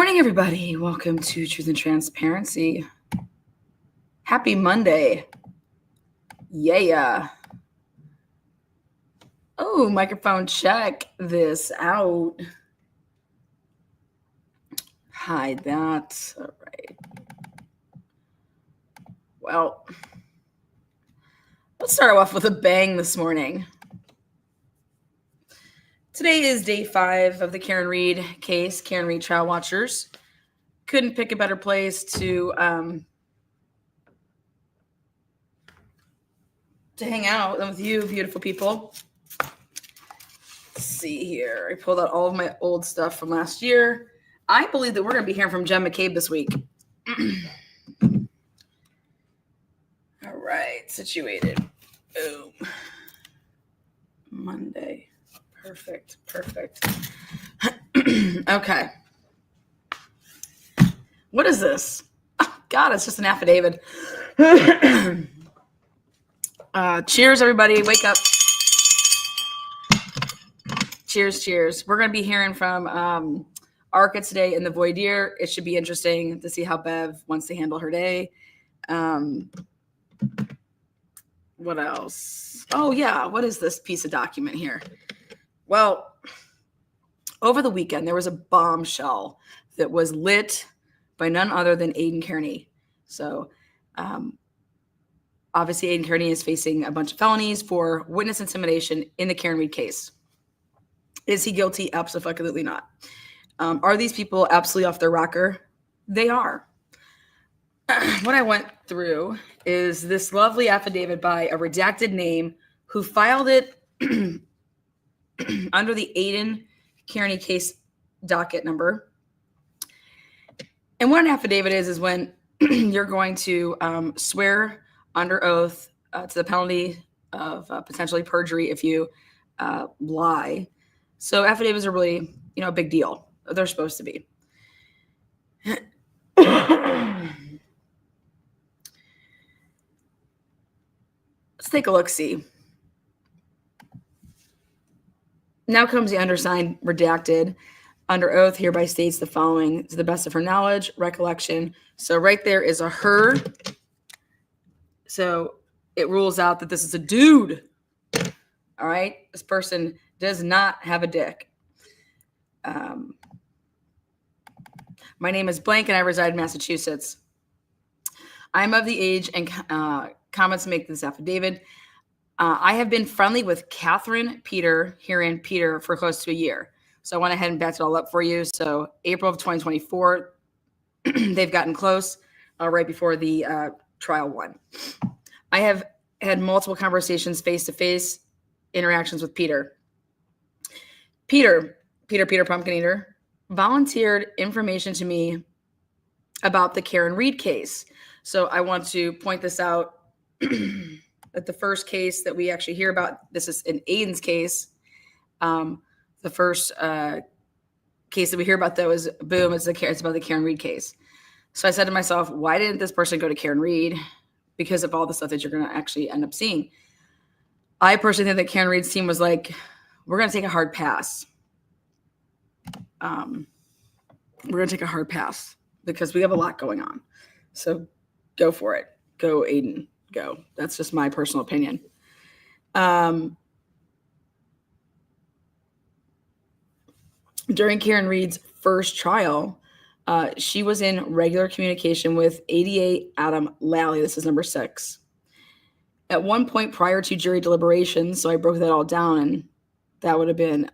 morning, everybody. Welcome to Truth and Transparency. Happy Monday. Yeah. Oh, microphone check this out. Hide that. All right. Well, let's start off with a bang this morning. Today is day 5 of the Karen Reed case. Karen Reed trial watchers couldn't pick a better place to hang out than with you, beautiful people. Let's see here. I pulled out all of my old stuff from last year. I believe that we're going to be hearing from Jen McCabe this week. All right, situated. Boom. Monday. Perfect. Okay. What is this? Oh, God, it's just an affidavit. Cheers, everybody. Wake up. Cheers. We're going to be hearing from Arca today in the voir dire. It should be interesting to see how Bev wants to handle her day. What else? Oh, yeah. What is this piece of document here? Well, over the weekend, there was a bombshell that was lit by none other than Aiden Kearney. So, obviously, Aiden Kearney is facing a bunch of felonies for witness intimidation in the Karen Reed case. Is he guilty? Absolutely not. Are these people absolutely off their rocker? They are. What I went through is this lovely affidavit by a redacted name who filed it under the Aiden Kearney case docket number. And what an affidavit is when you're going to swear under oath to the penalty of potentially perjury if you lie. So affidavits are really, a big deal. They're supposed to be. Let's take a look-see. Now comes the undersigned redacted. Under oath hereby states the following to the best of her knowledge, recollection. So right there is a her. So it rules out that this is a dude. All right. This person does not have a dick. My name is blank and I reside in Massachusetts. I'm of the age and comments to make this affidavit. I have been friendly with Catherine Peter for close to a year. So I went ahead and backed it all up for you. So April of 2024, they've gotten close right before the trial one. I have had multiple conversations, face-to-face interactions with Peter. Peter Pumpkin Eater, volunteered information to me about the Karen Reed case. So I want to point this out that the first case that we actually hear about, this is in Aiden's case. The first case that we hear about, though, is boom, it's about the Karen Reed case. So I said to myself, why didn't this person go to Karen Reed? Because of all the stuff that you're going to actually end up seeing. I personally think that Karen Reed's team was like, we're going to take a hard pass. Because we have a lot going on. So go for it. Go, Aiden. Go. That's just my personal opinion. During Karen Reed's first trial, she was in regular communication with ADA Adam Lally. This is number 6. At one point prior to jury deliberations, so I broke that all down, and that would have been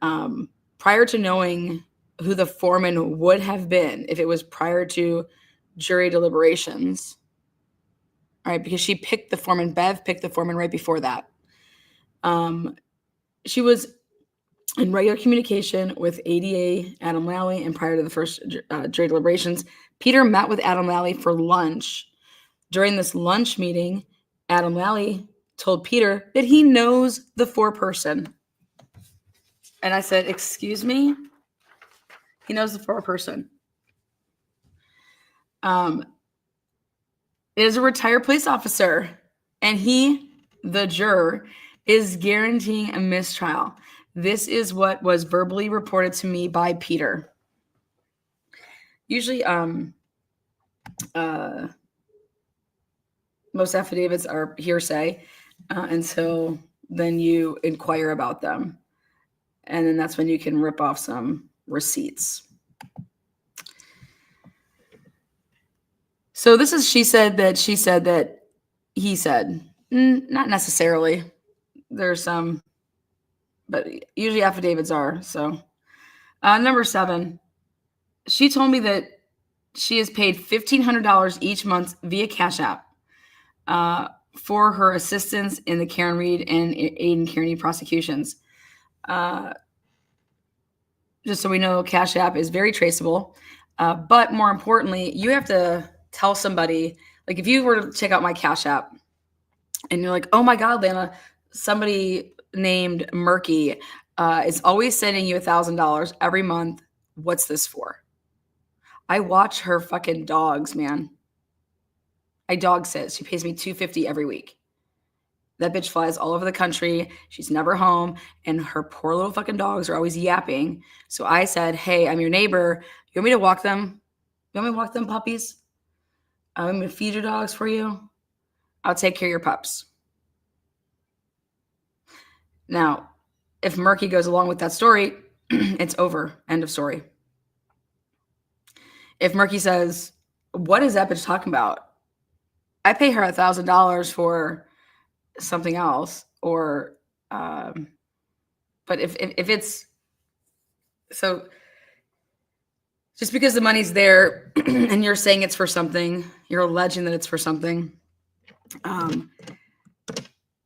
prior to knowing who the foreman would have been if it was prior to jury deliberations. All right, because she picked the foreman. Bev picked the foreman right before that. She was in regular communication with ADA Adam Lally, and prior to the first jury deliberations, Peter met with Adam Lally for lunch. During this lunch meeting, Adam Lally told Peter that he knows the foreperson. And I said, excuse me? He knows the foreperson. It is a retired police officer, and he, the juror, is guaranteeing a mistrial. This is what was verbally reported to me by Peter. Usually, most affidavits are hearsay until then you inquire about them. And then that's when you can rip off some receipts. So this is she said that he said. Not necessarily. There's some, but usually affidavits are. So number 7, she told me that she is paid $1,500 each month via Cash App for her assistance in the Karen Reed and Aiden Kearney prosecutions. Just so we know, Cash App is very traceable. But more importantly, you have to tell somebody, like if you were to check out my Cash App and you're like, oh my God, Lana, somebody named Murky is always sending you $1,000 every month. What's this for? I watch her fucking dogs, man. I dog sit. She pays me $250 every week. That bitch flies all over the country. She's never home. And her poor little fucking dogs are always yapping. So I said, hey, I'm your neighbor. You want me to walk them? You want me to walk them puppies? I'm going to feed your dogs for you. I'll take care of your pups. Now, if Murky goes along with that story, it's over. End of story. If Murky says, what is that bitch talking about? I pay her $1,000 for something else, or but if it's so, just because the money's there and you're saying it's for something, you're alleging that it's for something,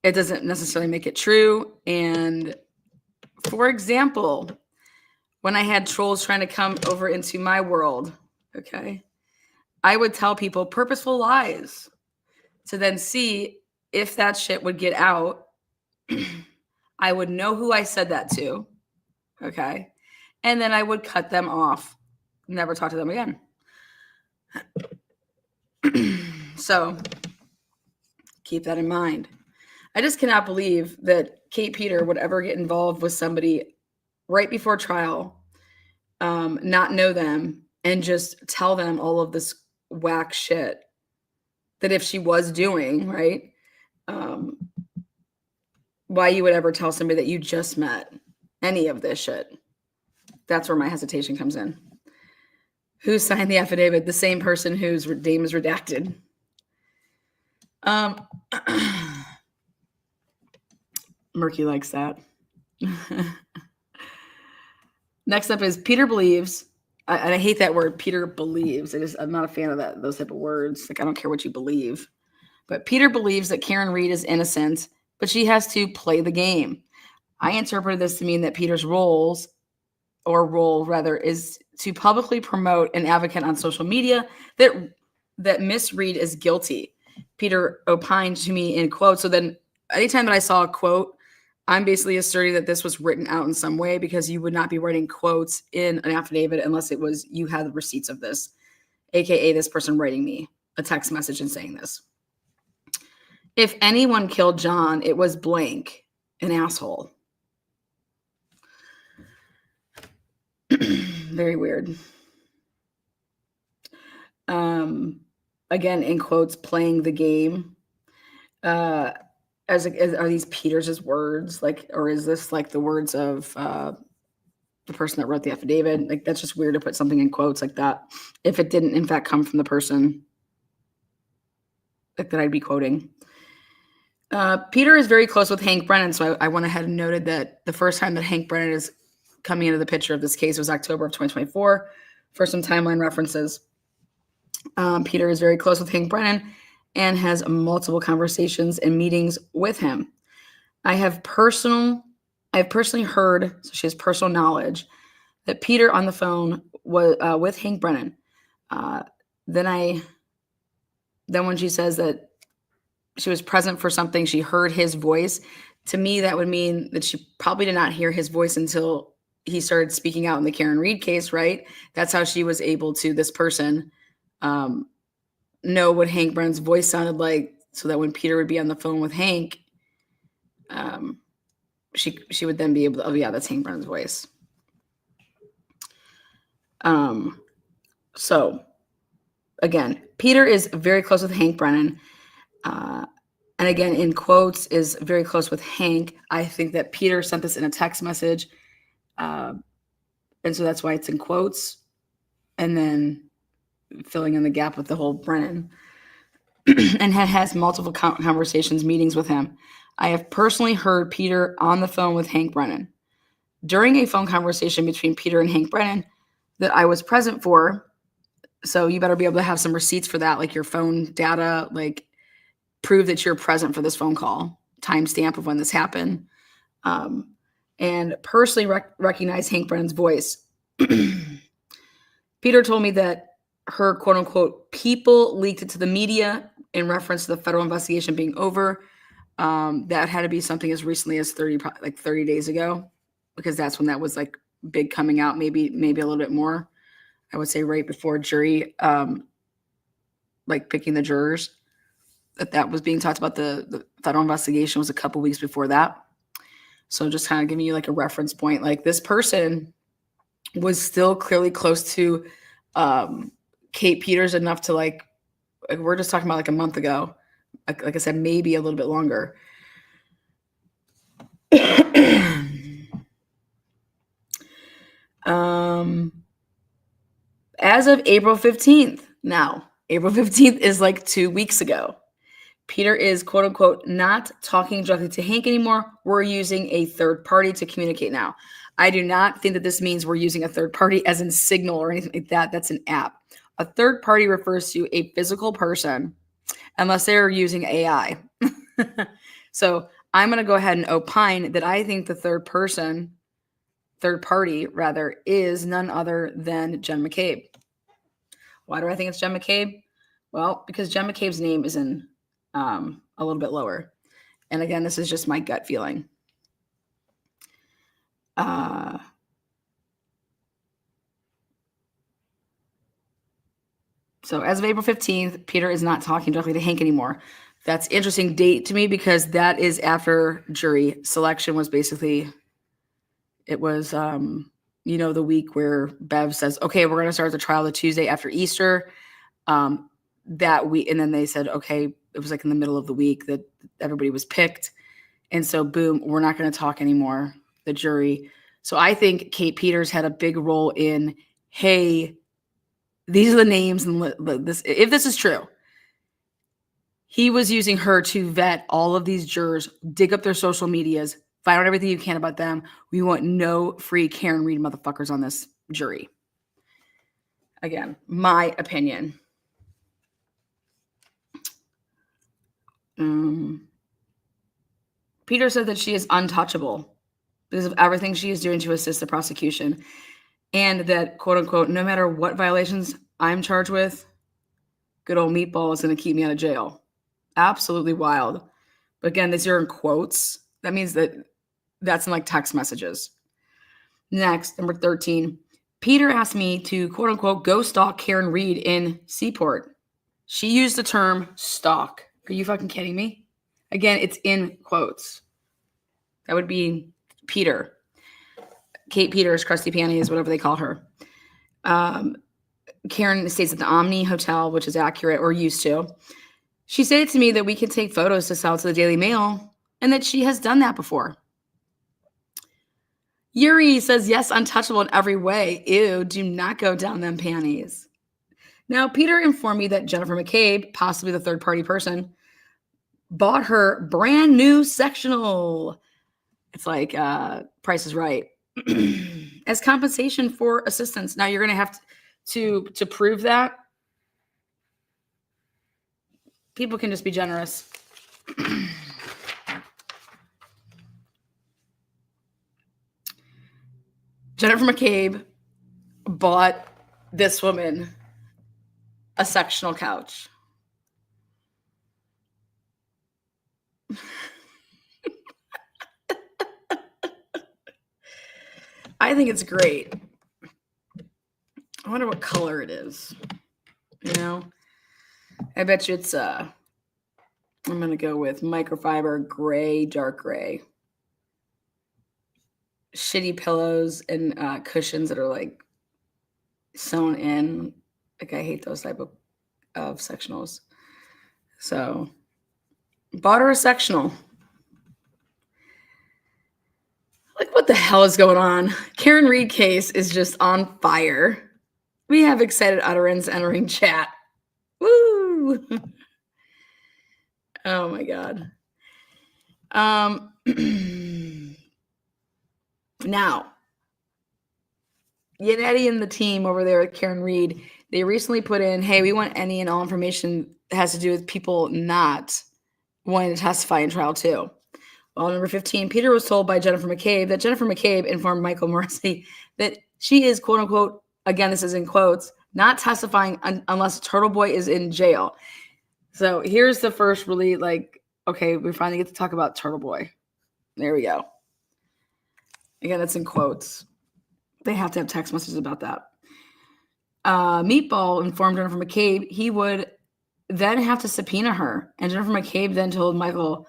it doesn't necessarily make it true. And for example, when I had trolls trying to come over into my world, okay, I would tell people purposeful lies to then see if that shit would get out. I would know who I said that to, okay? And then I would cut them off, never talk to them again. So keep that in mind. I just cannot believe that Kate Peter would ever get involved with somebody right before trial, not know them, and just tell them all of this whack shit that if she was doing, right? Why you would ever tell somebody that you just met any of this shit. That's where my hesitation comes in. Who signed the affidavit? The same person whose name is redacted. Murky likes that. Next up is Peter believes, and I hate that word, Peter believes. I'm not a fan of those type of words. Like, I don't care what you believe. But Peter believes that Karen Reed is innocent, but she has to play the game. I interpreted this to mean that Peter's role is to publicly promote an advocate on social media that Miss Reed is guilty. Peter opined to me in quotes. So then anytime that I saw a quote, I'm basically asserting that this was written out in some way, because you would not be writing quotes in an affidavit unless it was you had the receipts of this, aka this person writing me a text message and saying this. If anyone killed John, it was blank, an asshole. Very weird. Again, in quotes, playing the game. Are these Peter's words, like, or is this like the words of the person that wrote the affidavit? Like, that's just weird to put something in quotes like that if it didn't in fact come from the person like that I'd be quoting. Peter is very close with Hank Brennan, so I went ahead and noted that the first time that Hank Brennan is coming into the picture of this case was October of 2024. For some timeline references, Peter is very close with Hank Brennan and has multiple conversations and meetings with him. I have personally heard, so she has personal knowledge, that Peter on the phone was with Hank Brennan. Then when she says that she was present for something, she heard his voice. To me, that would mean that she probably did not hear his voice until he started speaking out in the Karen Reed case, right? That's how she was able to, this person, know what Hank Brennan's voice sounded like, so that when Peter would be on the phone with Hank, she would then be able to, oh yeah, that's Hank Brennan's voice. So, again, Peter is very close with Hank Brennan. And again, in quotes, is very close with Hank. I think that Peter sent this in a text message. And so that's why it's in quotes. And then filling in the gap with the whole Brennan. And has multiple conversations, meetings with him. I have personally heard Peter on the phone with Hank Brennan. During a phone conversation between Peter and Hank Brennan that I was present for, so you better be able to have some receipts for that, like your phone data, like prove that you're present for this phone call, timestamp of when this happened, and personally recognize Hank Brennan's voice. Peter told me that her quote unquote people leaked it to the media in reference to the federal investigation being over. That had to be something as recently as 30 days ago, because that's when that was like big coming out, maybe a little bit more. I would say right before jury, like picking the jurors, that was being talked about. The federal investigation was a couple weeks before that. So just kind of giving you like a reference point, like this person was still clearly close to Kate Peters enough to like we're just talking about like a month ago. Like I said, maybe a little bit longer. As of April 15th, now, April 15th is like 2 weeks ago. Peter is, quote unquote, not talking directly to Hank anymore. We're using a third party to communicate now. I do not think that this means we're using a third party as in Signal or anything like that. That's an app. A third party refers to a physical person unless they're using AI. So I'm going to go ahead and opine that I think the third party, is none other than Jen McCabe. Why do I think it's Jen McCabe? Well, because Jen McCabe's name is in a little bit lower. And again, this is just my gut feeling. So as of April 15th, Peter is not talking directly to Hank anymore. That's interesting date to me because that is after jury selection was basically, it was, the week where Bev says, okay, we're going to start the trial the Tuesday after Easter. That week, and then they said, okay, it was like in the middle of the week that everybody was picked. And so, boom, we're not going to talk anymore, the jury. So I think Kate Peters had a big role in, hey, these are the names, and this, if this is true, he was using her to vet all of these jurors, dig up their social medias, find out everything you can about them. We want no free Karen Reed motherfuckers on this jury. Again, my opinion. Peter said that she is untouchable because of everything she is doing to assist the prosecution, and that, quote unquote, no matter what violations I'm charged with, good old Meatball is going to keep me out of jail. Absolutely wild. But again, these are in quotes. That means that that's in like text messages. Next, number 13. Peter asked me to, quote unquote, go stalk Karen Reed in Seaport. She used the term stalk. Are you fucking kidding me? Again, it's in quotes. That would be Peter. Kate Peters, Krusty Panties, whatever they call her. Karen stays at the Omni Hotel, which is accurate, or used to. She stated to me that we can take photos to sell to the Daily Mail and that she has done that before. Yuri says, yes, untouchable in every way. Ew, do not go down them panties. Now, Peter informed me that Jennifer McCabe, possibly the third-party person, bought her brand new sectional. It's like Price is Right. As compensation for assistance. Now, you're going to have to prove that. People can just be generous. Jennifer McCabe bought this woman a sectional couch. I think it's great. I wonder what color it is. You know? I bet you it's I'm going to go with microfiber gray, dark gray. Shitty pillows and cushions that are like sewn in. Like, I hate those type of sectionals. So, bought her a sectional. Like, what the hell is going on? Karen Reed case is just on fire. We have excited utterance entering chat. Woo! Oh my God. Now, Yannetti and the team over there at Karen Reed, they recently put in, hey, we want any and all information that has to do with people not wanting to testify in trial too. Well, number 15, Peter was told by Jennifer McCabe that Jennifer McCabe informed Michael Morrissey that she is, quote unquote, again, this is in quotes, not testifying unless Turtle Boy is in jail. So here's the first really, like, okay, we finally get to talk about Turtle Boy. There we go. Again, it's in quotes. They have to have text messages about that. Meatball informed Jennifer McCabe he would then have to subpoena her. And Jennifer McCabe then told Michael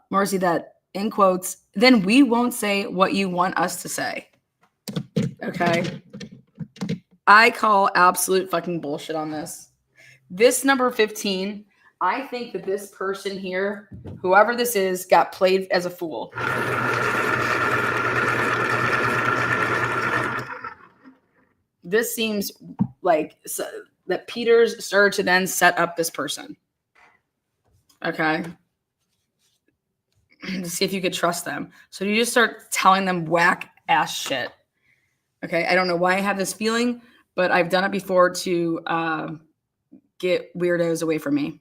Morrissey that, in quotes, then we won't say what you want us to say. Okay. I call absolute fucking bullshit on this. This number 15, I think that this person here, whoever this is, got played as a fool. This seems like that Peters started to then set up this person. Okay. To see if you could trust them. So you just start telling them whack ass shit. Okay. I don't know why I have this feeling, but I've done it before to get weirdos away from me.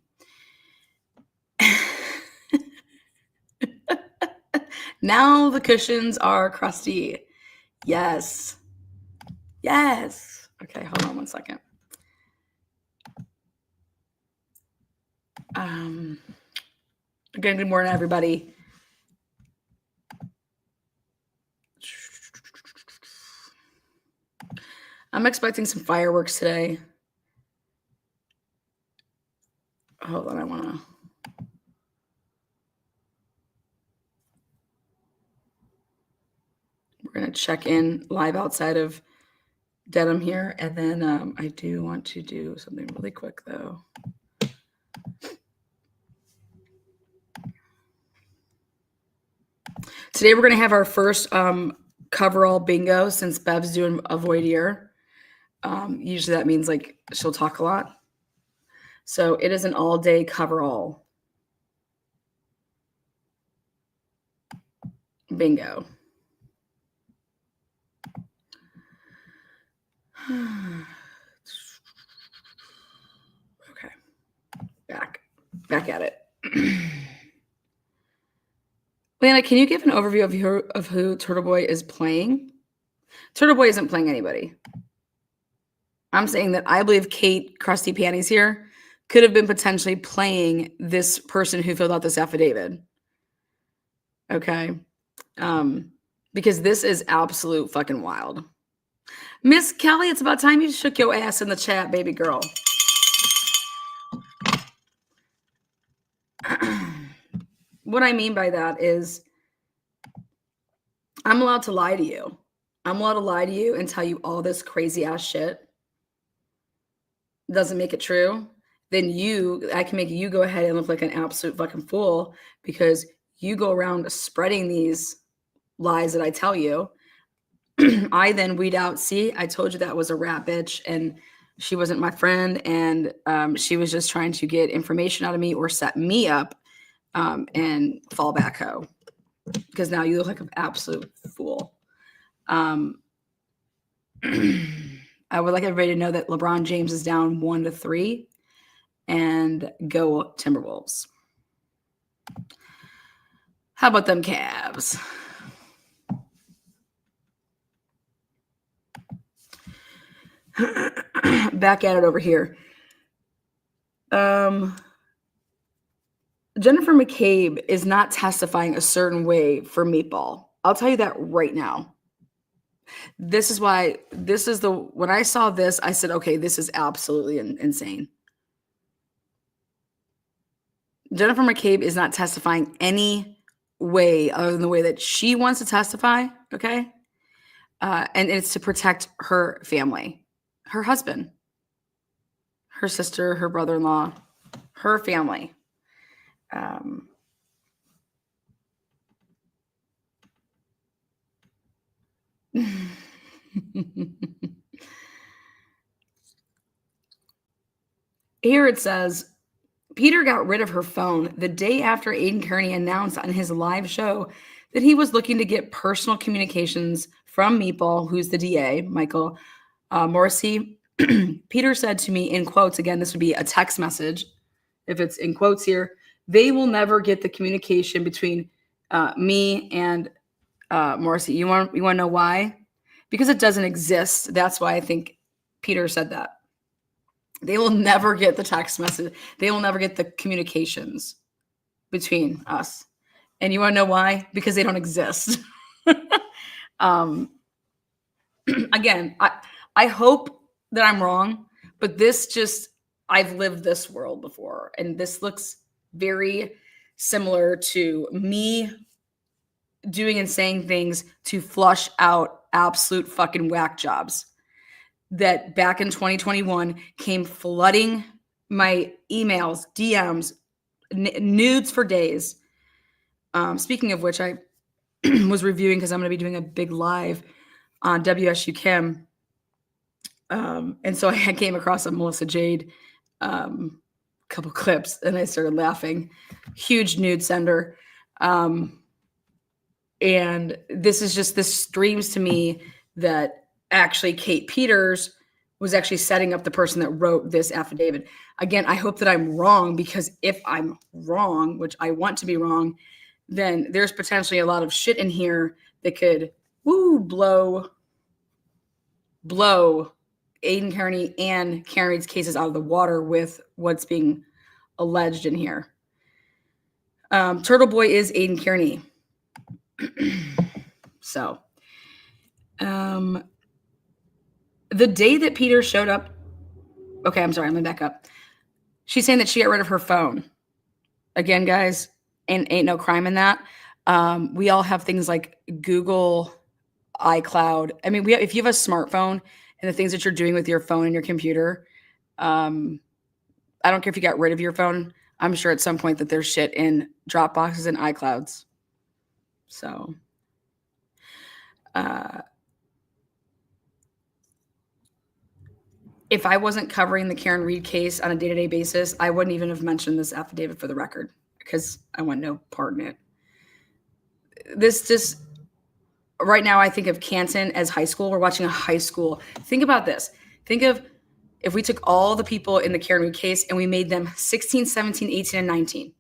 Now the cushions are crusty. Yes. Yes. Okay, hold on one second. Again, good morning, everybody. I'm expecting some fireworks today. Hold on, we're going to check in live outside of Dedham here. And then I do want to do something really quick, though. Today, we're going to have our first coverall bingo since Bev's doing a void year. Usually that means like she'll talk a lot. So it is an all-day coverall bingo. Okay. Back at it. Lana, can you give an overview of who Turtle Boy is playing? Turtle Boy isn't playing anybody. I'm saying that I believe Kate Krusty Panties here could have been potentially playing this person who filled out this affidavit. Okay. Because this is absolute fucking wild. Miss Kelly, it's about time you shook your ass in the chat, baby girl. What I mean by that is I'm allowed to lie to you. I'm allowed to lie to you and tell you all this crazy ass shit. Doesn't make it true. Then I can make you go ahead and look like an absolute fucking fool because you go around spreading these lies that I tell you. I then weed out, see, I told you that was a rat bitch and she wasn't my friend and she was just trying to get information out of me or set me up and fall back hoe. Because now you look like an absolute fool. I would like everybody to know that LeBron James is down 1-3 and go Timberwolves. How about them Cavs? Back at it over here. Jennifer McCabe is not testifying a certain way for Meatball. I'll tell you that right now. This is why when I saw this, I said, okay, this is absolutely insane. Jennifer McCabe is not testifying any way other than the way that she wants to testify. Okay. And it's to protect her family, her husband. her sister, her brother-in-law, her family. Here it says, Peter got rid of her phone the day after Aiden Kearney announced on his live show that he was looking to get personal communications from Meatball, who's the DA, Michael Morrissey. Peter said to me, in quotes, again, this would be a text message, if it's in quotes here, they will never get the communication between me and Morrissey. You want to know why? Because it doesn't exist. That's why I think Peter said that. They will never get the text message. They will never get the communications between us. And you want to know why? Because they don't exist. Again, I hope that I'm wrong, but I've lived this world before, and this looks very similar to me doing and saying things to flush out absolute fucking whack jobs that back in 2021 came flooding my emails, DMs, nudes for days. Speaking of which, I was reviewing, because I'm going to be doing a big live on WSU Kim. And so I came across a Melissa Jade couple clips, and I started laughing. Huge nude sender. And this screams to me that actually Kate Peters was actually setting up the person that wrote this affidavit. Again, I hope that I'm wrong, because if I'm wrong, which I want to be wrong, then there's potentially a lot of shit in here that could blow Aiden Kearney and Karen Reed's cases out of the water with what's being alleged in here. Turtle Boy is Aiden Kearney. So, the day that Peter showed up, okay, I'm sorry, I'm going to back up. She's saying that she got rid of her phone. Again, guys, ain't no crime in that. We all have things like Google, iCloud. I mean, if you have a smartphone and the things that you're doing with your phone and your computer, I don't care if you got rid of your phone. I'm sure at some point that there's shit in Dropboxes and iClouds. So, if I wasn't covering the Karen Reed case on a day-to-day basis, I wouldn't even have mentioned this affidavit for the record, because I want no part in it. This just, right now, I think of Canton as high school. We're watching a high school. Think about this. Think of if we took all the people in the Karen Reed case and we made them 16, 17, 18, and 19.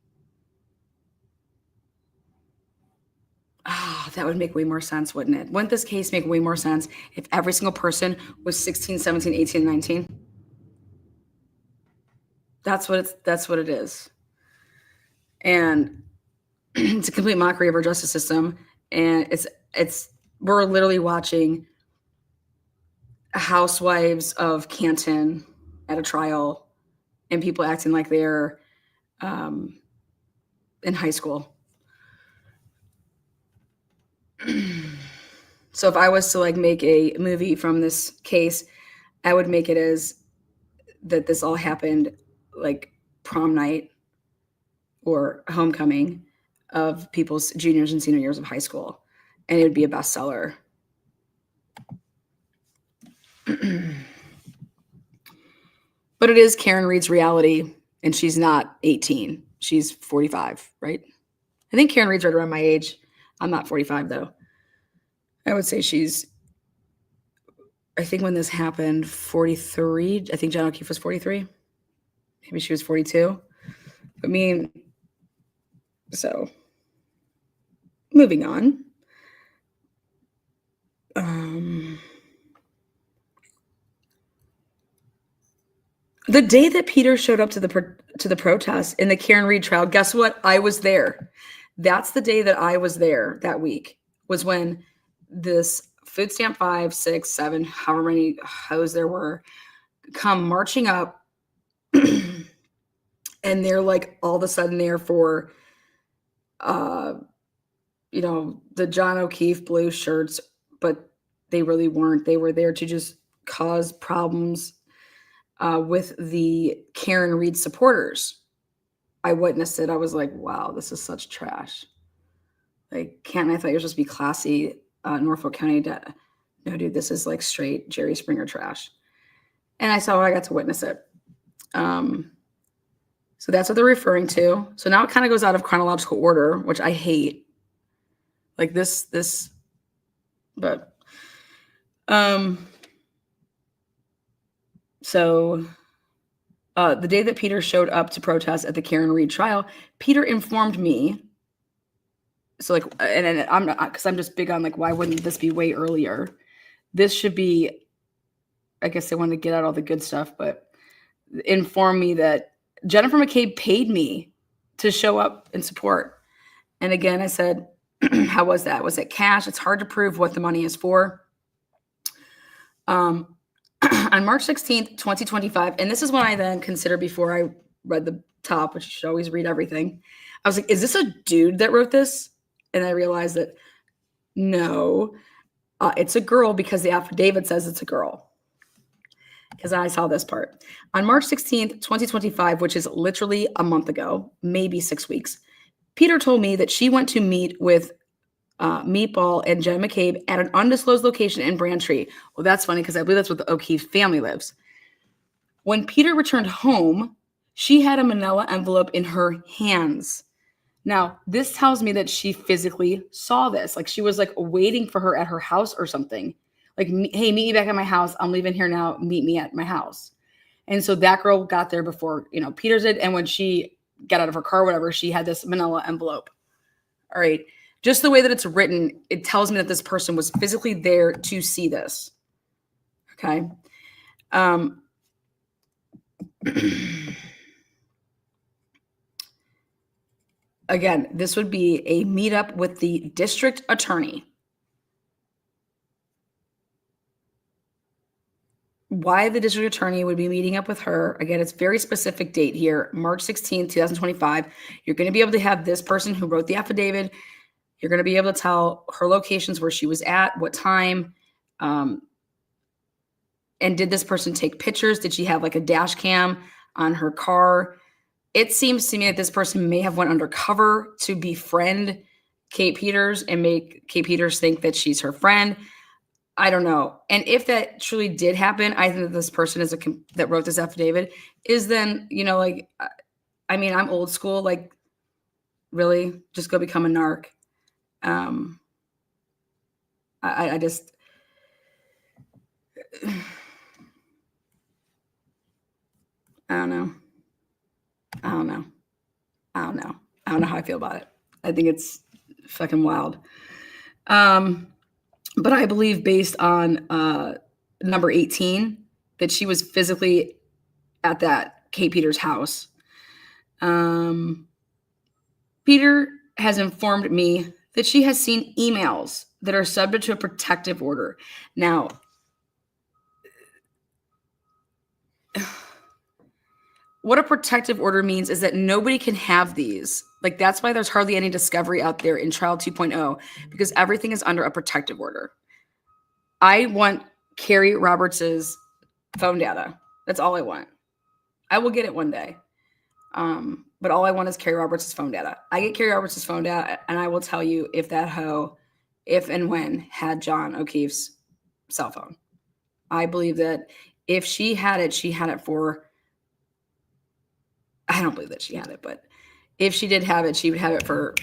That would make way more sense, wouldn't it? Wouldn't this case make way more sense if every single person was 16, 17, 18, and 19? That's what it is. And it's a complete mockery of our justice system. And we're literally watching housewives of Canton at a trial and people acting like they're in high school. So if I was to make a movie from this case, I would make it as that this all happened like prom night or homecoming of people's juniors and senior years of high school, and it would be a bestseller. But it is Karen Reed's reality, and she's not 18. She's 45, right? I think Karen Reed's right around my age. I'm not 45, though. I would say I think when this happened, 43. I think John O'Keefe was 43. Maybe she was 42. I mean, so moving on. The day that Peter showed up to the protest in the Karen Reed trial, guess what? I was there. That's the day that I was there that week, was when this food stamp 5, 6, 7, however many hoes there were, come marching up. And they're like all of a sudden there for, the John O'Keefe blue shirts, but they really weren't. They were there to just cause problems. with the Karen Reed supporters. I witnessed it. I was like, wow, this is such trash. Like, Canton, I thought you were supposed to be classy. Norfolk County, no, dude, this is like straight Jerry Springer trash. And I got to witness it. So that's what they're referring to. So now it kind of goes out of chronological order, which I hate. Like this, but so the day that Peter showed up to protest at the Karen Reed trial, Peter informed me. So like, and I'm not, because I'm just big on like, why wouldn't this be way earlier? This should be, I guess they wanted to get out all the good stuff, but inform me that Jennifer McCabe paid me to show up and support. And again, I said, how was that? Was it cash? It's hard to prove what the money is for. On March 16th, 2025, and this is when I then considered before I read the top, which you should always read everything. I was like, is this a dude that wrote this? And I realized that no, it's a girl because the affidavit says it's a girl. Because I saw this part. On March 16th, 2025, which is literally a month ago, maybe 6 weeks, Peter told me that she went to meet with Meatball and Jen McCabe at an undisclosed location in Braintree. Well, that's funny because I believe that's where the O'Keefe family lives. When Peter returned home, she had a manila envelope in her hands. Now, this tells me that she physically saw this. Like she was like waiting for her at her house or something. Like, hey, meet me back at my house. I'm leaving here now. Meet me at my house. And so that girl got there before, Peter did. And when she got out of her car, whatever, she had this manila envelope. All right. Just the way that it's written, it tells me that this person was physically there to see this. Okay. Again, this would be a meetup with the district attorney. Why the district attorney would be meeting up with her. Again, it's very specific date here, March 16th, 2025. You're going to be able to have this person who wrote the affidavit. You're going to be able to tell her locations where she was at, what time. And did this person take pictures? Did she have like a dash cam on her car? It seems to me that this person may have went undercover to befriend Kate Peters and make Kate Peters think that she's her friend. I don't know. And if that truly did happen, I think that this person that wrote this affidavit is then, I'm old school. Like, really, just go become a narc. I just, I don't know. I don't know how I feel about it. I think it's fucking wild. But I believe based on number 18 that she was physically at that Kate Peters house. Peter has informed me that she has seen emails that are subject to a protective order. Now, what a protective order means is that nobody can have these. Like, that's why there's hardly any discovery out there in Trial 2.0, because everything is under a protective order. I want Carrie Roberts's phone data. That's all I want. I will get it one day. But all I want is Carrie Roberts' phone data. I get Carrie Roberts' phone data, and I will tell you if that hoe, if and when, had John O'Keefe's cell phone. I believe that if she had it for, I don't believe that she had it, but if she did have it, she would have it for,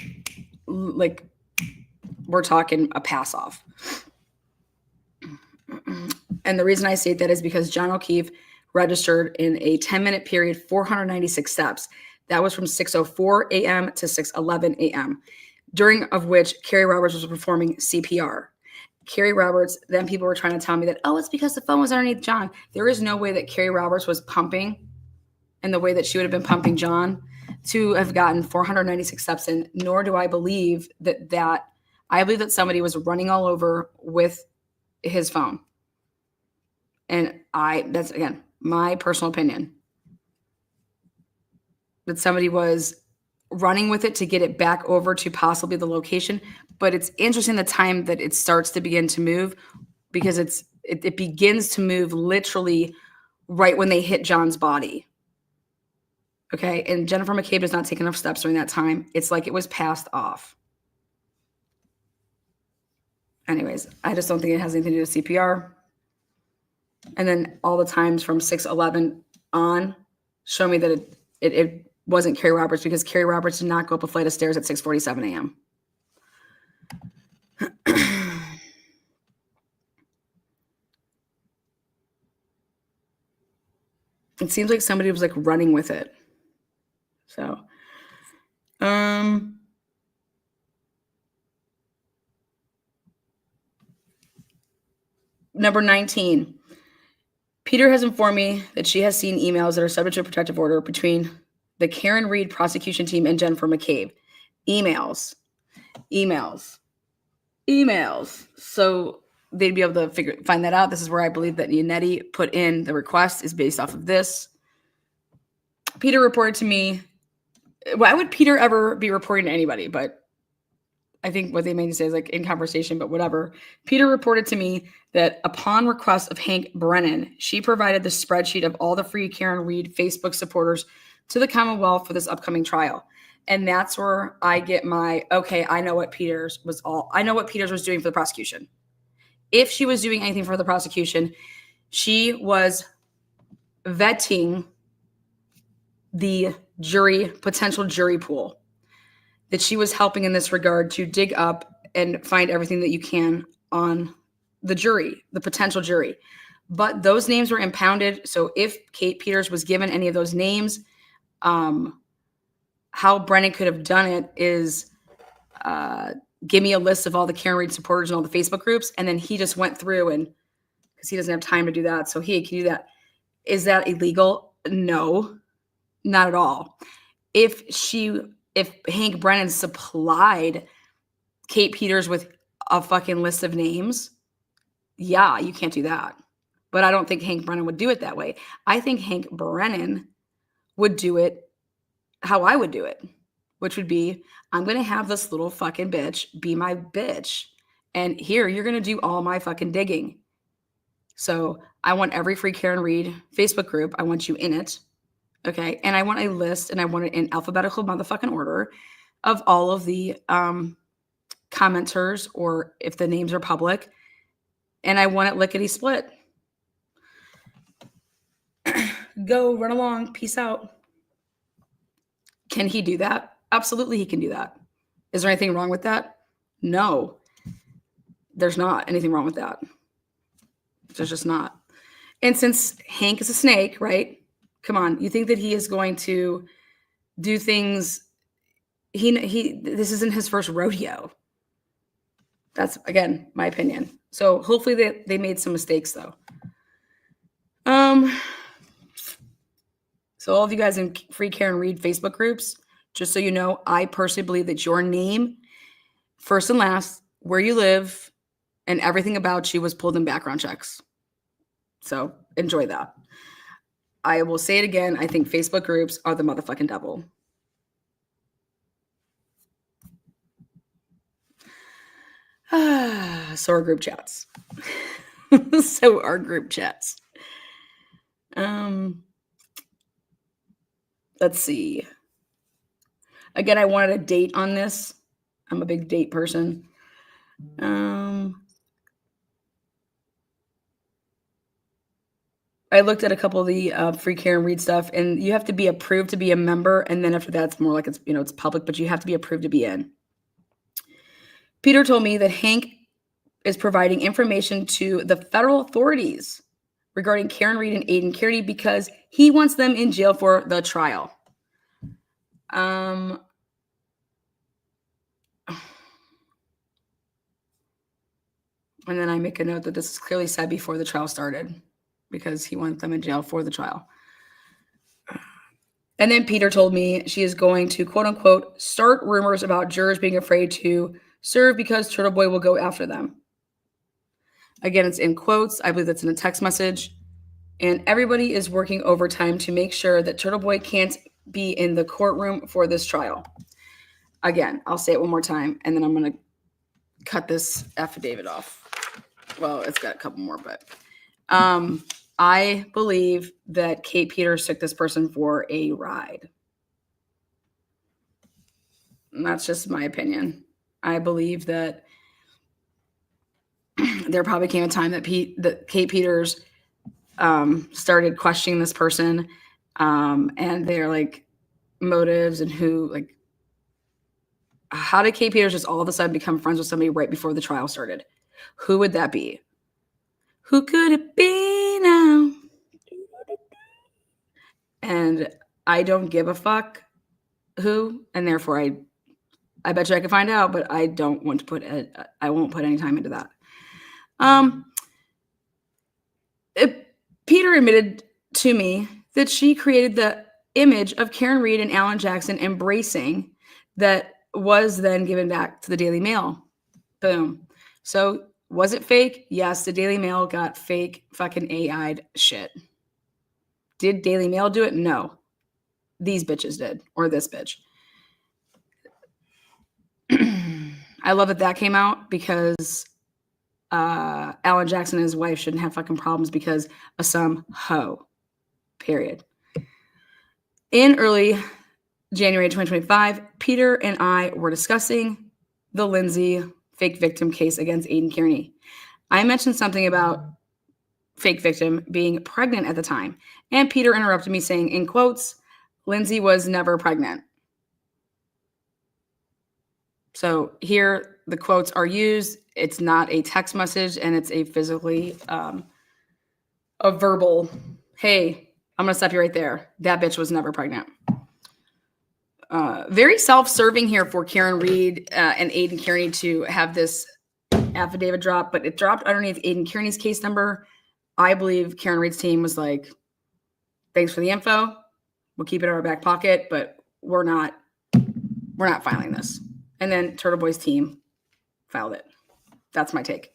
like, we're talking a pass off. And the reason I say that is because John O'Keefe registered in a 10-minute period 496 steps. That was from 6:04 a.m. to 6:11 a.m., during of which Carrie Roberts was performing CPR. Carrie Roberts, then people were trying to tell me that, oh, it's because the phone was underneath John. There is no way that Carrie Roberts was pumping in the way that she would have been pumping John to have gotten 496 steps in, nor do I believe that I believe that somebody was running all over with his phone. And that's, again, my personal opinion, that somebody was running with it to get it back over to possibly the location. But it's interesting the time that it starts to begin to move, because it begins to move literally right when they hit John's body. Okay. And Jennifer McCabe does not take enough steps during that time. It's like it was passed off. Anyways, I just don't think it has anything to do with CPR. And then all the times from 6:11 on show me that it wasn't Carrie Roberts, because Carrie Roberts did not go up a flight of stairs at 6:47 a.m. It seems like somebody was like running with it. So, number 19. Peter has informed me that she has seen emails that are subject to a protective order between the Karen Reed prosecution team and Jennifer McCabe. Emails. So they'd be able to find that out. This is where I believe that Yannetti put in the request is based off of this. Peter reported to me. Why would Peter ever be reporting to anybody? But I think what they mean to say is like in conversation, but whatever. Peter reported to me that upon request of Hank Brennan, she provided the spreadsheet of all the Free Karen Reed Facebook supporters to the Commonwealth for this upcoming trial. And that's where I get my, okay, I know what Peters was doing for the prosecution. If she was doing anything for the prosecution, she was vetting the potential jury pool, that she was helping in this regard to dig up and find everything that you can on the jury, the potential jury. But those names were impounded. So if Kate Peters was given any of those names, how Brennan could have done it is give me a list of all the Karen Reed supporters and all the Facebook groups. And then he just went through, and because he doesn't have time to do that. So he can do that. Is that illegal? No, not at all. If Hank Brennan supplied Kate Peters with a fucking list of names, yeah, you can't do that. But I don't think Hank Brennan would do it that way. I think Hank Brennan would do it how I would do it, which would be, I'm going to have this little fucking bitch be my bitch. And here, you're going to do all my fucking digging. So I want every Free Karen Reed Facebook group. I want you in it. Okay. And I want a list, and I want it in alphabetical motherfucking order of all of the commenters, or if the names are public, and I want it lickety split. Go, run along. Peace out. Can he do that? Absolutely, he can do that. Is there anything wrong with that? No. There's not anything wrong with that. There's just not. And since Hank is a snake, right? Come on. You think that he is going to do things? This isn't his first rodeo. That's, again, my opinion. So hopefully they made some mistakes, though. So all of you guys in Free Karen Reed Facebook groups, just so you know, I personally believe that your name, first and last, where you live, and everything about you was pulled in background checks. So enjoy that. I will say it again. I think Facebook groups are the motherfucking devil. So are group chats. Let's see. Again, I wanted a date on this. I'm a big date person. I looked at a couple of the Free Karen Reed stuff, and you have to be approved to be a member. And then after that, it's more like it's public, but you have to be approved to be in. Peter told me that Hank is providing information to the federal authorities regarding Karen Reed and Aiden Kearney because he wants them in jail for the trial. And then I make a note that this is clearly said before the trial started, because he wants them in jail for the trial. And then Peter told me she is going to, quote unquote, start rumors about jurors being afraid to serve because Turtle Boy will go after them. Again, it's in quotes. I believe that's in a text message. And everybody is working overtime to make sure that Turtle Boy can't be in the courtroom for this trial. Again, I'll say it one more time, and then I'm going to cut this affidavit off. Well, it's got a couple more, but I believe that Kate Peters took this person for a ride. And that's just my opinion. I believe that there probably came a time that Kate Peters started questioning this person, and their like motives and who, like, how did Kate Peters just all of a sudden become friends with somebody right before the trial started? Who would that be? Who could it be now? And I don't give a fuck who, and therefore I bet you I can find out, but I don't want to put it. I won't put any time into that. Peter admitted to me that she created the image of Karen Reed and Alan Jackson embracing that was then given back to the Daily Mail. Boom. So was it fake? Yes, the Daily Mail got fake fucking AI'd shit. Did Daily Mail do it? No. These bitches did, or this bitch. I love that came out because Alan Jackson and his wife shouldn't have fucking problems because of some hoe. Period. In early January 2025, Peter and I were discussing the Lindsay fake victim case against Aiden Kearney. I mentioned something about fake victim being pregnant at the time, and Peter interrupted me saying, in quotes, Lindsay was never pregnant. So here the quotes are used. It's not a text message, and it's a physically, a verbal, hey, I'm going to stop you right there. That bitch was never pregnant. Very self-serving here for Karen Reed and Aiden Kearney to have this affidavit drop, but it dropped underneath Aiden Kearney's case number. I believe Karen Reed's team was like, thanks for the info. We'll keep it in our back pocket, but we're not filing this. And then Turtle Boy's team filed it. That's my take.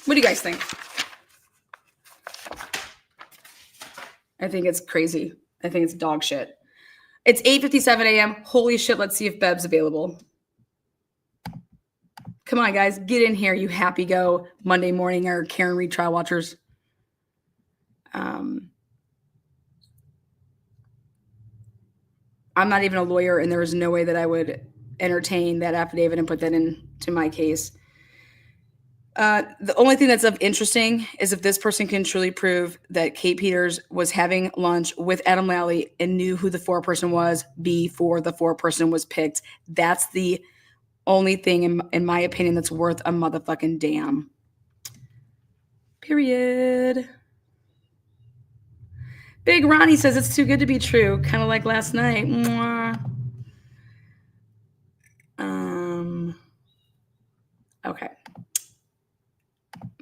What do you guys think? I think it's crazy. I think it's dog shit. It's 8:57 a.m. Holy shit, let's see if Bev's available. Come on, guys. Get in here, you happy go Monday morning or Karen Reed trial watchers. I'm not even a lawyer, and there is no way that I would entertain that affidavit and put that into my case. The only thing that's of interesting is if this person can truly prove that Kate Peters was having lunch with Adam Lally and knew who the foreperson was before the foreperson was picked. That's the only thing, in my opinion, that's worth a motherfucking damn. Period. Big Ronnie says it's too good to be true, kind of like last night. Mwah. Okay.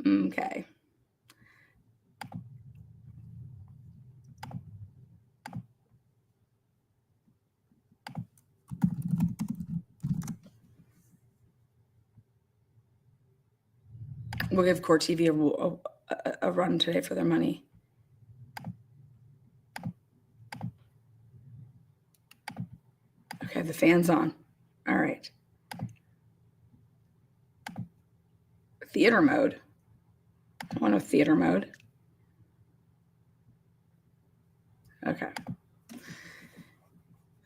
Okay. We'll give Court TV a run today for their money. Okay, the fan's on. All right. Theater mode. I want a theater mode. Okay.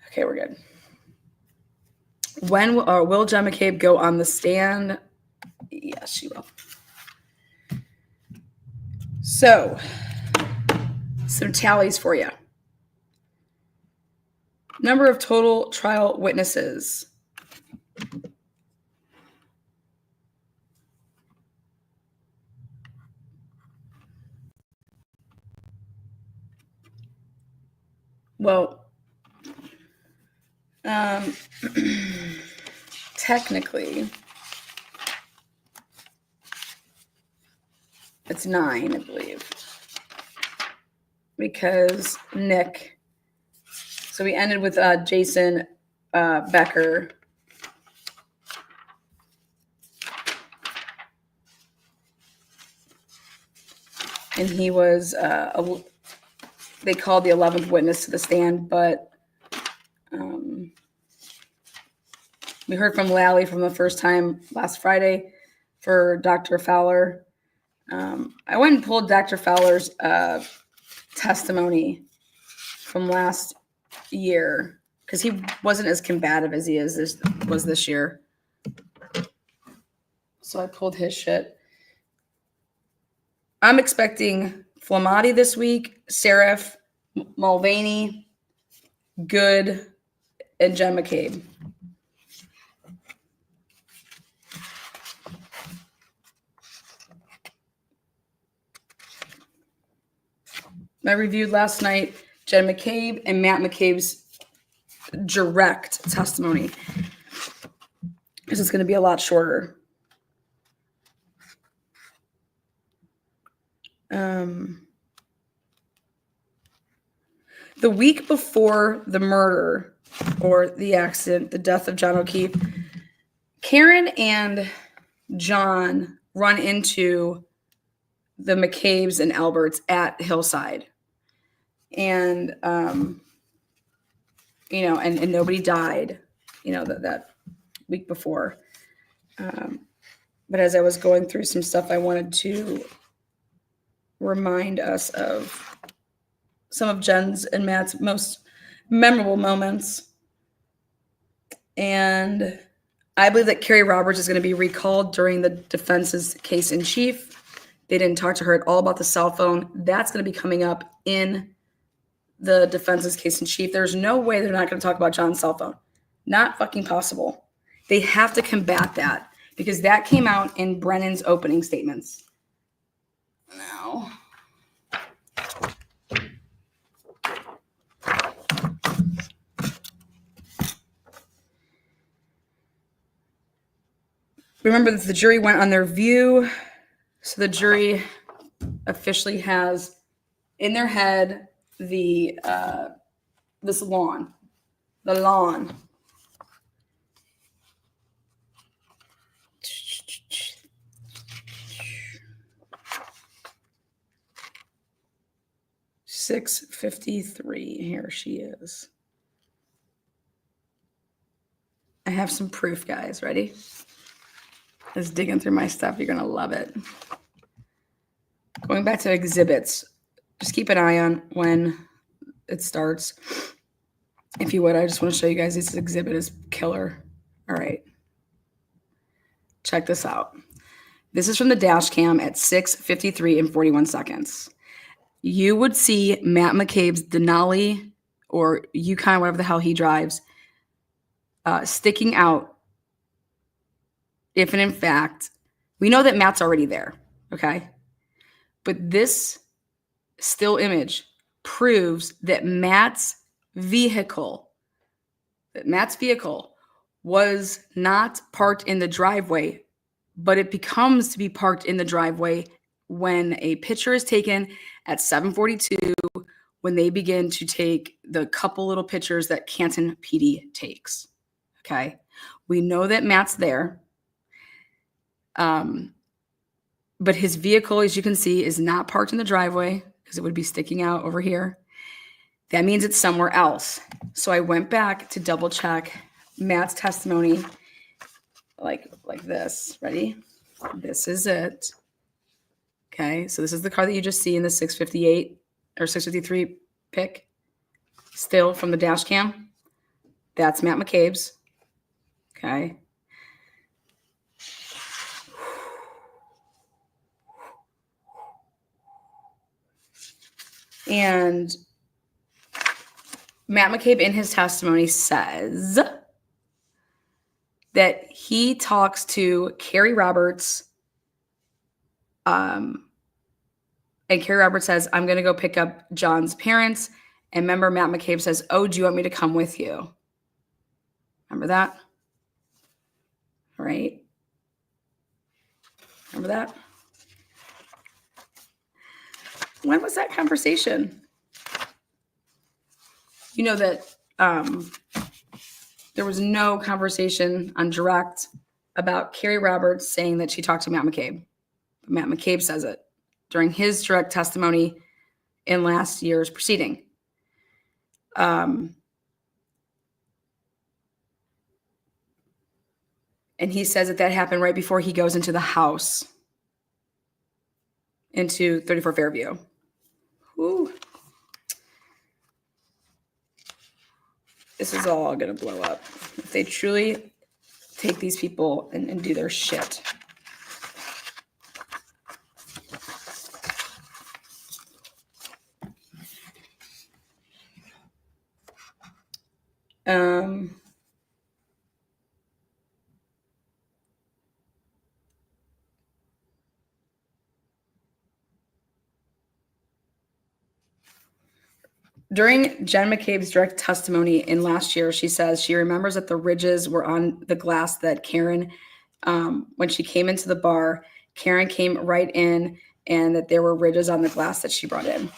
Okay, we're good. When will Jen McCabe go on the stand? Yes, she will. So, some tallies for you. Number of total trial witnesses. Well, technically, it's 9, I believe, because Nick. So we ended with Jason Becker. And he was, they called the 11th witness to the stand, but We heard from Lally from the first time last Friday for Dr. Fowler. I went and pulled Dr. Fowler's testimony from last year because he wasn't as combative as he was this year. So I pulled his shit. I'm expecting Flamati this week, Seraph, Mulvaney, Good, and Jen McCabe. I reviewed last night Jen McCabe and Matt McCabe's direct testimony. This is going to be a lot shorter. The week before the murder or the accident, the death of John O'Keefe, Karen and John run into the McCabes and Alberts at Hillside. And, and nobody died, that week before. But as I was going through some stuff, I wanted to remind us of some of Jen's and Matt's most memorable moments. And I believe that Carrie Roberts is going to be recalled during the defense's case in chief. They didn't talk to her at all about the cell phone. That's going to be coming up in the defense's case in chief. There's no way they're not going to talk about John's cell phone. Not fucking possible. They have to combat that because that came out in Brennan's opening statements. Now, remember that the jury went on their view. So the jury officially has in their head the lawn. 6:53. Here she is. I have some proof, guys. Ready? I was digging through my stuff. You're going to love it. Going back to exhibits. Just keep an eye on when it starts. If you would, I just want to show you guys this exhibit is killer. All right. Check this out. This is from the dash cam at 6:53 and 41 seconds. You would see Matt McCabe's Denali or Yukon, whatever the hell he drives, sticking out. If and in fact, we know that Matt's already there, okay? But this still image proves that Matt's vehicle was not parked in the driveway, but it becomes to be parked in the driveway when a picture is taken at 7:42, when they begin to take the couple little pictures that Canton PD takes, okay? We know that Matt's there. But his vehicle, as you can see, is not parked in the driveway because it would be sticking out over here. That means it's somewhere else. So I went back to double check Matt's testimony like this. Ready? This is it. Okay, so this is the car that you just see in the 6:58 or 6:53 pic. Still from the dash cam. That's Matt McCabe's. Okay. And Matt McCabe in his testimony says that he talks to Carrie Roberts. And Carrie Roberts says, I'm going to go pick up John's parents. And remember, Matt McCabe says, oh, do you want me to come with you? Remember that? All right. Remember that? When was that conversation? You know that there was no conversation on direct about Carrie Roberts saying that she talked to Matt McCabe. But Matt McCabe says it during his direct testimony in last year's proceeding. And he says that happened right before he goes into the house, into 34 Fairview. Woo. This is all going to blow up. If they truly take these people and do their shit. During Jen McCabe's direct testimony in last year, she says she remembers that the ridges were on the glass that Karen, when she came into the bar, Karen came right in and that there were ridges on the glass that she brought in.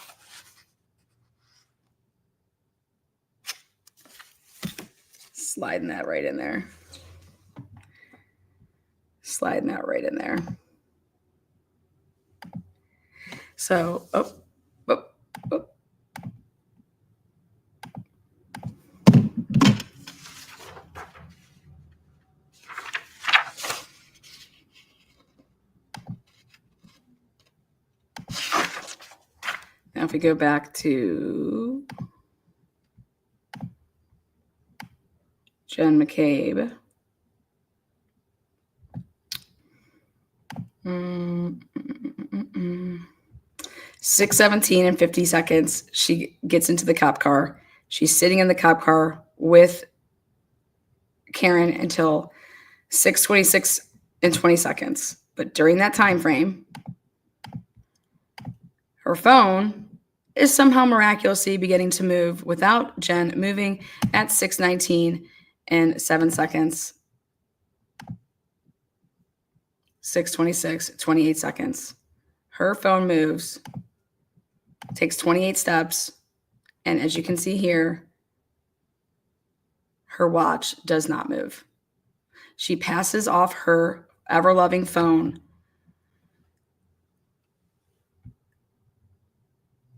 Sliding that right in there. Sliding that right in there. So, oh. Now, if we go back to Jen McCabe. 6:17 and 50 seconds, she gets into the cop car. She's sitting in the cop car with Karen until 6:26 and 20 seconds. But during that time frame, her phone is somehow miraculously beginning to move without Jen moving at 6:19 and 7 seconds. 6:26, 28 seconds. Her phone moves, takes 28 steps, and as you can see here, her watch does not move. She passes off her ever-loving phone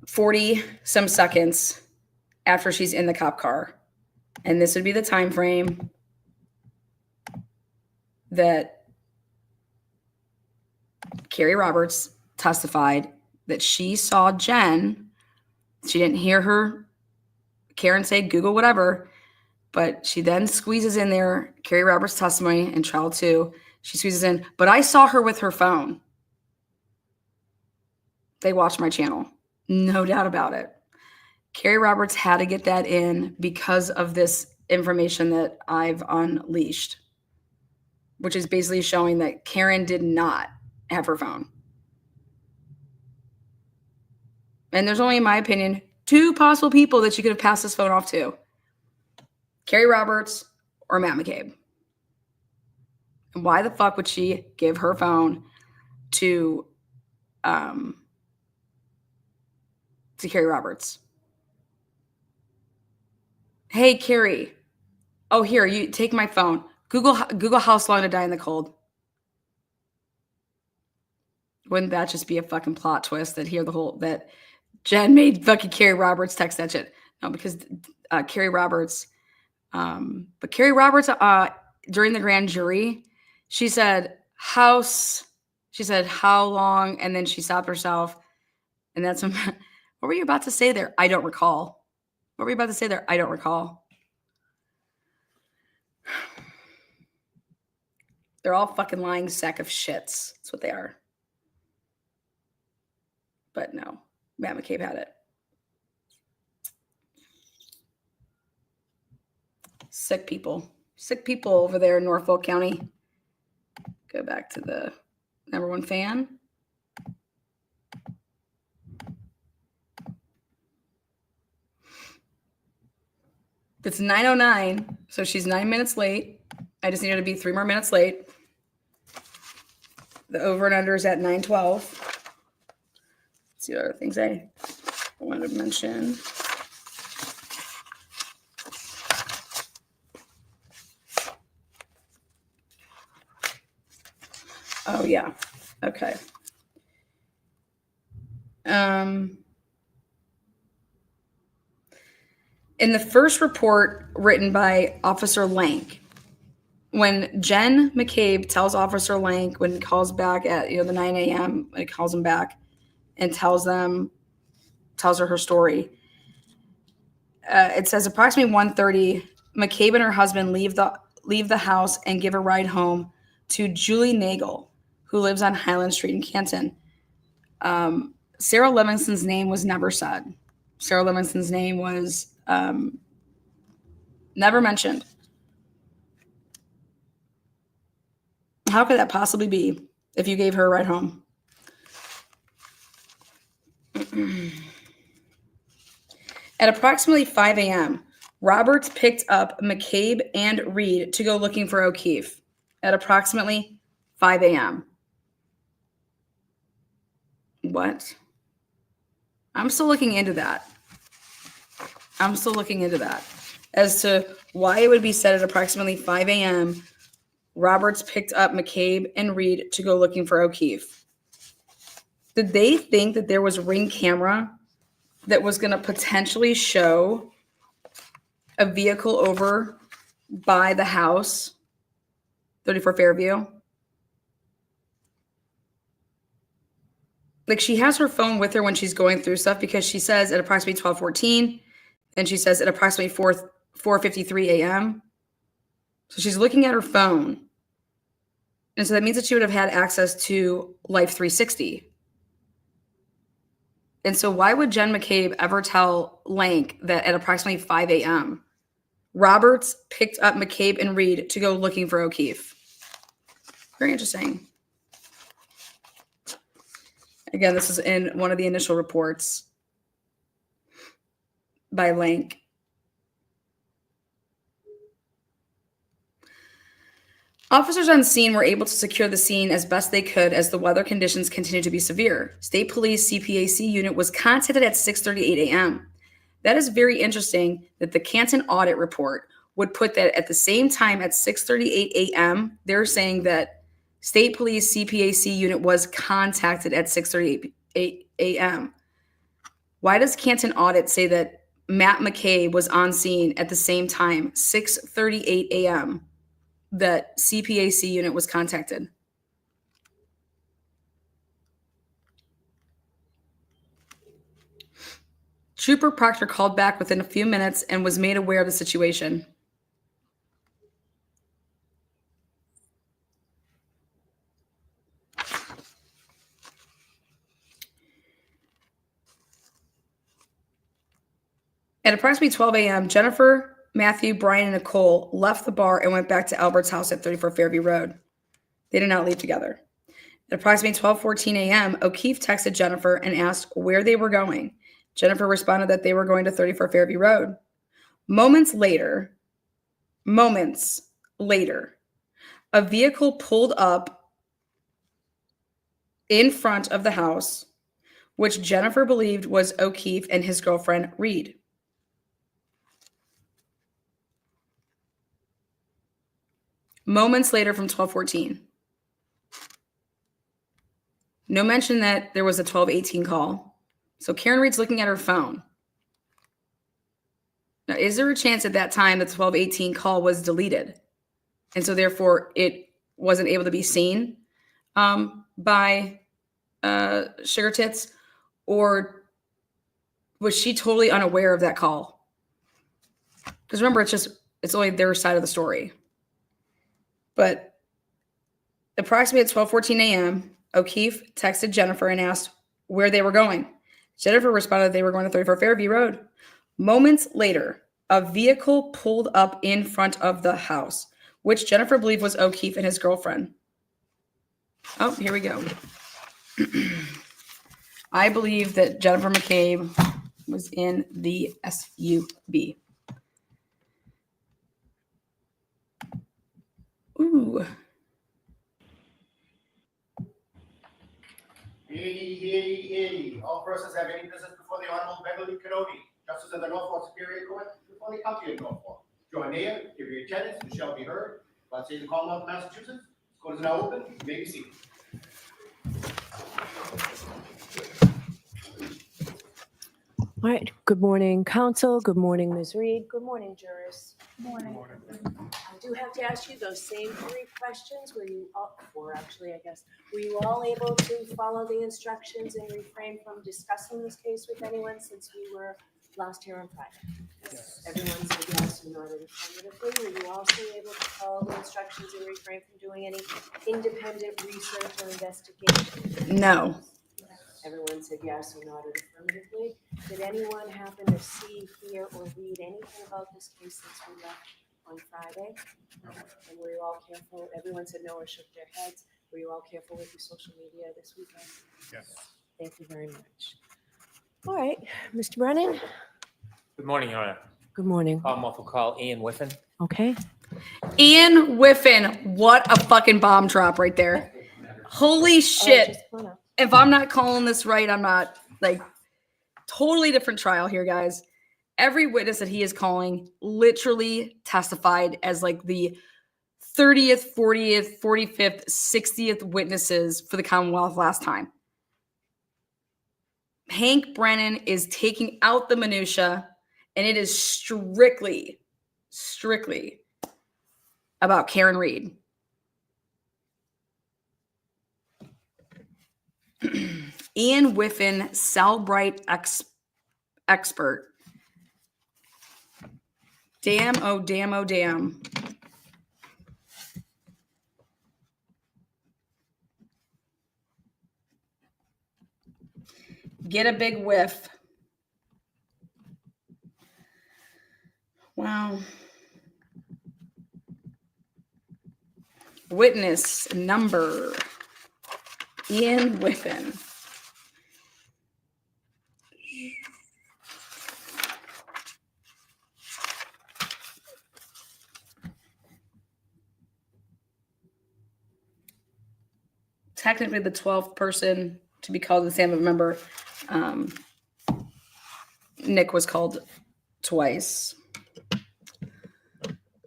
40 some seconds after she's in the cop car. And this would be the time frame that Carrie Roberts testified that she saw Jen. She didn't hear her, Karen say, Google whatever, but she then squeezes in there, Carrie Roberts' testimony in trial 2. She squeezes in, but I saw her with her phone. They watched my channel. No doubt about it. Carrie Roberts had to get that in because of this information that I've unleashed, which is basically showing that Karen did not have her phone. And there's only, in my opinion, 2 possible people that she could have passed this phone off to. Carrie Roberts or Matt McCabe. And why the fuck would she give her phone to Carrie Roberts? Hey, Carrie. Oh, here, you take my phone. Google how long to die in the cold. Wouldn't that just be a fucking plot twist that Jen made fucking Carrie Roberts text that shit? No, because Carrie Roberts, during the grand jury, she said house. She said how long, and then she stopped herself. And that's when, what were you about to say there? I don't recall. What were you about to say there? I don't recall. They're all fucking lying sack of shits. That's what they are. But no, Matt McCabe had it. Sick people over there in Norfolk County. Go back to the number 1 fan. It's 9:09, so she's 9 minutes late. I just need her to be 3 more minutes late. The over and under is at 9:12. Let's see what other things I wanted to mention. Oh, yeah. Okay. In the first report written by Officer Lank, when Jen McCabe tells Officer Lank, when he calls back at the 9 a.m., when he calls him back and tells her story, it says approximately 1:30, McCabe and her husband leave the house and give a ride home to Julie Nagel, who lives on Highland Street in Canton. Sarah Livingston's name was never said. Sarah Livingston's name was never mentioned. How could that possibly be if you gave her a ride home? At approximately 5 a.m., Roberts picked up McCabe and Reed to go looking for O'Keefe. At approximately 5 a.m. What? I'm still looking into that. As to why it would be said at approximately 5 a.m., Roberts picked up McCabe and Reed to go looking for O'Keefe. Did they think that there was a Ring camera that was going to potentially show a vehicle over by the house, 34 Fairview? Like, she has her phone with her when she's going through stuff, because she says at approximately 12:14, and she says at approximately 4:53 a.m. So she's looking at her phone. And so that means that she would have had access to Life 360. And so why would Jen McCabe ever tell Lank that at approximately 5 a.m., Roberts picked up McCabe and Reed to go looking for O'Keefe? Very interesting. Again, this is in one of the initial reports by Lank. Officers on scene were able to secure the scene as best they could as the weather conditions continued to be severe. State Police CPAC unit was contacted at 6:38 a.m. That is very interesting that the Canton audit report would put that at the same time at 6:38 a.m. They're saying that State Police CPAC unit was contacted at 6:38 a.m. Why does Canton audit say that Matt McCabe was on scene at the same time, 6:38 a.m., that CPAC unit was contacted? Trooper Proctor called back within a few minutes and was made aware of the situation. At approximately 12 a.m., Jennifer, Matthew, Brian, and Nicole left the bar and went back to Albert's house at 34 Fairview Road. They did not leave together. At approximately 12:14 a.m., O'Keefe texted Jennifer and asked where they were going. Jennifer responded that they were going to 34 Fairview Road. Moments later, a vehicle pulled up in front of the house, which Jennifer believed was O'Keefe and his girlfriend, Reed. Moments later from 12:14. No mention that there was a 12:18 call. So Karen Reed's looking at her phone. Now, is there a chance at that time that the 12:18 call was deleted? And so therefore it wasn't able to be seen by Sugar Tits? Or was she totally unaware of that call? Because remember, it's only their side of the story. But approximately at 12:14 a.m., O'Keefe texted Jennifer and asked where they were going. Jennifer responded they were going to 34 Fairview Road. Moments later, a vehicle pulled up in front of the house, which Jennifer believed was O'Keefe and his girlfriend. Oh, here we go. I believe that Jennifer McCabe was in the SUV. Ooh. 80. All persons have any business before the Honorable Beverly Cannoni, Justice of the Norfolk Superior Court, before the County of Norfolk. Join near, give your attendance, and shall be heard. God save the Commonwealth of Massachusetts. This court is now open. You may be seated. All right. Good morning, counsel. Good morning, Ms. Reed. Good morning, jurors. Morning. I do have to ask you those same 3 questions. Were you all, 4 actually, I guess. Were you all able to follow the instructions and refrain from discussing this case with anyone since we were last here on Friday? Yes. Everyone said yes and nodded affirmatively. Were you also able to follow the instructions and refrain from doing any independent research or investigation? No. Everyone said yes and nodded affirmatively. Did anyone happen to see, hear, or read anything about this case since we left on Friday? And were you all careful? Everyone said no or shook their heads. Were you all careful with your social media this weekend? Yes. Thank you very much. All right, Mr. Brennan. Good morning, Your Honor. Good morning. Muffle call Ian Whiffen. Okay. Ian Whiffen, what a fucking bomb drop right there. Holy shit. Just come on up. If I'm not calling this right, I'm not, like, totally different trial here, guys. Every witness that he is calling literally testified as like the 30th, 40th, 45th, 60th witnesses for the Commonwealth last time. Hank Brennan is taking out the minutia, and it is strictly about Karen Reed. Ian Whiffen, Cellbrite expert. Damn, oh damn, oh damn. Get a big whiff. Wow. Witness number, Ian Whiffen. Technically the 12th person to be called the stand. Remember, Nick was called twice.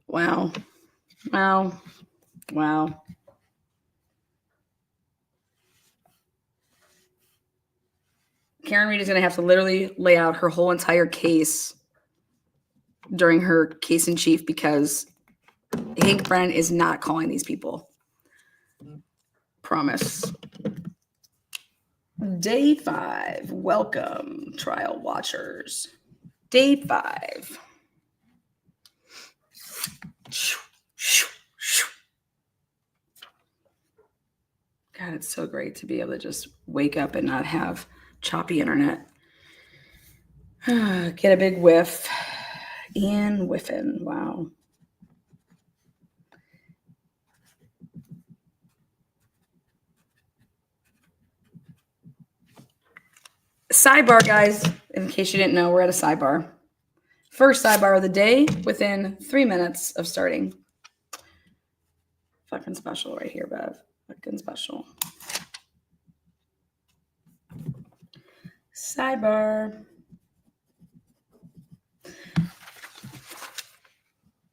Wow. Wow. Wow. Karen Reed is going to have to literally lay out her whole entire case during her case in chief because Hank Brennan is not calling these people. Promise. Day 5. Welcome, trial watchers. Day 5. God, it's so great to be able to just wake up and not have choppy internet. Get a big whiff. Ian Whiffen. Wow. Sidebar, guys. In case you didn't know, we're at a sidebar. First sidebar of the day within 3 minutes of starting. Fucking special right here, Bev. Fucking special. Sidebar.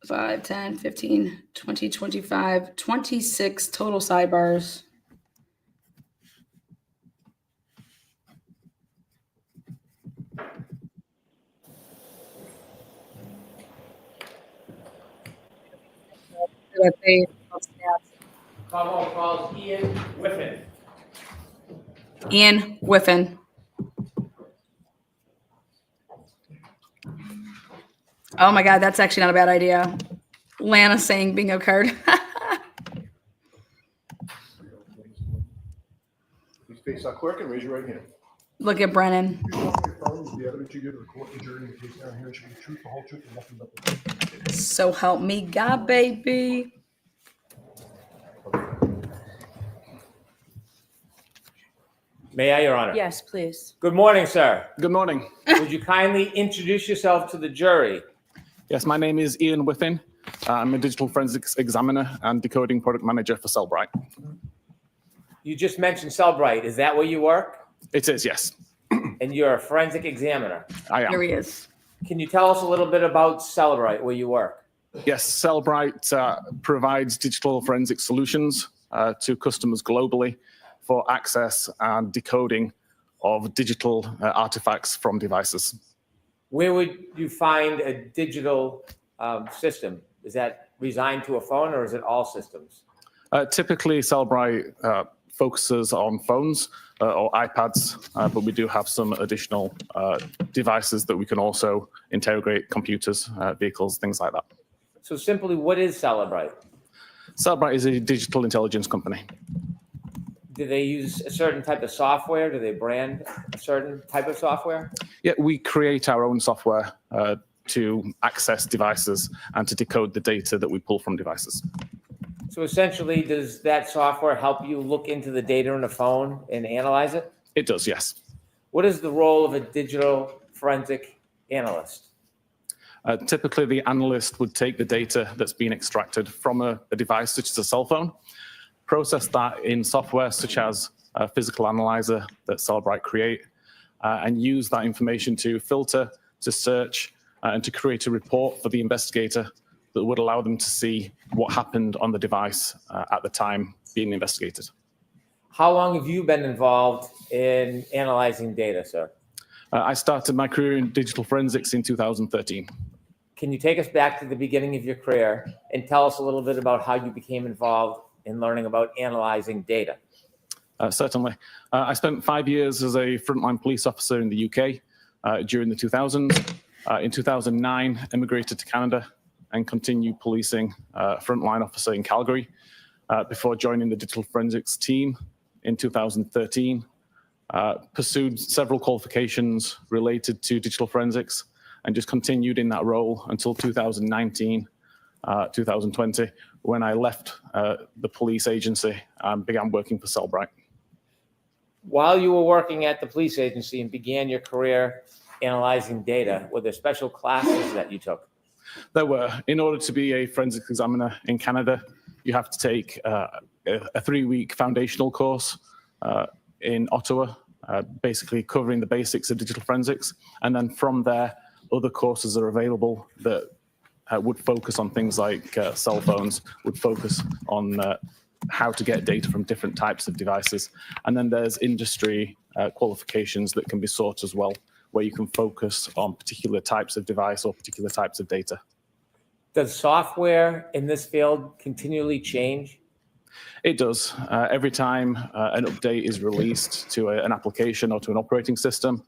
5, 10, 15, 20, 25, 26 total sidebars. Commonwealth calls Ian Whiffen. Ian Whiffen. Oh my God, that's actually not a bad idea. Lana saying bingo card. Please face that clerk and raise your right hand. Look at Brennan. You swear to affirm the evidence you give to the court and jury in the case down here should be the truth, the whole truth, and nothing but the truth. So help me God, baby. May I, Your Honor? Yes, please. Good morning, sir. Good morning. Would you kindly introduce yourself to the jury? Yes, my name is Ian Whiffen. I'm a digital forensics examiner and decoding product manager for Cellbrite. You just mentioned Cellbrite. Is that where you work? It is, yes. And you're a forensic examiner. I Here am. he is. Can you tell us a little bit about Cellbrite, where you work? Yes, Cellbrite provides digital forensic solutions to customers globally for access and decoding of digital artifacts from devices. Where would you find a digital system, is that resigned to a phone or is it all systems? Typically, Cellbrite focuses on phones or iPads, but we do have some additional devices that we can also interrogate: computers, vehicles, things like that. So simply, what is Cellbrite? Cellbrite is a digital intelligence company. Do they use a certain type of software? Do they brand a certain type of software? Yeah, we create our own software to access devices and to decode the data that we pull from devices. So essentially, does that software help you look into the data on a phone and analyze it? It does, yes. What is the role of a digital forensic analyst? Typically, the analyst would take the data that's been extracted from a device, such as a cell phone, process that in software such as a physical analyzer that Cellbrite create, and use that information to filter, to search, and to create a report for the investigator that would allow them to see what happened on the device at the time being investigated. How long have you been involved in analyzing data, sir? I started my career in digital forensics in 2013. Can you take us back to the beginning of your career and tell us a little bit about how you became involved in learning about analyzing data? Certainly. I spent 5 years as a frontline police officer in the UK during the 2000s. In 2009, emigrated to Canada and continued policing frontline officer in Calgary before joining the digital forensics team in 2013. Pursued several qualifications related to digital forensics and just continued in that role until 2019, 2020, when I left the police agency and began working for Cellbrite. While you were working at the police agency and began your career analyzing data, were there special classes that you took? There were. In order to be a forensic examiner in Canada, you have to take a 3-week foundational course in Ottawa, basically covering the basics of digital forensics. And then from there, other courses are available that would focus on things like cell phones, would focus on how to get data from different types of devices. And then there's industry qualifications that can be sought as well, where you can focus on particular types of device or particular types of data. Does software in this field continually change? It does. Every time an update is released to an application or to an operating system,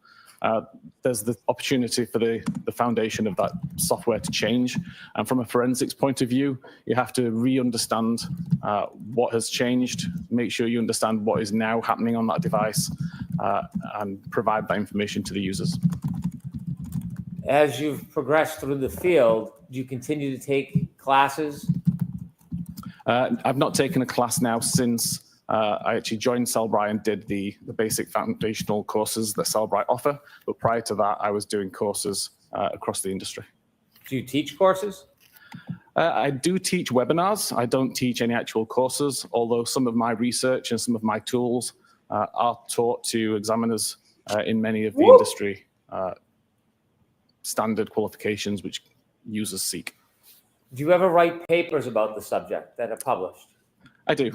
there's the opportunity for the foundation of that software to change. And from a forensics point of view, you have to re-understand what has changed, make sure you understand what is now happening on that device, and provide that information to the users. As you've progressed through the field, do you continue to take classes? I've not taken a class now since I actually joined Cellbrite and did the basic foundational courses that Cellbrite offer. But prior to that, I was doing courses across the industry. Do you teach courses? I do teach webinars. I don't teach any actual courses, although some of my research and some of my tools are taught to examiners in many of the industry standard qualifications which users seek. Do you ever write papers about the subject that are published? I do.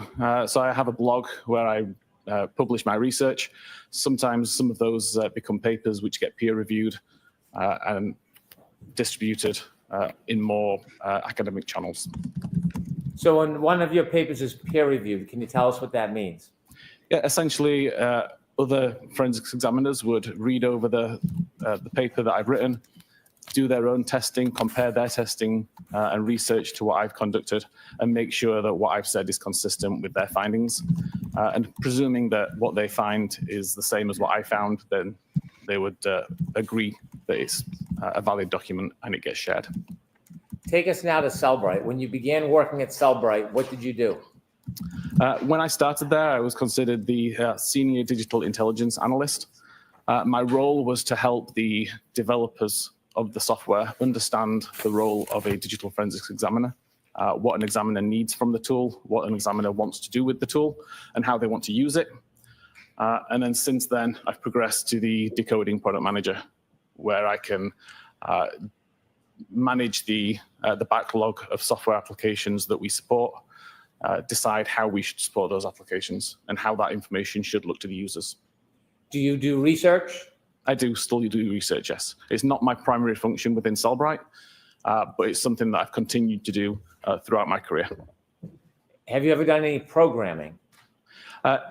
So I have a blog where I publish my research. Sometimes some of those become papers which get peer reviewed and distributed in more academic channels. So when one of your papers is peer reviewed, can you tell us what that means? Yeah, essentially, other forensics examiners would read over the paper that I've written, do their own testing, compare their testing and research to what I've conducted, and make sure that what I've said is consistent with their findings. And presuming that what they find is the same as what I found, then they would agree that it's a valid document and it gets shared. Take us now to Cellbrite. When you began working at Cellbrite, what did you do? When I started there, I was considered the senior digital intelligence analyst. My role was to help the developers of the software understand the role of a digital forensics examiner, what an examiner needs from the tool, what an examiner wants to do with the tool, and how they want to use it. And then since then, I've progressed to the decoding product manager, where I can manage the backlog of software applications that we support, decide how we should support those applications, and how that information should look to the users. Do you do research? I do still do research, yes. It's not my primary function within Cellbrite. but it's something that I've continued to do throughout my career. Have you ever done any programming?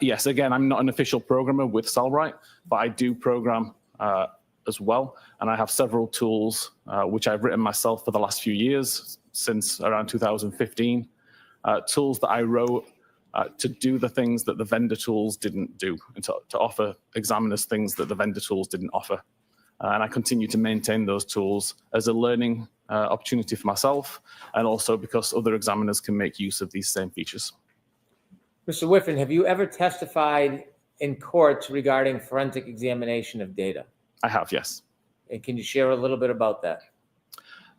Yes, again, I'm not an official programmer with Cellbrite, but I do program as well. And I have several tools which I've written myself for the last few years, since around 2015. Tools that I wrote to do the things that the vendor tools didn't do, and to offer examiners things that the vendor tools didn't offer. And I continue to maintain those tools as a learning opportunity for myself, and also because other examiners can make use of these same features. Mr. Whiffen, have you ever testified in courts regarding forensic examination of data? I have, yes. And can you share a little bit about that?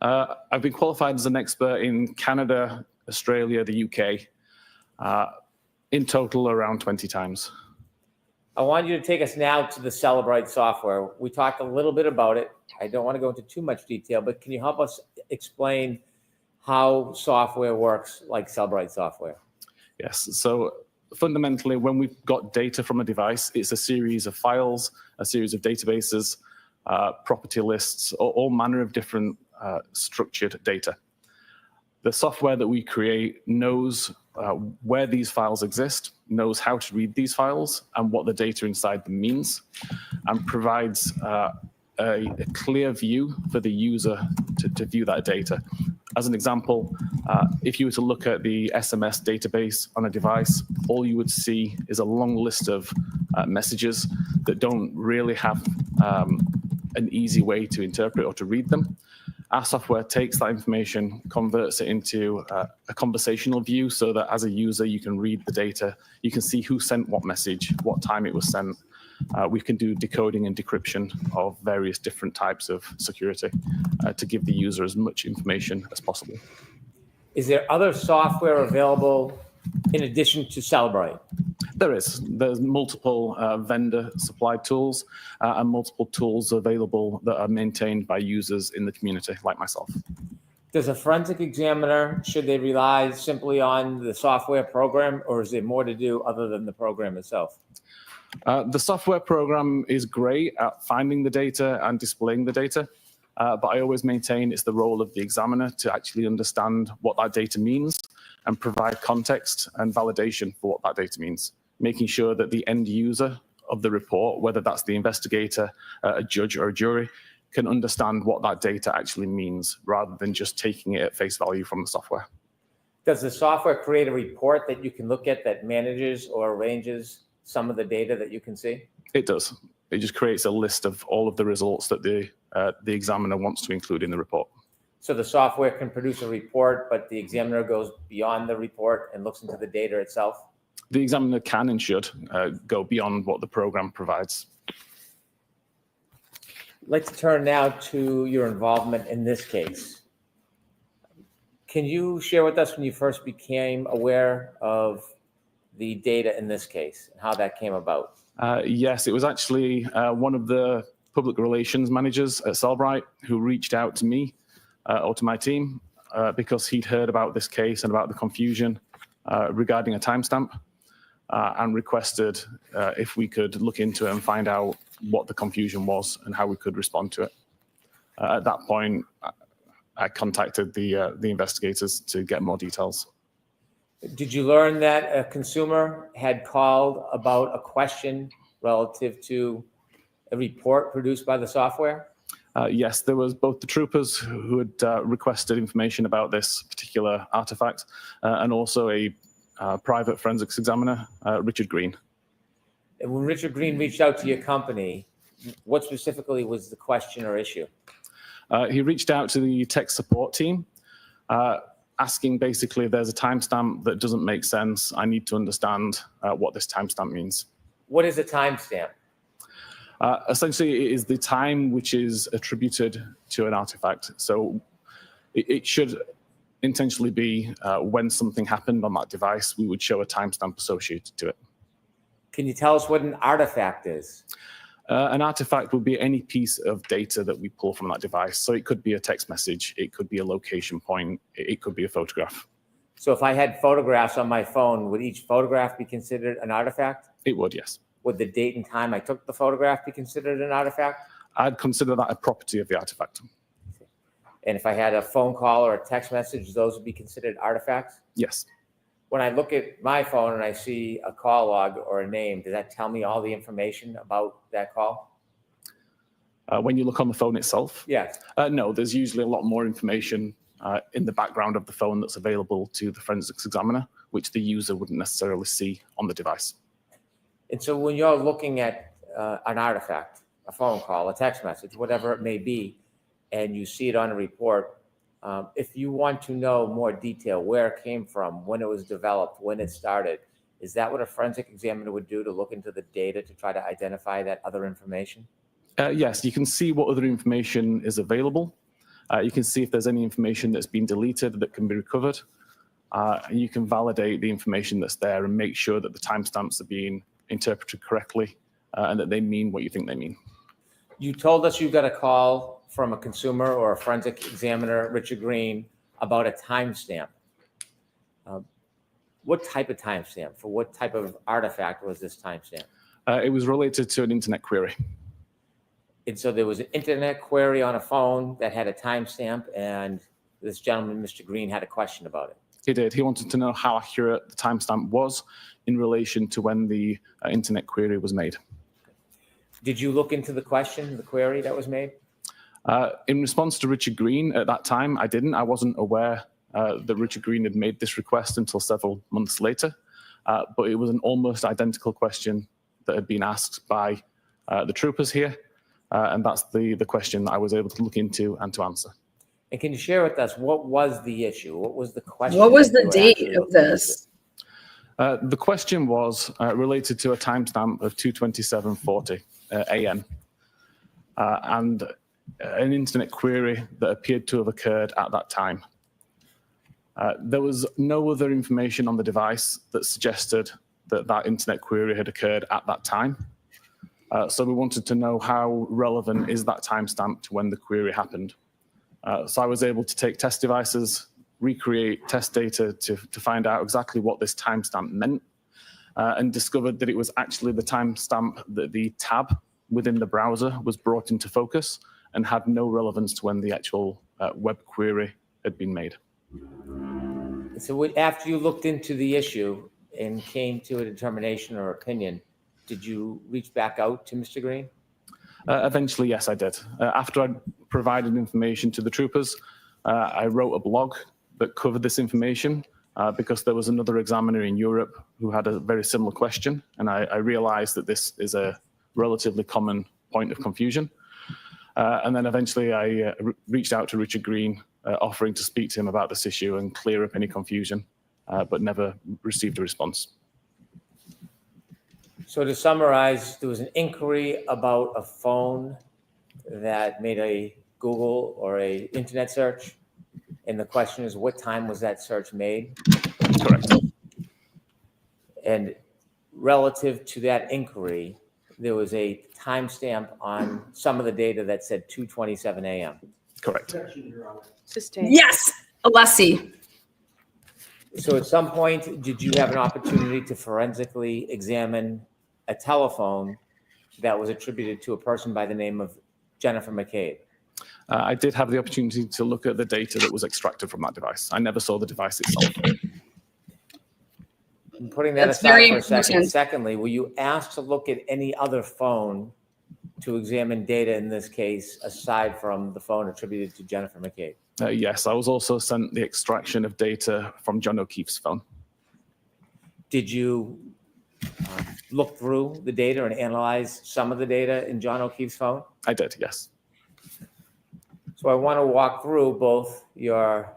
I've been qualified as an expert in Canada, Australia, the UK, in total around 20 times. I want you to take us now to the Cellbrite software. We talked a little bit about it. I don't want to go into too much detail, but can you help us explain how software works like Cellbrite software? Yes, so fundamentally, when we've got data from a device, it's a series of files, a series of databases, property lists, all manner of different structured data. The software that we create knows where these files exist, knows how to read these files and what the data inside them means, and provides a clear view for the user to view that data. As an example, if you were to look at the SMS database on a device, all you would see is a long list of messages that don't really have an easy way to interpret or to read them. Our software takes that information, converts it into a conversational view so that as a user, you can read the data, you can see who sent what message, what time it was sent. We can do decoding and decryption of various different types of security to give the user as much information as possible. Is there other software available in addition to Cellbrite? There's multiple vendor supplied tools and multiple tools available that are maintained by users in the community, like myself. Does a forensic examiner, should they rely simply on the software program, or is there more to do other than the program itself? The software program is great at finding the data and displaying the data, but I always maintain it's the role of the examiner to actually understand what that data means and provide context and validation for what that data means, making sure that the end user of the report, whether that's the investigator, a judge, or a jury, can understand what that data actually means rather than just taking it at face value from the software. Does the software create a report that you can look at that manages or arranges some of the data that you can see? It does. It just creates a list of all of the results that the examiner wants to include in the report. So the software can produce a report, but the examiner goes beyond the report and looks into the data itself? The examiner can and should go beyond what the program provides. Let's turn now to your involvement in this case. Can you share with us when you first became aware of the data in this case and how that came about? Yes, it was actually one of the public relations managers at Cellbrite who reached out to me or to my team because he'd heard about this case and about the confusion regarding a timestamp and requested if we could look into it and find out what the confusion was and how we could respond to it. At that point, I contacted the investigators to get more details. Did you learn that a consumer had called about a question relative to a report produced by the software? Yes, there was both the troopers who had requested information about this particular artifact and also a private forensics examiner, Richard Green. And when Richard Green reached out to your company, what specifically was the question or issue? He reached out to the tech support team, asking basically, there's a timestamp that doesn't make sense. I need to understand what this timestamp means. What is a timestamp? Essentially, it is the time which is attributed to an artifact. So it should intentionally be when something happened on that device, we would show a timestamp associated to it. Can you tell us what an artifact is? An artifact would be any piece of data that we pull from that device. So it could be a text message, it could be a location point, it could be a photograph. So if I had photographs on my phone, would each photograph be considered an artifact? It would, yes. Would the date and time I took the photograph be considered an artifact? I'd consider that a property of the artifact. And if I had a phone call or a text message, those would be considered artifacts? Yes. When I look at my phone and I see a call log or a name, does that tell me all the information about that call? When you look on the phone itself, Yes. no, there's usually a lot more information in the background of the phone that's available to the forensics examiner, which the user wouldn't necessarily see on the device. And so when you're looking at an artifact, a phone call, a text message, whatever it may be, and you see it on a report, if you want to know more detail, where it came from, when it was developed, when it started, is that what a forensic examiner would do, to look into the data to try to identify that other information? Yes, you can see what other information is available. You can see if there's any information that's been deleted that can be recovered. And you can validate the information that's there and make sure that the timestamps are being interpreted correctly and that they mean what you think they mean. You told us you got a call from a consumer or a forensic examiner, Richard Green, about a timestamp. What type of timestamp? For what type of artifact was this timestamp? It was related to an internet query. And so there was an internet query on a phone that had a timestamp, and this gentleman, Mr. Green, had a question about it. He did. He wanted to know how accurate the timestamp was in relation to when the internet query was made. Did you look into the question, the query that was made? In response to Richard Green at that time, I didn't. I wasn't aware that Richard Green had made this request until several months later. But it was an almost identical question that had been asked by the troopers here. And that's the question that I was able to look into and to answer. And can you share with us, what was the issue? What was the question? What was that the you were date actually of looking into? this? The question was related to a timestamp of 2:27:40 a.m. And an internet query that appeared to have occurred at that time. There was no other information on the device that suggested that that internet query had occurred at that time. So we wanted to know how relevant is that timestamp to when the query happened. So I was able to take test devices, recreate test data to find out exactly what this timestamp meant, and discovered that it was actually the timestamp that the tab within the browser was brought into focus and had no relevance to when the actual web query had been made. So after you looked into the issue and came to a determination or opinion, did you reach back out to Mr. Green? Eventually, yes, I did. After I provided information to the troopers, I wrote a blog that covered this information because there was another examiner in Europe who had a very similar question, and I realized that this is a relatively common point of confusion. And then eventually I reached out to Richard Green, offering to speak to him about this issue and clear up any confusion, but never received a response. So to summarize, there was an inquiry about a phone that made a Google or a internet search. And the question is, what time was that search made? Correct. And relative to that inquiry, there was a timestamp on some of the data that said 2:27 a.m. Correct. Sustained. Yes, Alessi. So at some point, did you have an opportunity to forensically examine a telephone that was attributed to a person by the name of Jennifer McCabe? I did have the opportunity to look at the data that was extracted from that device. I never saw the device itself. And putting that That's aside very for a second, important. secondly, were you asked to look at any other phone to examine data in this case, aside from the phone attributed to Jennifer McCabe? Yes, I was also sent the extraction of data from John O'Keefe's phone. Did you look through the data and analyze some of the data in John O'Keefe's phone? I did, yes. So I want to walk through both your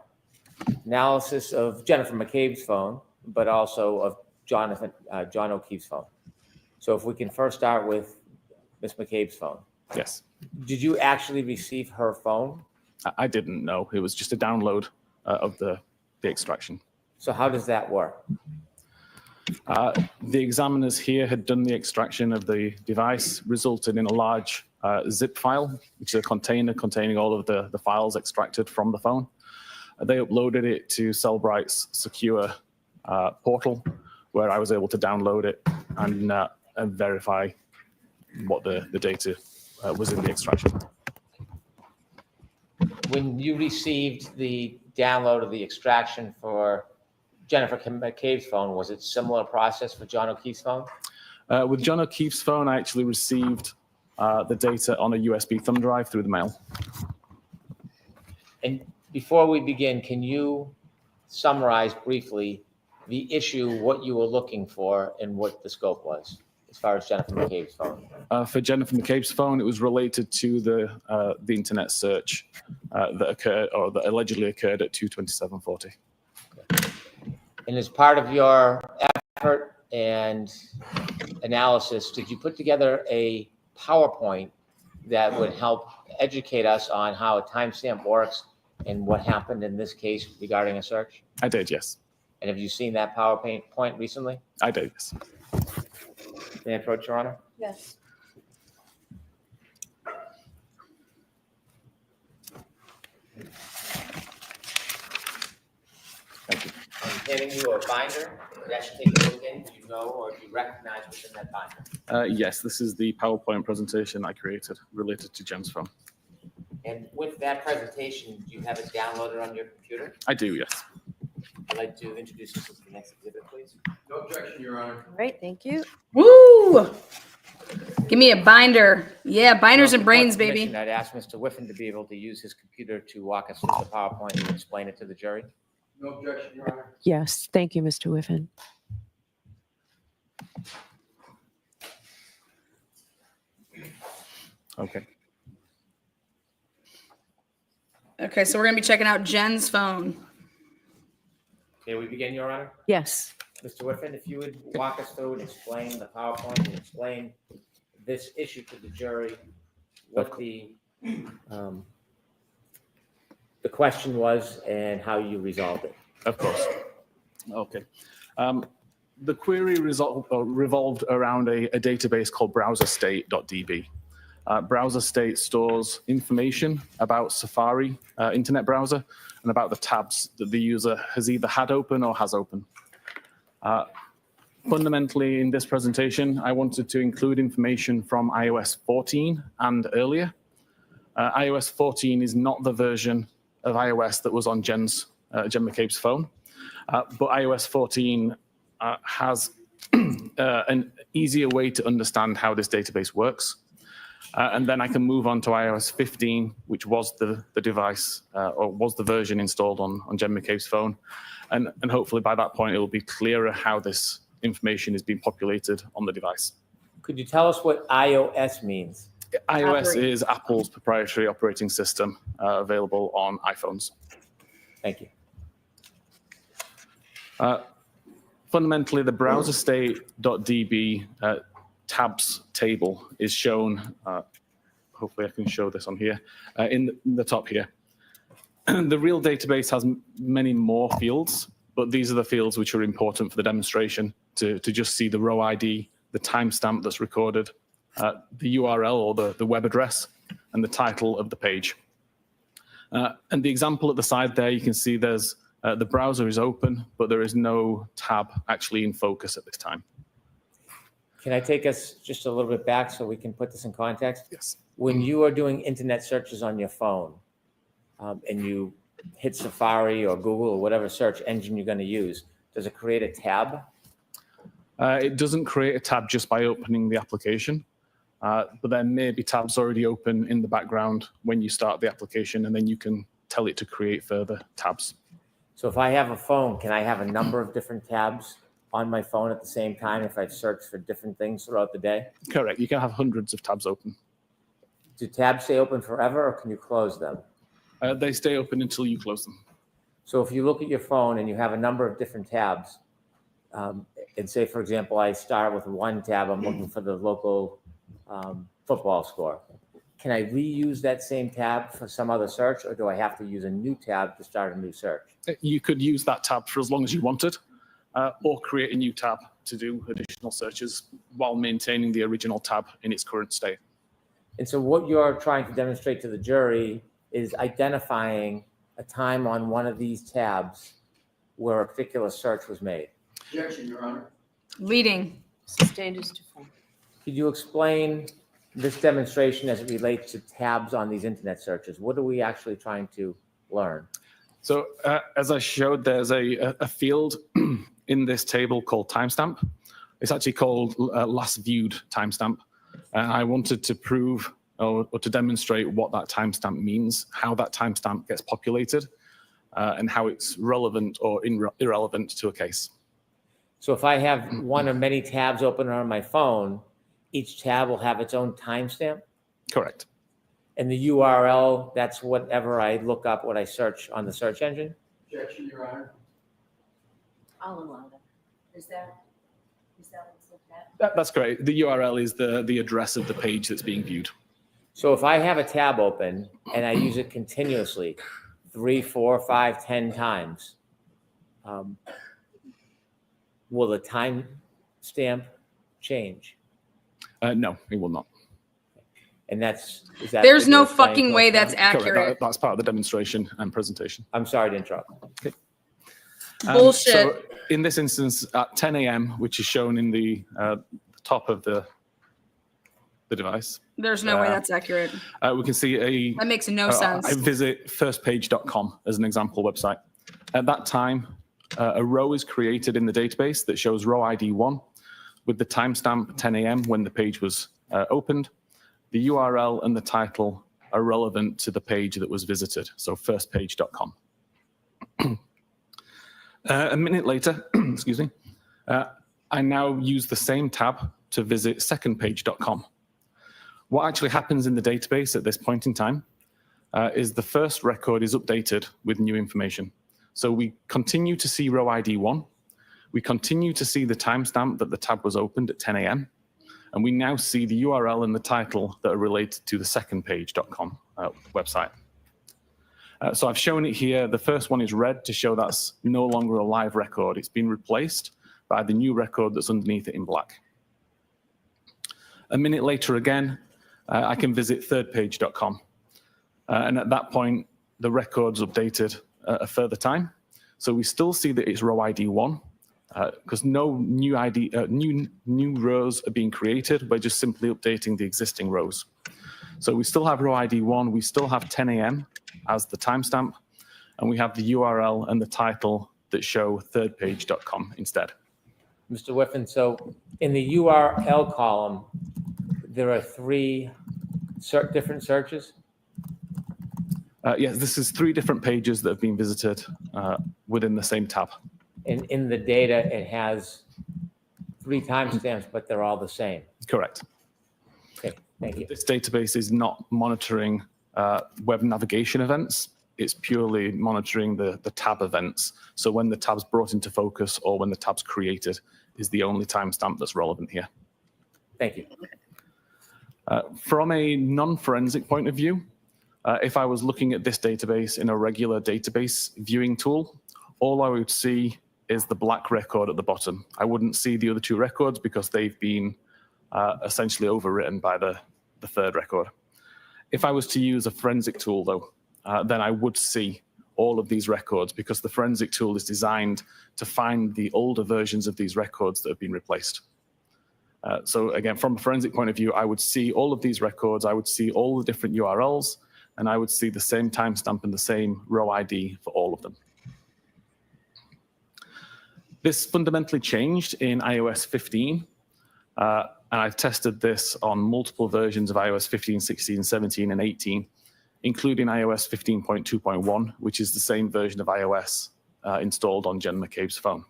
analysis of Jennifer McCabe's phone, but also of John O'Keefe's phone. So if we can first start with Ms. McCabe's phone. Yes. Did you actually receive her phone? I didn't know. It was just a download of the extraction. So how does that work? The examiners here had done the extraction of the device, resulted in a large zip file, which is a container containing all of the files extracted from the phone. They uploaded it to Cellbright's secure portal, where I was able to download it and verify what the data was in the extraction. when you received the download of the extraction for Jennifer McCabe's phone, was it similar process for John O'Keefe's phone? With John O'Keefe's phone, I actually received the data on a USB thumb drive through the mail. And before we begin, can you summarize briefly the issue, what you were looking for, and what the scope was as far as Jennifer McCabe's phone? For Jennifer McCabe's phone, it was related to the internet search that occurred, or that allegedly occurred at 2:27:40. And as part of your effort and analysis, did you put together a PowerPoint that would help educate us on how a timestamp works and what happened in this case regarding a search? I did, yes. And have you seen that PowerPoint recently? I did, yes. May I approach, Your Honor? Yes. Thank you. I'm handing you a binder that should take a look in. Do you know or do you recognize what's in that binder? Yes, this is the PowerPoint presentation I created related to Jen's phone. And with that presentation, do you have it downloaded on your computer? I do, yes. I'd like to introduce you to the next exhibit, please. No objection, Your Honor. All right, thank you. Woo! Give me a binder. Yeah, binders Well, and brains, before baby. permission, I'd ask Mr. Whiffen to be able to use his computer to walk us through the PowerPoint and explain it to the jury. No objection, Your Honor. Yes, thank you, Mr. Whiffen. Okay. Okay, so we're gonna be checking out Jen's phone. Okay, we begin, Your Honor? Yes. Mr. Whiffen, if you would walk us through and explain the PowerPoint and explain this issue to the jury, what the question was and how you resolved it. Of course. Okay. The query revolved around a database called browserstate.db. Browserstate stores information about Safari internet browser and about the tabs that the user has either had open or has open. Fundamentally, in this presentation, I wanted to include information from iOS 14 and earlier. iOS 14 is not the version of iOS that was on Jen McCabe's phone, but iOS 14 has an easier way to understand how this database works. And then I can move on to iOS 15, which was the device or was the version installed on Jen McCabe's phone. And hopefully by that point, it will be clearer how this information is being populated on the device. Could you tell us what iOS means? iOS is Apple's proprietary operating system available on iPhones. Thank you. Fundamentally, the browserstate.db tabs table is shown, hopefully I can show this on here, in the top here. The real database has many more fields, but these are the fields which are important for the demonstration to just see the row ID, the timestamp that's recorded, the URL or the web address, and the title of the page. And the example at the side there, you can see there's the browser is open, but there is no tab actually in focus at this time. Can I take us just a little bit back so we can put this in context? Yes. When you are doing internet searches on your phone and you hit Safari or Google or whatever search engine you're going to use, does it create a tab? It doesn't create a tab just by opening the application, but there may be tabs already open in the background when you start the application, and then you can tell it to create further tabs. So if I have a phone, can I have a number of different tabs on my phone at the same time if I've searched for different things throughout the day? Correct. You can have hundreds of tabs open. Do tabs stay open forever or can you close them? They stay open until you close them. So if you look at your phone and you have a number of different tabs, and say, for example, I start with one tab, I'm looking for the local football score. Can I reuse that same tab for some other search, or do I have to use a new tab to start a new search? You could use that tab for as long as you wanted, or create a new tab to do additional searches while maintaining the original tab in its current state. And so what you're trying to demonstrate to the jury is identifying a time on one of these tabs where a particular search was made. Objection, Your Honor. Leading. Sustained is default. Could you explain this demonstration as it relates to tabs on these internet searches? What are we actually trying to learn? So as I showed, there's a field in this table called timestamp. It's actually called last viewed timestamp. And I wanted to prove or to demonstrate what that timestamp means, how that timestamp gets populated, and how it's relevant or irrelevant to a case. So if I have one or many tabs open on my phone, each tab will have its own timestamp? Correct. And the URL, that's whatever I look up, what I search on the search engine? Objection, Your Honor. I'll allow that. Is that what's looked at? That's great. The URL is the address of the page that's being viewed. So if I have a tab open and I use it continuously, 3, 4, 5, 10 times, will the timestamp change? No, it will not. And is that There's what you're no saying fucking to way us that's now? Correct. accurate. That's part of the demonstration and presentation. I'm sorry to interrupt. Bullshit. So in this instance, at 10 a.m., which is shown in the top of the device, There's no way that's accurate. we can see That makes no sense. I visit firstpage.com as an example website. At that time, a row is created in the database that shows row ID 1 with the timestamp 10 a.m. when the page was opened. The URL and the title are relevant to the page that was visited, so firstpage.com. A minute later, excuse me, I now use the same tab to visit secondpage.com. What actually happens in the database at this point in time is the first record is updated with new information. So we continue to see row ID 1. We continue to see the timestamp that the tab was opened at 10 a.m. And we now see the URL and the title that are related to the secondpage.com website. So I've shown it here. The first one is red to show that's no longer a live record. It's been replaced by the new record that's underneath it in black. A minute later again, I can visit thirdpage.com. And at that point, the record's updated a further time. So we still see that it's row ID 1 because no new rows are being created. We're just simply updating the existing rows. So we still have row ID 1. We still have 10 a.m. as the timestamp. And we have the URL and the title that show thirdpage.com instead. Mr. Whiffen, so in the URL column, there are 3 different searches? Yes, this is 3 different pages that have been visited within the same tab. And in the data, it has 3 timestamps, but they're all the same. Correct. Okay, thank you. This database is not monitoring web navigation events. It's purely monitoring the tab events. So when the tab's brought into focus or when the tab's created is the only timestamp that's relevant here. Thank you. From a non-forensic point of view, if I was looking at this database in a regular database viewing tool, all I would see is the black record at the bottom. I wouldn't see the other 2 records because they've been essentially overwritten by the third record. If I was to use a forensic tool, though, then I would see all of these records because the forensic tool is designed to find the older versions of these records that have been replaced. So again, from a forensic point of view, I would see all of these records. I would see all the different URLs, and I would see the same timestamp and the same row ID for all of them. This fundamentally changed in iOS 15. And I've tested this on multiple versions of iOS 15, 16, 17, and 18, including iOS 15.2.1, which is the same version of iOS installed on Jen McCabe's phone.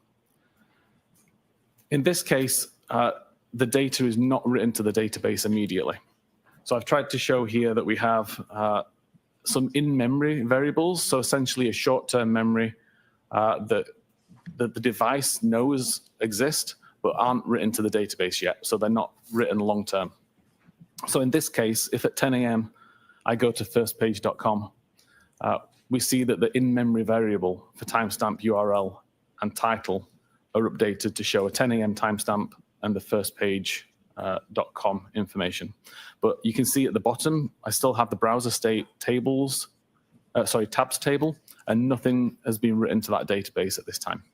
In this case, the data is not written to the database immediately. So I've tried to show here that we have some in-memory variables, so essentially a short-term memory that the device knows exist, but aren't written to the database yet, so they're not written long-term. So in this case, if at 10 a.m. I go to firstpage.com, we see that the in-memory variable for timestamp URL and title are updated to show a 10 a.m. timestamp and the firstpage.com information. But you can see at the bottom, I still have the browser state tabs table, and nothing has been written to that database at this time.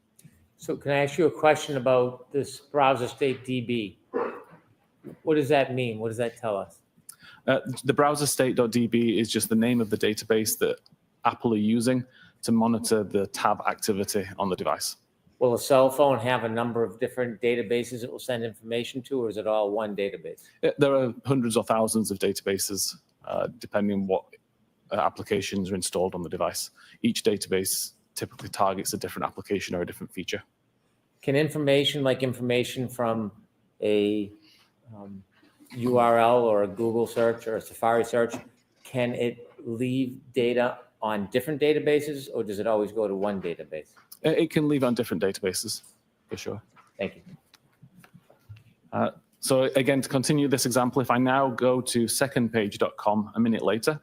So can I ask you a question about this browser state DB? What does that mean? What does that tell us? The browser state.db is just the name of the database that Apple are using to monitor the tab activity on the device. Will a cell phone have a number of different databases it will send information to, or is it all one database? There are hundreds or thousands of databases, depending on what applications are installed on the device. Each database typically targets a different application or a different feature. Can information from a URL or a Google search or a Safari search, can it leave data on different databases, or does it always go to one database? It can leave on different databases, for sure. Thank you. So again, to continue this example, if I now go to secondpage.com a minute later,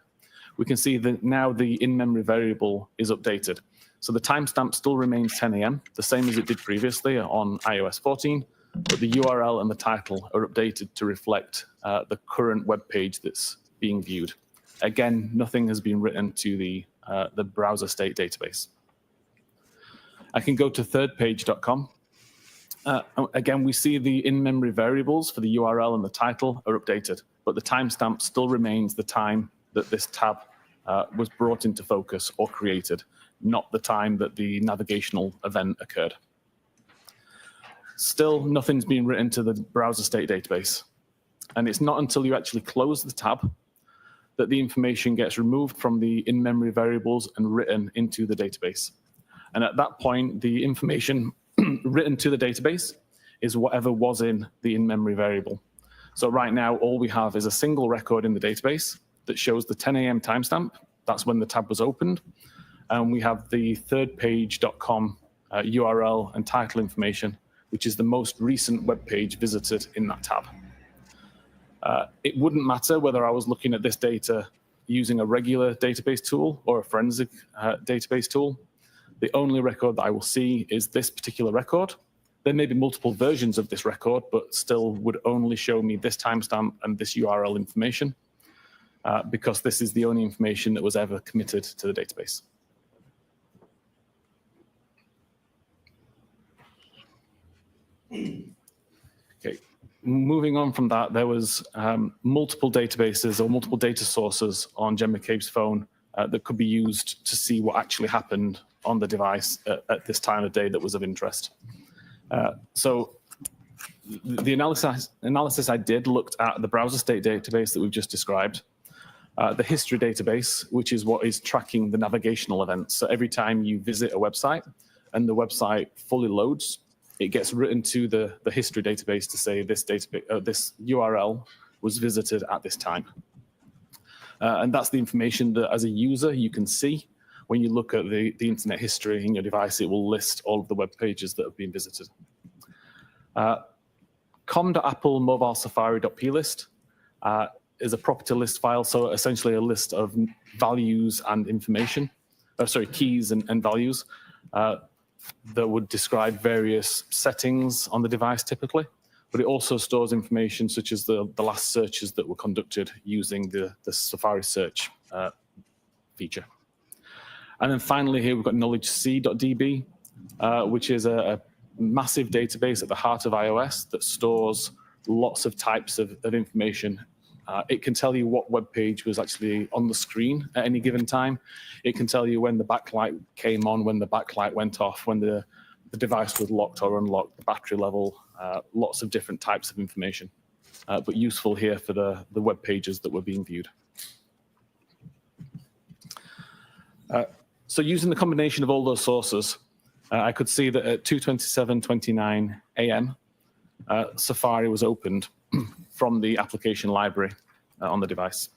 we can see that now the in-memory variable is updated. So the timestamp still remains 10 a.m., the same as it did previously on iOS 14, but the URL and the title are updated to reflect the current web page that's being viewed. Again, nothing has been written to the browser state database. I can go to thirdpage.com. Again, we see the in-memory variables for the URL and the title are updated, but the timestamp still remains the time that this tab was brought into focus or created, not the time that the navigational event occurred. Still, nothing's been written to the browser state database. And it's not until you actually close the tab that the information gets removed from the in-memory variables and written into the database. And at that point, the information written to the database is whatever was in the in-memory variable. So right now, all we have is a single record in the database that shows the 10 a.m. timestamp. That's when the tab was opened. And we have the thirdpage.com URL and title information, which is the most recent web page visited in that tab. It wouldn't matter whether I was looking at this data using a regular database tool or a forensic database tool. The only record that I will see is this particular record. There may be multiple versions of this record, but still would only show me this timestamp and this URL information because this is the only information that was ever committed to the database. Okay, moving on from that, there was multiple databases or multiple data sources on Jen McCabe's phone that could be used to see what actually happened on the device at this time of day that was of interest. So the analysis I did looked at the browser state database that we've just described, the history database, which is what is tracking the navigational events. So every time you visit a website and the website fully loads, it gets written to the history database to say this URL was visited at this time. And that's the information that as a user you can see. When you look at the internet history in your device, it will list all of the web pages that have been visited. com.applemobilesafari.plist is a property list file, so essentially a list of values and information, keys and values that would describe various settings on the device typically, but it also stores information such as the last searches that were conducted using the Safari search feature. And then finally here we've got knowledgec.db, which is a massive database at the heart of iOS that stores lots of types of information. It can tell you what web page was actually on the screen at any given time. It can tell you when the backlight came on, when the backlight went off, when the device was locked or unlocked, the battery level, lots of different types of information, but useful here for the web pages that were being viewed. So using the combination of all those sources, I could see that at 2:27:29 a.m., Safari was opened from the application library on the device.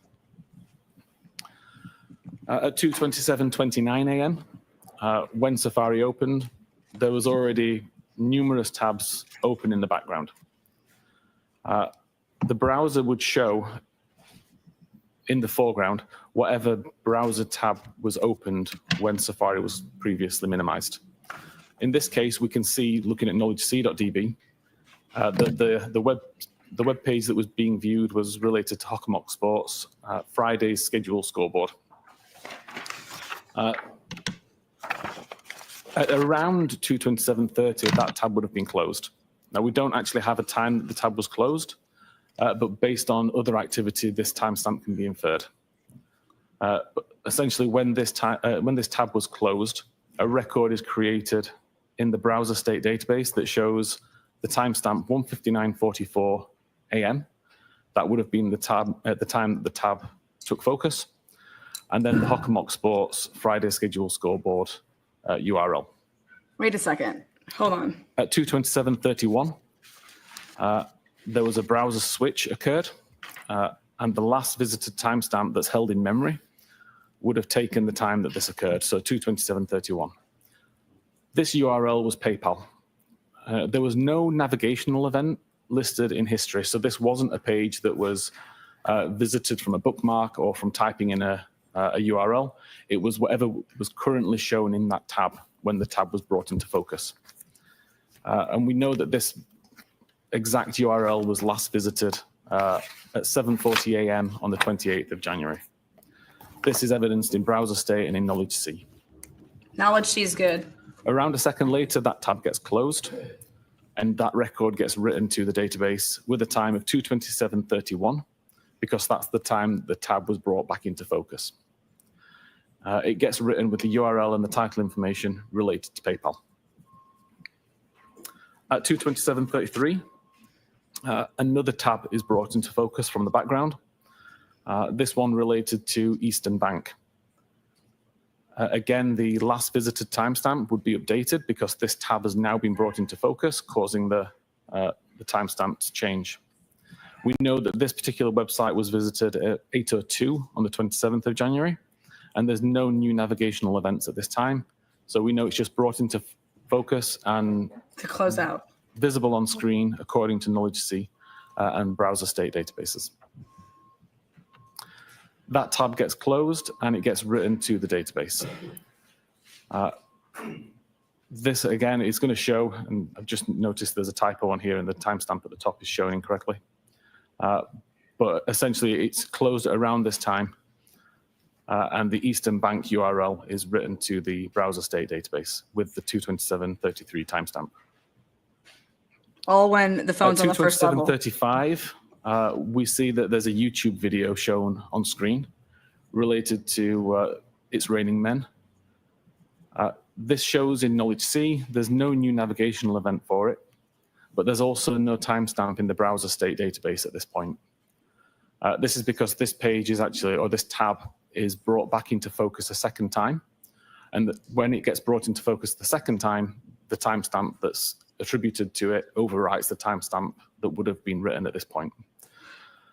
At 2:27:29 a.m., when Safari opened, there was already numerous tabs open in the background. The browser would show in the foreground whatever browser tab was opened when Safari was previously minimized. In this case, we can see, looking at knowledgec.db, that the web page that was being viewed was related to Hockomock Sports, Friday's schedule scoreboard. At around 2:27:30, that tab would have been closed. Now, we don't actually have a time that the tab was closed, but based on other activity, this timestamp can be inferred. But essentially, when this tab was closed, a record is created in the browser state database that shows the timestamp 1:59:44 a.m. That would have been the tab at the time that the tab took focus, and then the Hockomock Sports Friday schedule scoreboard URL. Wait a second. Hold on. At 2:27:31, there was a browser switch occurred, and the last visited timestamp that's held in memory would have taken the time that this occurred, so 2:27:31. This URL was PayPal. There was no navigational event listed in history, so this wasn't a page that was visited from a bookmark or from typing in a URL. It was whatever was currently shown in that tab when the tab was brought into focus. And we know that this exact URL was last visited at 7:40 a.m. on the 28th of January. This is evidenced in browser state and in knowledge C. Knowledge C is good. Around a second later, that tab gets closed, and that record gets written to the database with a time of 2:27:31, because that's the time the tab was brought back into focus. It gets written with the URL and the title information related to PayPal. At 2:27:33, another tab is brought into focus from the background. This one related to Eastern Bank. Again, the last visited timestamp would be updated because this tab has now been brought into focus, causing the timestamp to change. We know that this particular website was visited at 8:02 on the 27th of January, and there's no new navigational events at this time. So we know it's just brought into focus and To close out. visible on screen according to Knowledge C and browser state databases. That tab gets closed and it gets written to the database. This again is going to show, and I've just noticed there's a typo on here and the timestamp at the top is shown incorrectly. But essentially it's closed at around this time, and the Eastern Bank URL is written to the browser state database with the 2:27:33 timestamp. All when the phone's on the first level. 2:27:35, we see that there's a YouTube video shown on screen related to It's Raining Men. This shows in Knowledge C. There's no new navigational event for it, but there's also no timestamp in the browser state database at this point. This is because this page is actually, or this tab is brought back into focus a second time. And when it gets brought into focus the second time, the timestamp that's attributed to it overwrites the timestamp that would have been written at this point.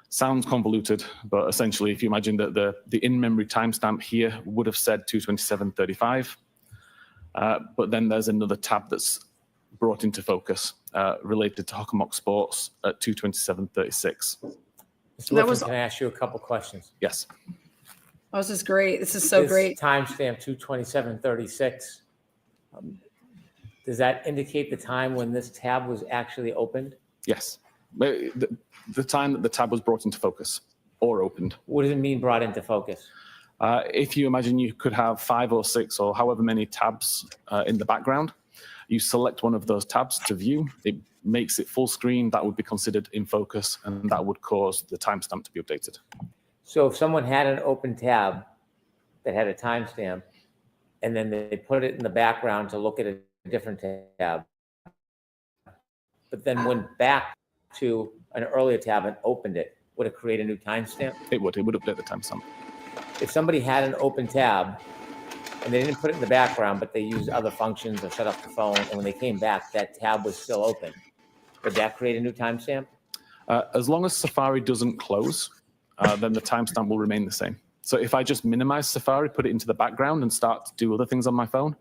Sounds convoluted, but essentially, if you imagine that the in-memory timestamp here would have said 2:27:35, but then there's another tab that's brought into focus related to Hockomock Sports at 2:27:36. Mr. Whitman, can I ask you a couple questions? Yes. Oh, this is great. This is so great. Timestamp 2:27:36. Does that indicate the time when this tab was actually opened? Yes. The time that the tab was brought into focus or opened. What does it mean brought into focus? If you imagine you could have 5 or 6 or however many tabs in the background, you select one of those tabs to view, it makes it full screen, that would be considered in focus, and that would cause the timestamp to be updated. So if someone had an open tab that had a timestamp, and then they put it in the background to look at a different tab, but then went back to an earlier tab and opened it, would it create a new timestamp? It would update the timestamp. If somebody had an open tab and they didn't put it in the background, but they used other functions or shut off the phone, and when they came back, that tab was still open, would that create a new timestamp? As long as Safari doesn't close, then the timestamp will remain the same. So if I just minimize Safari, put it into the background and start to do other things on my phone,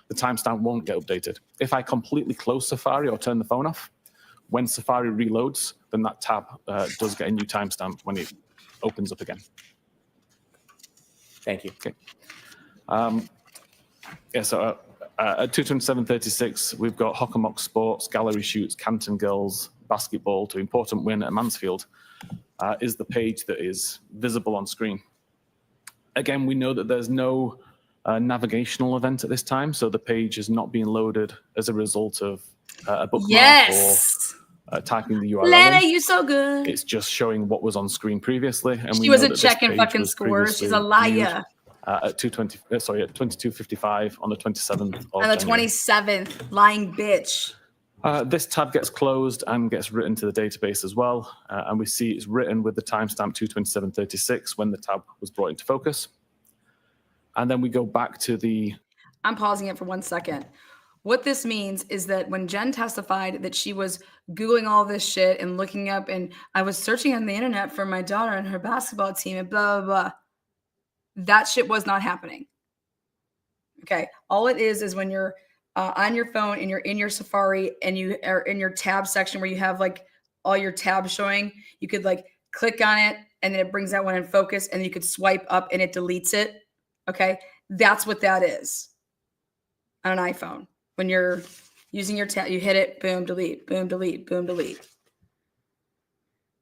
the timestamp won't get updated. If I completely close Safari or turn the phone off, when Safari reloads, then that tab does get a new timestamp when it opens up again. Thank you. Okay. So at 2:27:36, we've got Hockomock Sports, Gallery Shoots, Canton Girls, Basketball to important win at Mansfield is the page that is visible on screen. Again, we know that there's no navigational event at this time, so the page is not being loaded as a result of a bookmark typing the URL Lana, in. you so good. It's just showing what was on screen previously. And She we know wasn't that this checking page fucking was scores. She's a previously viewed, liar. at 22:55 on the 27th of On the January. 27th, lying bitch. This tab gets closed and gets written to the database as well. And we see it's written with the timestamp 2:27:36 when the tab was brought into focus. And then we go back to the... I'm pausing it for 1 second. What this means is that when Jen testified that she was Googling all this shit and looking up, and I was searching on the internet for my daughter and her basketball team and blah, blah, blah, that shit was not happening. Okay. All it is when you're on your phone and you're in your Safari and you are in your tab section where you have like all your tabs showing, you could like click on it and then it brings that one in focus and you could swipe up and it deletes it. Okay. That's what that is on an iPhone. When you're using your tab, you hit it, boom, delete, boom, delete, boom, delete.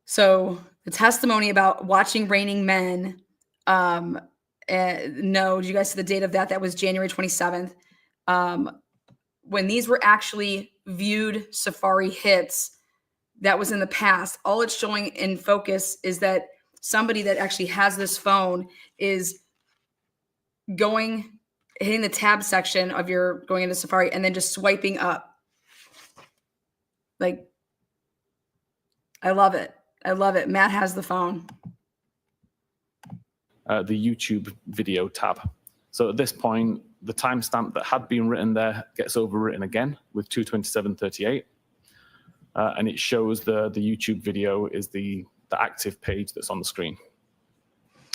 So the testimony about watching Raining Men, no, did you guys see the date of that? That was January 27th. When these were actually viewed Safari hits, that was in the past. All it's showing in focus is that somebody that actually has this phone is hitting the tab section of your going into Safari and then just swiping up. Like, I love it. I love it. Matt has the phone. The YouTube video tab. So at this point, the timestamp that had been written there gets overwritten again with 2:27:38. And it shows the YouTube video is the active page that's on the screen.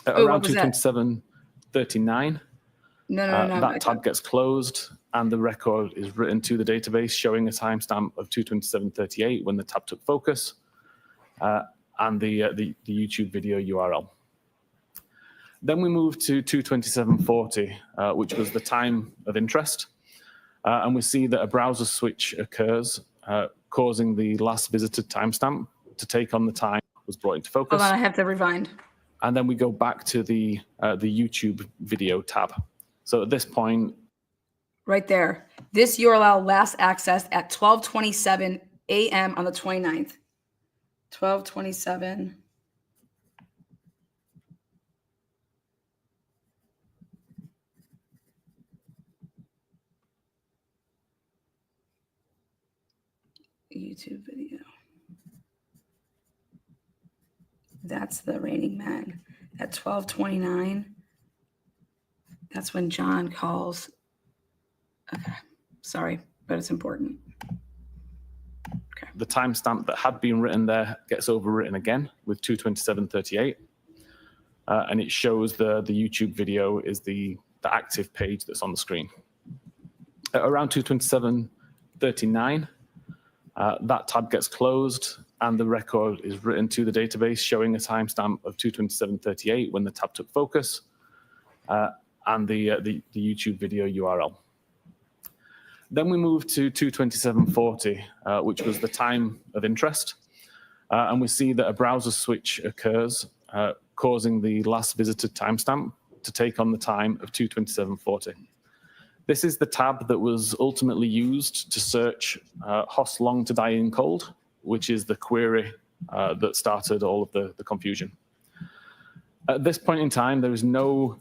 At around 2:27:39, No. that tab gets closed and the record is written to the database showing a timestamp of 2:27:38 when the tab took focus, and the YouTube video URL. Then we move to 2:27:40, which was the time of interest. And we see that a browser switch occurs, causing the last visited timestamp to take on the time was brought into focus. Hold on, I have to rewind. And then we go back to the YouTube video tab. So at this point, Right there. This URL last accessed at 12:27 a.m. on the 29th. 12:27. YouTube video. That's the Raining Men. At 12:29, that's when John calls. Okay, sorry, but it's important. Okay. The timestamp that had been written there gets overwritten again with 2:27:38. And it shows the YouTube video is the active page that's on the screen. At around 2:27:39, that tab gets closed and the record is written to the database showing a timestamp of 2:27:38 when the tab took focus, and the YouTube video URL. Then we move to 2:27:40, which was the time of interest. And we see that a browser switch occurs, causing the last visited timestamp to take on the time of 2:27:40. This is the tab that was ultimately used to search Hoss long to die in cold, which is the query that started all of the confusion. At this point in time, there is no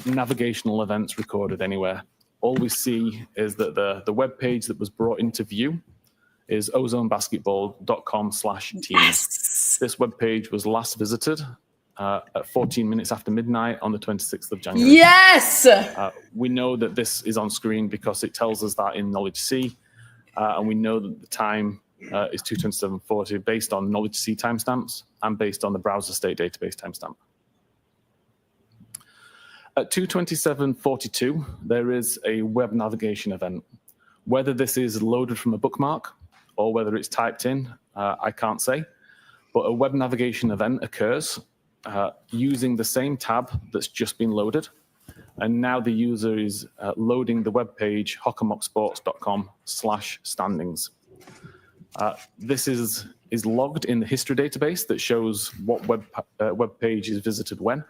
navigational events recorded anywhere. All we see is that the web page that was brought into view is ozonebasketball.com/teams. Yes. This web page was last visited at 14 minutes after midnight on the 26th of January. Yes. We know that this is on screen because it tells us that in Knowledge C, and we know that the time is 2:27:40 based on Knowledge C timestamps and based on the browser state database timestamp. At 2:27:42, there is a web navigation event. Whether this is loaded from a bookmark or whether it's typed in, I can't say, but a web navigation event occurs using the same tab that's just been loaded. And now the user is loading the web page hockermocksports.com/standings. This is logged in the history database that shows what web page is visited when.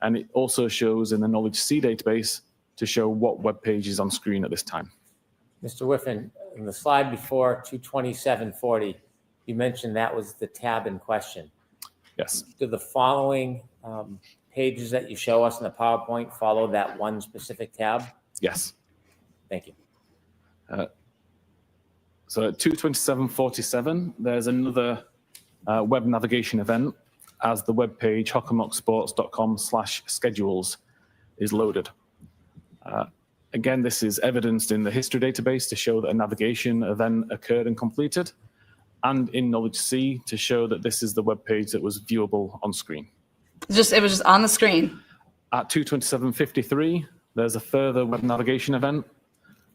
And it also shows in the Knowledge C database to show what web page is on screen at this time. Mr. Whiffen, in the slide before 2:27:40, You mentioned that was the tab in question. Yes. Do the following pages that you show us in the PowerPoint follow that one specific tab? Yes. Thank you. So at 2:27:47, there's another web navigation event as the web page hockomocksports.com/schedules is loaded. Again, this is evidenced in the history database to show that a navigation event occurred and completed, and in Knowledge C to show that this is the web page that was viewable on screen. It was just on the screen. At 2:27:53, there's a further web navigation event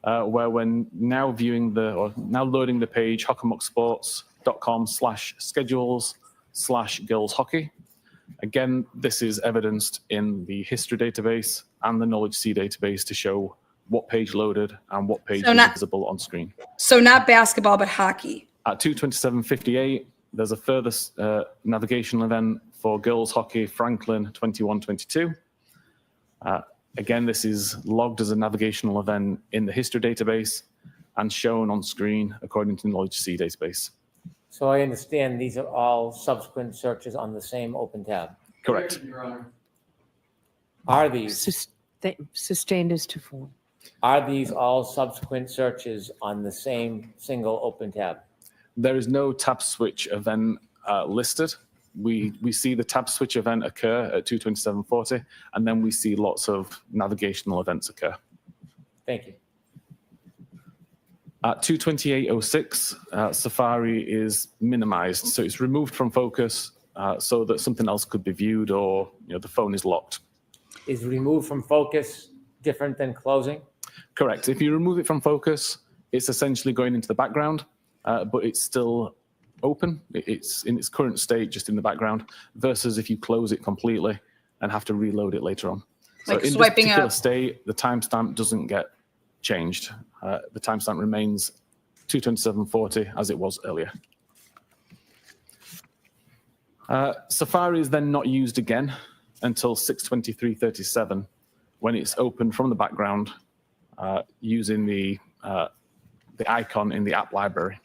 where when now now loading the page hockomocksports.com/schedules/girls hockey. Again, this is evidenced in the history database and the Knowledge C database to show what page loaded and what page is visible on screen. So not basketball, but hockey. At 2:27:58, there's a further navigational event for girls hockey Franklin 21-22. Again, this is logged as a navigational event in the history database and shown on screen according to the Knowledge C database. So I understand these are all subsequent searches on the same open tab. Correct. Are these Sustained as to form. all subsequent searches on the same single open tab? There is no tab switch event listed. We see the tab switch event occur at 2:27:40, and then we see lots of navigational events occur. Thank you. At 2:28:06, Safari is minimized, so it's removed from focus so that something else could be viewed, or the phone is locked. Is removed from focus different than closing? Correct. If you remove it from focus, it's essentially going into the background, but it's still open. It's in its current state, just in the background, versus if you close it completely and have to reload it later on. So Like in swiping this particular up. state, the timestamp doesn't get changed. The timestamp remains 2:27:40 as it was earlier. Safari is then not used again until 6:23:37, when it's opened from the background using the icon in the app library.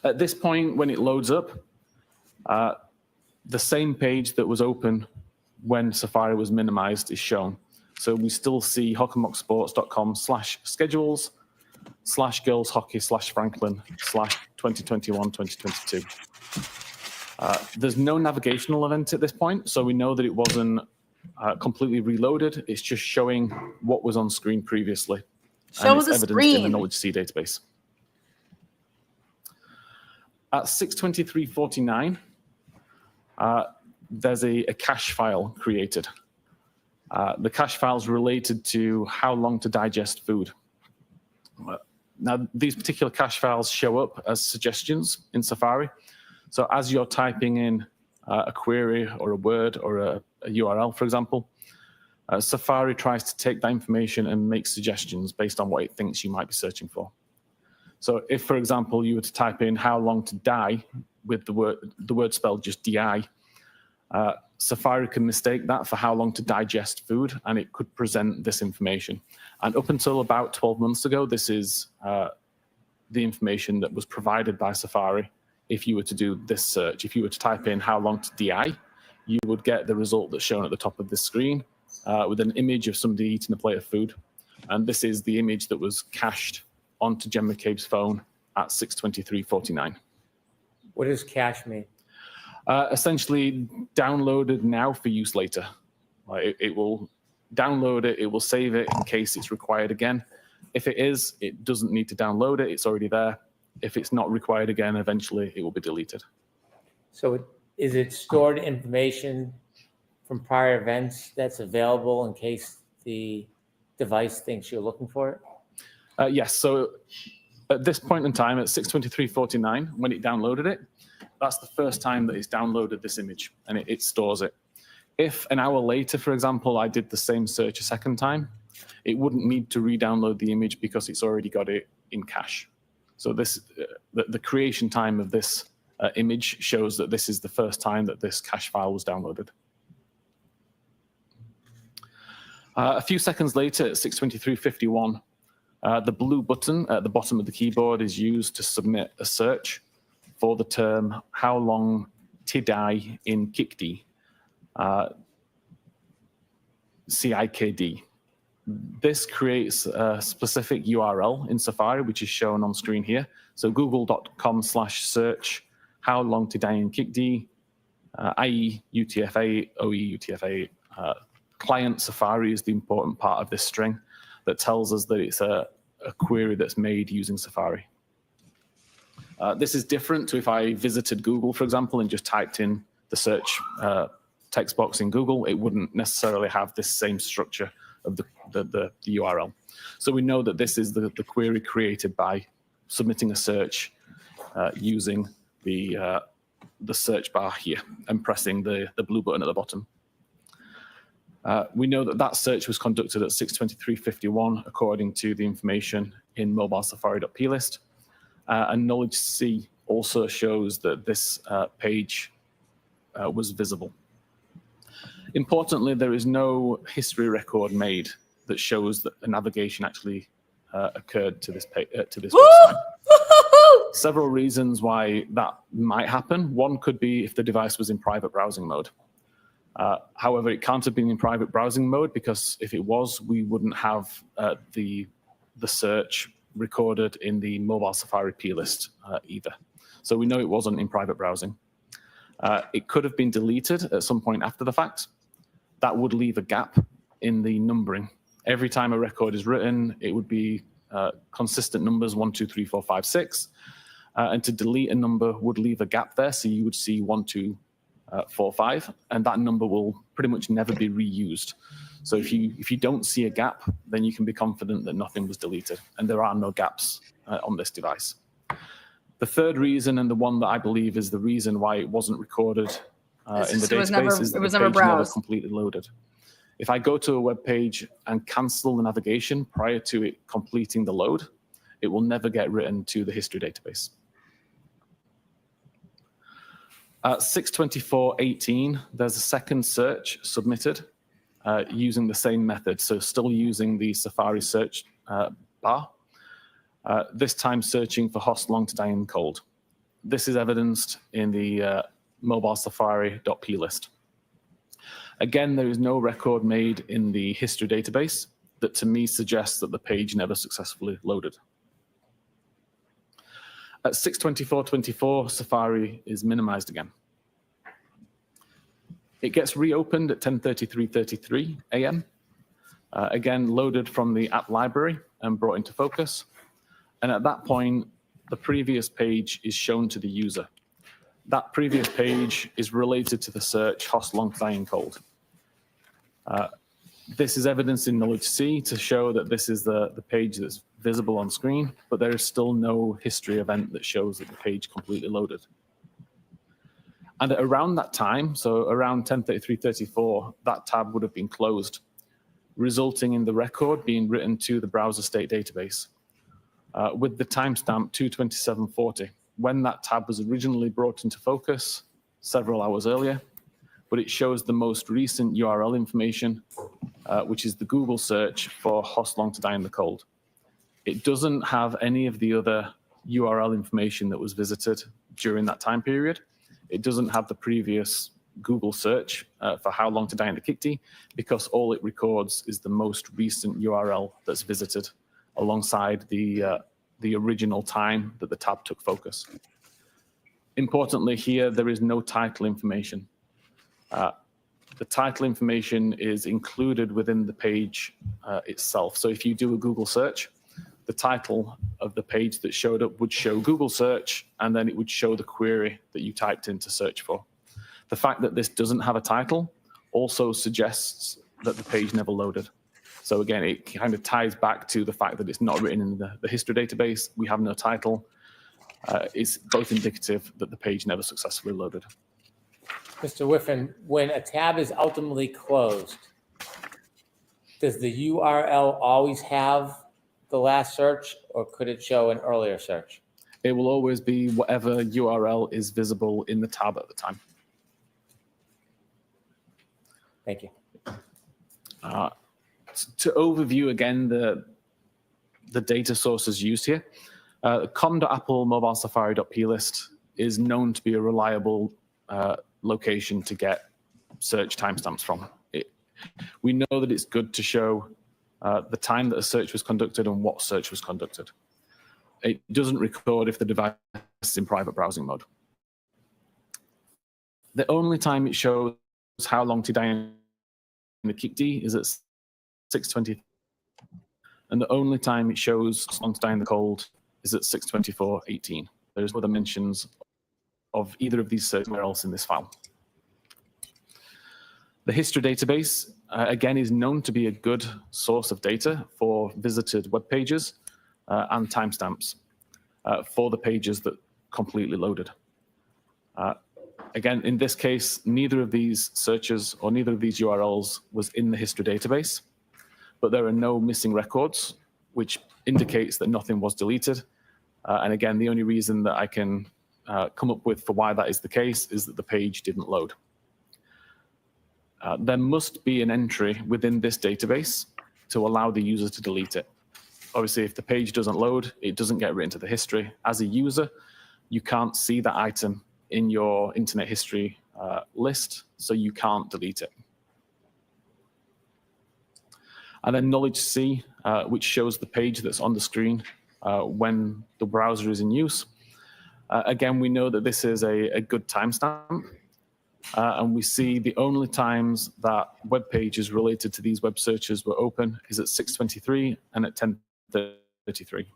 At this point, when it loads up, the same page that was open when Safari was minimized is shown. So we still see hockomocksports.com/schedules/girls hockey/Franklin/2021-2022. There's no navigational event at this point, so we know that it wasn't completely reloaded. It's just showing what was on screen previously. Show and it's the evidenced in the screen. Knowledge C database. At 6:23:49, there's a cache file created. The cache file is related to how long to digest food. Now, these particular cache files show up as suggestions in Safari. So as you're typing in a query or a word or a URL, for example, Safari tries to take that information and make suggestions based on what it thinks you might be searching for. So if, for example, you were to type in how long to die with the word spelled just DI, Safari can mistake that for how long to digest food, and it could present this information. And up until about 12 months ago, this is the information that was provided by Safari. If you were to do this search, if you were to type in how long to DI, you would get the result that's shown at the top of this screen with an image of somebody eating a plate of food. And this is the image that was cached onto Jen McCabe's phone at 6:23:49. What does cache mean? Essentially, downloaded now for use later. It will download it, it will save it in case it's required again. If it is, it doesn't need to download it, it's already there. If it's not required again, eventually it will be deleted. So is it stored information from prior events that's available in case the device thinks you're looking for it? Yes, so at this point in time, at 6:23:49, when it downloaded it, that's the first time that it's downloaded this image, and it stores it. If an hour later, for example, I did the same search a second time, it wouldn't need to re-download the image because it's already got it in cache. So this, the creation time of this image shows that this is the first time that this cache file was downloaded. A few seconds later, at 6:23:51, The blue button at the bottom of the keyboard is used to submit a search for the term "How long tid I in Kikdi?" CIKD. This creates a specific URL in Safari, which is shown on screen here. So google.com/search "How long tid I in Kikdi?" IE UTF-8, OE UTF-8. Client Safari is the important part of this string that tells us that it's a query that's made using Safari. This is different to if I visited Google, for example, and just typed in the search text box in Google. It wouldn't necessarily have this same structure of the URL. So we know that this is the query created by submitting a search using the search bar here and pressing the blue button at the bottom. We know that that search was conducted at 6:23:51 according to the information in mobile Safari.plist. And knowledge C also shows that this page was visible. Importantly, there is no history record made that shows that a navigation actually occurred to this website. Several reasons why that might happen. One could be if the device was in private browsing mode. However, it can't have been in private browsing mode because if it was, we wouldn't have the search recorded in the mobile Safari plist either. So we know it wasn't in private browsing. It could have been deleted at some point after the fact. That would leave a gap in the numbering. Every time a record is written, it would be consistent numbers 1, 2, 3, 4, 5, 6. And to delete a number would leave a gap there. So you would see 1, 2, 4, 5, and that number will pretty much never be reused. So if you don't see a gap, then you can be confident that nothing was deleted, and there are no gaps on this device. The third reason, and the one that I believe is the reason why it wasn't recorded in the database, is that the page never completely loaded. If I go to a web page and cancel the navigation prior to it completing the load, it will never get written to the history database. At 6:24:18, there's a second search submitted using the same method, so still using the Safari search bar, this time searching for "Host long to die in cold." This is evidenced in the mobile Safari.plist. Again, there is no record made in the history database that to me suggests that the page never successfully loaded. At 6:24:24, Safari is minimized again. It gets reopened at 10:33:33 a.m. Again, loaded from the app library and brought into focus. And at that point, the previous page is shown to the user. That previous page is related to the search "Host long to die in cold." This is evidence in knowledge C to show that this is the page that's visible on screen, but there is still no history event that shows that the page completely loaded. And at around that time, so around 10:33:34, that tab would have been closed, resulting in the record being written to the browser state database with the timestamp 2:27:40, when that tab was originally brought into focus several hours earlier, but it shows the most recent URL information, which is the Google search for "Host long to die in the cold." It doesn't have any of the other URL information that was visited during that time period. It doesn't have the previous Google search for "How long to die in the Kikdi," because all it records is the most recent URL that's visited alongside the original time that the tab took focus. Importantly here, there is no title information. The title information is included within the page itself. So if you do a Google search, the title of the page that showed up would show Google search, and then it would show the query that you typed in to search for. The fact that this doesn't have a title also suggests that the page never loaded. So again, it kind of ties back to the fact that it's not written in the history database. We have no title. It's both indicative that the page never successfully loaded. Mr. Whiffen, when a tab is ultimately closed, does the URL always have the last search, or could it show an earlier search? It will always be whatever URL is visible in the tab at the time. Thank you. To overview again the the data sources used here. com.apple mobile safari.plist is known to be a reliable location to get search timestamps from. We know that it's good to show the time that a search was conducted and what search was conducted. It doesn't record if the device is in private browsing mode. The only time it shows how long to die in the kickd is at 6:20, and the only time it shows how long to die in the cold is at 6:24:18. There's no other mentions of either of these searches anywhere else in this file. The history database, again, is known to be a good source of data for visited web pages and timestamps for the pages that completely loaded. Again, in this case, neither of these searches or neither of these URLs was in the history database, but there are no missing records, which indicates that nothing was deleted. And again, the only reason that I can come up with for why that is the case is that the page didn't load. There must be an entry within this database to allow the user to delete it. Obviously, if the page doesn't load, it doesn't get written to the history. As a user, you can't see that item in your internet history list, so you can't delete it. And then knowledge C, which shows the page that's on the screen when the browser is in use. Again, we know that this is a good timestamp. And we see the only times that web pages related to these web searches were open is at 6:23 and at 10:33.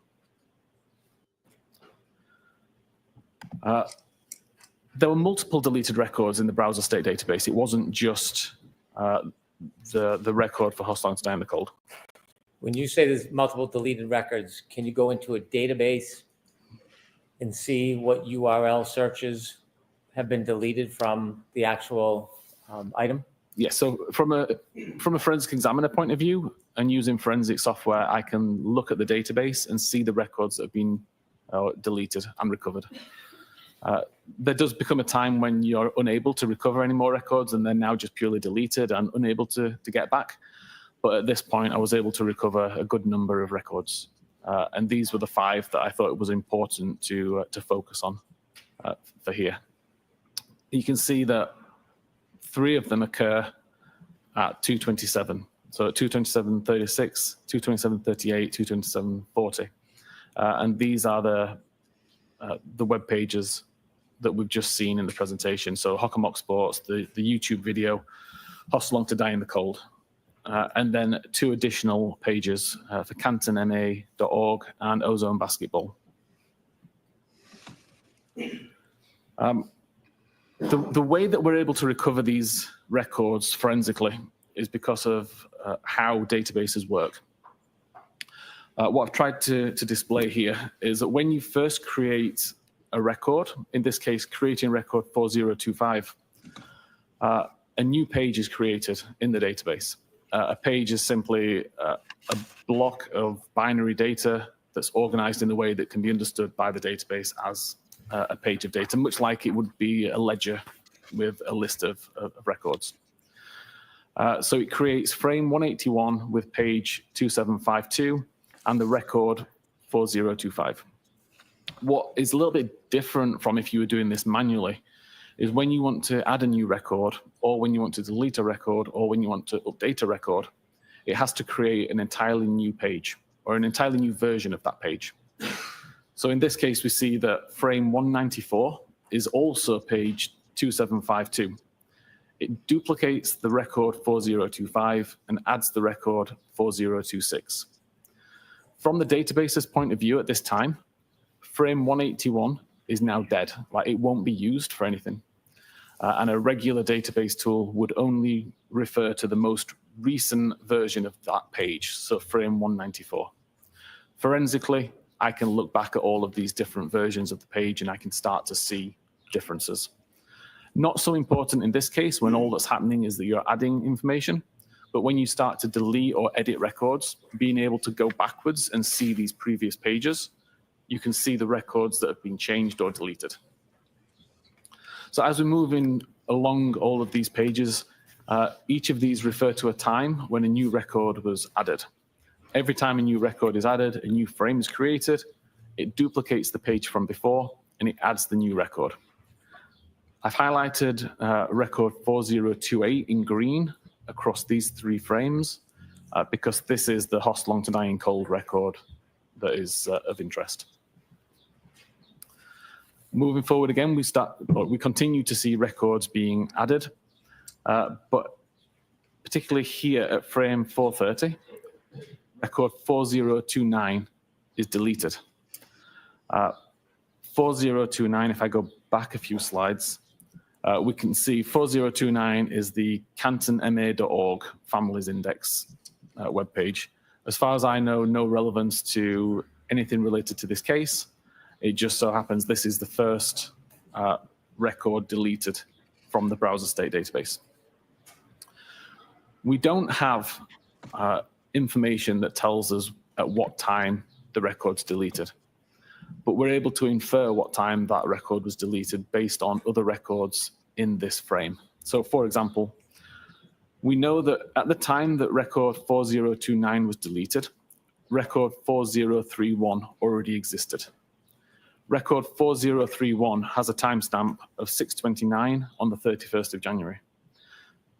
There were multiple deleted records in the browser state database. It wasn't just the record for How Long to Die in the Cold. When you say there's multiple deleted records, can you go into a database and see what URL searches have been deleted from the actual item? Yeah, so from a forensic examiner point of view and using forensic software, I can look at the database and see the records that have been deleted and recovered. There does become a time when you're unable to recover any more records and they're now just purely deleted and unable to get back. But at this point, I was able to recover a good number of records. And these were the 5 that I thought it was important to focus on for here. You can see that 3 of them occur at 2:27. So at 2:27:36, 2:27:38, 2:27:40. And these are the web pages that we've just seen in the presentation. So Hockamock Sports, the YouTube video, How Long to Die in the Cold. And then 2 additional pages for cantonma.org and Ozone Basketball. The way that we're able to recover these records forensically is because of how databases work. What I've tried to display here is that when you first create a record, in this case, creating record 4025, a new page is created in the database. A page is simply a block of binary data that's organized in a way that can be understood by the database as a page of data, much like it would be a ledger with a list of records. So it creates frame 181 with page 2752 and the record 4025. What is a little bit different from if you were doing this manually is when you want to add a new record, or when you want to delete a record, or when you want to update a record, it has to create an entirely new page or an entirely new version of that page. So in this case, we see that frame 194 is also page 2752. It duplicates the record 4025 and adds the record 4026. From the database's point of view at this time, frame 181 is now dead. Like, it won't be used for anything. And a regular database tool would only refer to the most recent version of that page, so frame 194. Forensically, I can look back at all of these different versions of the page and I can start to see differences. Not so important in this case when all that's happening is that you're adding information, but when you start to delete or edit records, being able to go backwards and see these previous pages, you can see the records that have been changed or deleted. So as we're moving along all of these pages, each of these refer to a time when a new record was added. every time a new record is added, a new frame is created, it duplicates the page from before, and it adds the new record. I've highlighted record 4028 in green across these 3 frames because this is the host long to dying cold record that is of interest. Moving forward again, we continue to see records being added, but particularly here at frame 430, record 4029 is deleted. 4029, if I go back a few slides, we can see 4029 is the cantonma.org families index webpage. As far as I know, no relevance to anything related to this case. It just so happens this is the first record deleted from the browser state database. We don't have information that tells us at what time the record's deleted, but we're able to infer what time that record was deleted based on other records in this frame. So for example, we know that at the time that record 4029 was deleted, record 4031 already existed. Record 4031 has a timestamp of 6:29 on the 31st of January.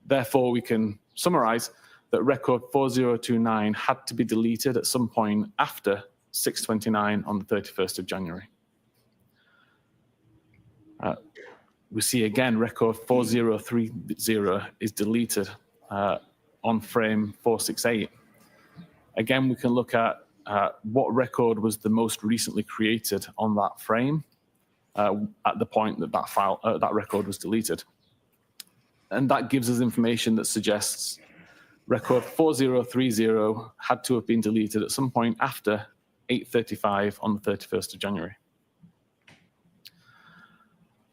Therefore, we can summarize that record 4029 had to be deleted at some point after 6:29 on the 31st of January. We see again record 4030 is deleted on frame 468. Again, we can look at what record was the most recently created on that frame at the point that that record was deleted. And that gives us information that suggests record 4030 had to have been deleted at some point after 8:35 on the 31st of January.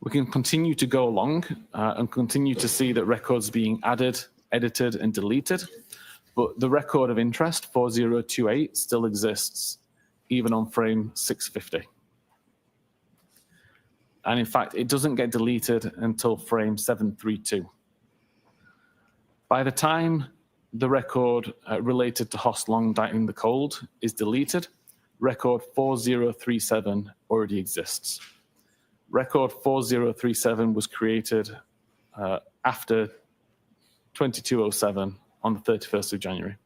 We can continue to go along and continue to see that records being added, edited, and deleted, but the record of interest, 4028, still exists, even on frame 650. And in fact, it doesn't get deleted until frame 732. By the time the record related to host long dying the cold is deleted, record 4037 already exists. Record 4037 was created after 2207 on the 31st of January.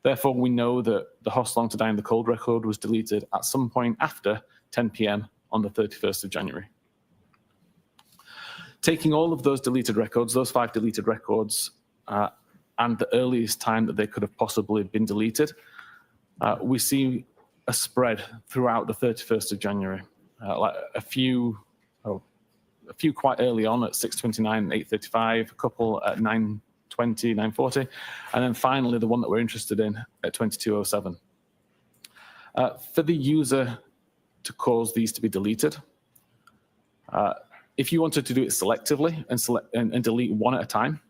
Therefore, we know that the host long to die in the cold record was deleted at some point after 10 p.m. on the 31st of January. Taking all of those deleted records, those 5 deleted records, and the earliest time that they could have possibly been deleted, we see a spread throughout the 31st of January. Like a few quite early on at 6:29 and 8:35, a couple at 9:20, 9:40, and then finally the one that we're interested in at 22:07. For the user to cause these to be deleted, if you wanted to do it selectively and delete one at a time,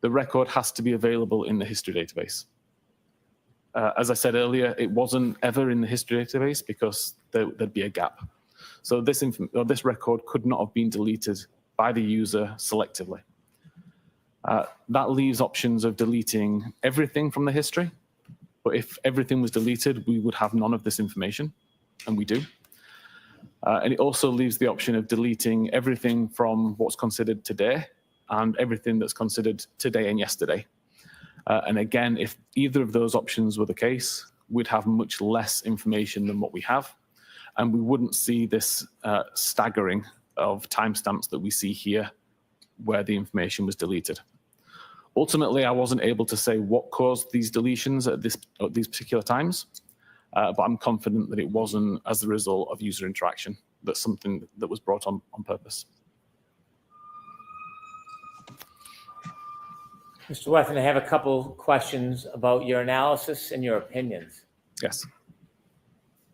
the record has to be available in the history database. As I said earlier, it wasn't ever in the history database because there'd be a gap. So this record could not have been deleted by the user selectively. That leaves options of deleting everything from the history, but if everything was deleted, we would have none of this information, and we do. And it also leaves the option of deleting everything from what's considered today and everything that's considered today and yesterday. And again, if either of those options were the case, we'd have much less information than what we have, and we wouldn't see this staggering of timestamps that we see here where the information was deleted. Ultimately, I wasn't able to say what caused these deletions at these particular times, but I'm confident that it wasn't as a result of user interaction. That's something that was brought on purpose. Mr. Wethen, I have a couple questions about your analysis and your opinions. Yes.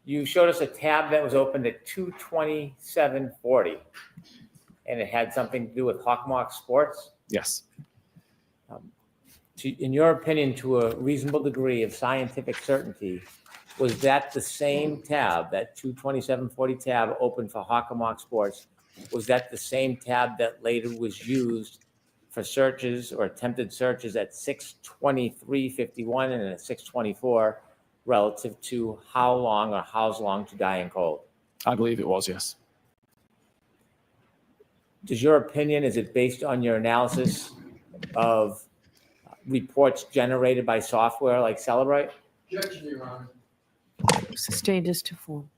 You showed us a tab that was opened at 2:27:40, and it had something to do with Hawkmock Sports. Yes. In your opinion, to a reasonable degree of scientific certainty, was that the same tab, that 2:27:40 tab open for Hawkmock Sports, was that the same tab that later was used for searches or attempted searches at 6:23:51 and at 6:24 relative to how long or how's long to die in cold? I believe it was, yes. Does your opinion, is it based on your analysis of reports generated by software like Celebrite? Objection, Your Honor. Sustained as to form.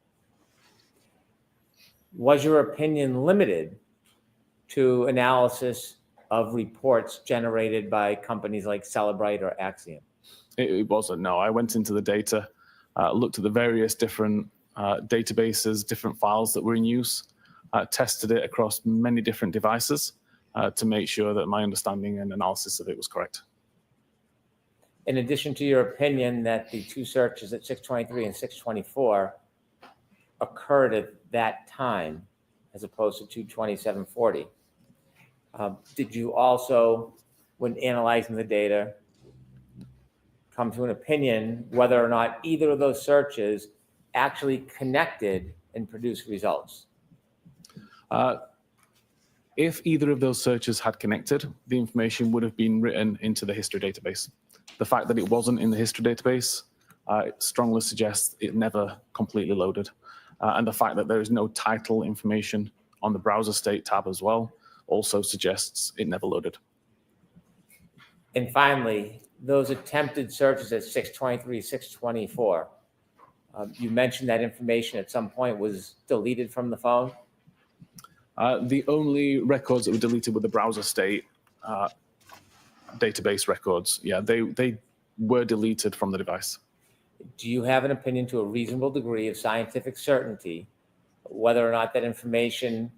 Was your opinion limited to analysis of reports generated by companies like Celebrite or Axiom? It wasn't, no. I went into the data, looked at the various different databases, different files that were in use, tested it across many different devices to make sure that my understanding and analysis of it was correct. In addition to your opinion that the two searches at 623 and 624 occurred at that time as opposed to 22740, did you also, when analyzing the data, come to an opinion whether or not either of those searches actually connected and produced results? If either of those searches had connected, the information would have been written into the history database. The fact that it wasn't in the history database it strongly suggests it never completely loaded. And the fact that there is no title information on the browser state tab as well also suggests it never loaded. And finally, those attempted searches at 623, 624, you mentioned that information at some point was deleted from the phone? The only records that were deleted were the browser state database records. Yeah, they were deleted from the device. Do you have an opinion to a reasonable degree of scientific certainty whether or not that information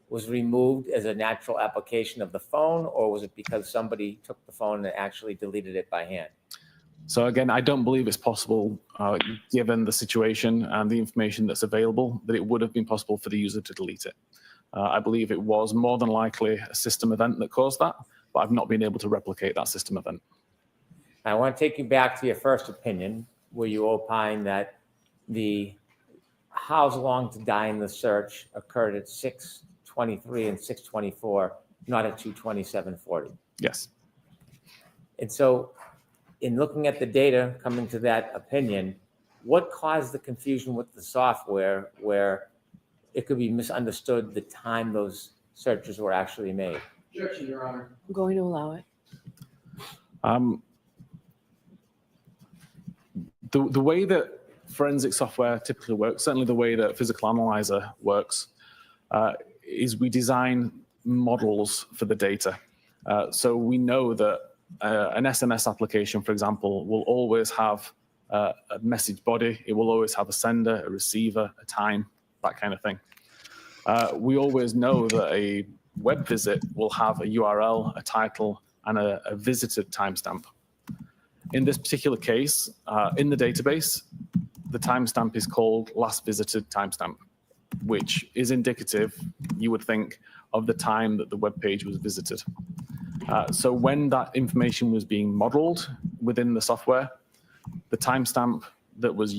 was removed as a natural application of the phone, or was it because somebody took the phone and actually deleted it by hand? So again, I don't believe it's possible, given the situation and the information that's available, that it would have been possible for the user to delete it. I believe it was more than likely a system event that caused that, but I've not been able to replicate that system event. I want to take you back to your first opinion, where you opine that the how's long to die in the search occurred at 623 and 624, not at 22740. Yes. And so in looking at the data coming to that opinion, what caused the confusion with the software where it could be misunderstood the time those searches were actually made? Objection, Your Honor. I'm going to allow it. The way that forensic software typically works, certainly the way that Physical Analyzer works, is we design models for the data. So we know that an SMS application, for example, will always have a message body. It will always have a sender, a receiver, a time, that kind of thing. We always know that a web visit will have a URL, a title, and a visited timestamp. In this particular case, in the database, the timestamp is called last visited timestamp, which is indicative, you would think, of the time that the web page was visited. So when that information was being modeled within the software, the timestamp that was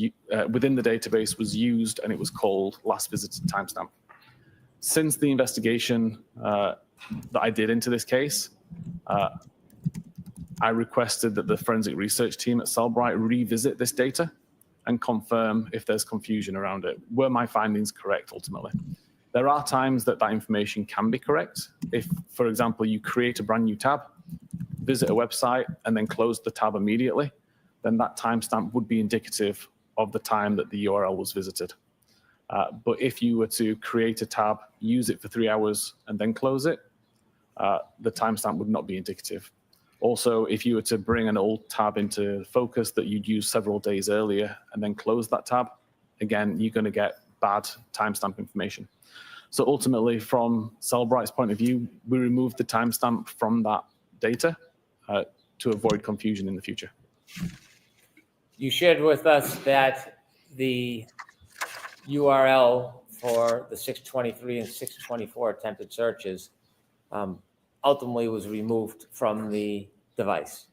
within the database was used, and it was called last visited timestamp. Since the investigation that I did into this case, I requested that the forensic research team at Cellbrite revisit this data and confirm if there's confusion around it. Were my findings correct ultimately? There are times that that information can be correct. If, for example, you create a brand new tab, visit a website, and then close the tab immediately, then that timestamp would be indicative of the time that the URL was visited. But if you were to create a tab, use it for 3 hours, and then close it, the timestamp would not be indicative. Also, if you were to bring an old tab into focus that you'd used several days earlier and then close that tab, again, you're going to get bad timestamp information. So ultimately, from Cellbrite's point of view, we removed the timestamp from that data to avoid confusion in the future. You shared with us that the URL for the 623 and 624 attempted searches ultimately was removed from the device.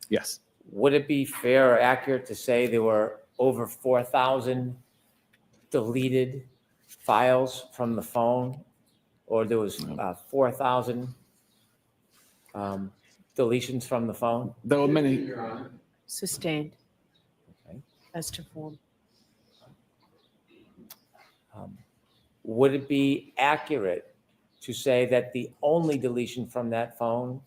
Yes. Would it be fair or accurate to say there were over 4,000 deleted files from the phone, or there was 4,000 deletions from the phone? There were many. Sustained. Okay. as to form. Would it be accurate to say that the only deletion from that phone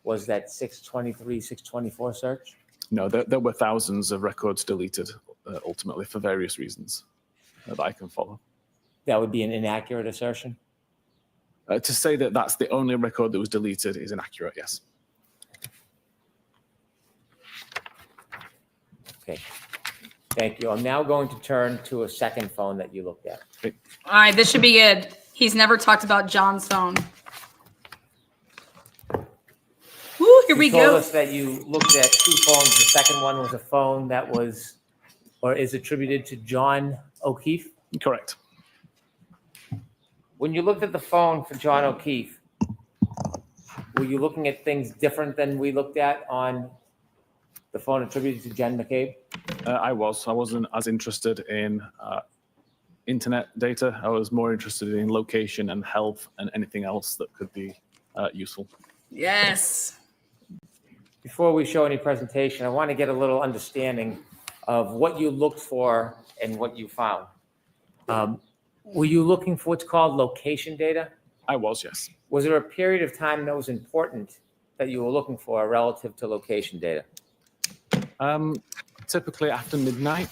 was that 623, 624 search? No, there were thousands of records deleted ultimately for various reasons that I can follow. That would be an inaccurate assertion? To say that that's the only record that was deleted is inaccurate, yes. Okay, thank you. I'm now going to turn to a second phone that you looked at. All right, this should be good. He's never talked about John's phone. Woo, here we You told go. us that you looked at two phones. The second one was a phone that was or is attributed to John O'Keefe. Correct. When you looked at the phone for John O'Keefe, were you looking at things different than we looked at on the phone attributed to Jen McCabe? I wasn't as interested in internet data. I was more interested in location and health and anything else that could be useful. Yes. Before we show any presentation, I want to get a little understanding of what you looked for and what you found. Were you looking for what's called location data? I was, yes. Was there a period of time that was important that you were looking for relative to location data? Typically after midnight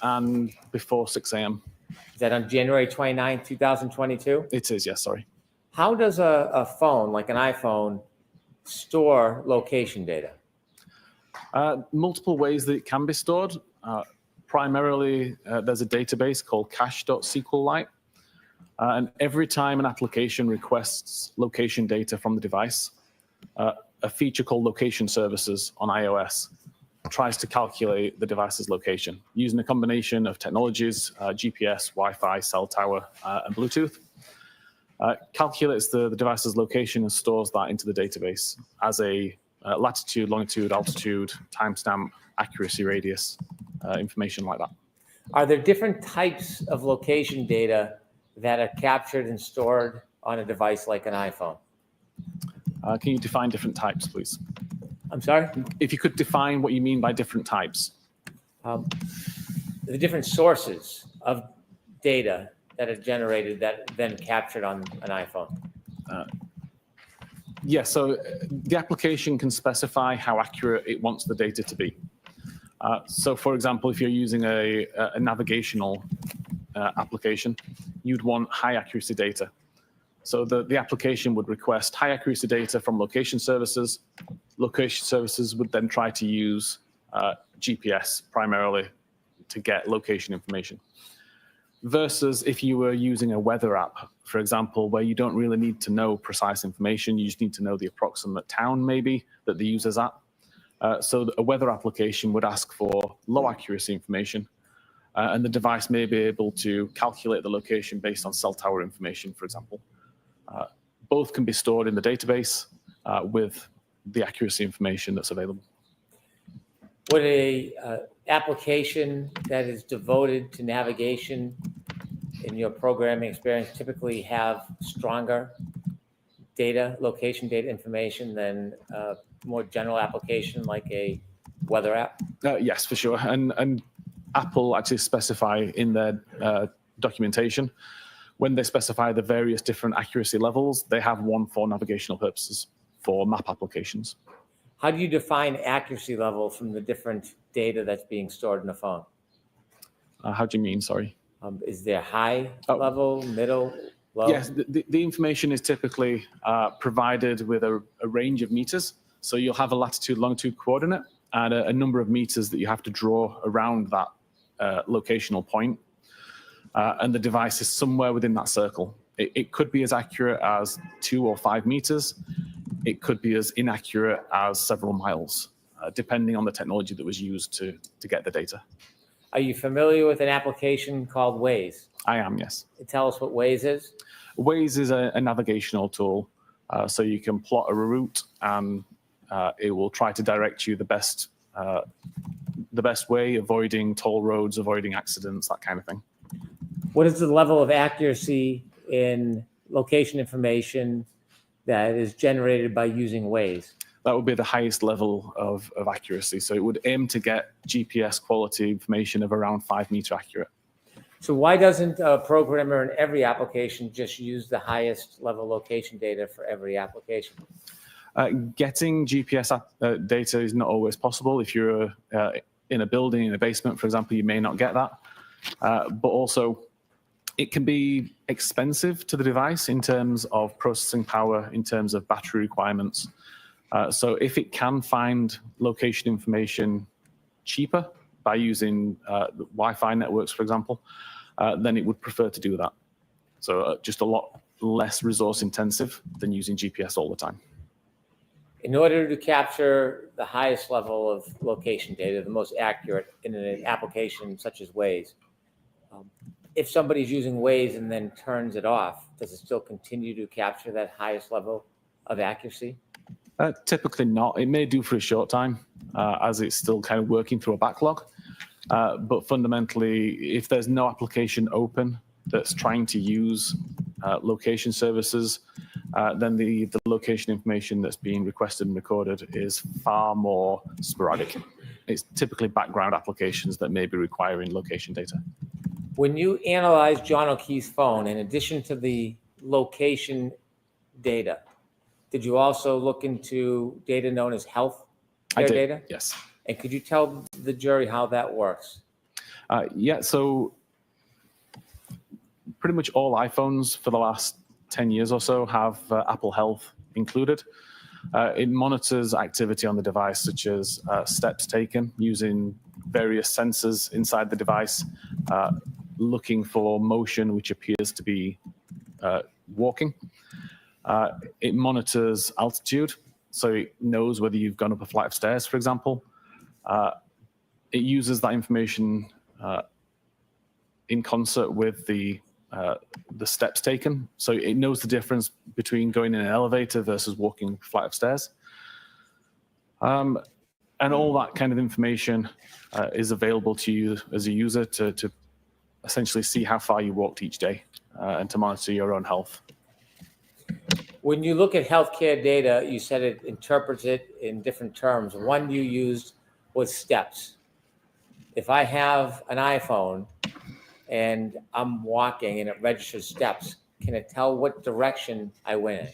and before 6 a.m. Is that on January 29, 2022? It is, yes, sorry. How does a phone, like an iPhone, store location data? Multiple ways that it can be stored. Primarily, there's a database called Cahce.SQLite. And every time an application requests location data from the device, a feature called location services on iOS tries to calculate the device's location using a combination of technologies, GPS, Wi-Fi, cell tower, and Bluetooth. Calculates the device's location and stores that into the database as a latitude, longitude, altitude, timestamp, accuracy radius, information like that. Are there different types of location data that are captured and stored on a device like an iPhone? Can you define different types, please? I'm sorry? If you could define what you mean by different types. The different sources of data that are generated that then captured on an iPhone. Yes, so the application can specify how accurate it wants the data to be. So for example, if you're using a navigational application, you'd want high accuracy data. So the application would request high accuracy data from location services. Location services would then try to use GPS primarily to get location information. Versus if you were using a weather app, for example, where you don't really need to know precise information, you just need to know the approximate town maybe that the user's at. So a weather application would ask for low accuracy information, and the device may be able to calculate the location based on cell tower information, for example. Both can be stored in the database with the accuracy information that's available. Would a application that is devoted to navigation in your programming experience typically have stronger data, location data information than a more general application like a weather app? Yes, for sure. And Apple actually specify in their documentation, when they specify the various different accuracy levels, they have one for navigational purposes for map applications. How do you define accuracy level from the different data that's being stored in a phone? How do you mean, sorry? Is there high level, middle, low? Yes, the information is typically provided with a range of meters. So you'll have a latitude, longitude coordinate and a number of meters that you have to draw around that locational point. And the device is somewhere within that circle. It could be as accurate as 2 or 5 meters. It could be as inaccurate as several miles, depending on the technology that was used to get the data. Are you familiar with an application called Waze? I am, yes. Tell us what Waze is. Waze is a navigational tool. So you can plot a route and it will try to direct you the best way, avoiding toll roads, avoiding accidents, that kind of thing. What is the level of accuracy in location information that is generated by using Waze? That would be the highest level of accuracy. So it would aim to get GPS quality information of around 5 meter accurate. So why doesn't a programmer in every application just use the highest level location data for every application? Getting GPS data is not always possible. If you're in a building, in a basement, for example, you may not get that. But also, it can be expensive to the device in terms of processing power, in terms of battery requirements. So if it can find location information cheaper by using Wi-Fi networks, for example, then it would prefer to do that. So just a lot less resource intensive than using GPS all the time. In order to capture the highest level of location data, the most accurate in an application such as Waze, if somebody's using Waze and then turns it off, does it still continue to capture that highest level of accuracy? Typically not. It may do for a short time as it's still kind of working through a backlog. But fundamentally, if there's no application open that's trying to use location services, then the location information that's being requested and recorded is far more sporadic. It's typically background applications that may be requiring location data. When you analyze John O'Keefe's phone, in addition to the location data, did you also look into data known as health care data? Yes. And could you tell the jury how that works? Yeah, so pretty much all iPhones for the last 10 years or so have Apple Health included. It monitors activity on the device, such as steps taken using various sensors inside the device, looking for motion which appears to be walking. It monitors altitude, so it knows whether you've gone up a flight of stairs, for example. It uses that information in concert with the steps taken, so it knows the difference between going in an elevator versus walking a flight of stairs. And all that kind of information is available to you as a user to essentially see how far you walked each day and to monitor your own health. When you look at healthcare data, you said it interprets it in different terms. One you used was steps. If I have an iPhone and I'm walking and it registers steps, can it tell what direction I went in?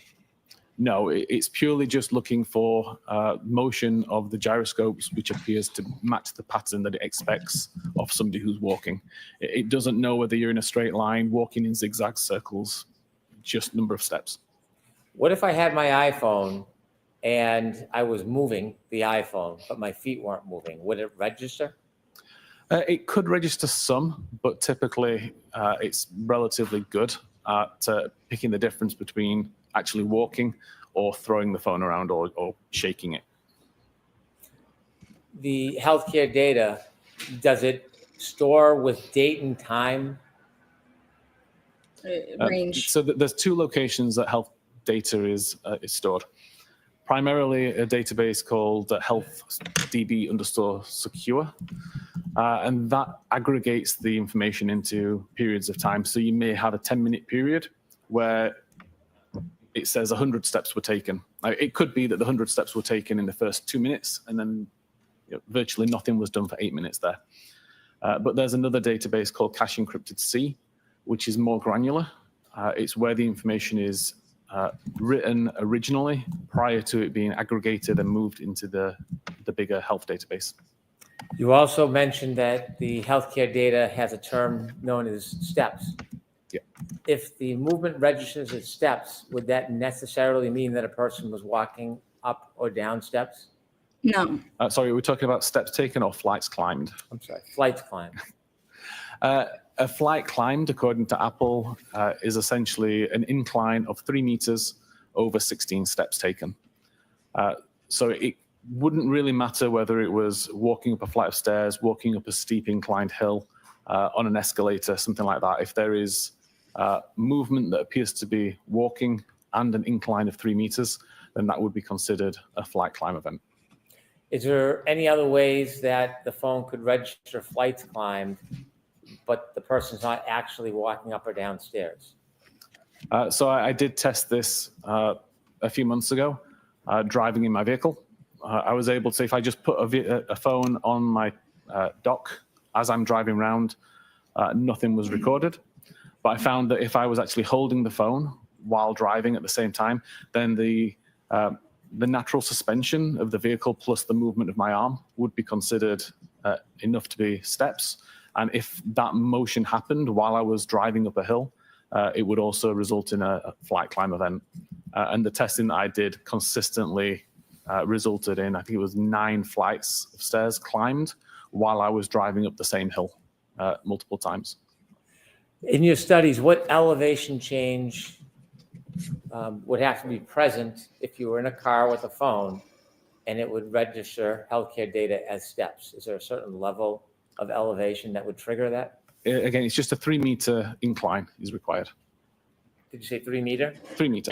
No, it's purely just looking for motion of the gyroscopes, which appears to match the pattern that it expects of somebody who's walking. It doesn't know whether you're in a straight line, walking in zigzag circles, just number of steps. What if I had my iPhone and I was moving the iPhone, but my feet weren't moving? Would it register? It could register some, but typically it's relatively good at picking the difference between actually walking or throwing the phone around or shaking it. The healthcare data, does it store with date and time? Range. So there's two locations that health data is stored. Primarily a database called healthdb_secure. And that aggregates the information into periods of time. So you may have a 10-minute period where it says 100 steps were taken. It could be that the 100 steps were taken in the first 2 minutes, and then virtually nothing was done for 8 minutes there. But there's another database called Cahce encrypted C, which is more granular. It's where the information is written originally prior to it being aggregated and moved into the bigger health database. You also mentioned that the healthcare data has a term known as steps. Yeah. If the movement registers as steps, would that necessarily mean that a person was walking up or down steps? No. Sorry, we're talking about steps taken or flights climbed? I'm sorry, flights climbed. A flight climbed, according to Apple, is essentially an incline of 3 meters over 16 steps taken. So it wouldn't really matter whether it was walking up a flight of stairs, walking up a steep inclined hill, on an escalator, something like that. If there is movement that appears to be walking and an incline of 3 meters, then that would be considered a flight climb event. Is there any other ways that the phone could register flights climbed, but the person's not actually walking up or down stairs? So I did test this a few months ago. driving in my vehicle. I was able to, if I just put a phone on my dock as I'm driving around, nothing was recorded. But I found that if I was actually holding the phone while driving at the same time, then the natural suspension of the vehicle plus the movement of my arm would be considered enough to be steps. And if that motion happened while I was driving up a hill, it would also result in a flight climb event. And the testing that I did consistently resulted in, I think it was 9 flights of stairs climbed while I was driving up the same hill multiple times. In your studies, what elevation change would have to be present if you were in a car with a phone and it would register healthcare data as steps? Is there a certain level of elevation that would trigger that? Again, it's just a 3-meter incline is required. Did you say 3 meter? 3 meter.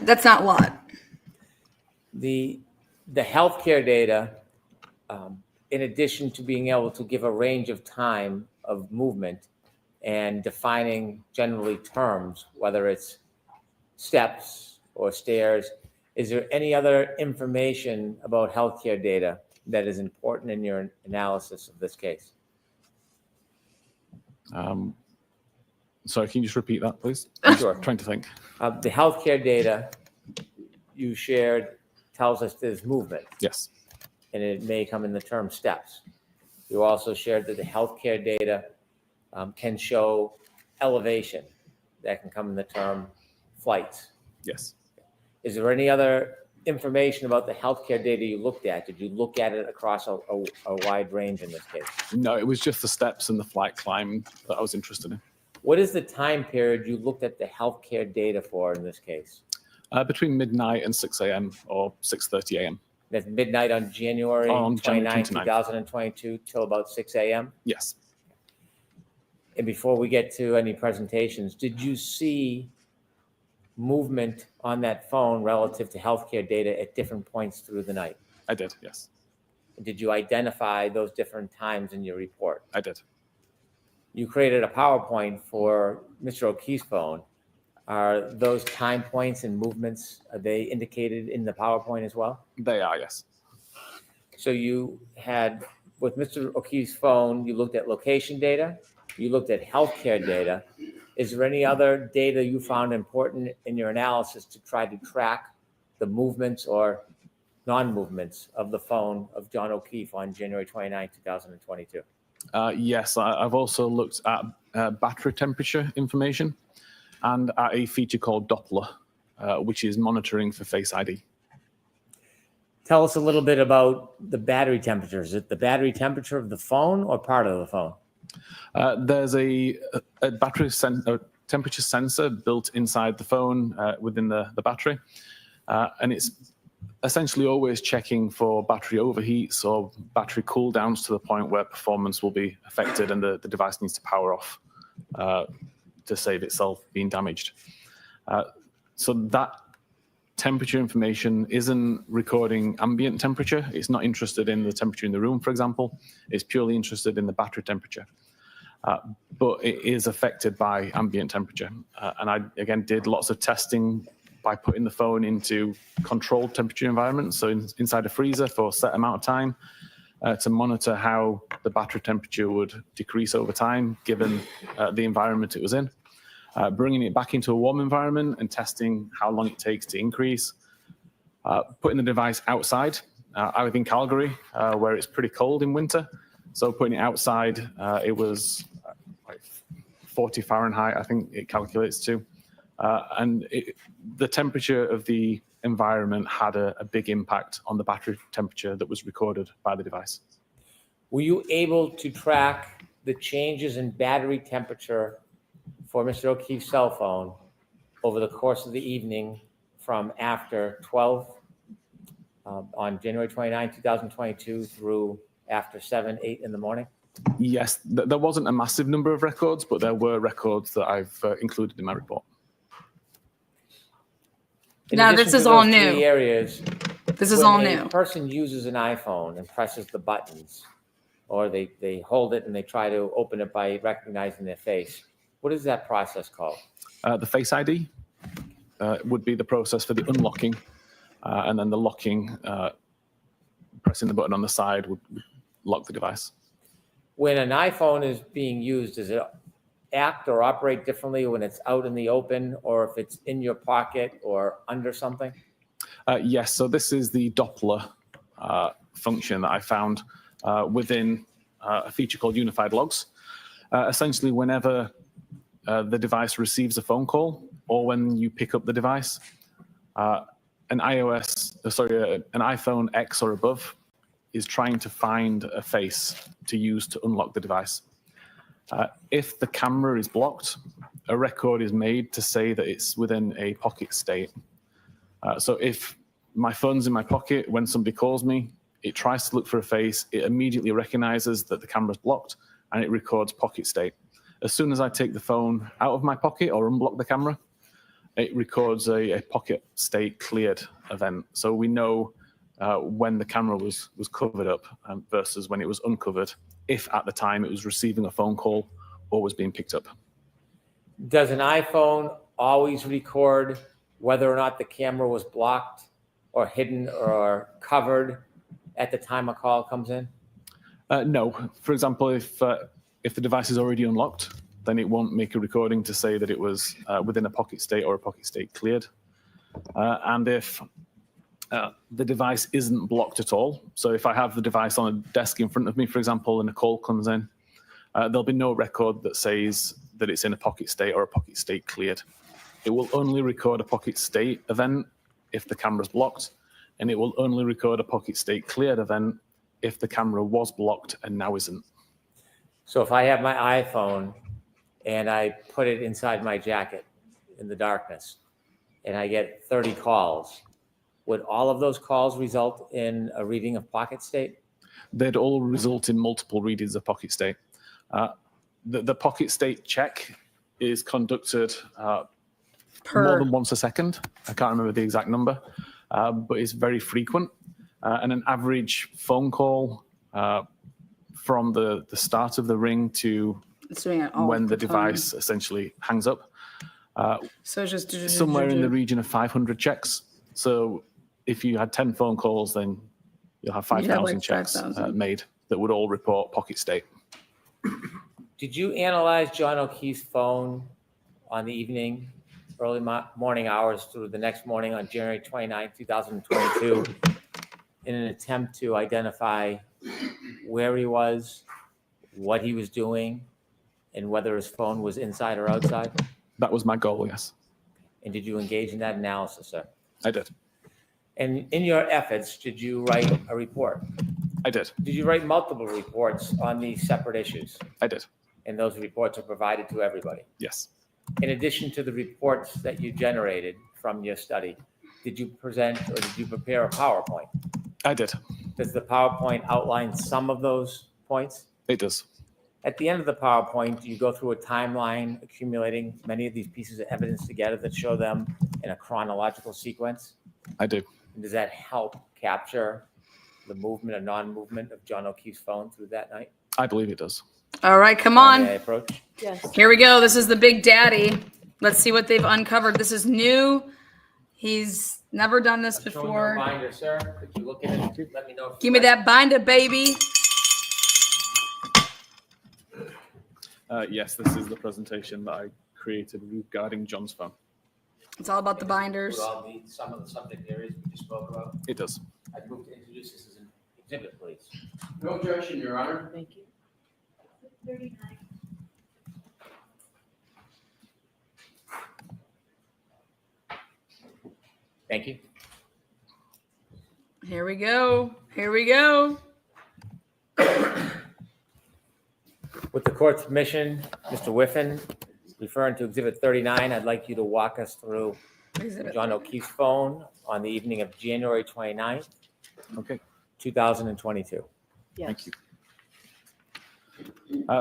That's not a lot. The healthcare data, in addition to being able to give a range of time of movement and defining generally terms, whether it's steps or stairs, is there any other information about healthcare data that is important in your analysis of this case? Sorry, can you just repeat that, please? Sure. I'm trying to think. The healthcare data you shared tells us there's movement, Yes. and it may come in the term steps. You also shared that the healthcare data can show elevation. That can come in the term flights. Yes. Is there any other information about the healthcare data you looked at? Did you look at it across a wide range in this case? No, it was just the steps and the flight climb that I was interested in. What is the time period you looked at the healthcare data for in this case? Between midnight and 6 a.m. or 6:30 a.m. That's midnight on January On January 29, 29th. 2022 till about 6 a.m.? Yes. And before we get to any presentations, did you see movement on that phone relative to healthcare data at different points through the night? I did, yes. Did you identify those different times in your report? I did. You created a PowerPoint for Mr. O'Keefe's phone. Are those time points and movements, are they indicated in the PowerPoint as well? They are, yes. So you had, with Mr. O'Keefe's phone, you looked at location data, you looked at healthcare data. Is there any other data you found important in your analysis to try to track the movements or non-movements of the phone of John O'Keefe on January 29, 2022? Yes, I've also looked at battery temperature information and at a feature called Doppler, which is monitoring for Face ID. Tell us a little bit about the battery temperature. Is it the battery temperature of the phone or part of the phone? There's a battery temperature sensor built inside the phone within the battery, and it's essentially always checking for battery overheats or battery cool downs to the point where performance will be affected and the device needs to power off to save itself being damaged. So that temperature information isn't recording ambient temperature. It's not interested in the temperature in the room, for example. It's purely interested in the battery temperature. But it is affected by ambient temperature. And I, again, did lots of testing by putting the phone into controlled temperature environments, so inside a freezer for a set amount of time, to monitor how the battery temperature would decrease over time, given the environment it was in. Bringing it back into a warm environment and testing how long it takes to increase. Putting the device outside. I live in Calgary, where it's pretty cold in winter. So putting it outside, it was like 40 Fahrenheit, I think it calculates to. And the temperature of the environment had a big impact on the battery temperature that was recorded by the device. Were you able to track the changes in battery temperature for Mr. O'Keefe's cell phone over the course of the evening from after 12 on January 29, 2022 through after 7, 8 in the morning? Yes, there wasn't a massive number of records, but there were records that I've included in my report. Now, this is all new. Areas, This is all when new. a person uses an iPhone and presses the buttons, or they hold it and they try to open it by recognizing their face, what is that process called? The Face ID would be the process for the unlocking. and then the locking, pressing the button on the side would lock the device. When an iPhone is being used, does it act or operate differently when it's out in the open, or if it's in your pocket or under something? Yes, so this is the Doppler function that I found within a feature called Unified Logs. Essentially, whenever the device receives a phone call or when you pick up the device, an iPhone X or above is trying to find a face to use to unlock the device. If the camera is blocked, a record is made to say that it's within a pocket state. So if my phone's in my pocket, when somebody calls me, it tries to look for a face, it immediately recognizes that the camera's blocked, and it records pocket state. As soon as I take the phone out of my pocket or unblock the camera, it records a pocket state cleared event. So we know when the camera was covered up versus when it was uncovered, if at the time it was receiving a phone call or was being picked up. Does an iPhone always record whether or not the camera was blocked or hidden or covered at the time a call comes in? No. For example, if the device is already unlocked, then it won't make a recording to say that it was within a pocket state or a pocket state cleared. And if the device isn't blocked at all, so if I have the device on a desk in front of me, for example, and a call comes in, there'll be no record that says that it's in a pocket state or a pocket state cleared. It will only record a pocket state event if the camera's blocked, and it will only record a pocket state cleared event if the camera was blocked and now isn't. So if I have my iPhone and I put it inside my jacket in the darkness and I get 30 calls, would all of those calls result in a reading of pocket state? They'd all result in multiple readings of pocket state. The pocket state check is conducted more than once a second. I can't remember the exact number, but it's very frequent. And an average phone call from the start of the ring to when the device essentially hangs up, So it's just somewhere in the region of 500 checks. So if you had 10 phone calls, then you'll have 5,000 checks 5,000. made that would all report pocket state. Did you analyze John O'Keefe's phone on the evening, early morning hours through the next morning on January 29, 2022, in an attempt to identify where he was, what he was doing, and whether his phone was inside or outside? That was my goal, yes. And did you engage in that analysis, sir? I did. And in your efforts, did you write a report? I did. Did you write multiple reports on these separate issues? I did. And those reports are provided to everybody? Yes. In addition to the reports that you generated from your study, did you present or did you prepare a PowerPoint? I did. Does the PowerPoint outline some of those points? It does. At the end of the PowerPoint, do you go through a timeline accumulating many of these pieces of evidence together that show them in a chronological sequence? I do. And does that help capture the movement or non-movement of John O'Keefe's phone through that night? I believe it does. All right, come May I on. approach? Yes. Here we go. This is the big daddy. Let's see what they've uncovered. This is new. He's never done this I'm showing you a before. binder, sir. Could you look at it? Let me know. if you Give me like that binder, baby. Yes, this is the presentation that I created regarding John's phone. It's all about the it. binders. Would all be some of the subject areas we just spoke about? It does. I'd move to introduce this as an exhibit, please. No objection, Your Honor. Thank you. Thank you. Here we go. Here we go. With the court's permission, Mr. Whiffen, referring to Exhibit 39, I'd like you to walk us through Exhibit. John O'Keefe's phone on the evening of January 29th, Okay. 2022. Yes. Thank you.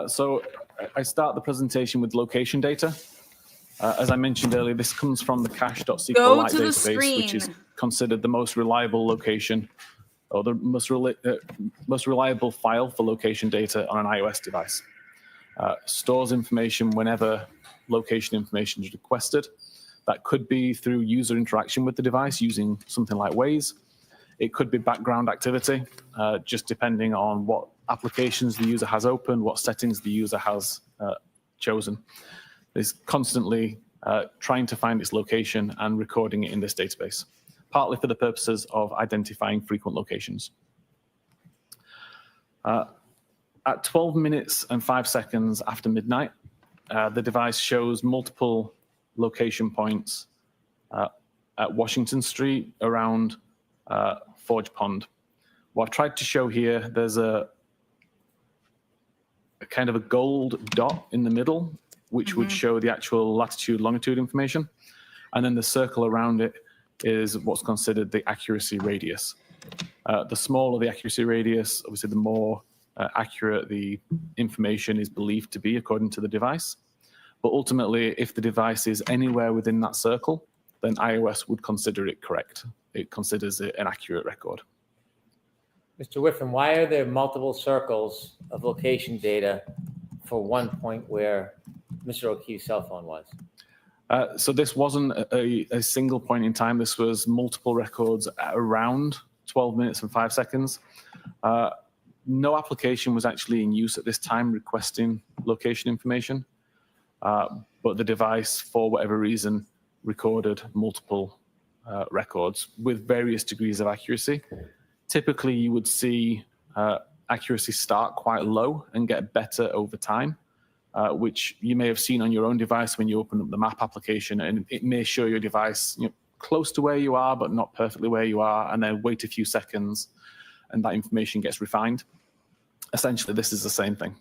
So I start the presentation with location data. As I mentioned earlier, this comes from the Cahce.SQLite Go to the database, which is screen. considered the most reliable location or the most reliable file for location data on an iOS device. Stores information whenever location information is requested. That could be through user interaction with the device using something like Waze. It could be background activity, just depending on what applications the user has open, what settings the user has chosen. It's constantly trying to find its location and recording it in this database, partly for the purposes of identifying frequent locations. At 12 minutes and 5 seconds after midnight, the device shows multiple location points at Washington Street around Forge Pond. What I've tried to show here, there's a kind of a gold dot in the middle, which would show the actual latitude, longitude information. And then the circle around it is what's considered the accuracy radius. The smaller the accuracy radius, obviously the more accurate the information is believed to be according to the device. But ultimately, if the device is anywhere within that circle, then iOS would consider it correct. It considers it an accurate record. Mr. Whiffen, why are there multiple circles of location data for one point where Mr. O'Keefe's cell phone was? So this wasn't a single point in time. This was multiple records at around 12 minutes and 5 seconds. No application was actually in use at this time requesting location information, but the device, for whatever reason, recorded multiple records with various degrees of accuracy. Typically, you would see accuracy start quite low and get better over time, which you may have seen on your own device when you open up the map application, and it may show your device close to where you are, but not perfectly where you are, and then wait a few seconds, and that information gets refined. Essentially, this is the same thing.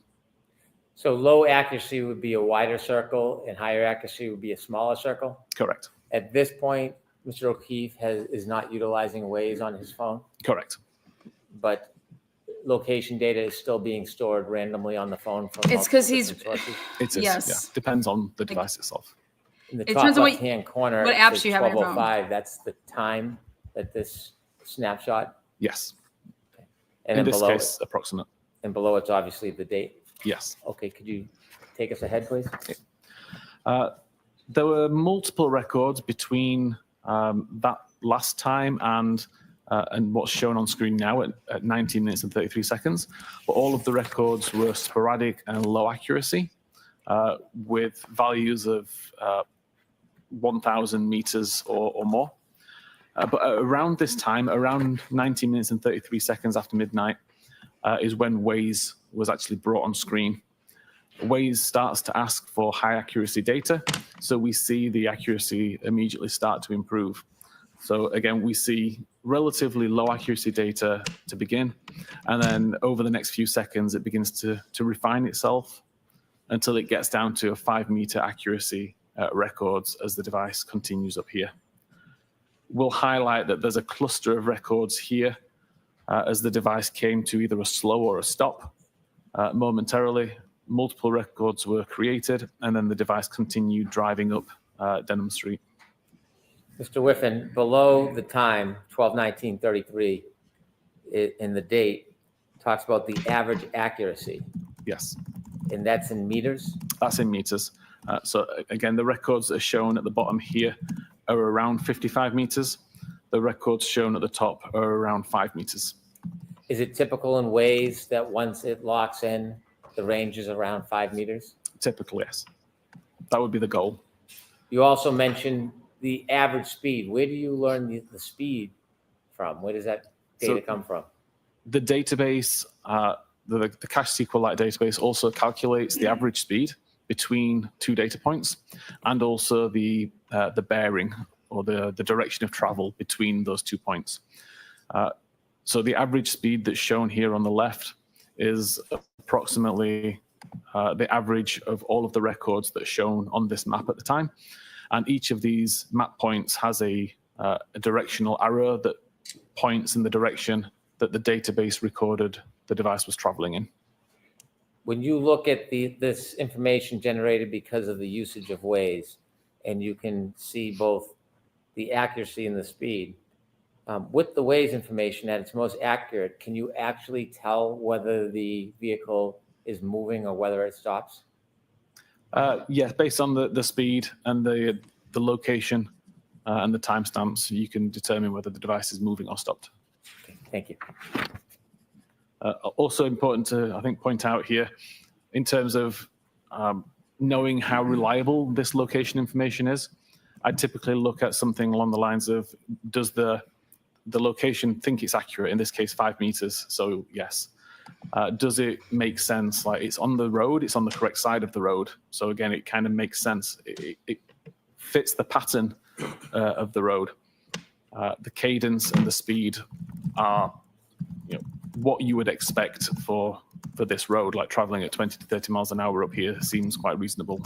So low accuracy would be a wider circle and higher accuracy would be a smaller circle? Correct. At this point, Mr. O'Keefe is not utilizing Waze on his phone, Correct. but location data is still being stored randomly on the phone from It's 'cause multiple he's- different sources. It is, Yes. yeah. Depends on the device itself. In the It top depends on left-hand corner, what it apps says you have on your phone. 12:05. That's the time that this snapshot, Yes. and In then this below case, approximate. and below it's obviously the date. Yes. Okay, could you take us ahead, please? There were multiple records between that last time and what's shown on screen now at 19 minutes and 33 seconds. But all of the records were sporadic and low accuracy with values of 1,000 meters or more. But around this time, around 19 minutes and 33 seconds after midnight, is when Waze was actually brought on screen. Waze starts to ask for high accuracy data, so we see the accuracy immediately start to improve. So again, we see relatively low accuracy data to begin, and then over the next few seconds, it begins to refine itself until it gets down to a 5-meter accuracy records as the device continues up here. We'll highlight that there's a cluster of records here as the device came to either a slow or a stop momentarily. Multiple records were created, and then the device continued driving up Denham Street. Mr. Whiffen, below the time, 12/19/33, in the date, talks about the average accuracy, Yes, and that's in meters? that's in meters. So again, the records that are shown at the bottom here are around 55 meters. The records shown at the top are around 5 meters. Is it typical in Waze that once it locks in, the range is around 5 meters? Typically, yes. That would be the goal. You also mentioned the average speed. Where do you learn the speed from? Where does that data come from? The database, the Cahce SQLite database also calculates the average speed between two data points, and also the bearing or the direction of travel between those 2 points. So the average speed that's shown here on the left is approximately the average of all of the records that are shown on this map at the time. And each of these map points has a directional arrow that points in the direction that the database recorded the device was traveling in. When you look at this information generated because of the usage of Waze, and you can see both the accuracy and the speed, with the Waze information at its most accurate, can you actually tell whether the vehicle is moving or whether it stops? Yes, based on the speed and the the location and the timestamps, you can determine whether the device is moving or stopped. Thank you. Also important to, I think, point out here, in terms of knowing how reliable this location information is, I typically look at something along the lines of, does the location think it's accurate? In this case, 5 meters, so yes. Does it make sense? Like, it's on the road, it's on the correct side of the road. So again, it kind of makes sense. It fits the pattern of the road. The cadence and the speed are, what you would expect for this road, like traveling at 20 to 30 miles an hour up here seems quite reasonable.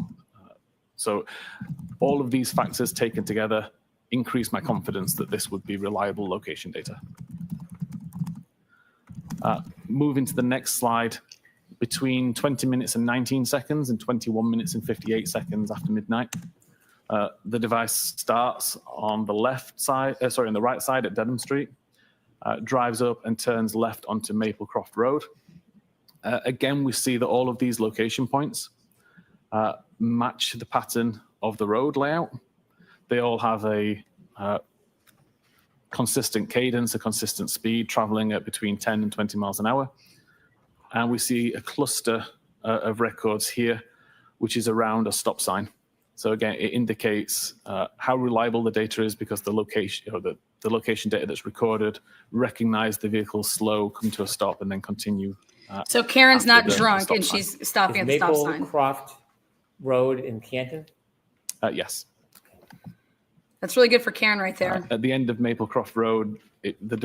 So all of these factors taken together increase my confidence that this would be reliable location data. Moving to the next slide, between 20 minutes and 19 seconds and 21 minutes and 58 seconds after midnight, the device starts on the left side, on the right side at Dedham Street, drives up and turns left onto Maplecroft Road. Again, we see that all of these location points match the pattern of the road layout. They all have a consistent cadence, a consistent speed, traveling at between 10 and 20 miles an hour. And we see a cluster of records here, which is around a stop sign. So again, it indicates how reliable the data is, because the location, the location data that's recorded recognize the vehicle slow, come to a stop, and then continue. So Karen's not the drunk stop and sign. she's stopping at the stop sign. Maplecroft Road in Canton? Yes. That's really good for Karen right there. At the end of Maplecroft Road, the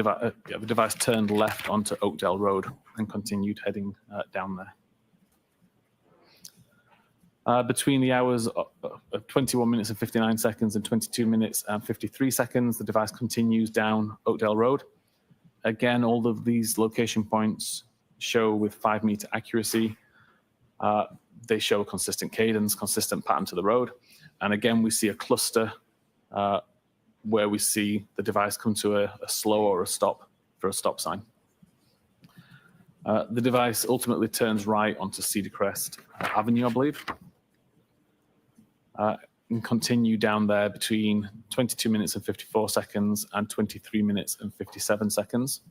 device turned left onto Oakdale Road and continued heading down there. Between the hours of 21 minutes and 59 seconds and 22 minutes and 53 seconds, the device continues down Oakdale Road. Again, all of these location points show with 5 meter accuracy. They show a consistent cadence, consistent pattern to the road. And again, we see a cluster where we see the device come to a slow or a stop for a stop sign. The device ultimately turns right onto Cedar Crest Avenue, I believe, and continue down there between 22 minutes and 54 seconds and 23 minutes and 57 seconds.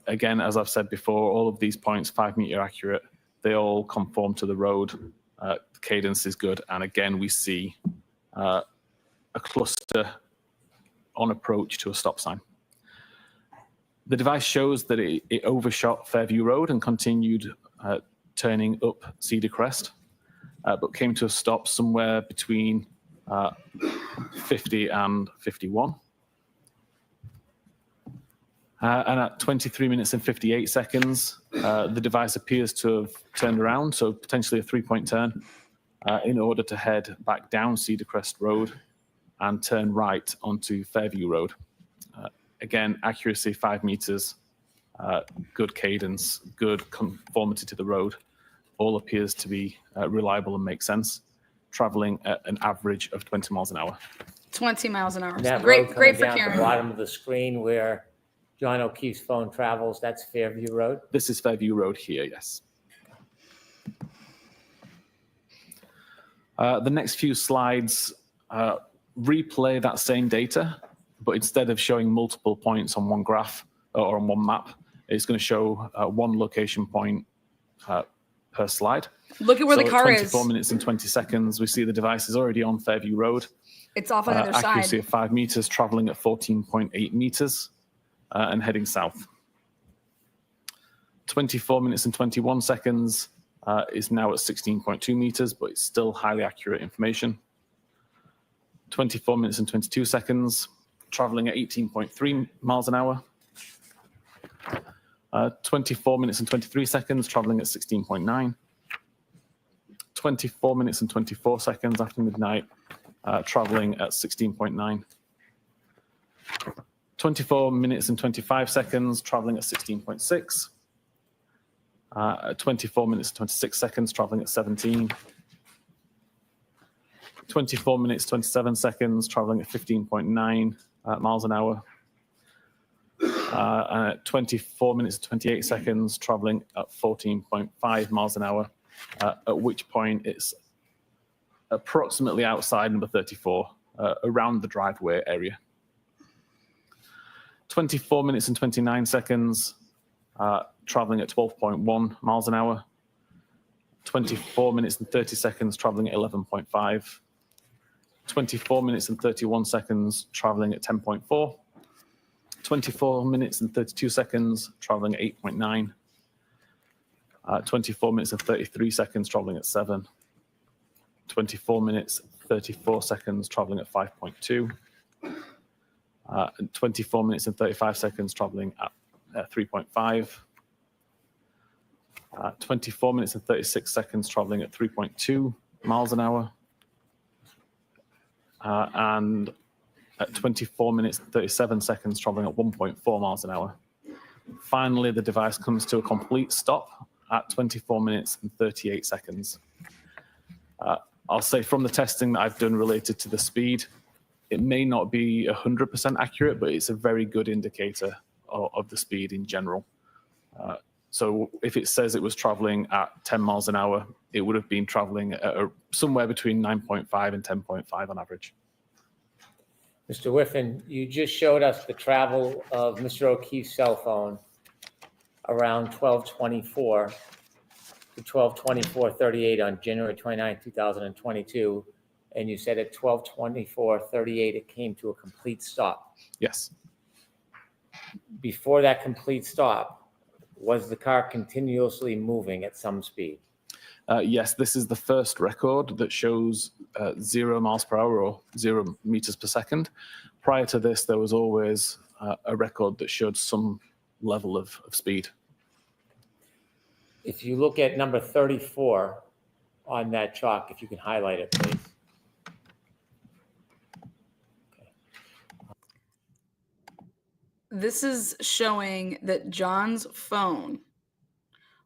Again, as I've said before, all of these points, 5 meter accurate, they all conform to the road. The cadence is good. And again, we see a cluster on approach to a stop sign. The device shows that it overshot Fairview Road and continued turning up Cedar Crest, but came to a stop somewhere between 50 and 51. And at 23 minutes and 58 seconds, the device appears to have turned around, so potentially a 3-point turn, in order to head back down Cedar Crest Road and turn right onto Fairview Road. Again, accuracy 5 meters, good cadence, good conformity to the road. All appears to be reliable and make sense, traveling at an average of 20 miles an hour. 20 miles an hour. And that Great, road great coming for down at the Karen. bottom of the screen where John O'Keefe's phone travels, that's Fairview Road? This is Fairview Road here, yes. The next few slides replay that same data, but instead of showing multiple points on one graph or on one map, it's going to show one location point per slide. Look at where the car 24 is. minutes and 20 seconds, we see the device is already on Fairview Road. It's off on the other Accuracy side. of 5 meters, traveling at 14.8 meters and heading south. 24 minutes and 21 seconds is now at 16.2 meters, but it's still highly accurate information. 24 minutes and 22 seconds, traveling at 18.3 miles an hour. 24 minutes and 23 seconds, traveling at 16.9. 24 minutes and 24 seconds after midnight, traveling at 16.9. 24 minutes and 25 seconds, traveling at 16.6. 24 minutes and 26 seconds, traveling at 17. 24 minutes, 27 seconds, traveling at 15.9 miles an hour. And at 24 minutes, 28 seconds, traveling at 14.5 miles an hour, at which point it's approximately outside number 34, around the driveway area. 24 minutes and 29 seconds, traveling at 12.1 miles an hour. 24 minutes and 30 seconds, traveling at 11.5. 24 minutes and 31 seconds, traveling at 10.4. 24 minutes and 32 seconds, traveling at 8.9. 24 minutes and 33 seconds, traveling at 7. 24 minutes, 34 seconds, traveling at 5.2. And 24 minutes and 35 seconds, traveling at 3.5. 24 minutes and 36 seconds, traveling at 3.2 miles an hour. And at 24 minutes and 37 seconds, traveling at 1.4 miles an hour. Finally, the device comes to a complete stop at 24 minutes and 38 seconds. I'll say from the testing that I've done related to the speed, it may not be 100% accurate, but it's a very good indicator of the speed in general. So if it says it was traveling at 10 miles an hour, it would have been traveling at somewhere between 9.5 and 10.5 on average. Mr. Whiffen, you just showed us the travel of Mr. O'Keefe's cell phone around 12:24 to 12:24:38 on January 29, 2022, and you said at 12:24:38 it came to a complete stop. Yes. Before that complete stop, was the car continuously moving at some speed? Yes, this is the first record that shows 0 miles per hour or 0 meters per second. Prior to this, there was always a record that showed some level of speed. If you look at number 34 on that chalk, if you can highlight it, please. This is showing that John's phone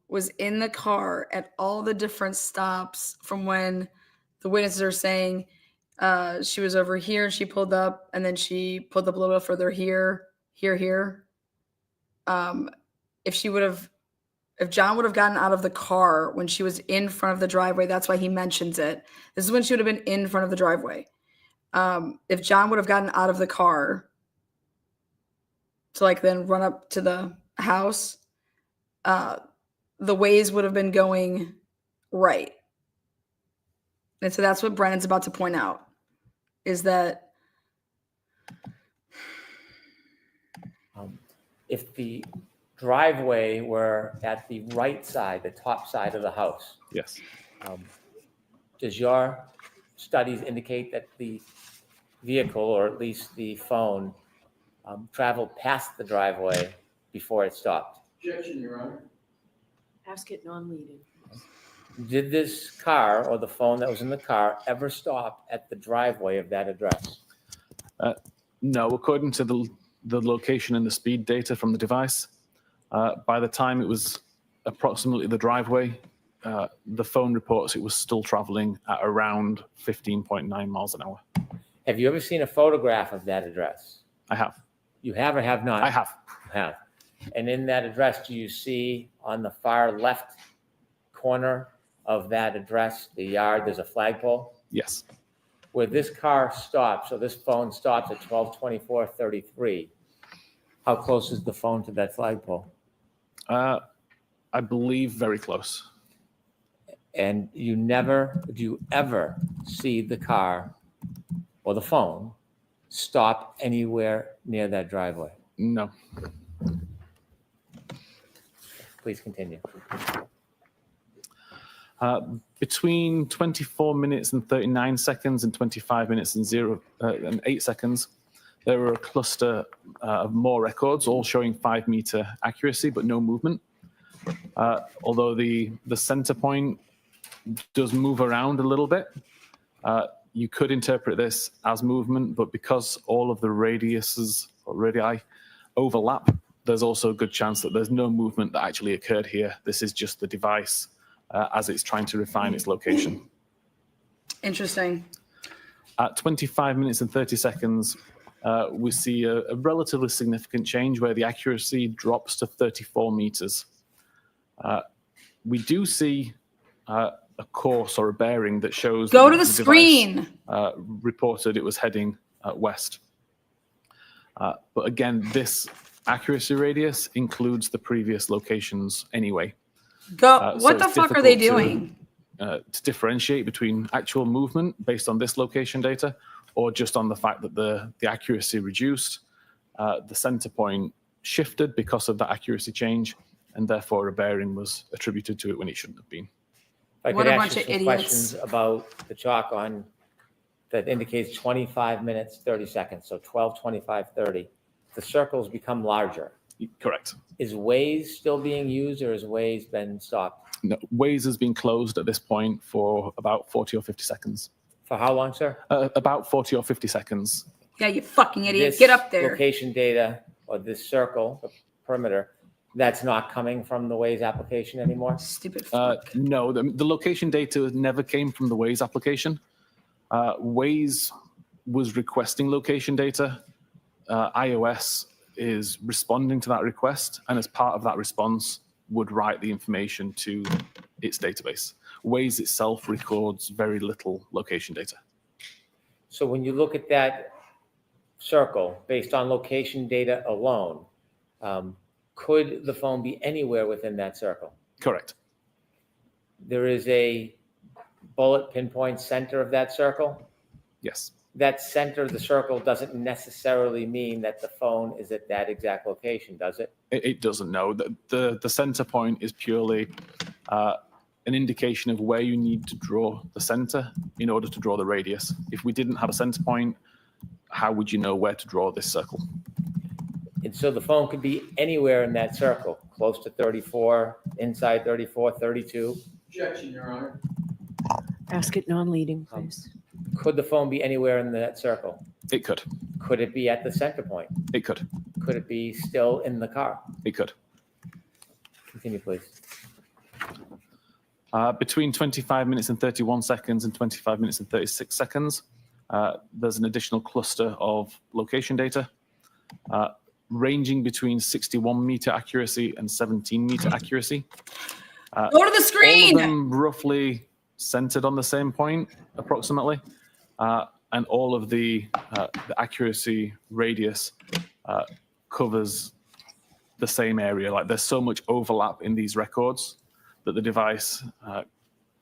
was in the car at all the different stops from when the witnesses are saying she was over here and she pulled up, and then she pulled up a little bit further here. If John would have gotten out of the car when she was in front of the driveway, that's why he mentions it. This is when she would have been in front of the driveway. If John would have gotten out of the car to then run up to the house, the Waze would have been going right. And so that's what Brennan's about to point out, is that if the driveway were at the right side, the top side of the house, Yes. does your studies indicate that the vehicle, or at least the phone, traveled past the driveway before it stopped? Objection, Your Honor. Ask it non-leading. Did this car, or the phone that was in the car, ever stop at the driveway of that address? No, according to the location and the speed data from the device, by the time it was approximately the driveway, the phone reports it was still traveling at around 15.9 miles an hour. Have you ever seen a photograph of that address? I have. You have or have not? I have. You have. And in that address, do you see on the far left corner of that address, the yard, there's a flagpole? Yes. Where this car stops, so this phone stops at 12:24:33, how close is the phone to that flagpole? I believe very close. And do you ever see the car or the phone stop anywhere near that driveway? No. Please continue. Between 24 minutes and 39 seconds and 25 minutes and 8 seconds, there were a cluster of more records, all showing 5-meter accuracy, but no movement. Although the center point does move around a little bit, you could interpret this as movement, but because all of the radiuses or radii overlap, there's also a good chance that there's no movement that actually occurred here. This is just the device as it's trying to refine its location. interesting. At 25 minutes and 30 seconds, we see a relatively significant change where the accuracy drops to 34 meters. We do see a course or a bearing that shows Go that to the device, screen. reported it was heading west. But again, this accuracy radius includes the previous locations anyway. Go. So What the it's fuck are they difficult doing? To differentiate between actual movement based on this location data, or just on the fact that the accuracy reduced, the center point shifted because of that accuracy change, and therefore a bearing was attributed to it when it shouldn't have been. If I What could a ask bunch you of some idiots. questions about the chalk on that indicates 25 minutes, 30 seconds, so 12, 25, 30. The circles become larger. Correct. Is Waze still being used, or has Waze been stopped? No, Waze has been closed at this point for about 40 or 50 seconds. For how long, sir? About 40 or 50 seconds. Yeah, you fucking idiot. This Get up there. location data, or this circle, the perimeter, that's not coming from the Waze application anymore? Stupid fuck. No, the location data never came from the Waze application. Waze was requesting location data. iOS is responding to that request, and as part of that response, would write the information to its database. Waze itself records very little location data. So when you look at that circle based on location data alone, could the phone be anywhere within that circle? Correct. There is a bullet pinpoint center of that circle. Yes. That center of the circle doesn't necessarily mean that the phone is at that exact location, does it? It doesn't know. The center point is purely an indication of where you need to draw the center in order to draw the radius. If we didn't have a center point, how would you know where to draw this circle? And so the phone could be anywhere in that circle, close to 34, inside 34, 32. Objection, Your Honor. Ask it non-leading, please. Could the phone be anywhere in that circle? It could. Could it be at the center point? It could. Could it be still in the car? It could. Continue, please. Between 25 minutes and 31 seconds and 25 minutes and 36 seconds, there's an additional cluster of location data, ranging between 61-meter accuracy and 17-meter accuracy. Go to the All of screen. them roughly centered on the same point, approximately, and all of the accuracy radius covers the same area. Like, there's so much overlap in these records that the device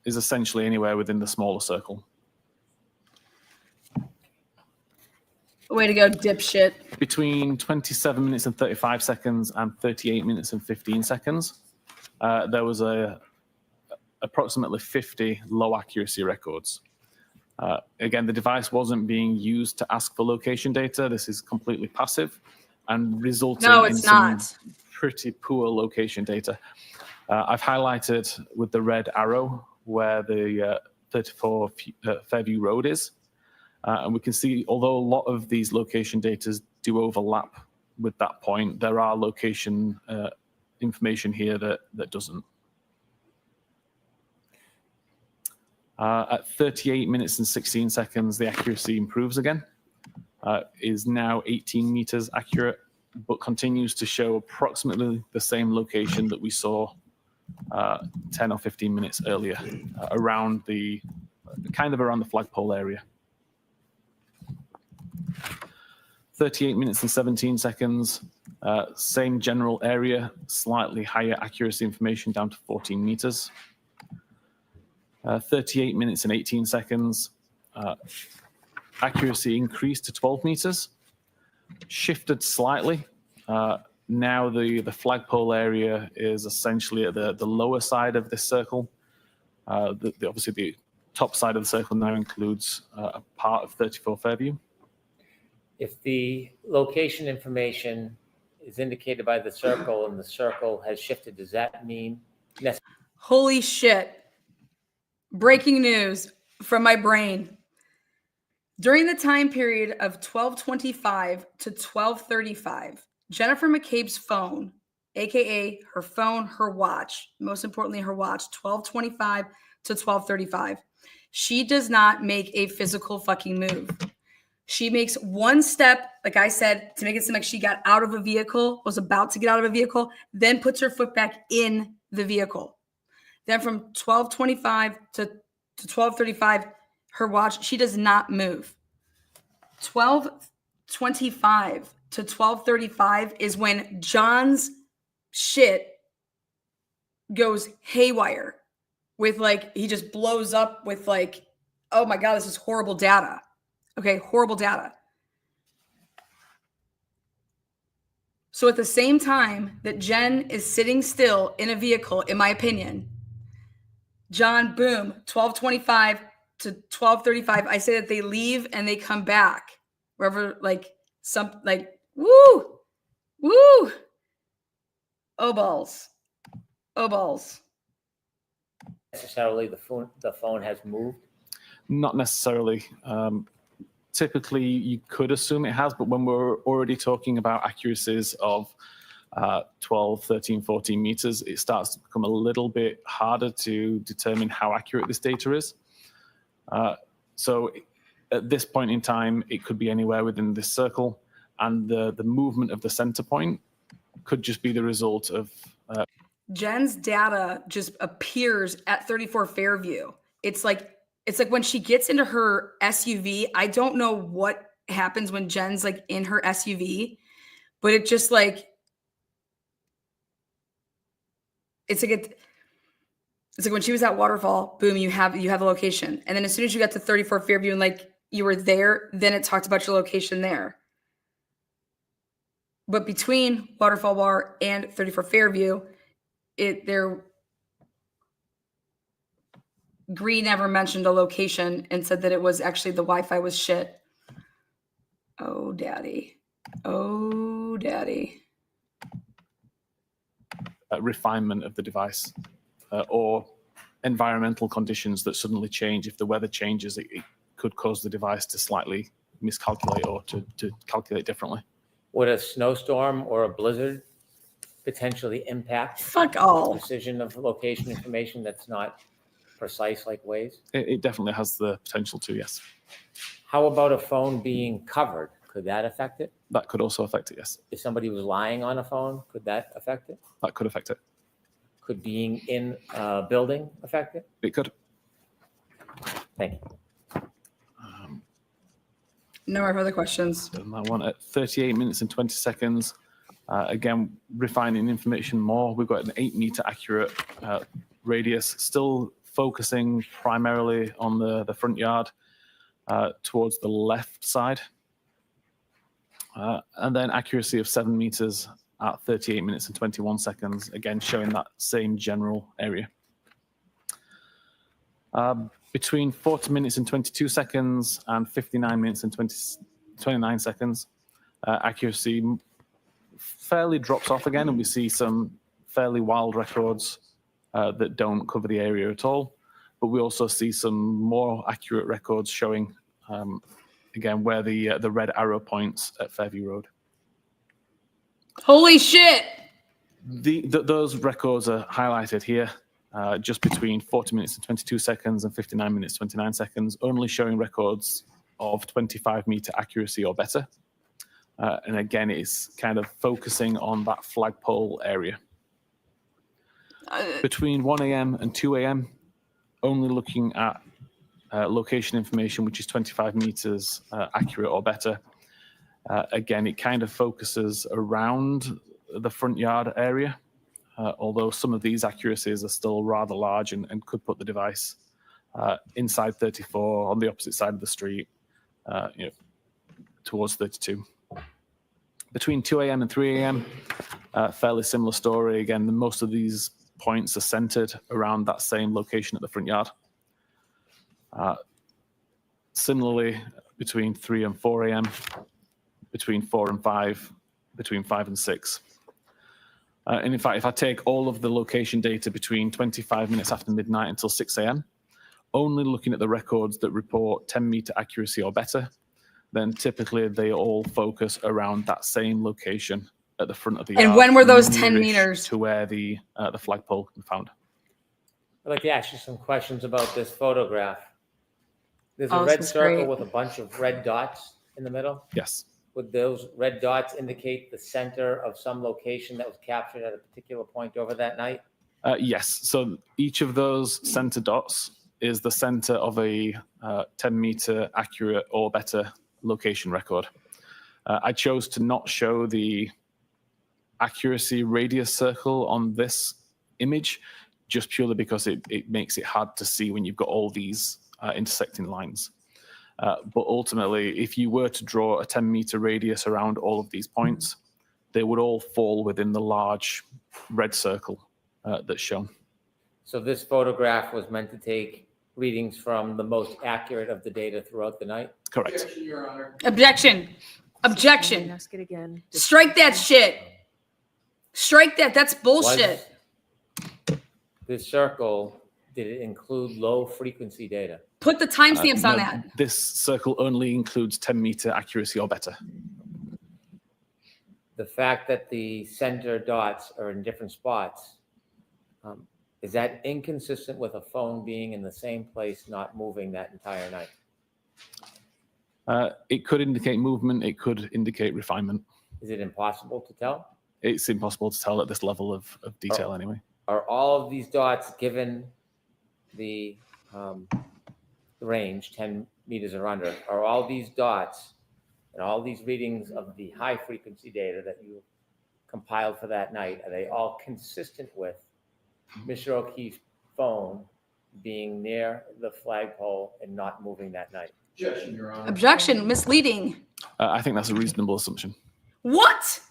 is essentially anywhere within the smaller circle. Way to go, dipshit. Between 27 minutes and 35 seconds and 38 minutes and 15 seconds, there was approximately 50 low accuracy records. Again, the device wasn't being used to ask for location data. This is completely passive and resulting No, in it's some not. pretty poor location data. I've highlighted with the red arrow where the 34 Fairview Road is. And we can see, although a lot of these location data do overlap with that point, there are location information here that doesn't. At 38 minutes and 16 seconds, the accuracy improves again. Is now 18 meters accurate, but continues to show approximately the same location that we saw 10 or 15 minutes earlier, around the flagpole area. 38 minutes and 17 seconds, same general area, slightly higher accuracy information down to 14 meters. 38 minutes and 18 seconds, accuracy increased to 12 meters, shifted slightly. Now the flagpole area is essentially at the lower side of this circle. Obviously the top side of the circle now includes a part of 34 Fairview. If the location information is indicated by the circle and the circle has shifted, does that mean Holy shit. Breaking news from my brain. During the time period of 12:25 to 12:35, Jennifer McCabe's phone, aka her phone, her watch, most importantly her watch, 12:25 to 12:35, she does not make a physical fucking move. She makes one step, like I said, to make it seem like she got out of a vehicle, was about to get out of a vehicle, then puts her foot back in the vehicle. Then from 12:25 to 12:35, her watch, she does not move. 12:25 to 12:35 is when John's shit goes haywire with like, he just blows up with like, oh my God, this is horrible data. Okay, horrible data. So at the same time that Jen is sitting still in a vehicle, in my opinion, John, boom, 12:25 to 12:35. I say that they leave and they come back wherever, like woo, woo. Oh balls, oh balls. Necessarily, the phone has moved. Not necessarily. Typically, you could assume it has, but when we're already talking about accuracies of 12, 13, 14 meters, it starts to become a little bit harder to determine how accurate this data is. So at this point in time, it could be anywhere within this circle, and the movement of the center point could just be the result of... Jen's data just appears at 34 Fairview. It's like when she gets into her SUV, I don't know what happens when Jen's like in her SUV, but it just like, it's like when she was at Waterfall, boom, you have the location. And then as soon as you got to 34 Fairview and like you were there, then it talked about your location there. But between Waterfall Bar and 34 Fairview, Green never mentioned a location and said that it was actually the Wi-Fi was shit. Oh, daddy. Oh, daddy. refinement of the device or environmental conditions that suddenly change. If the weather changes, it could cause the device to slightly miscalculate or to calculate differently. Would a snowstorm or a blizzard potentially impact Fuck all. precision of location information that's not precise like Waze? It definitely has the potential to, yes. How about a phone being covered? Could that affect it? That could also affect it, yes. If somebody was lying on a phone, could that affect it? That could affect it. Could being in a building affect it? It could. Thank you. No more further questions. Done that one at 38 minutes and 20 seconds. Again, refining information more. We've got an 8-meter accurate radius, still focusing primarily on the front yard towards the left side. And then accuracy of 7 meters at 38 minutes and 21 seconds, again, showing that same general area. Between 40 minutes and 22 seconds and 59 minutes and 29 seconds, accuracy fairly drops off again, and we see some fairly wild records that don't cover the area at all. But we also see some more accurate records showing, again, where the red arrow points at Fairview Road. Holy shit! Those records are highlighted here, just between 40 minutes and 22 seconds and 59 minutes, 29 seconds, only showing records of 25-meter accuracy or better. And again, it's kind of focusing on that flagpole area. Between 1 a.m. and 2 a.m., only looking at location information, which is 25 meters accurate or better. Again, it kind of focuses around the front yard area, although some of these accuracies are still rather large and could put the device inside 34 on the opposite side of the street, towards 32. Between 2 a.m. and 3 a.m., fairly similar story. Again, most of these points are centered around that same location at the front yard. Similarly, between 3 and 4 a.m., between 4 and 5, between 5 and 6. And in fact, if I take all of the location data between 25 minutes after midnight until 6 a.m., only looking at the records that report 10-meter accuracy or better, then typically they all focus around that same location at the front of the yard. And when were those 10 nearish meters? to where the flagpole can be found. I'd like to ask you some questions about this photograph. There's a Oh, red this is circle great. with a bunch of red dots in the middle. Yes. Would those red dots indicate the center of some location that was captured at a particular point over that night? Yes. So each of those center dots is the center of a 10-meter accurate or better location record. I chose to not show the accuracy radius circle on this image just purely because it makes it hard to see when you've got all these intersecting lines. But ultimately, if you were to draw a 10-meter radius around all of these points, they would all fall within the large red circle that's shown. So this photograph was meant to take readings from the most accurate of the data throughout the night? Correct. Your Honor. Objection. Objection. Ask it again. Strike that shit. Strike that. That's bullshit. Was this circle, did it include low frequency data? Put the timestamps on No, that. This circle only includes 10-meter accuracy or better. The fact that the center dots are in different spots, is that inconsistent with a phone being in the same place, not moving that entire night? It could indicate movement. It could indicate refinement. Is it impossible to tell? It's impossible to tell at this level of detail anyway. Are all of these dots, given the range, 10 meters or under, are all these dots and all these readings of the high frequency data that you compiled for that night, are they all consistent with Mr. O'Keefe's phone being near the flagpole and not moving that night? Objection, Your Honor. Objection. Misleading. I think that's a reasonable assumption. What?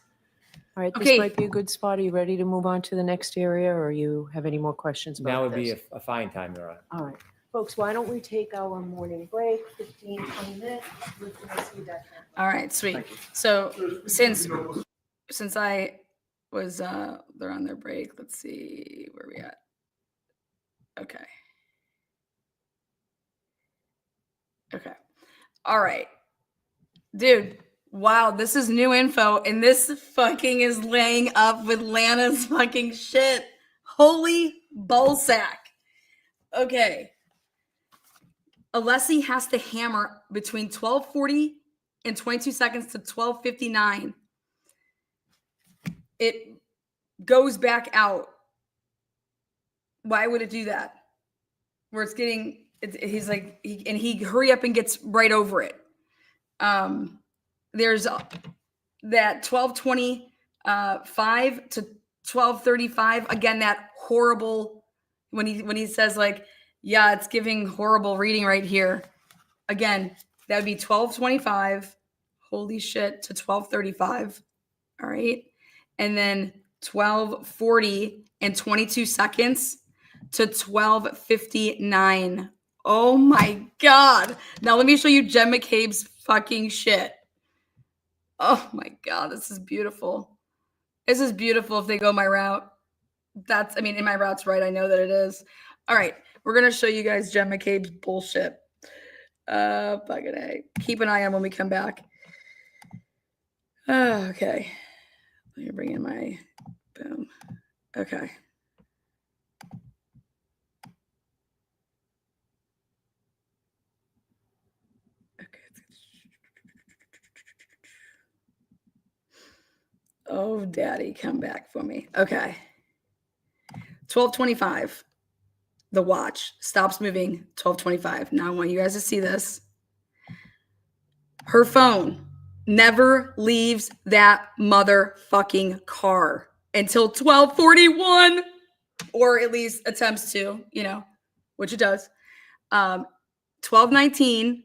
All right, Okay. this might be a good spot. Are you ready to move on to the next area, or you have any more questions about Now would this? be a fine time, Your Honor. All right, folks, why don't we take our morning break, 15, 20 minutes? We can see that. All right, sweet. So since I was they're on their break, let's see where we at. Okay. Okay. All right. Dude, wow, this is new info and this fucking is laying up with Lana's fucking shit. Holy ballsack. Okay. Alessi has to hammer between 12:40 and 22 seconds to 12:59. It goes back out. Why would it do that? Where it's getting, he's like, he hurry up and gets right over it. There's that 12:25 to 12:35. Again, that horrible, when he says like, yeah, it's giving horrible reading right here. Again, that would be 12:25. Holy shit, to 12:35. All right. And then 12:40 and 22 seconds to 12:59. Oh my God. Now let me show you Jen McCabe's fucking shit. Oh my God, this is beautiful. This is beautiful if they go my route. That's, I mean, in my route's right. I know that it is. All right. We're going to show you guys Jen McCabe's bullshit. Fucking A. Keep an eye on when we come back. Okay. Let me bring in my, boom. Okay. Oh, daddy, come back for me. Okay. 12:25. The watch stops moving. 12:25. Now I want you guys to see this. Her phone never leaves that motherfucking car until 12:41, or at least attempts to, which it does. 12:19,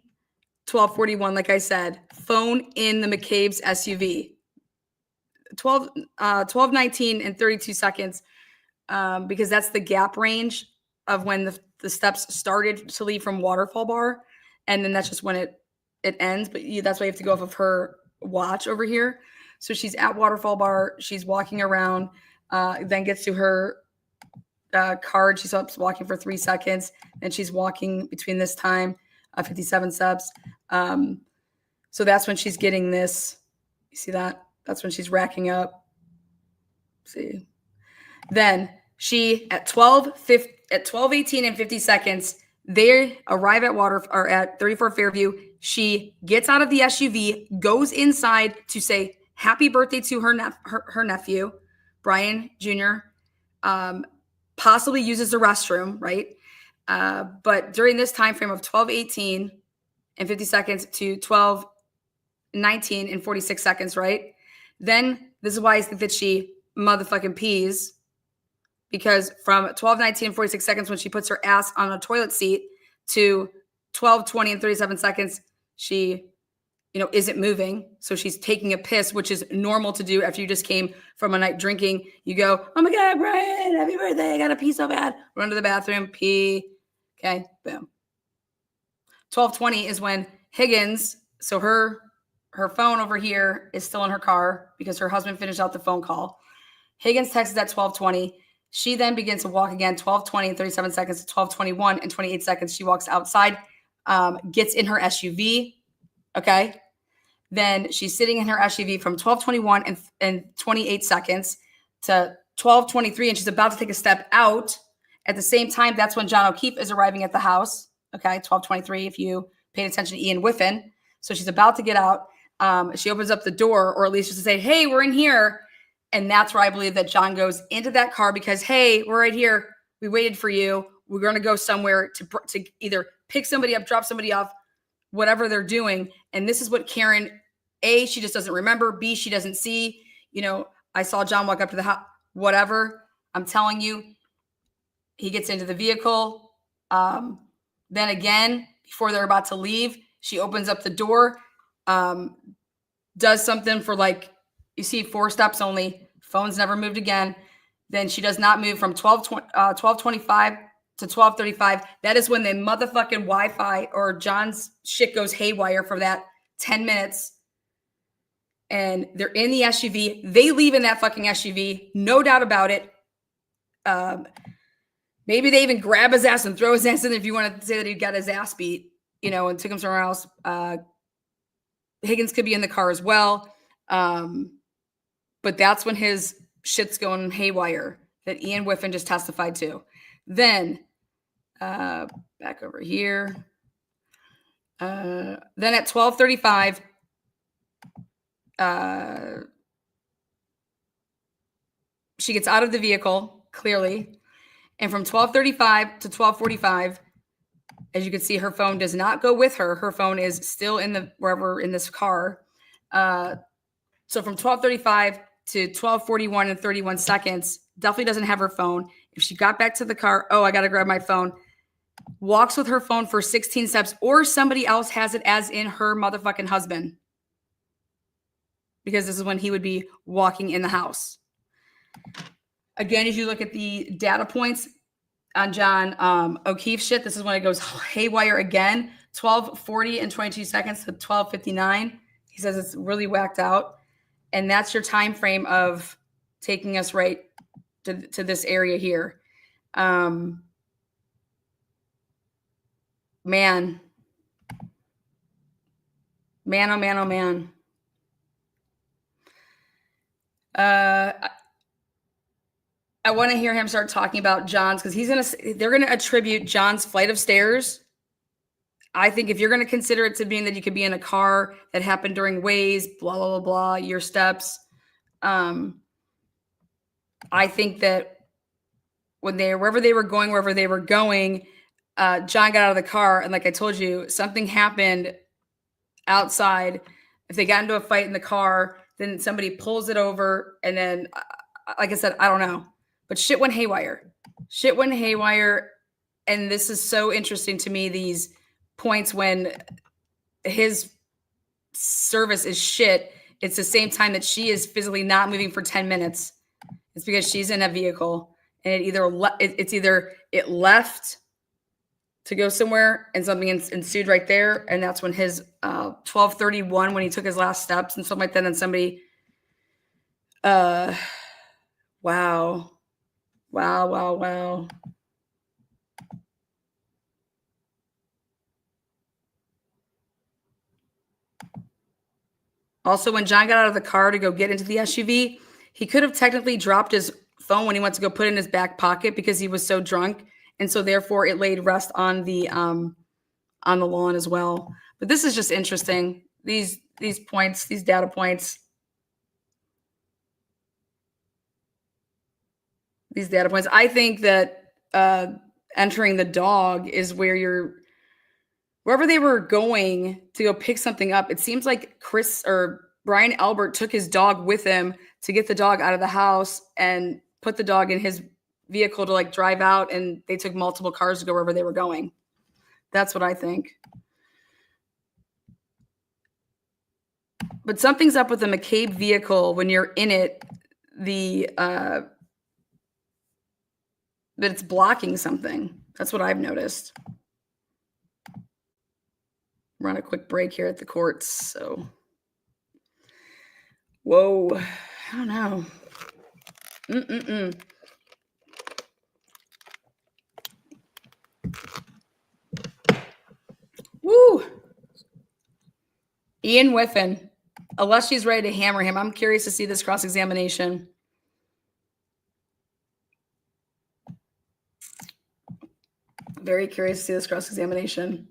12:41, like I said, phone in the McCabe's SUV. 12:19 and 32 seconds, because that's the gap range of when the steps started to leave from Waterfall Bar, and then that's just when it ends. But that's why you have to go off of her watch over here. So she's at Waterfall Bar, she's walking around, then gets to her card. She stops walking for 3 seconds, and she's walking between this time, 57 steps. So that's when she's getting this. You see that? That's when she's racking up. See, then she at 12:18 and 50 seconds, they arrive at 34 Fairview. She gets out of the SUV, goes inside to say happy birthday to her nephew, Brian Jr. possibly uses the restroom, right? But during this time frame of 12:18 and 50 seconds to 12:19 and 46 seconds, right? Then this is why I think that she motherfucking pees, because from 12:19 and 46 seconds when she puts her ass on a toilet seat to 12:20 and 37 seconds, she isn't moving. So she's taking a piss, which is normal to do after you just came from a night drinking. You go, oh my God, Brian, happy birthday. I got to pee so bad. Run to the bathroom, pee. Okay, boom. 12:20 is when Higgins, so her phone over here is still in her car because her husband finished out the phone call. Higgins texts at 12:20. She then begins to walk again, 12:20 and 37 seconds to 12:21 and 28 seconds. She walks outside, gets in her SUV. Okay. Then she's sitting in her SUV from 12:21 and 28 seconds to 12:23, and she's about to take a step out. At the same time, that's when John O'Keefe is arriving at the house. Okay, 12:23, if you paid attention to Ian Whiffen. So she's about to get out. She opens up the door, or at least just to say, hey, we're in here. And that's where I believe that John goes into that car because, hey, we're right here. We waited for you. We're going to go somewhere to either pick somebody up, drop somebody off, whatever they're doing. And this is what Karen, A, she just doesn't remember. B, she doesn't see. I saw John walk up to the house, whatever. I'm telling you, he gets into the vehicle. Then again, before they're about to leave, she opens up the door, does something for you see 4 steps only. Phone's never moved again. Then she does not move from 12:25 to 12:35. That is when the motherfucking Wi-Fi or John's shit goes haywire for that 10 minutes. And they're in the SUV. They leave in that fucking SUV. No doubt about it. Maybe they even grab his ass and throw his ass in if you want to say that he got his ass beat, and took him somewhere else. Higgins could be in the car as well. But that's when his shit's going haywire that Ian Whiffen just testified to. Then, back over here. Then at 12:35, she gets out of the vehicle, clearly. And from 12:35 to 12:45, as you can see, her phone does not go with her. Her phone is still wherever in this car. So from 12:35 to 12:41 and 31 seconds, definitely doesn't have her phone. If she got back to the car, I got to grab my phone. Walks with her phone for 16 steps, or somebody else has it, as in her motherfucking husband. Because this is when he would be walking in the house. Again, if you look at the data points on John O'Keefe's shit, this is when it goes haywire again. 12:40 and 22 seconds to 12:59. He says it's really whacked out. And that's your time frame of taking us right to this area here. Man. Man, oh man, oh man. I want to hear him start talking about John's, because they're going to attribute John's flight of stairs. I think if you're going to consider it to being that you could be in a car that happened during Waze, blah, blah, blah, blah, your steps. I think that wherever they were going, John got out of the car. And like I told you, something happened outside. If they got into a fight in the car, then somebody pulls it over. And then, like I said, I don't know. But shit went haywire. And this is so interesting to me, these points when his service is shit. It's the same time that she is physically not moving for 10 minutes. It's because she's in a vehicle, and it either left to go somewhere and something ensued right there. And that's when his 12:31, when he took his last steps and something like that. And somebody, wow. Also, when John got out of the car to go get into the SUV, he could have technically dropped his phone when he went to go put it in his back pocket because he was so drunk. And so therefore it laid rest on the lawn as well. But this is just interesting. These points, these data points. These these data points. I think that entering the dog is where wherever they were going to go pick something up. It seems like Chris or Brian Albert took his dog with him to get the dog out of the house and put the dog in his vehicle to like drive out, and they took multiple cars to go wherever they were going. That's what I think. But something's up with the McCabe vehicle when you're in it, that it's blocking something. That's what I've noticed. We're on a quick break here at the courts, so. Whoa, I don't know. Woo! Ian Whiffen, unless she's ready to hammer him. I'm curious to see this cross-examination. Very curious to see this cross-examination.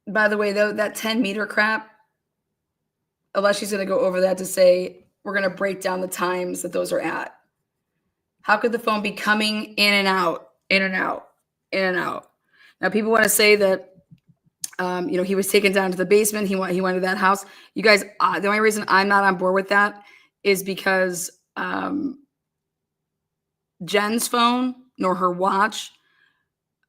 By the way, though, that 10-meter crap, unless she's going to go over that to say, we're going to break down the times that those are at. How could the phone be coming in and out, in and out, in and out? Now, people want to say that, he was taken down to the basement. He went to that house. You guys, the only reason I'm not on board with that is because Jen's phone, nor her watch,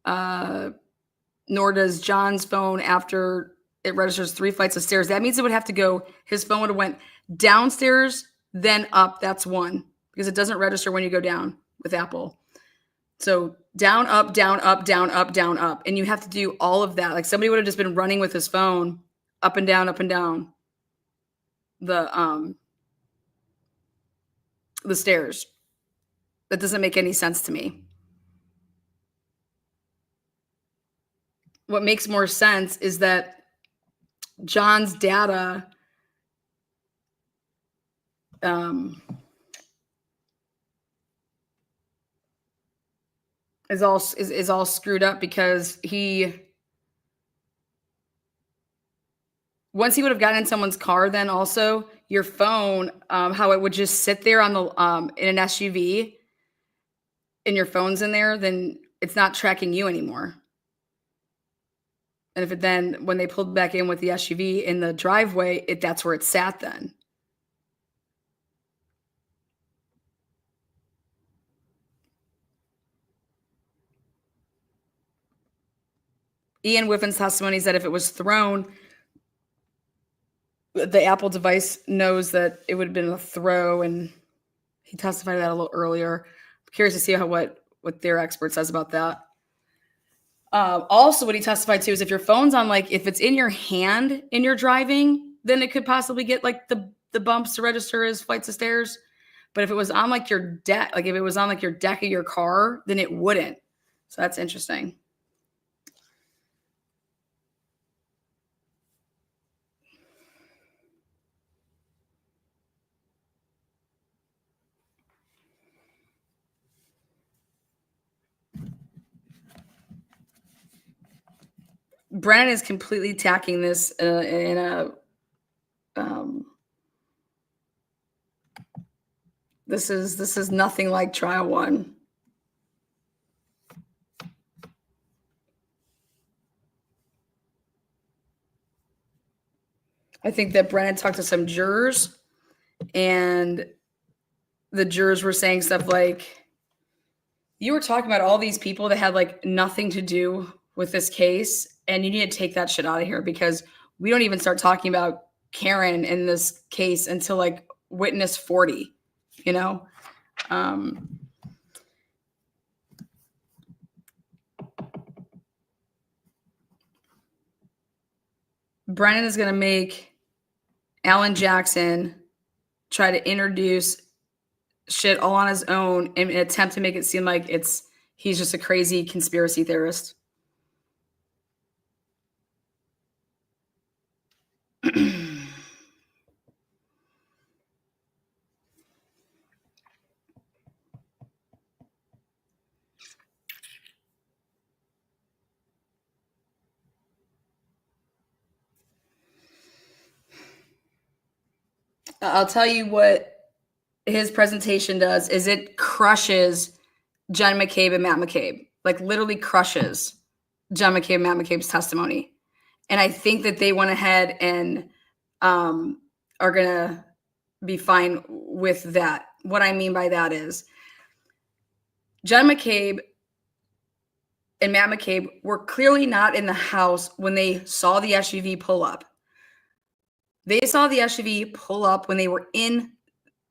nor does John's phone after it registers 3 flights of stairs. That means it would have to go, his phone would have went downstairs, then up. That's 1, because it doesn't register when you go down with Apple. So down, up, down, up, down, up, down, up. And you have to do all of that. Like somebody would have just been running with his phone up and down the stairs. That doesn't make any sense to me. What makes more sense is that John's data is all screwed up because once he would have gotten in someone's car, then also your phone, how it would just sit there on the in an SUV and your phone's in there, then it's not tracking you anymore. And if it then, when they pulled back in with the SUV in the driveway, that's where it sat then. Ian Whiffen's testimony is that if it was thrown, the Apple device knows that it would have been a throw, and he testified to that a little earlier. I'm curious to see what their expert says about that. Also, what he testified to is if your phone's on, like, if it's in your hand and you're driving, then it could possibly get like the bumps to register as flights of stairs. But if it was on like your deck, like if it was on like your deck of your car, then it wouldn't. So that's interesting. Brennan is completely tacking this in a this is nothing like trial 1. I think that Brennan talked to some jurors, and the jurors were saying stuff like, you were talking about all these people that had like nothing to do with this case, and you need to take that shit out of here, because we don't even start talking about Karen in this case until like witness 40, you know? Brennan is going to make Alan Jackson try to introduce shit all on his own in an attempt to make it seem like he's just a crazy conspiracy theorist. I'll tell you what his presentation does is it crushes Jen McCabe and Matt McCabe, like literally crushes Jen McCabe and Matt McCabe's testimony. And I think that they went ahead and are going to be fine with that. What I mean by that is Jen McCabe and Matt McCabe were clearly not in the house when they saw the SUV pull up. They saw the SUV pull up when they were in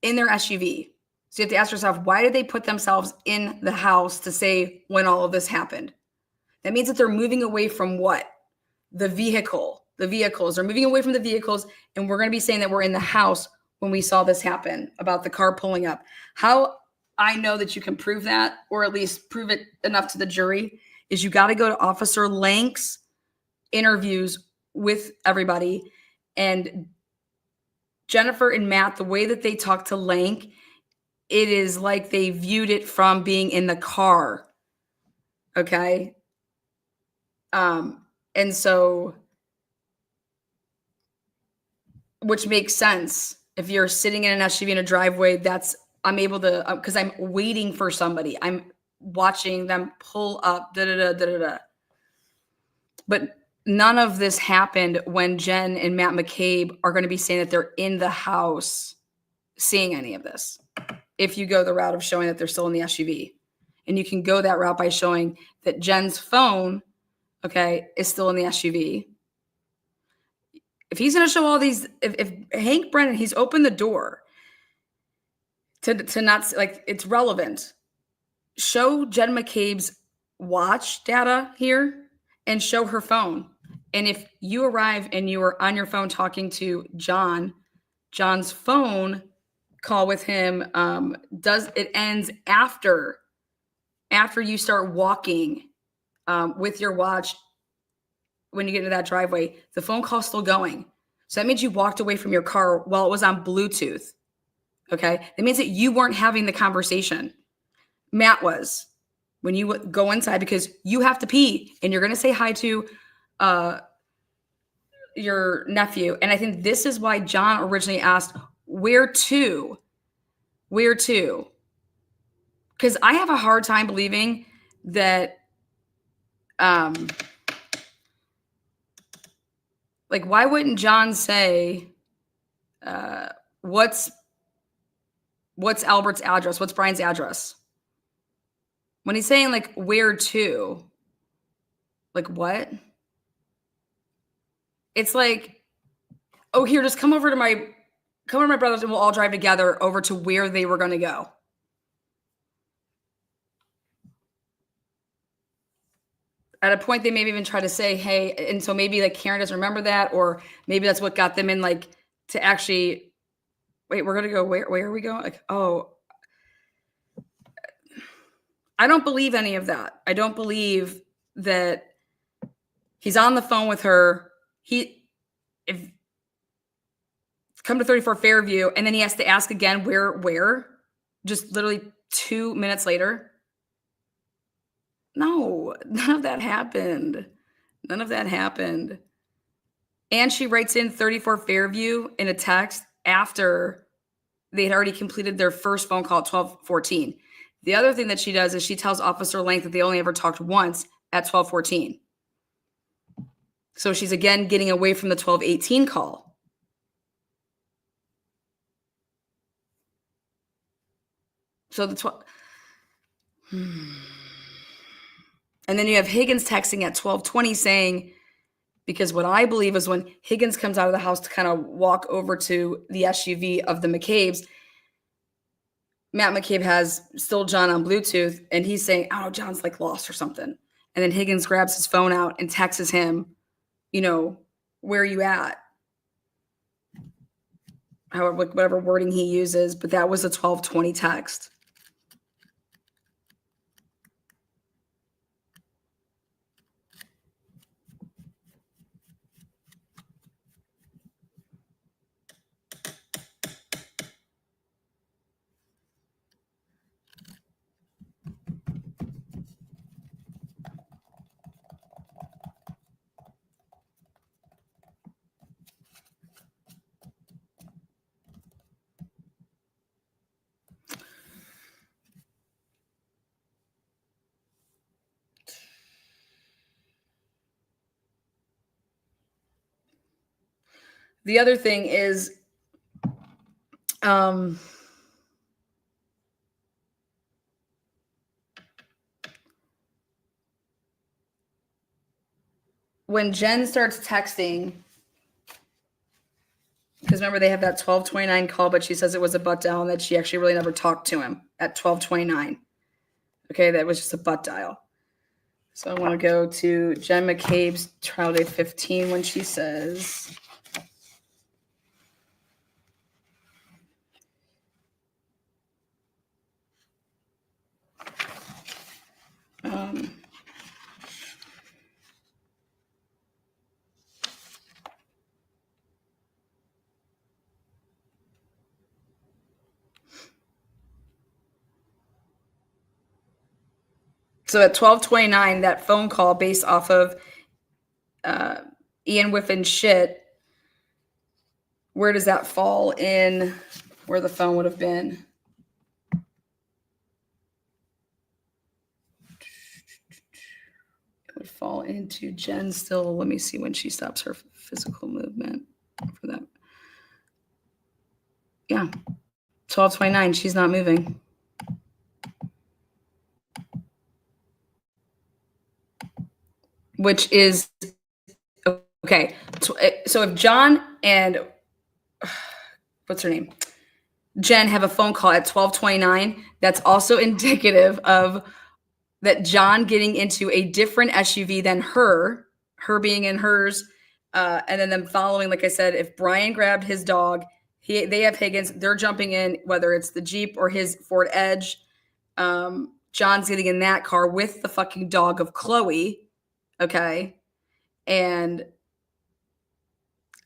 their SUV. So you have to ask yourself, why did they put themselves in the house to say when all of this happened? That means that they're moving away from what? The vehicle. The vehicles. They're moving away from the vehicles, and we're going to be saying that we're in the house when we saw this happen, about the car pulling up. How I know that you can prove that, or at least prove it enough to the jury, is you got to go to Officer Lank's interviews with everybody. And Jennifer and Matt, the way that they talk to Lank, it is like they viewed it from being in the car. Okay. And so, which makes sense. If you're sitting in an SUV in a driveway, I'm able to, because I'm waiting for somebody. I'm watching them pull up, But none of this happened when Jen and Matt McCabe are going to be saying that they're in the house seeing any of this. If you go the route of showing that they're still in the SUV. And you can go that route by showing that Jen's phone, okay, is still in the SUV. If he's going to show all these, if Hank Brennan, he's opened the door to not, like, it's relevant. Show Jen McCabe's watch data here and show her phone. And if you arrive and you are on your phone talking to John's phone call with him ends after you start walking with your watch. When you get into that driveway, the phone call's still going. So that means you walked away from your car while it was on Bluetooth. Okay. That means that you weren't having the conversation. Matt was. When you go inside, because you have to pee and you're going to say hi to your nephew. And I think this is why John originally asked, where to? Where to? Because I have a hard time believing that, like, why wouldn't John say, what's Albert's address? What's Brian's address? When he's saying, like, where to? Like, what? It's like, oh, here, just come over to my brother's and we'll all drive together over to where they were going to go. At a point, they maybe even try to say, hey, and so maybe like Karen doesn't remember that, or maybe that's what got them in, like, to actually, wait, we're going to go, where are we going? Like, oh, I don't believe any of that. I don't believe that he's on the phone with her. If come to 34 Fairview, and then he has to ask again, where? Just literally 2 minutes later. No, none of that happened. None of that happened. And she writes in 34 Fairview in a text after they had already completed their first phone call at 12:14. The other thing that she does is she tells Officer Lang that they only ever talked once at 12:14. So she's again getting away from the 12:18 call. So the 12. And then you have Higgins texting at 12:20 saying, because what I believe is when Higgins comes out of the house to kind of walk over to the SUV of the McCabes, Matt McCabe has still John on Bluetooth, and he's saying, oh, John's like lost or something. And then Higgins grabs his phone out and texts him, where are you at? However, whatever wording he uses, but that was a 12:20 text. The other thing is, when Jen starts texting, because remember they have that 12:29 call, but she says it was a butt dial and that she actually really never talked to him at 12:29. Okay, that was just a butt dial. So I want to go to Jen McCabe's trial day 15 when she says, so at 12:29, that phone call based off of Ian Whiffen's shit, where does that fall in where the phone would have been? It would fall into Jen still. Let me see when she stops her physical movement for that. Yeah, 12:29, she's not moving. Which is okay. So if John and what's her name, Jen, have a phone call at 12:29, that's also indicative of that John getting into a different SUV than her being in hers, and then them following. Like I said, if Brian grabbed his dog, they have Higgins. They're jumping in, whether it's the Jeep or his Ford Edge. John's getting in that car with the fucking dog of Chloe. Okay. And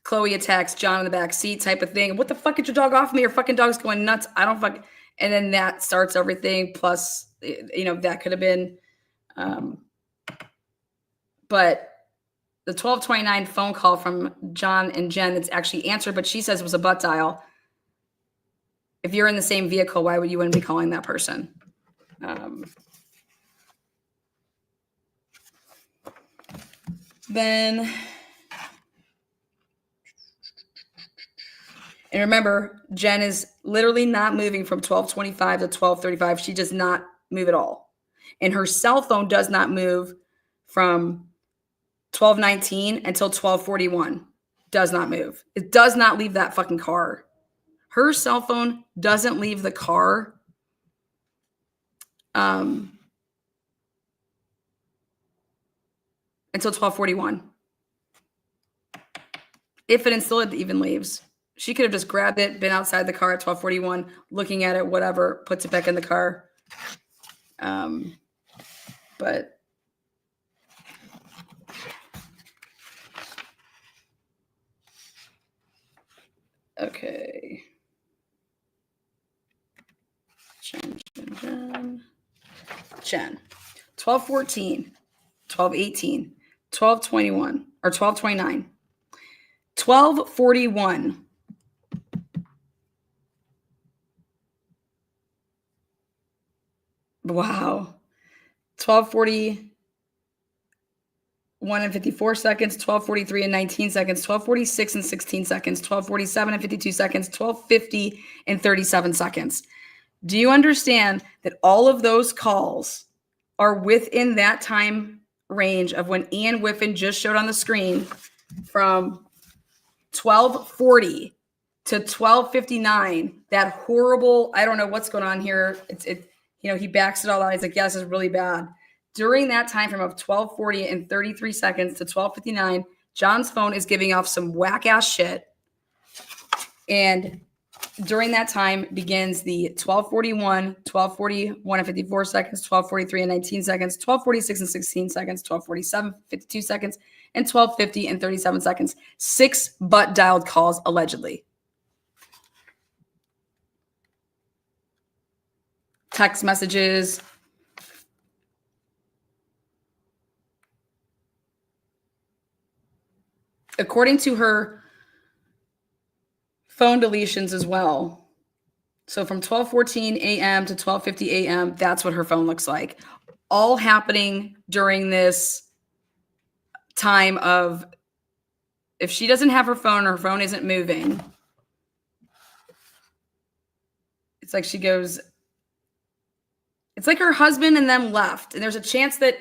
Chloe attacks John in the back seat type of thing. What the fuck, get your dog off me? Your fucking dog's going nuts. I don't fucking. And then that starts everything. Plus, that could have been. But the 12:29 phone call from John and Jen that's actually answered, but she says it was a butt dial. If you're in the same vehicle, why would you wouldn't be calling that person? Then, and remember, Jen is literally not moving from 12:25 to 12:35. She does not move at all. And her cell phone does not move from 12:19 until 12:41. Does not move. It does not leave that fucking car. Her cell phone doesn't leave the car. Until 12:41. If it still even leaves. She could have just grabbed it, been outside the car at 12:41, looking at it, whatever, puts it back in the car. But okay. Jen. 12:14, 12:18, 12:21, or 12:29. 12:41. Wow. 12:41 and 54 seconds, 12:43 and 19 seconds, 12:46 and 16 seconds, 12:47 and 52 seconds, 12:50 and 37 seconds. Do you understand that all of those calls are within that time range of when Ian Whiffen just showed on the screen from 12:40 to 12:59? That horrible, I don't know what's going on here. He backs it all out. He's like, yes, it's really bad. During that time frame of 12:40 and 33 seconds to 12:59, John's phone is giving off some whack ass shit. And during that time begins the 12:41, 12:41 and 54 seconds, 12:43 and 19 seconds, 12:46 and 16 seconds, 12:47, 52 seconds, and 12:50 and 37 seconds. 6 butt dialed calls allegedly. Text messages. According to her phone deletions as well. So from 12:14 a.m. to 12:50 a.m., that's what her phone looks like. All happening during this time of if she doesn't have her phone isn't moving, it's like she goes, it's like her husband and them left. And there's a chance that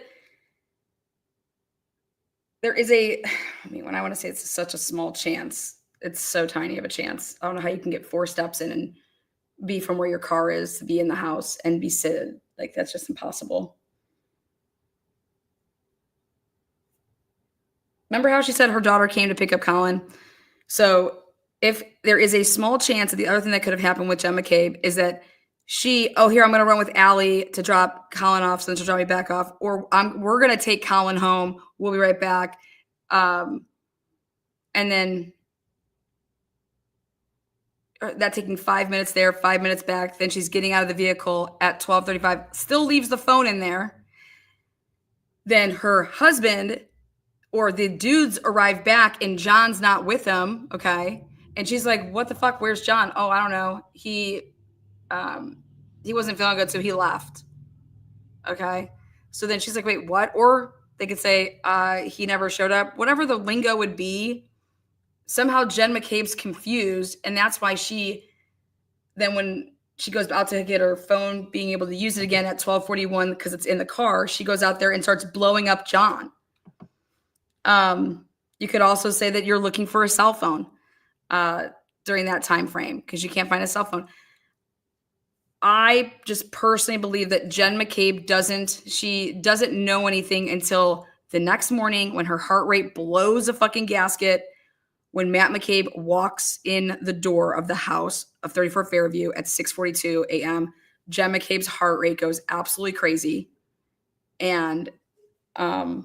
there is when I want to say it's such a small chance, it's so tiny of a chance. I don't know how you can get 4 steps in and be from where your car is to be in the house and be seated. Like, that's just impossible. Remember how she said her daughter came to pick up Colin? So if there is a small chance that the other thing that could have happened with Jen McCabe is that here, I'm going to run with Allie to drop Colin off, so then she'll drop me back off. Or we're going to take Colin home. We'll be right back. And then that taking 5 minutes there, 5 minutes back. Then she's getting out of the vehicle at 12:35, still leaves the phone in there. Then her husband or the dudes arrive back and John's not with them. Okay. And she's like, what the fuck? Where's John? Oh, I don't know. He wasn't feeling good, so he left. Okay. So then she's like, wait, what? Or they could say he never showed up. Whatever the lingo would be, somehow Jen McCabe's confused, and that's why then when she goes out to get her phone, being able to use it again at 12:41 because it's in the car, she goes out there and starts blowing up John. You could also say that you're looking for a cell phone during that time frame because you can't find a cell phone. I just personally believe that Jen McCabe doesn't know anything until the next morning when her heart rate blows a fucking gasket, when Matt McCabe walks in the door of the house of 34 Fairview at 6:42 a.m. Jen McCabe's heart rate goes absolutely crazy. And I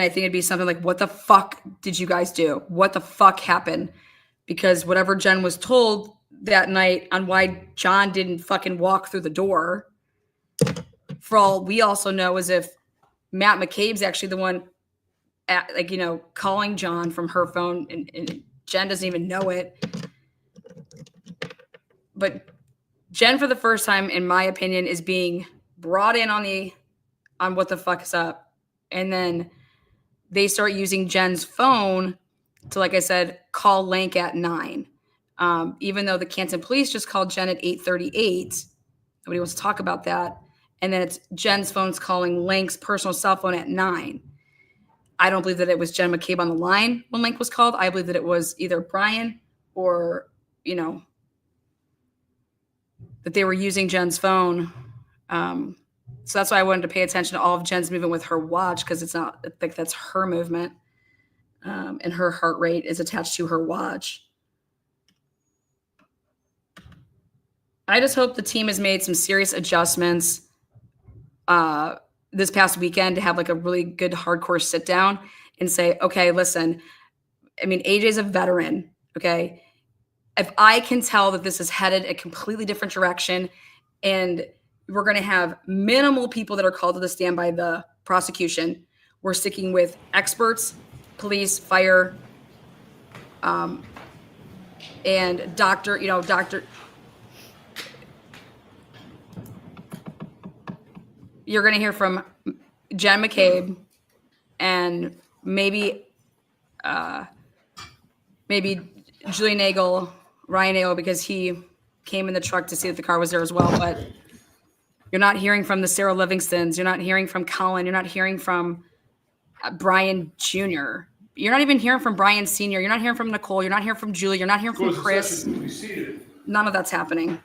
think it'd be something like, what the fuck did you guys do? What the fuck happened? Because whatever Jen was told that night on why John didn't fucking walk through the door, for all we also know is if Matt McCabe's actually the one calling John from her phone and Jen doesn't even know it. But Jen, for the first time, in my opinion, is being brought in on what the fuck is up. And then they start using Jen's phone to, like I said, call Lank at 9. Even though the Canton police just called Jen at 8:38. Nobody wants to talk about that. And then it's Jen's phone's calling Lank's personal cell phone at 9. I don't believe that it was Jen McCabe on the line when Lank was called. I believe that it was either Brian or, that they were using Jen's phone. So that's why I wanted to pay attention to all of Jen's movement with her watch, because it's not like that's her movement. And her heart rate is attached to her watch. I just hope the team has made some serious adjustments this past weekend to have like a really good hardcore sit down and say, okay, listen, AJ's a veteran. Okay. If I can tell that this is headed a completely different direction and we're going to have minimal people that are called to the stand by the prosecution, we're sticking with experts, police, fire, and doctor. You're going to hear from Jen McCabe and maybe Julian Nagel, Ryan Nagel, because he came in the truck to see that the car was there as well. But you're not hearing from the Sarah Livingstons. You're not hearing from Colin. You're not hearing from Brian Jr. You're not even hearing from Brian Sr. You're not hearing from Nicole. You're not hearing from Julie. You're not hearing from Chris. None of that's happening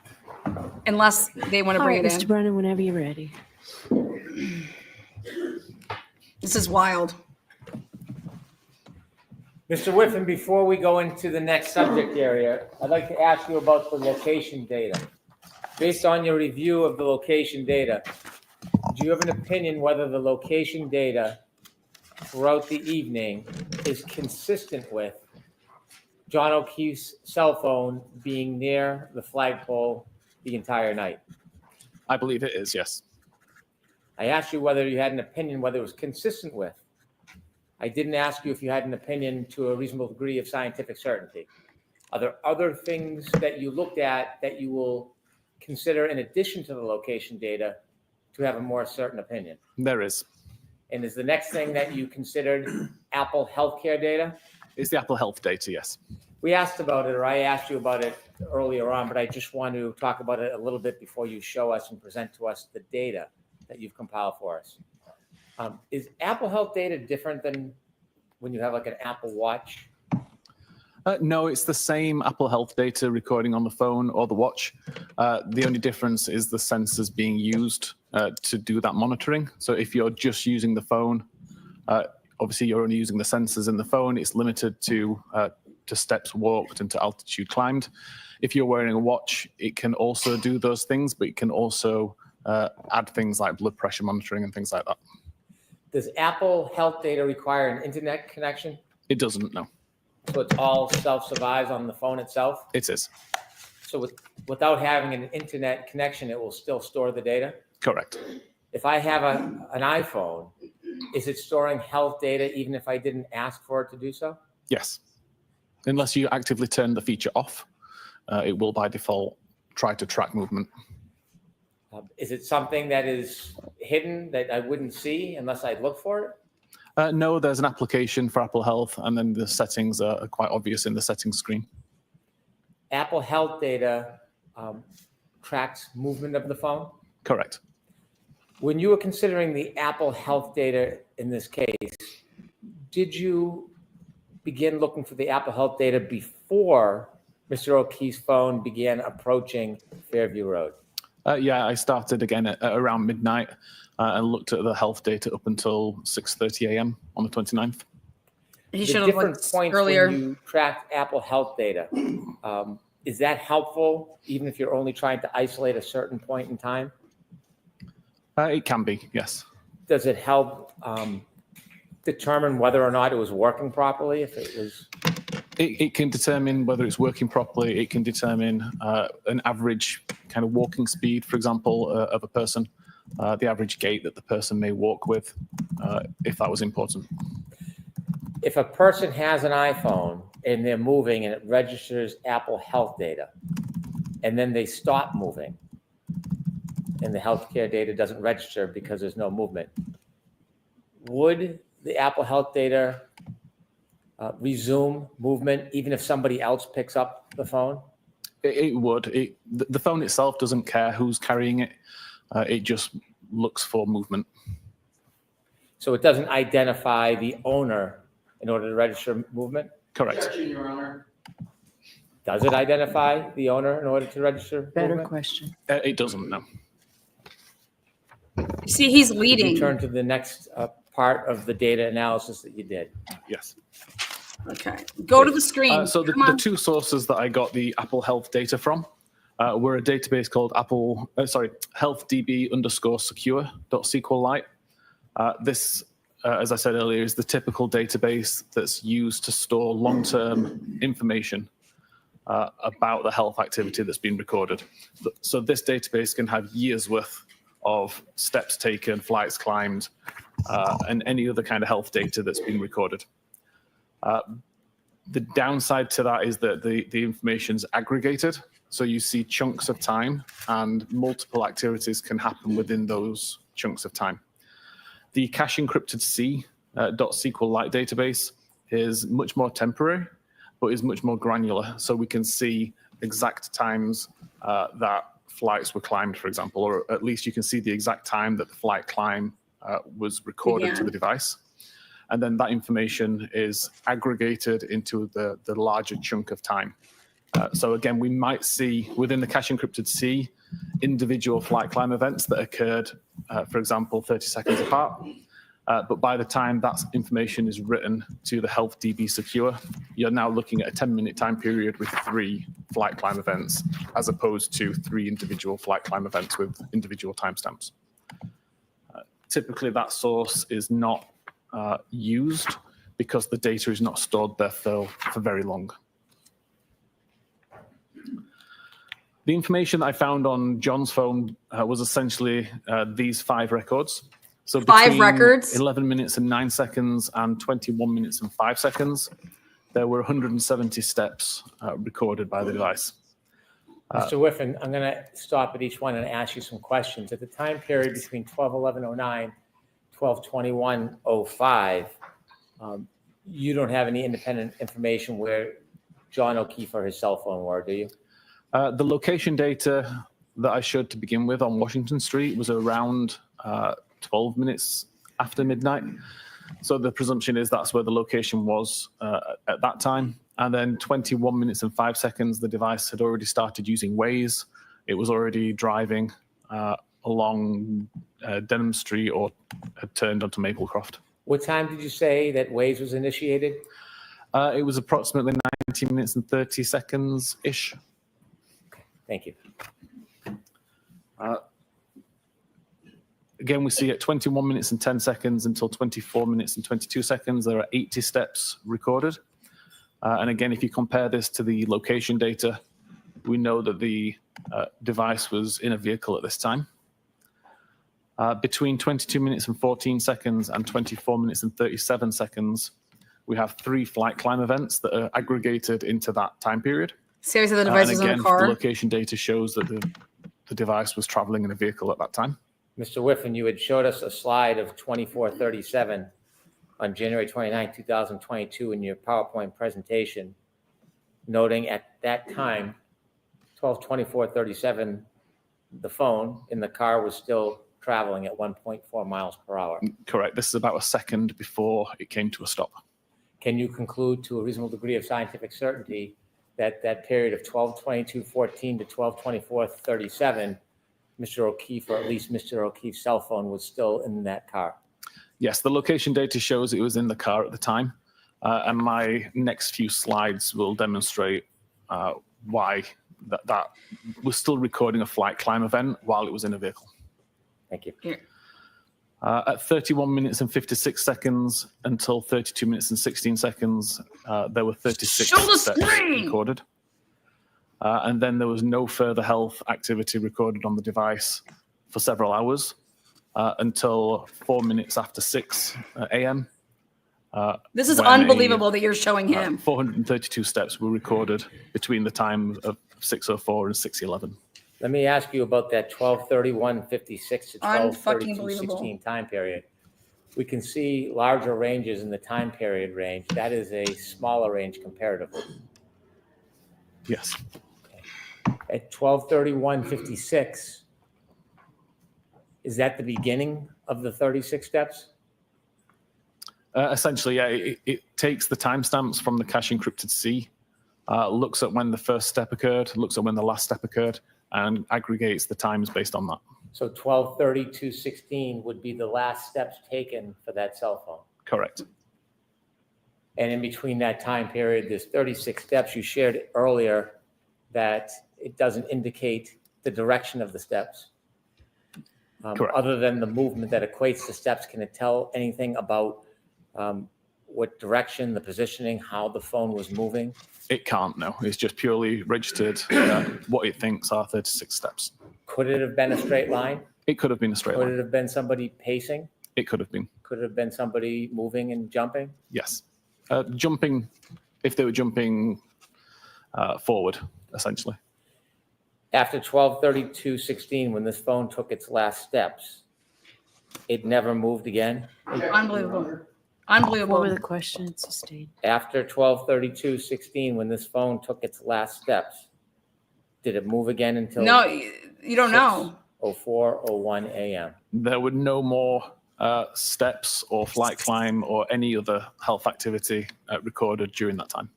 unless they want to bring it in. Mr. Brennan, whenever you're ready. This is wild. Mr. Whiffen, before we go into the next subject area, I'd like to ask you about the location data. Based on your review of the location data, do you have an opinion whether the location data throughout the evening is consistent with John O'Keefe's cell phone being near the flagpole the entire night? I believe it is, yes. I asked you whether you had an opinion whether it was consistent with. I didn't ask you if you had an opinion to a reasonable degree of scientific certainty. Are there other things that you looked at that you will consider in addition to the location data to have a more certain opinion? There is. And is the next thing that you considered Apple healthcare data? It's the Apple Health data, yes. We asked about it, or I asked you about it earlier on, but I just want to talk about it a little bit before you show us and present to us the data that you've compiled for us. Is Apple Health data different than when you have like an Apple Watch? No, it's the same Apple Health data recording on the phone or the watch. The only difference is the sensors being used to do that monitoring. So if you're just using the phone, obviously you're only using the sensors in the phone. It's limited to steps walked and to altitude climbed. If you're wearing a watch, it can also do those things, but it can also add things like blood pressure monitoring and things like that. Does Apple Health data require an internet connection? It doesn't, no. So it's all self-survives on the phone itself? It is. So without having an internet connection, it will still store the data? Correct. If I have an iPhone, is it storing health data even if I didn't ask for it to do so? Yes. Unless you actively turn the feature off, it will by default try to track movement. Is it something that is hidden that I wouldn't see unless I look for it? No, there's an application for Apple Health, and then the settings are quite obvious in the settings screen. Apple Health data tracks movement of the phone? Correct. When you were considering the Apple Health data in this case, did you begin looking for the Apple Health data before Mr. O'Keefe's phone began approaching Fairview Road? Yeah, I started again at around midnight and looked at the health data up until 6:30 a.m. on the 29th. He The should have different looked points earlier. when you tracked Apple Health data, is that helpful even if you're only trying to isolate a certain point in time? It can be, yes. Does it help determine whether or not it was working properly? If it was, It can determine whether it's working properly. It can determine an average kind of walking speed, for example, of a person, the average gait that the person may walk with, if that was important. if a person has an iPhone and they're moving and it registers Apple Health data, and then they stop moving, and the healthcare data doesn't register because there's no movement, would the Apple Health data resume movement even if somebody else picks up the phone? It would. The phone itself doesn't care who's carrying it. It just looks for movement. So it doesn't identify the owner in order to register movement? Correct. Objection, Your Honor. Does it identify the owner in order to register Better movement? question. It doesn't, no. See, he's Could you leading. turn to the next part of the data analysis that you did? Yes. Okay, go to the screen. So the Come on. two sources that I got the Apple Health data from were a database called healthdb_secure.sqlite. This, as I said earlier, is the typical database that's used to store long-term information about the health activity that's been recorded. So this database can have years worth of steps taken, flights climbed, and any other kind of health data that's been recorded. The downside to that is that the information's aggregated. So you see chunks of time and multiple activities can happen within those chunks of time. The cache encrypted C.SQLite database is much more temporary, but is much more granular. So we can see exact times that flights were climbed, for example, or at least you can see the exact time that the flight climb was recorded to the device. And then that information is aggregated into the larger chunk of time. So again, we might see within the cache encrypted C individual flight climb events that occurred, for example, 30 seconds apart. But by the time that information is written to the HealthDB secure, you're now looking at a 10-minute time period with 3 flight climb events, as opposed to 3 individual flight climb events with individual timestamps. Typically, that source is not used because the data is not stored there for very long. The information I found on John's phone was essentially these 5 records. So 5 records? 11 minutes and 9 seconds and 21 minutes and 5 seconds, there were 170 steps recorded by the device. Mr. Whiffen, I'm going to stop at each one and ask you some questions. At the time period between 12/11/09 12/21/05, you don't have any independent information where John O'Keefe or his cell phone were, do you? The location data that I showed to begin with on Washington Street was around 12 minutes after midnight. So the presumption is that's where the location was at that time. And then 21 minutes and 5 seconds, the device had already started using Waze. It was already driving along Denham Street or had turned onto Maplecroft. What time did you say that Waze was initiated? It was approximately 19 minutes and 30 seconds-ish. Thank you. Again, we see at 21 minutes and 10 seconds until 24 minutes and 22 seconds, there are 80 steps recorded. And again, if you compare this to the location data, we know that the device was in a vehicle at this time. Between 22 minutes and 14 seconds and 24 minutes and 37 seconds, we have 3 flight climb events that are aggregated into that time period. Seriously, the device and was again, in a car? the location data shows that the device was traveling in a vehicle at that time. Mr. Whiffen, you had showed us a slide of 2437 on January 29, 2022 in your PowerPoint presentation, noting at that time, 12/24/37, the phone in the car was still traveling at 1.4 miles per hour. Correct. This is about a second before it came to a stop. Can you conclude to a reasonable degree of scientific certainty that that period of 12/22/14 to 12/24/37, Mr. O'Keefe, or at least Mr. O'Keefe's cell phone, was still in that car? Yes, the location data shows it was in the car at the time. And my next few slides will demonstrate why that was still recording a flight climb event while it was in a vehicle. Thank you. Here. At 31 minutes and 56 seconds until 32 minutes and 16 seconds, there were 36 Show the steps screen! recorded. And then there was no further health activity recorded on the device for several hours until 4 minutes after 6 a.m. This is when unbelievable that you're showing him. 432 steps were recorded between the time of 6:04 and 6:11. Let me ask you about that 12/31/56 to Unfucking believable. 12/32/16 time period. We can see larger ranges in the time period range. That is a smaller range comparatively. Yes. At 12/31/56, is that the beginning of the 36 steps? Essentially, yeah, it takes the timestamps from the cache encrypted C, looks at when the first step occurred, looks at when the last step occurred, and aggregates the times based on that. So 12/32/16 would be the last steps taken for that cell phone. Correct. And in between that time period, there's 36 steps. You shared earlier that it doesn't indicate the direction of the steps. Correct. Other than the movement that equates the steps, can it tell anything about what direction, the positioning, how the phone was moving? It can't, no. It's just purely registered what it thinks are 36 steps. Could it have been a straight line? It could have been a straight Could line. it have been somebody pacing? It could have been, Could it have been somebody moving and jumping? yes. Jumping, if they were jumping forward, essentially. After 12/32/16, when this phone took its last steps, it never moved again? Unbelievable. What were Unbelievable. the questions, sustained? After 12/32/16, when this phone took its last steps, did it move again until? No, you don't know. 04:01 a.m. There were no more steps or flight climb or any other health activity recorded during that time.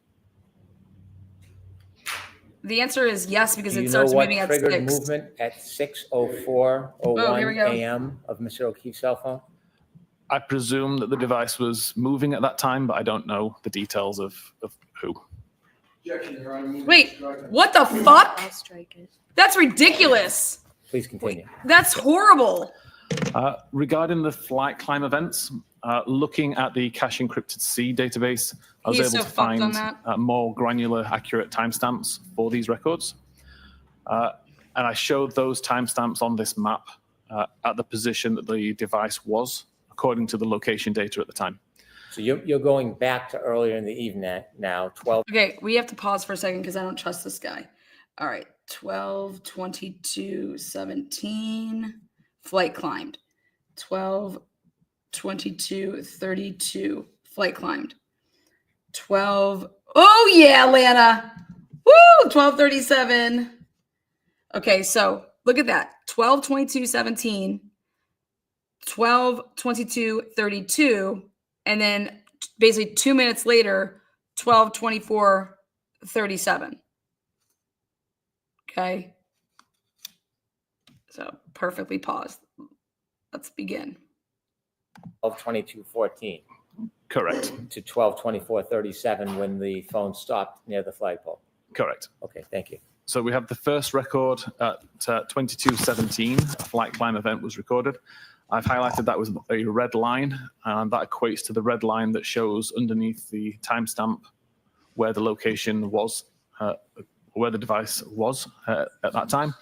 The answer is yes, because Do it you know starts what moving at triggered 6. movement at 6:04:01 here we go. a.m. of Mr. O'Keefe's cell phone? I presume that the device was moving at that time, but I don't know the details of who. Wait, what the fuck? I'll strike it. That's ridiculous. Please continue. That's horrible. Regarding the flight climb events, looking at the cache encrypted C database, I was He's able so to fucked on find that. more granular, accurate timestamps for these records. And I showed those timestamps on this map at the position that the device was, according to the location data at the time. So you're going back to earlier in the evening now, 12. Okay, we have to pause for a second because I don't trust this guy. All right, 12/22/17, flight climbed. 12 22:32, flight climbed. 12, oh yeah, Lana. Woo, 12:37. Okay, so look at that. 12:22:17, 12:22:32, and then basically 2 minutes later, 12:24:37. Okay. So perfectly paused. Let's begin. 12:22:14 Correct. to 12:24:37 when the phone stopped near the flagpole. Correct. Okay, thank you. So we have the first record at 22:17, a flight climb event was recorded. I've highlighted that was a red line, and that equates to the red line that shows underneath the timestamp where the location was, where the device was at that time.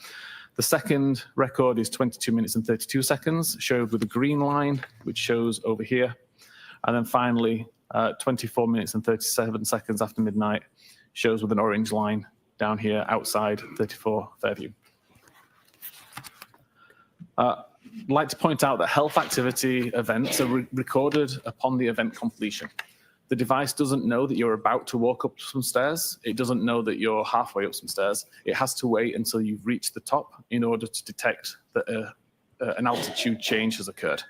The second record is 22 minutes and 32 seconds, showed with a green line, which shows over here. And then finally, 24 minutes and 37 seconds after midnight, shows with an orange line down here outside 34 Fairview. I'd like to point out that health activity events are recorded upon the event completion. The device doesn't know that you're about to walk up some stairs. It doesn't know that you're halfway up some stairs. It has to wait until you've reached the top in order to detect that an altitude change has occurred.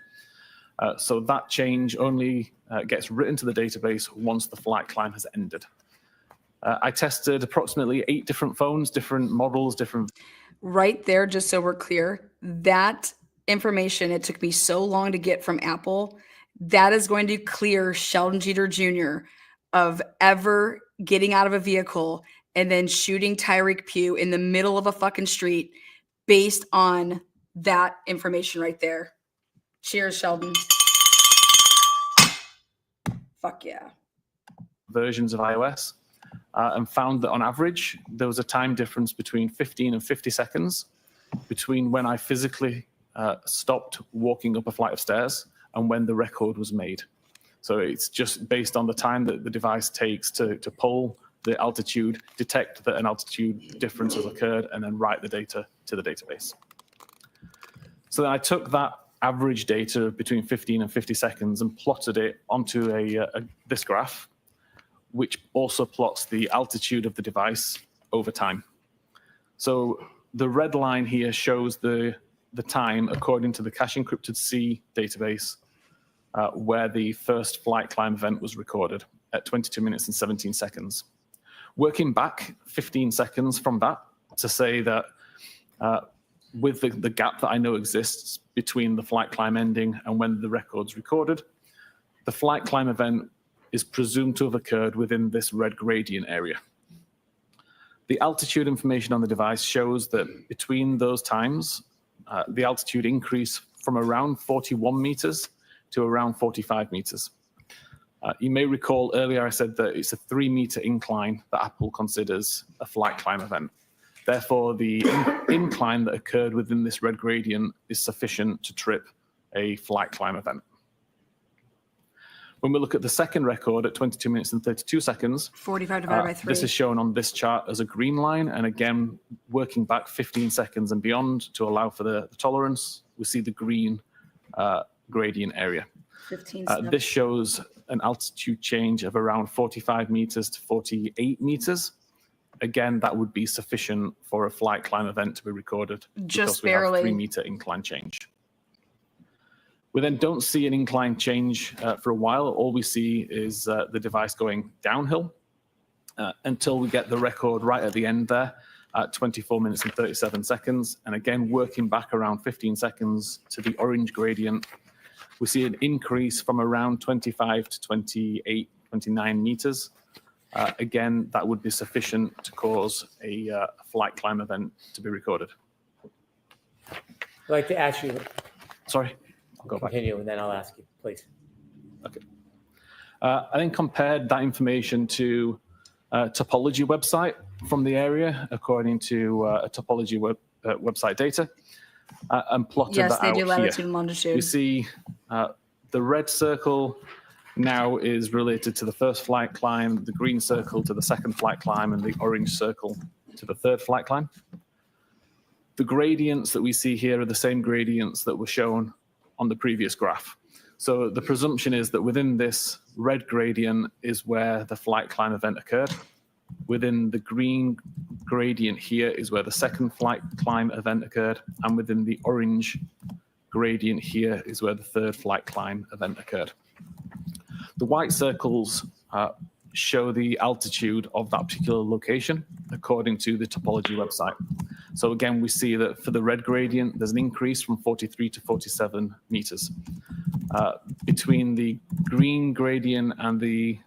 So that change only gets written to the database once the flight climb has ended. I tested approximately 8 different phones, different models, different... Right there, just so we're clear, that information, it took me so long to get from Apple, that is going to clear Sheldon Jeter Jr. of ever getting out of a vehicle and then shooting Tyreek Pugh in the middle of a fucking street based on that information right there. Cheers, Sheldon. Fuck yeah. Versions of iOS. And found that on average, there was a time difference between 15 and 50 seconds between when I physically stopped walking up a flight of stairs and when the record was made. So it's just based on the time that the device takes to pull the altitude, detect that an altitude difference has occurred, and then write the data to the database. So then I took that average data between 15 and 50 seconds and plotted it onto this graph, which also plots the altitude of the device over time. So the red line here shows the time according to the Cahce encrypted C database where the first flight climb event was recorded at 22 minutes and 17 seconds. Working back 15 seconds from that to say that with the gap that I know exists between the flight climb ending and when the record's recorded, the flight climb event is presumed to have occurred within this red gradient area. The altitude information on the device shows that between those times, the altitude increased from around 41 meters to around 45 meters. You may recall earlier I said that it's a 3-meter incline that Apple considers a flight climb event. Therefore, the incline that occurred within this red gradient is sufficient to trip a flight climb event. When we look at the second record at 22 minutes and 32 seconds, 45 divided by 3. this is shown on this chart as a green line. And again, working back 15 seconds and beyond to allow for the tolerance, we see the green gradient area. 15 This shows an altitude change of around 45 meters to 48 meters. Again, that would be sufficient for a flight climb event to be recorded. Just because we have barely. 3-meter incline change. We then don't see an incline change for a while. All we see is the device going downhill until we get the record right at the end there at 24 minutes and 37 seconds. And again, working back around 15 seconds to the orange gradient, we see an increase from around 25 to 28, 29 meters. Again, that would be sufficient to cause a flight climb event to be recorded. I'd like to ask you, Sorry. Go back. continue, and then I'll ask you, please. Okay. I then compared that information to a topology website from the area, according to a topology website data, and plotted Yes, that they out do latitude here. and longitude. You see the red circle now is related to the first flight climb, the green circle to the second flight climb, and the orange circle to the third flight climb. The gradients that we see here are the same gradients that were shown on the previous graph. So the presumption is that within this red gradient is where the flight climb event occurred. Within the green gradient here is where the second flight climb event occurred. And within the orange gradient here is where the third flight climb event occurred. The white circles show the altitude of that particular location according to the topology website. So again, we see that for the red gradient, there's an increase from 43 to 47 meters. Between the green gradient and the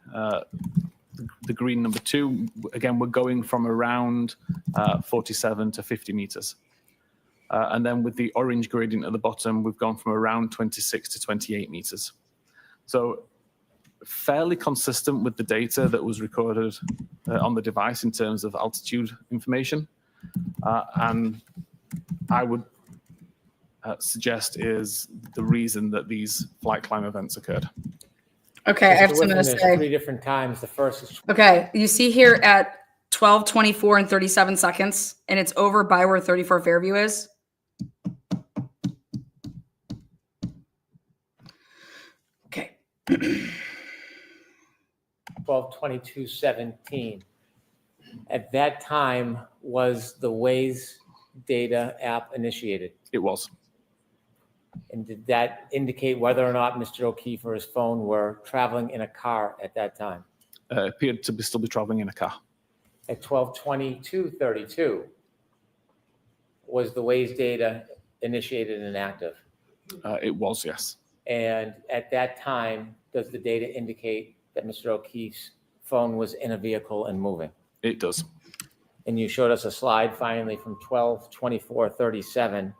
green number 2, again, we're going from around 47 to 50 meters. And then with the orange gradient at the bottom, we've gone from around 26 to 28 meters. So fairly consistent with the data that was recorded on the device in terms of altitude information. And I would suggest is the reason that these flight climb events occurred. Okay, I have Mr. something to Whitman, there's say. 3 different times. The first is Okay, you see here at 12:24 and 37 seconds, and it's over by where 34 Fairview is. Okay. 12/22/17. At that time, was the Waze data app initiated? It was. And did that indicate whether or not Mr. O'Keefe or his phone were traveling in a car at that time? Appeared to still be traveling in a car. At 12/22/32, was the Waze data initiated and active? It was, yes. And at that time, does the data indicate that Mr. O'Keefe's phone was in a vehicle and moving? It does. And you showed us a slide finally from 12/24/37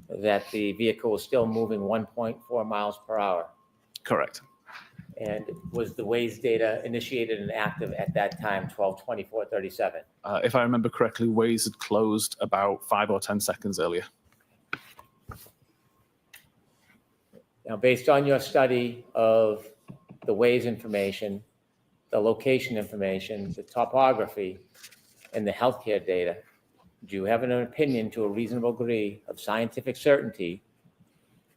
that the vehicle was still moving 1.4 miles per hour. Correct. And was the Waze data initiated and active at that time, 12/24/37? If I remember correctly, Waze had closed about 5 or 10 seconds earlier. Now, based on your study of the Waze information, the location information, the topography, and the healthcare data, do you have an opinion to a reasonable degree of scientific certainty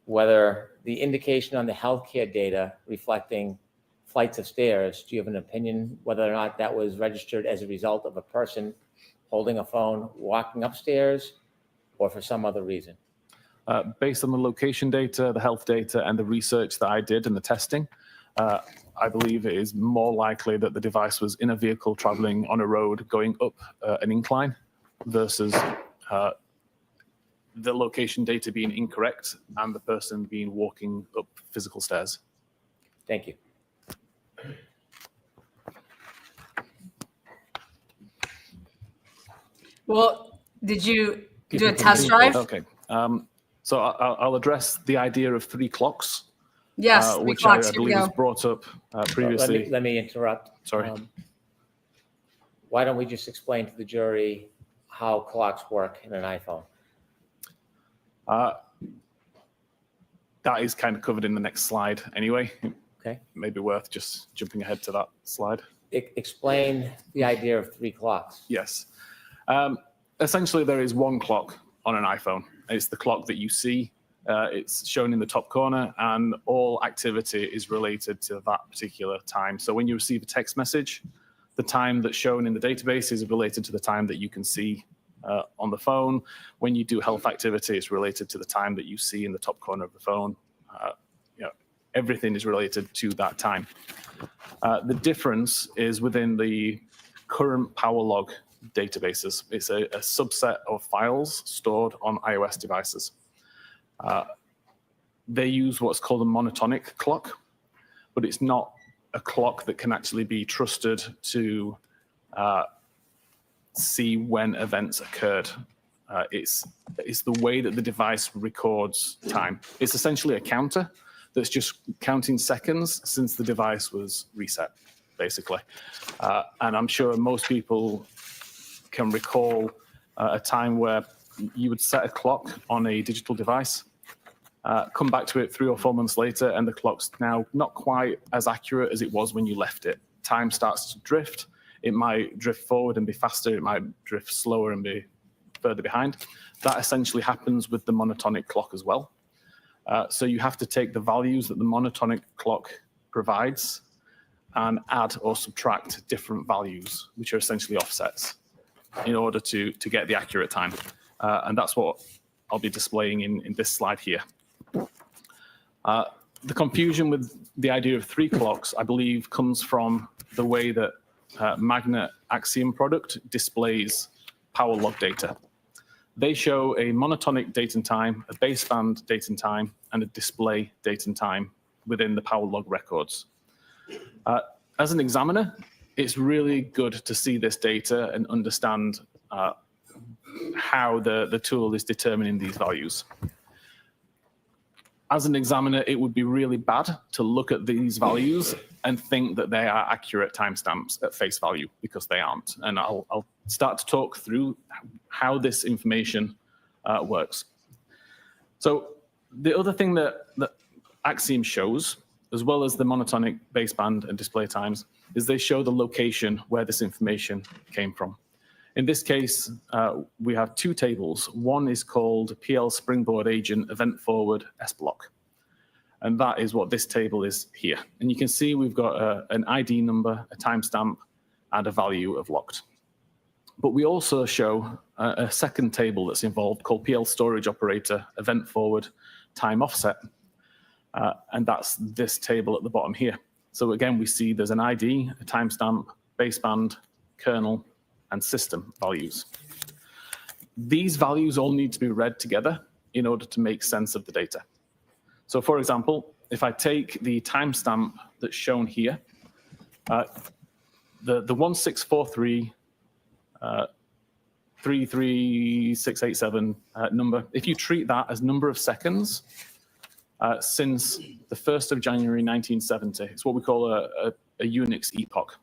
whether the indication on the healthcare data reflecting flights of stairs, do you have an opinion whether or not that was registered as a result of a person holding a phone, walking upstairs, or for some other reason? Based on the location data, the health data, and the research that I did and the testing, I believe it is more likely that the device was in a vehicle traveling on a road going up an incline versus the location data being incorrect and the person being walking up physical stairs. Thank you. Well, did you do a test drive? Okay. So I'll address the idea of 3 clocks. Yes, 3 which clocks. I Here we believe was go. brought up previously. Let me interrupt. Sorry. Why don't we just explain to the jury how clocks work in an iPhone? That is kind of covered in the next slide anyway. Okay. Maybe worth just jumping ahead to that slide. Explain the idea of 3 clocks. Yes. Essentially, there is one clock on an iPhone. It's the clock that you see. It's shown in the top corner, and all activity is related to that particular time. So when you receive a text message, the time that's shown in the database is related to the time that you can see on the phone. When you do health activity, it's related to the time that you see in the top corner of the phone. Everything is related to that time. The difference is within the current power log databases. It's a subset of files stored on iOS devices. They use what's called a monotonic clock, but it's not a clock that can actually be trusted to see when events occurred. It's the way that the device records time. It's essentially a counter that's just counting seconds since the device was reset, basically. And I'm sure most people can recall a time where you would set a clock on a digital device, come back to it 3 or 4 months later, and the clock's now not quite as accurate as it was when you left it. Time starts to drift. It might drift forward and be faster. It might drift slower and be further behind. That essentially happens with the monotonic clock as well. So you have to take the values that the monotonic clock provides and add or subtract different values, which are essentially offsets, in order to get the accurate time. And that's what I'll be displaying in this slide here. The confusion with the idea of 3 clocks, I believe, comes from the way that Magnet Axiom product displays power log data. They show a monotonic date and time, a baseband date and time, and a display date and time within the power log records. As an examiner, it's really good to see this data and understand how the tool is determining these values. As an examiner, it would be really bad to look at these values and think that they are accurate timestamps at face value, because they aren't. And I'll start to talk through how this information works. So the other thing that Axiom shows, as well as the monotonic baseband and display times, is they show the location where this information came from. In this case, we have 2 tables. One is called PL Springboard Agent Event Forward S Block. And that is what this table is here. And you can see we've got an ID number, a timestamp, and a value of locked. But we also show a second table that's involved called PL Storage Operator Event Forward Time Offset. And that's this table at the bottom here. So again, we see there's an ID, a timestamp, baseband, kernel, and system values. These values all need to be read together in order to make sense of the data. So for example, if I take the timestamp that's shown here, the 1643 33687 number, if you treat that as number of seconds since the 1st of January 1970, it's what we call a Unix epoch.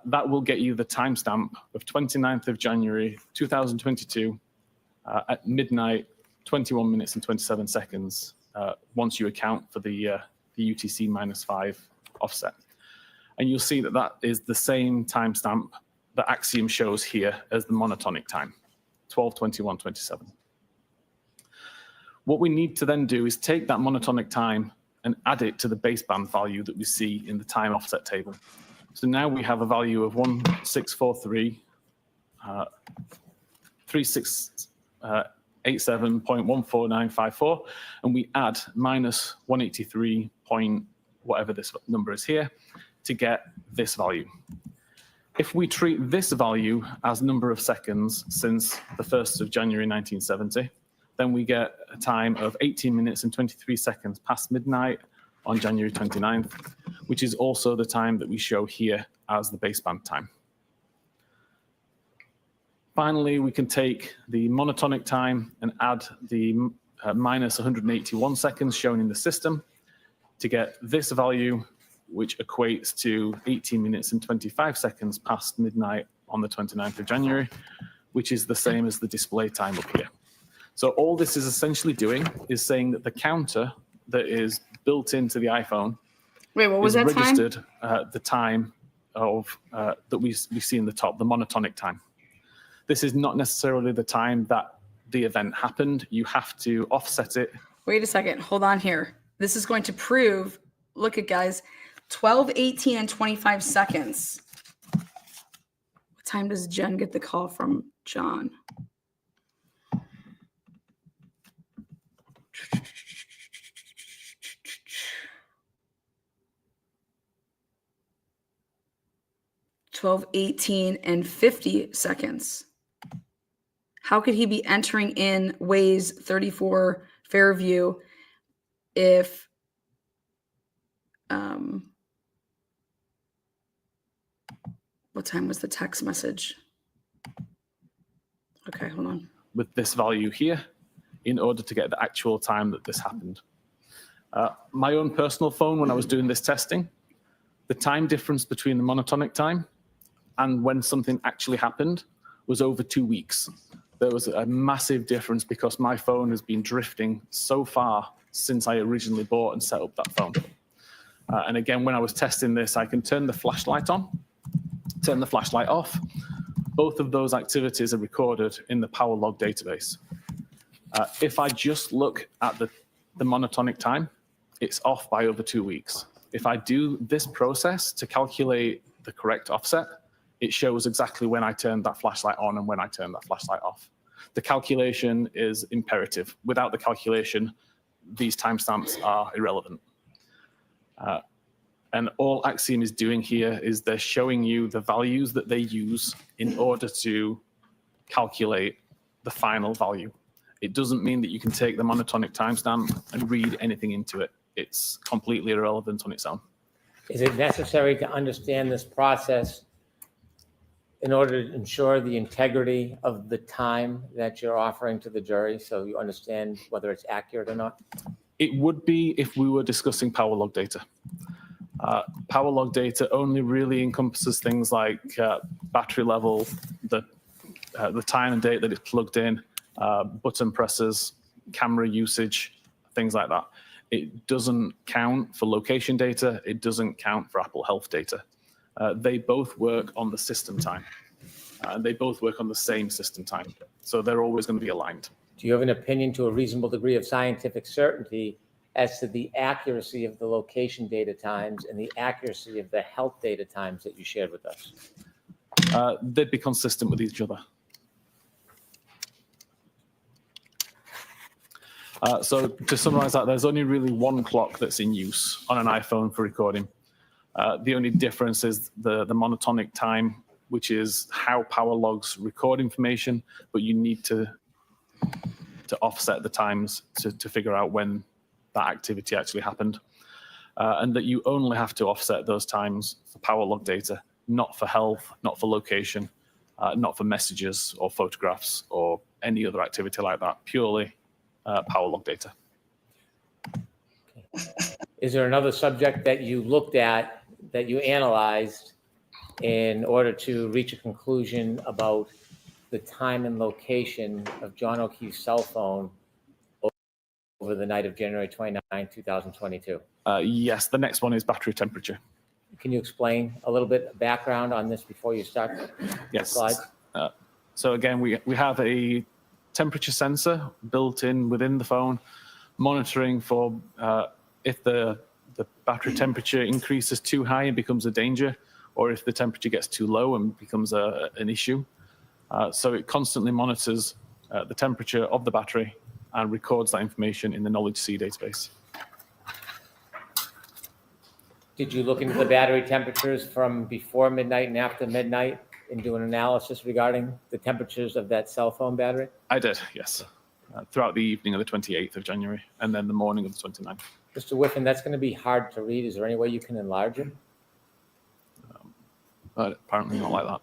That will get you the timestamp of 29th of January 2022 at midnight, 21 minutes and 27 seconds, once you account for the UTC -5 offset. And you'll see that that is the same timestamp that Axiom shows here as the monotonic time, 12/21/27. What we need to then do is take that monotonic time and add it to the baseband value that we see in the time offset table. So now we have a value of 1643 3687.14954, and we add minus 183 point whatever this number is here to get this value. If we treat this value as number of seconds since the 1st of January 1970, then we get a time of 18 minutes and 23 seconds past midnight on January 29th, which is also the time that we show here as the baseband time. Finally, we can take the monotonic time and add the minus 181 seconds shown in the system to get this value, which equates to 18 minutes and 25 seconds past midnight on the 29th of January, which is the same as the display time up here. So all this is essentially doing is saying that the counter that is built into the iPhone Wait, what was that time? registered the time of that we see in the top, the monotonic time. This is not necessarily the time that the event happened. You have to offset it. Wait a second. Hold on here. This is going to prove, look at guys, 12, 18, and 25 seconds. What time does Jen get the call from John? $12, 18, and 50 seconds. How could he be entering in Waze 34 Fairview if what time was the text message? Okay, hold on. With this value here in order to get the actual time that this happened. My own personal phone, when I was doing this testing, the time difference between the monotonic time and when something actually happened was over 2 weeks. There was a massive difference because my phone has been drifting so far since I originally bought and set up that phone. And again, when I was testing this, I can turn the flashlight on, turn the flashlight off. Both of those activities are recorded in the power log database. If I just look at the the monotonic time, it's off by over 2 weeks. If I do this process to calculate the correct offset, it shows exactly when I turned that flashlight on and when I turned that flashlight off. The calculation is imperative. Without the calculation, these timestamps are irrelevant. And all Axiom is doing here is they're showing you the values that they use in order to calculate the final value. It doesn't mean that you can take the monotonic timestamp and read anything into it. It's completely irrelevant on its own. Is it necessary to understand this process in order to ensure the integrity of the time that you're offering to the jury, so you understand whether it's accurate or not? It would be if we were discussing power log data. Power log data only really encompasses things like battery level, the time and date that it's plugged in, button presses, camera usage, things like that. It doesn't count for location data. It doesn't count for Apple Health data. They both work on the system time. They both work on the same system time. So they're always going to be aligned. Do you have an opinion to a reasonable degree of scientific certainty as to the accuracy of the location data times and the accuracy of the health data times that you shared with us? They'd be consistent with each other. So to summarize that, there's only really one clock that's in use on an iPhone for recording. The only difference is the monotonic time, which is how power logs record information, but you need to offset the times to figure out when that activity actually happened. And that you only have to offset those times for power log data, not for health, not for location, not for messages or photographs or any other activity like that, purely power log data. Is there another subject that you looked at, that you analyzed in order to reach a conclusion about the time and location of John O'Keefe's cell phone over the night of January 29, 2022? Yes, the next one is battery temperature. Can you explain a little bit of background on this before you start? Yes. Slides? So again, we have a temperature sensor built in within the phone, monitoring for if the battery temperature increases too high and becomes a danger, or if the temperature gets too low and becomes an issue. So it constantly monitors the temperature of the battery and records that information in the Knowledge C database. Did you look into the battery temperatures from before midnight and after midnight and do an analysis regarding the temperatures of that cell phone battery? I did, yes. Throughout the evening of the 28th of January and then the morning of the 29th. Mr. Whiffen, that's going to be hard to read. Is there any way you can enlarge it? But apparently not like that.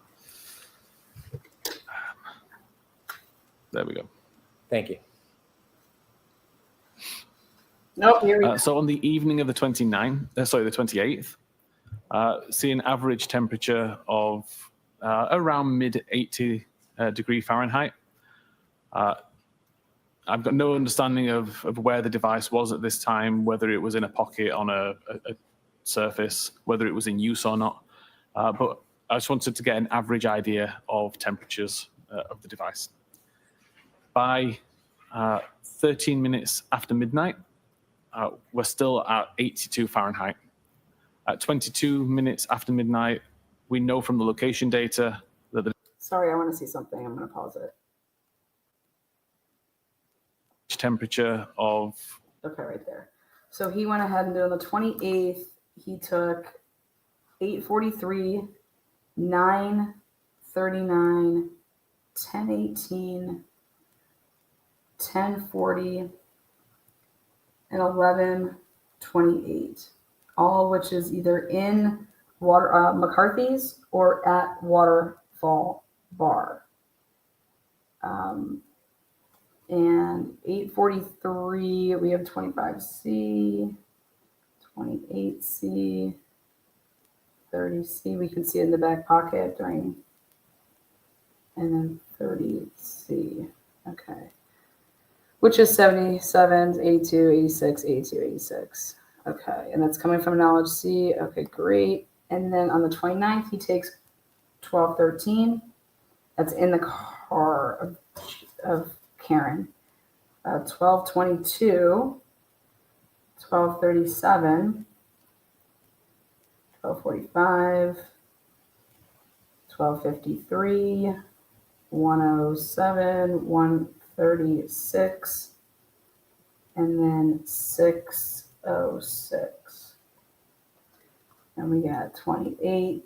There we go. Thank you. Nope, here we go. So on the evening of the 28th, see an average temperature of around mid 80 degree Fahrenheit. I've got no understanding of where the device was at this time, whether it was in a pocket on a surface, whether it was in use or not. But I just wanted to get an average idea of temperatures of the device. By 13 minutes after midnight, we're still at 82 Fahrenheit. At 22 minutes after midnight, we know from the location data that the Sorry, I want to see something. I'm going to pause it. temperature of Okay, right there. So he went ahead and did on the 28th, he took 8:43, 9:39, 10:18, 10:40, and 11:28, all which is either in McCarthy's or at Waterfall Bar. And 8:43, we have 25C, 28C, 30C, we can see it in the back pocket during, and then 30C, okay. Which is 77, 82, 86, 82, 86. Okay, and that's coming from Knowledge C. Okay, great. And then on the 29th, he takes 12:13. That's in the car of Karen. 12:22, 12:37, 12:45, 12:53, 1:07, 1:36, and then 6:06. And we got 28,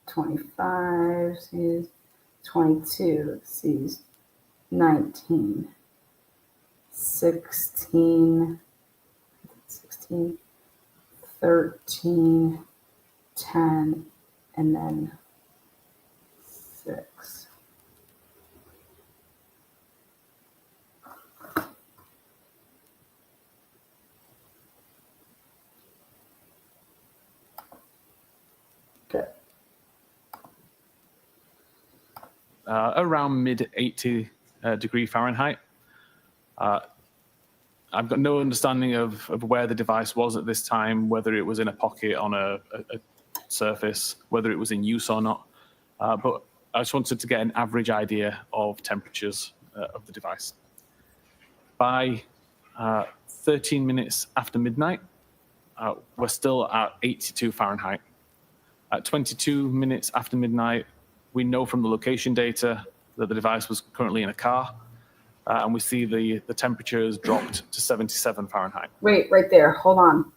25, C's, 22, C's, 19, 16, 13, 10, and then 6. Okay. Around mid 80 degree Fahrenheit. I've got no understanding of where the device was at this time, whether it was in a pocket on a surface, whether it was in use or not. But I just wanted to get an average idea of temperatures of the device. By 13 minutes after midnight, we're still at 82 Fahrenheit. At 22 minutes after midnight, we know from the location data that the device was currently in a car, and we see the temperature has dropped to 77 Fahrenheit. Wait, right there. Hold on.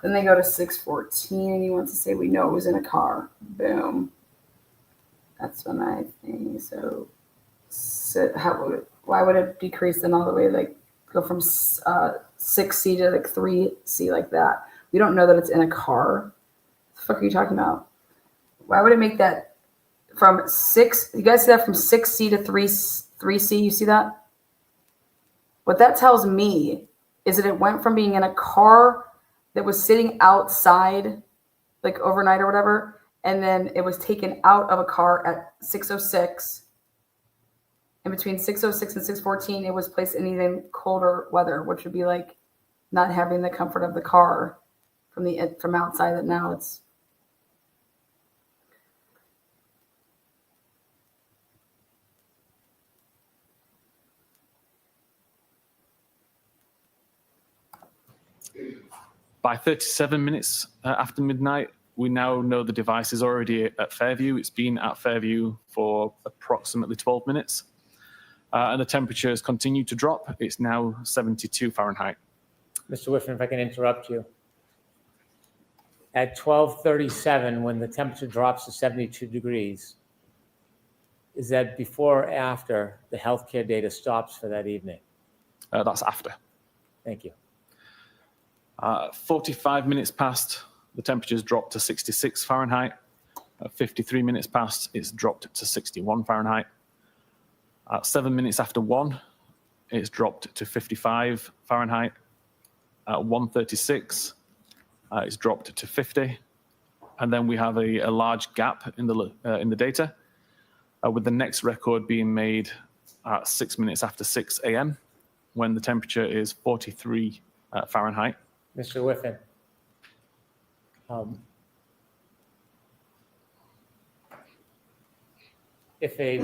Then they go to 6:14, and he wants to say we know it was in a car. Boom. That's when I think so. Why would it decrease then all the way, like go from 6C to like 3C like that? We don't know that it's in a car. What the fuck are you talking about? Why would it make that from 6? You guys see that from 6C to 3C? You see that? What that tells me is that it went from being in a car that was sitting outside, like overnight or whatever, and then it was taken out of a car at 6:06. And between 6:06 and 6:14, it was placed in even colder weather, which would be like not having the comfort of the car from outside. That now it's. By 37 minutes after midnight, we now know the device is already at Fairview. It's been at Fairview for approximately 12 minutes. And the temperature has continued to drop. It's now 72 Fahrenheit. Mr. Whiffen, if I can interrupt you. At 12:37, when the temperature drops to 72 degrees, is that before or after the healthcare data stops for that evening? That's after. Thank you. 45 minutes past, the temperature's dropped to 66 Fahrenheit. 53 minutes past, it's dropped to 61 Fahrenheit. 7 minutes after 1, it's dropped to 55 Fahrenheit. At 1:36, it's dropped to 50. And then we have a large gap in the data, with the next record being made at 6 minutes after 6 a.m., when the temperature is 43 Fahrenheit. Mr. Whiffen, if a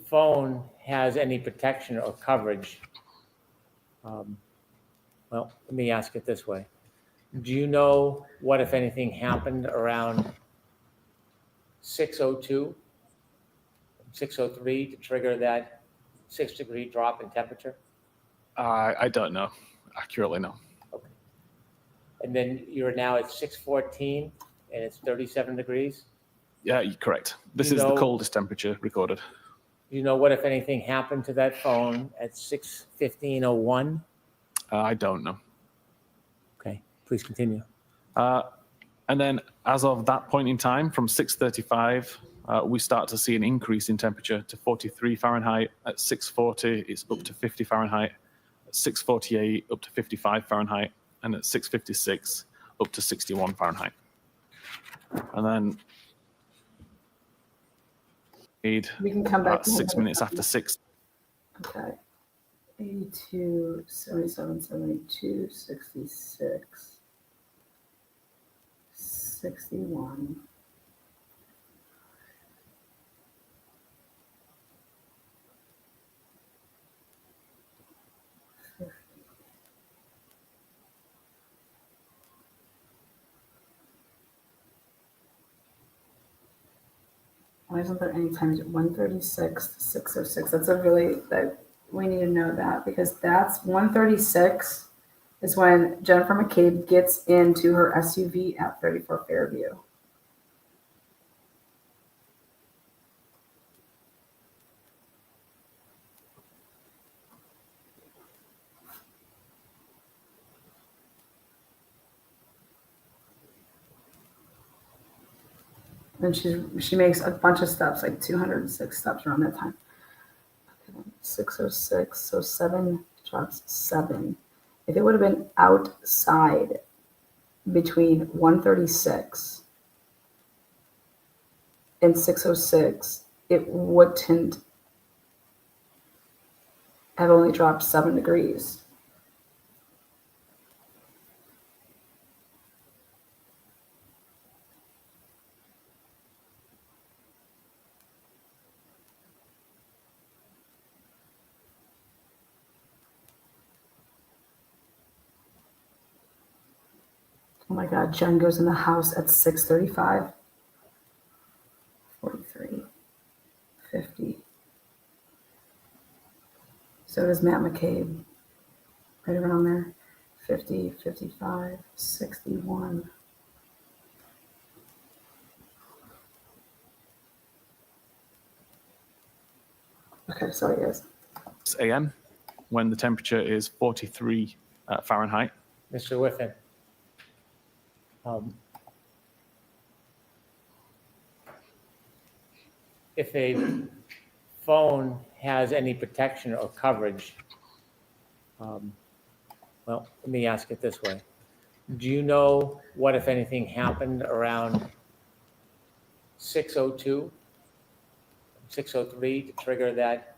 phone has any protection or coverage, well, let me ask it this way. Do you know what, if anything, happened around 6:02, 6:03 to trigger that 6-degree drop in temperature? I don't know accurately, no. Okay. And then you're now at 6:14 and it's 37 degrees? Yeah, you're correct. This is the coldest temperature recorded. Do you know what, if anything, happened to that phone at 6:15:01? I don't know. Okay, please continue. And then as of that point in time, from 6:35, we start to see an increase in temperature to 43 Fahrenheit. At 6:40, it's up to 50 Fahrenheit. At 6:48, up to 55 Fahrenheit. And at 6:56, up to 61 Fahrenheit. And then We can come back. 6 minutes after 6. Okay. 82, 77, 72, 66, 61. Why isn't there any times 136 to 606? That's a really, that we need to know that because that's 136 is when Jennifer McCabe gets into her SUV at 34 Fairview. And she makes a bunch of steps, like 206 steps around that time. 606, so 7 drops 7. If it would have been outside between 136 and 606, it wouldn't have only dropped 7 degrees. Oh my God, Jen goes in the house at 6:35. 43, 50. So does Matt McCabe. Right around there. 50, 55, 61. Okay, sorry guys. a.m. when the temperature is 43 Fahrenheit. Mr. Whiffen. If a phone has any protection or coverage, well, let me ask it this way. Do you know what, if anything, happened around 6:02, 6:03 to trigger that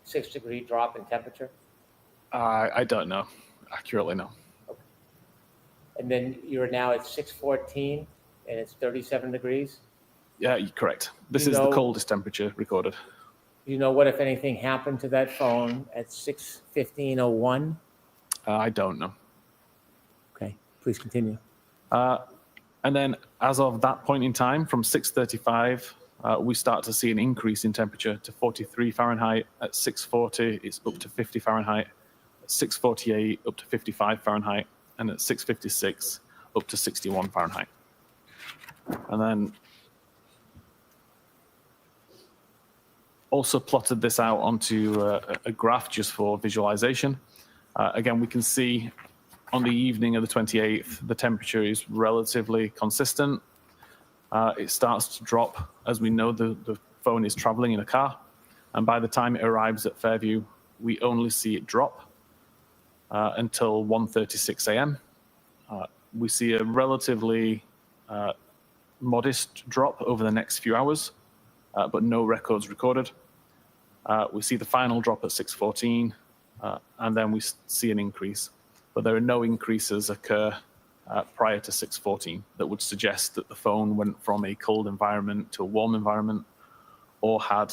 6-degree drop in temperature? I don't know accurately, no. And then you're now at 6:14 and it's 37 degrees? Yeah, you're correct. This is the coldest temperature recorded. Do you know what, if anything, happened to that phone at 6:15:01? I don't know. Okay, please continue. And then as of that point in time, from 6:35, we start to see an increase in temperature to 43 Fahrenheit. At 6:40, it's up to 50 Fahrenheit. At 6:48, up to 55 Fahrenheit. And at 6:56, up to 61 Fahrenheit. And then also plotted this out onto a graph just for visualization. Again, we can see on the evening of the 28th, the temperature is relatively consistent. It starts to drop as we know the phone is traveling in a car. And by the time it arrives at Fairview, we only see it drop until 1:36 a.m. We see a relatively modest drop over the next few hours, but no records recorded. We see the final drop at 6:14, and then we see an increase. But there are no increases occur prior to 6:14 that would suggest that the phone went from a cold environment to a warm environment or had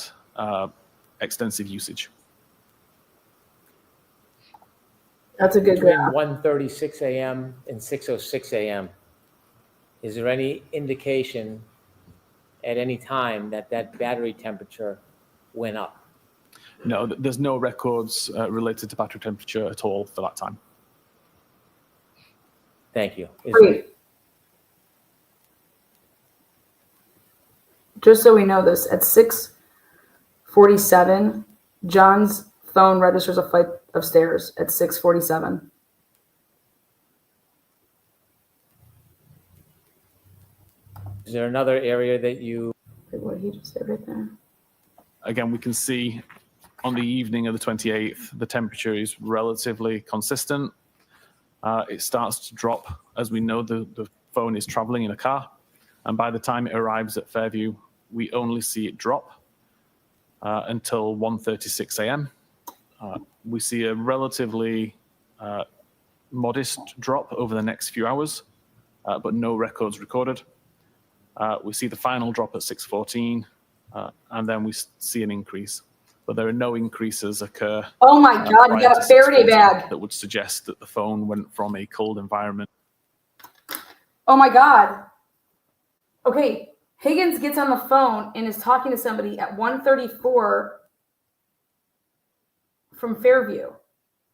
extensive usage. That's a good Between graph. 1:36 a.m. and 6:06 a.m., is there any indication at any time that that battery temperature went up? No, there's no records related to battery temperature at all for that time. Thank you. Great. Just so we know this, at 6:47, John's phone registers a flight of stairs at 6:47. Is there another area that you... What did he just say right there? Again, we can see on the evening of the 28th, the temperature is relatively consistent. It starts to drop as we know the phone is traveling in a car. And by the time it arrives at Fairview, we only see it drop until 1:36 a.m. We see a relatively modest drop over the next few hours, but no records recorded. We see the final drop at 6:14, and then we see an increase. But there are no increases occur. Oh my God, you got a Faraday bag. That would suggest that the phone went from a cold environment. Oh my God. Okay, Higgins gets on the phone and is talking to somebody at 1:34 from Fairview.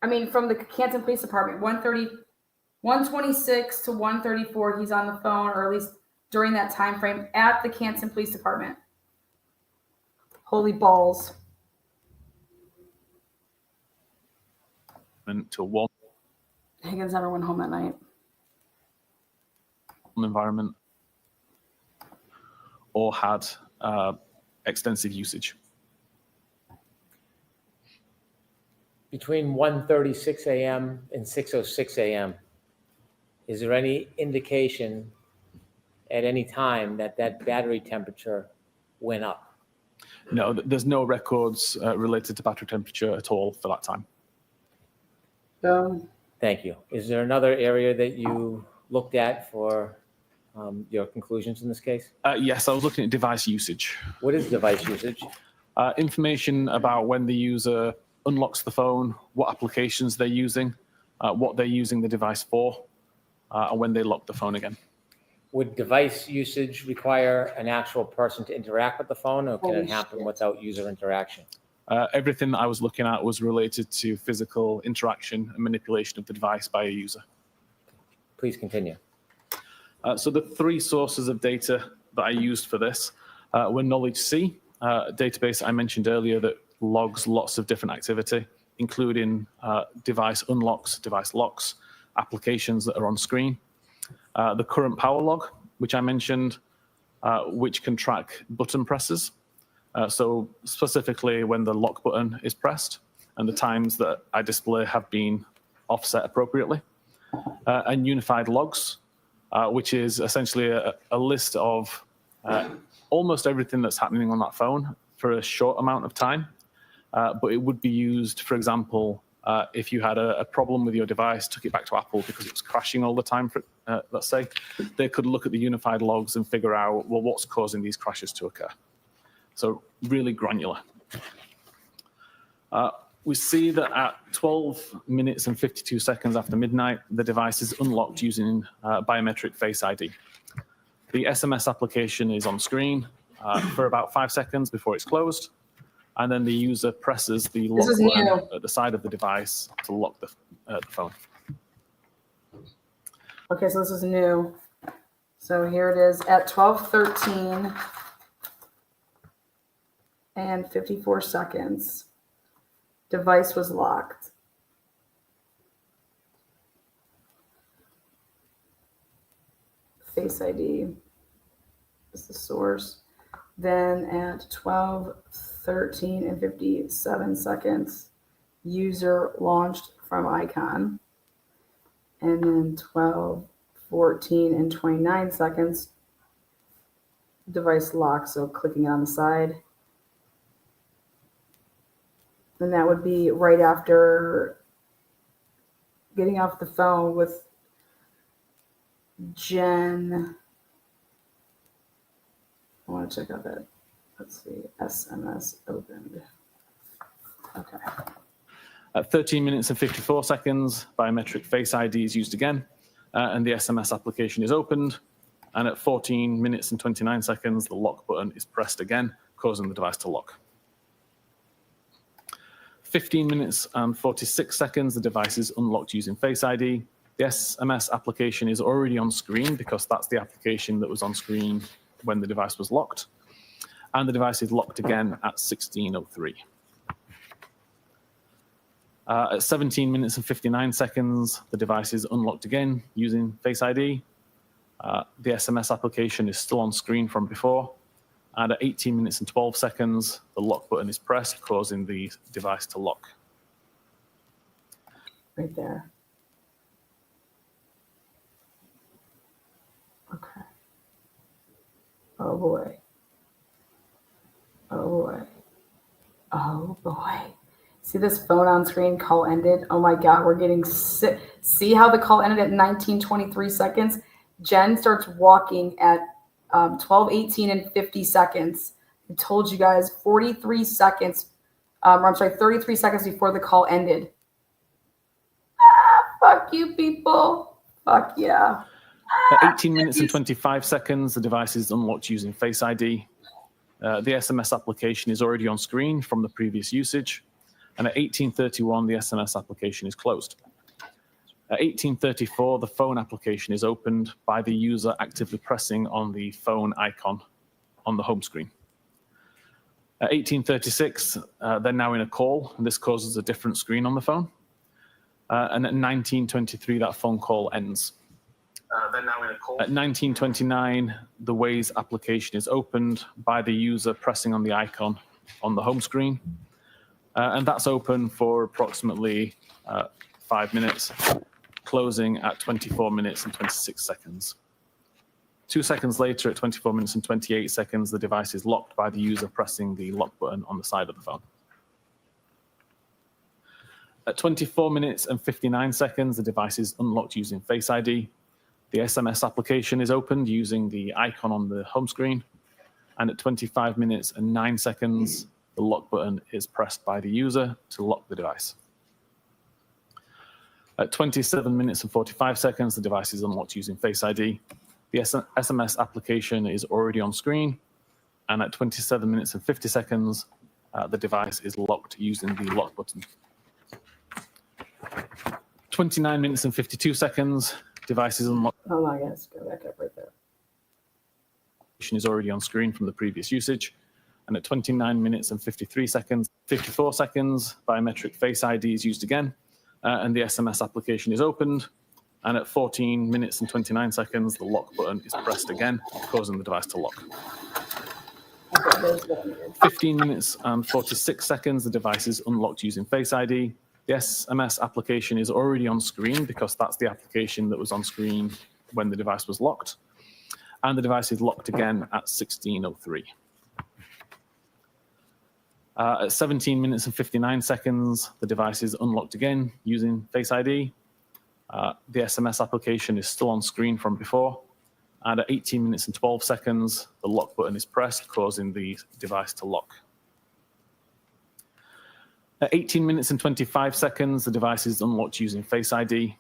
I mean, from the Canton Police Department, 126 to 134, he's on the phone, or at least during that time frame at the Canton Police Department. Holy balls. To one Higgins never went home that night. environment or had extensive usage. Between 1:36 a.m. and 6:06 a.m., is there any indication at any time that that battery temperature went up? No, there's no records related to battery temperature at all for that time. Thank you. Is there another area that you looked at for your conclusions in this case? Yes, I was looking at device usage. What is device usage? Information about when the user unlocks the phone, what applications they're using, what they're using the device for, and when they lock the phone again. Would device usage require an actual person to interact with the phone, or can it happen without user interaction? Everything that I was looking at was related to physical interaction and manipulation of the device by a user. Please continue. So the three sources of data that I used for this were Knowledge C, a database I mentioned earlier that logs lots of different activity, including device unlocks, device locks, applications that are on screen. The current power log, which I mentioned, which can track button presses. So specifically when the lock button is pressed and the times that I display have been offset appropriately. And unified logs, which is essentially a list of almost everything that's happening on that phone for a short amount of time. But it would be used, for example, if you had a problem with your device, took it back to Apple because it was crashing all the time, let's say, they could look at the unified logs and figure out, well, what's causing these crashes to occur. So really granular. We see that at 12 minutes and 52 seconds after midnight, the device is unlocked using biometric Face ID. The SMS application is on screen for about 5 seconds before it's closed. And then the user presses the lock button at the side of the device to lock the phone. Okay, so this is new. So here it is at 12:13 and 54 seconds. Device was locked. Face ID is the source. Then at 12:13 and 57 seconds, user launched from icon. And then 12:14 and 29 seconds, device locked, so clicking it on the side. And that would be right after getting off the phone with Jen. I want to check out that. Let's see. SMS opened. Okay. At 13 minutes and 54 seconds, biometric Face ID is used again, and the SMS application is opened. And at 14 minutes and 29 seconds, the lock button is pressed again, causing the device to lock. 15 minutes and 46 seconds, the device is unlocked using Face ID. The SMS application is already on screen because that's the application that was on screen when the device was locked. And the device is locked again at 16:03. At 17 minutes and 59 seconds, the device is unlocked again using Face ID. The SMS application is still on screen from before. And at 18 minutes and 12 seconds, the lock button is pressed, causing the device to lock. Right there. Okay. Oh boy. Oh boy. Oh boy. See this phone on screen, call ended. Oh my God, we're getting sick. See how the call ended at 19:23 seconds? Jen starts walking at 12:18 and 50 seconds. I told you guys 43 seconds. I'm sorry, 33 seconds before the call ended. Fuck you, people. Fuck yeah. At 18 minutes and 25 seconds, the device is unlocked using Face ID. The SMS application is already on screen from the previous usage. And at 18:31, the SMS application is closed. At 18:34, the phone application is opened by the user actively pressing on the phone icon on the home screen. At 18:36, they're now in a call, and this causes a different screen on the phone. And at 19:23, that phone call ends. They're now in a call. At 19:29, the Waze application is opened by the user pressing on the icon on the home screen. And that's open for approximately 5 minutes, closing at 24 minutes and 26 seconds. 2 seconds later, at 24 minutes and 28 seconds, the device is locked by the user pressing the lock button on the side of the phone. At 24 minutes and 59 seconds, the device is unlocked using Face ID. The SMS application is opened using the icon on the home screen. And at 25 minutes and 9 seconds, the lock button is pressed by the user to lock the device. At 27 minutes and 45 seconds, the device is unlocked using Face ID. The SMS application is already on screen. And at 27 minutes and 50 seconds, the device is locked using the lock button. 29 minutes and 52 seconds, device is unlocked. Oh my goodness, go back up right there. Is already on screen from the previous usage. And at 29 minutes and 54 seconds, biometric Face ID is used again, and the SMS application is opened. And at 14 minutes and 29 seconds, the lock button is pressed again, causing the device to lock. 15 minutes and 46 seconds, the device is unlocked using Face ID. The SMS application is already on screen because that's the application that was on screen when the device was locked. And the device is locked again at 16:03. At 17 minutes and 59 seconds, the device is unlocked again using Face ID. The SMS application is still on screen from before. And at 18 minutes and 12 seconds, the lock button is pressed, causing the device to lock. At 18 minutes and 25 seconds, the device is unlocked using Face ID.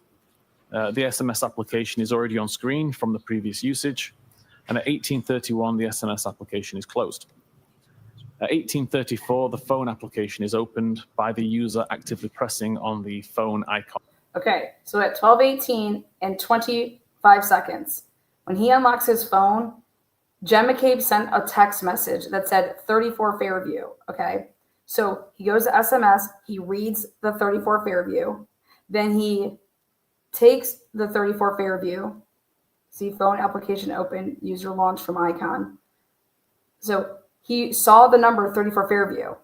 The SMS application is already on screen from the previous usage. And at 18:31, the SMS application is closed. At 18:34, the phone application is opened by the user actively pressing on the phone icon. Okay, so at 12:18 and 25 seconds, when he unlocks his phone, Jen McCabe sent a text message that said 34 Fairview, okay? So he goes to SMS, he reads the 34 Fairview, then he takes the 34 Fairview, see phone application open, user launch from icon. So he saw the number 34 Fairview, all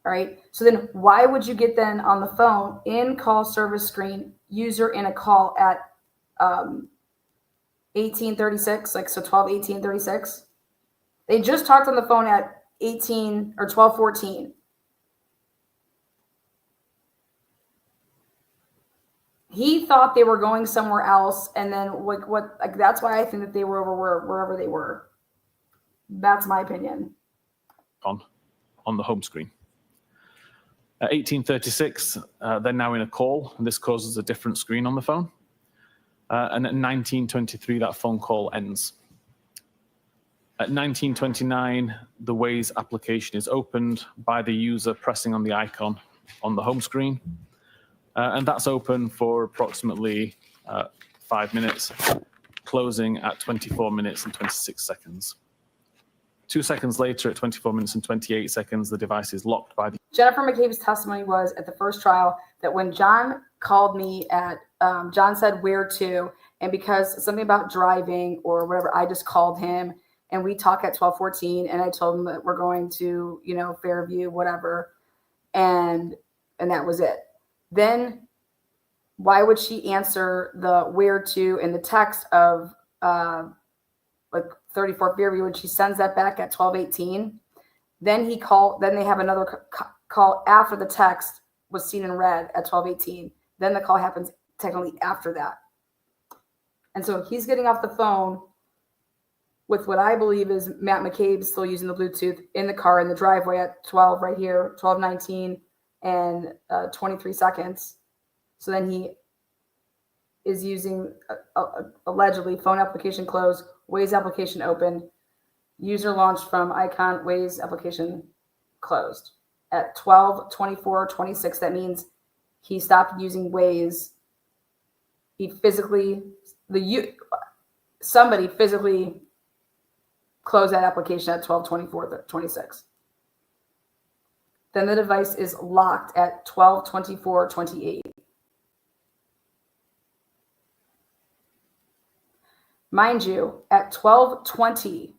right? So then why would you get then on the phone in call service screen, user in a call at 18:36, like so 12:18:36? They just talked on the phone at 18 or 12:14. He thought they were going somewhere else, and then like that's why I think that they were over wherever they were. That's my opinion. On the home screen. At 18:36, they're now in a call, and this causes a different screen on the phone. And at 19:23, that phone call ends. At 19:29, the Waze application is opened by the user pressing on the icon on the home screen. And that's open for approximately 5 minutes, closing at 24 minutes and 26 seconds. 2 seconds later, at 24 minutes and 28 seconds, the device is locked by the... Jennifer McCabe's testimony was at the first trial that when John called me at, John said where to, and because something about driving or whatever, I just called him and we talk at 12:14 and I told him that we're going to, Fairview, whatever. And that was it. Then why would she answer the where to in the text of like 34 Fairview when she sends that back at 12:18? Then they have another call after the text was seen in red at 12:18. Then the call happens technically after that. And so he's getting off the phone with what I believe is Matt McCabe still using the Bluetooth in the car in the driveway at 12 right here, 12:19 and 23 seconds. So then he is using allegedly phone application closed, Waze application open, user launched from icon, Waze application closed. At 12:24:26, that means he stopped using Waze. He physically, somebody physically closed that application at 12:24:26. Then the device is locked at 12:24:28. Mind you, at 12:20,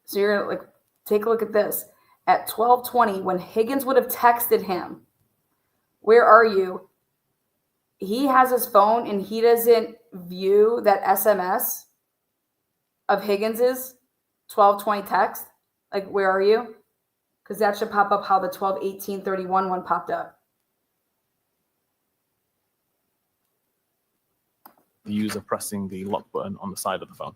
so you're gonna take a look at this. At 12:20, when Higgins would have texted him, "Where are you?" He has his phone and he doesn't view that SMS of Higgins's 12:20 text. Where are you? Because that should pop up how the 12:18:31 one popped up. The user pressing the lock button on the side of the phone.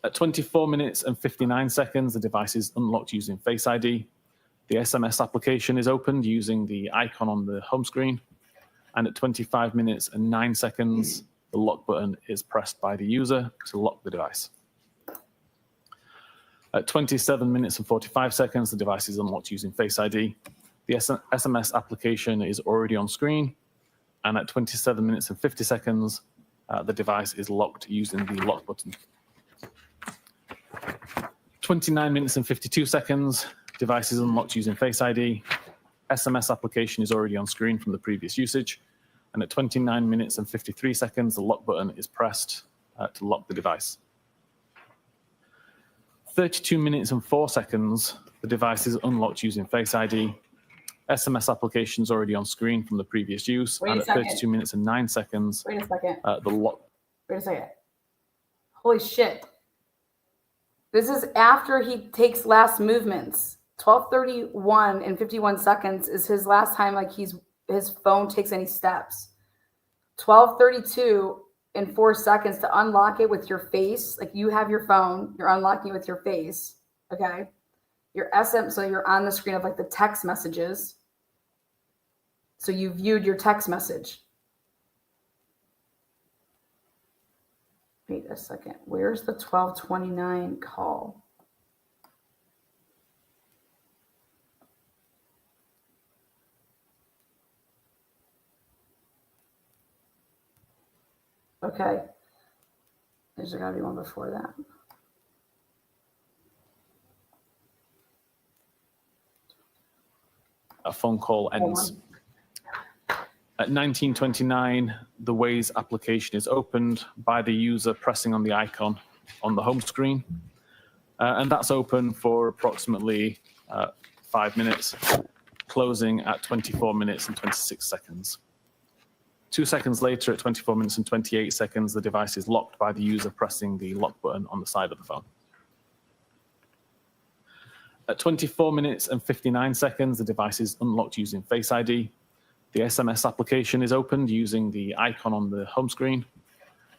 At 24 minutes and 59 seconds, the device is unlocked using Face ID. The SMS application is opened using the icon on the home screen. And at 25 minutes and 9 seconds, the lock button is pressed by the user to lock the device. At 27 minutes and 45 seconds, the device is unlocked using Face ID. The SMS application is already on screen. And at 27 minutes and 50 seconds, the device is locked using the lock button. 29 minutes and 52 seconds, device is unlocked using Face ID. SMS application is already on screen from the previous usage. And at 29 minutes and 53 seconds, the lock button is pressed to lock the device. 32 minutes and 4 seconds, the device is unlocked using Face ID. SMS application is already on screen from the previous use. Wait a and at second. 32 minutes and 9 seconds, Wait a second. the lock. Wait a second. Holy shit. This is after he takes last movements. 12:31 and 51 seconds is his last time his phone takes any steps. 12:32 and 4 seconds to unlock it with your face. You have your phone, you're unlocking it with your face. Okay. Your so you're on the screen of the text messages. So you viewed your text message. Wait a second. Where's the 12:29 call? Okay. There's got to be one before that. A phone call ends. At 19:29, the Waze application is opened by the user pressing on the icon on the home screen. And that's open for approximately 5 minutes, closing at 24 minutes and 26 seconds. 2 seconds later, at 24 minutes and 28 seconds, the device is locked by the user pressing the lock button on the side of the phone. At 24 minutes and 59 seconds, the device is unlocked using Face ID. The SMS application is opened using the icon on the home screen.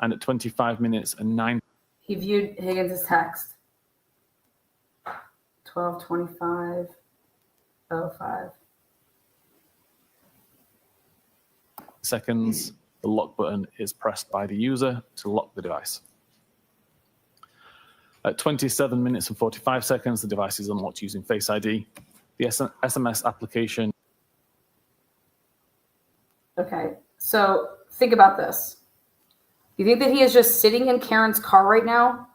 And at 25 minutes and 9. He viewed Higgins' text. 12:25:05. Seconds, the lock button is pressed by the user to lock the device. At 27 minutes and 45 seconds, the device is unlocked using Face ID. The SMS application. Okay, so think about this. You think that he is just sitting in Karen's car right now?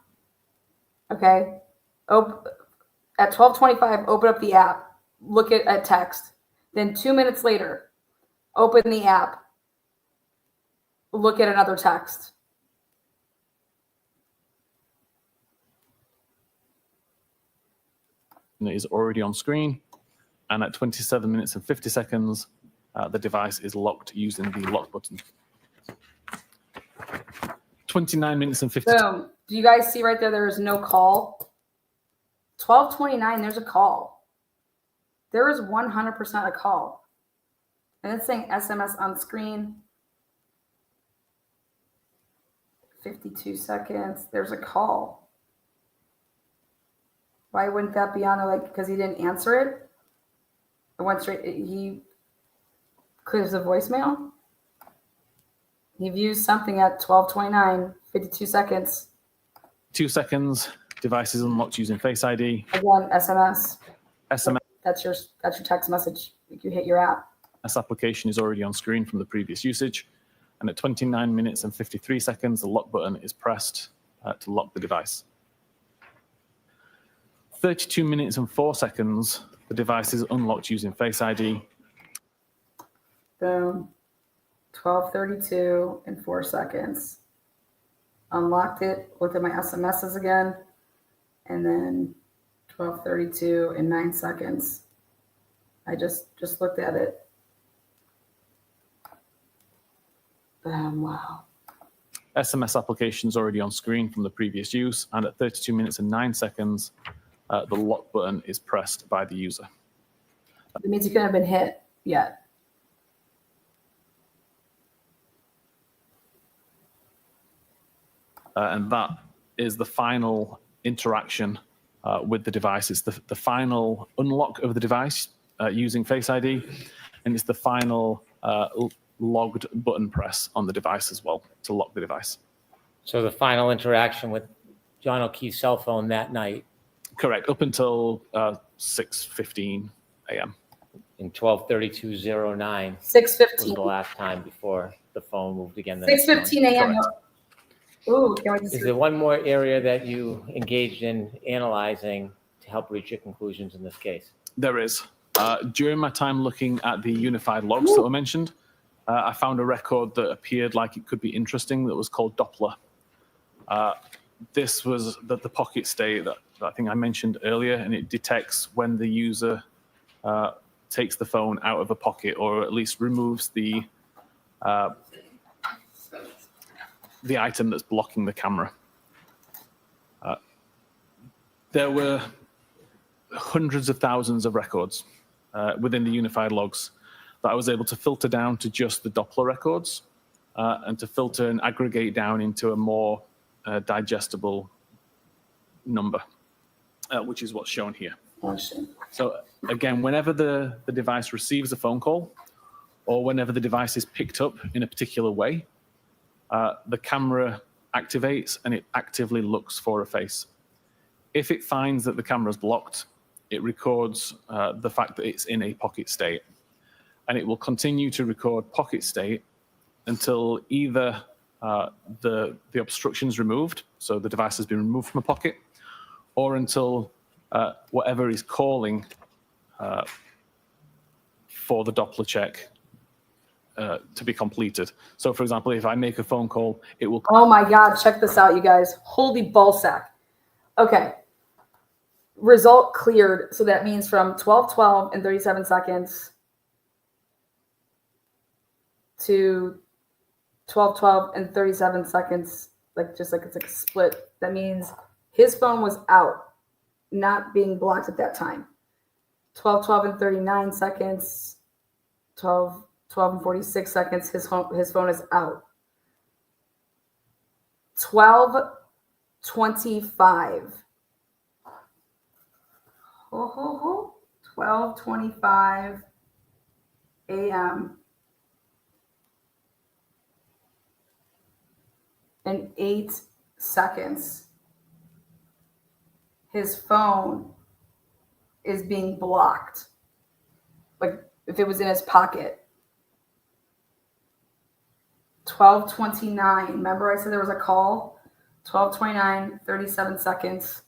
Okay. At 12:25, open up the app, look at text. Then 2 minutes later, open the app, look at another text. It is already on screen. And at 27 minutes and 50 seconds, the device is locked using the lock button. 29 minutes and 50. Boom. Do you guys see right there? There is no call. 12:29, there's a call. There is 100% a call. And it's saying SMS on screen. 52 seconds. There's a call. Why wouldn't that be on there? Because he didn't answer it? It went straight. He clears the voicemail. He views something at 12:29, 52 seconds. 2 seconds. Device is unlocked using Face ID. Again, SMS. SMS That's your text message. You hit your app. application is already on screen from the previous usage. And at 29 minutes and 53 seconds, the lock button is pressed to lock the device. 32 minutes and 4 seconds, the device is unlocked using Face ID. Boom. 12:32 and 4 seconds. Unlocked it, looked at my SMSs again, and then 12:32 and 9 seconds. I just looked at it. Wow. SMS application is already on screen from the previous use, and at 32 minutes and 9 seconds, the lock button is pressed by the user. It means you couldn't have been hit yet. And that is the final interaction with the device. It's the final unlock of the device using Face ID, and it's the final logged button press on the device as well to lock the device. So the final interaction with John O'Keefe's cell phone that night Correct, up until 6:15 a.m. in 12:32:09 was 6:15. the last time before the phone moved again. the next 6:15 a.m. Correct. Ooh, can't wait to Is see. there one more area that you engaged in analyzing to help reach your conclusions in this case? There is. During my time looking at the unified logs that were mentioned, I found a record that appeared like it could be interesting that was called Doppler. This was the pocket state that I think I mentioned earlier, and it detects when the user takes the phone out of a pocket, or at least removes the item that's blocking the camera. There were hundreds of thousands of records within the unified logs that I was able to filter down to just the Doppler records and to filter and aggregate down into a more digestible number, which is what's shown here. Oh, shit. So again, whenever the device receives a phone call, or whenever the device is picked up in a particular way, the camera activates and it actively looks for a face. If it finds that the camera is blocked, it records the fact that it's in a pocket state. And it will continue to record pocket state until either the obstruction is removed, so the device has been removed from a pocket, or until whatever is calling for the Doppler check to be completed. So, for example, if I make a phone call, it will. Oh my God, check this out, you guys. Holy ballsack. Okay. Result cleared. So that means from 12:12 and 37 seconds to 12:12 and 37 seconds, just like it's like a split. That means his phone was out, not being blocked at that time. 12:12 and 39 seconds, 12:12 and 46 seconds, his phone is out. 12:25. 12:25 a.m. and 8 seconds. His phone is being blocked. Like if it was in his pocket. 12:29. Remember I said there was a call? 12:29, 37 seconds.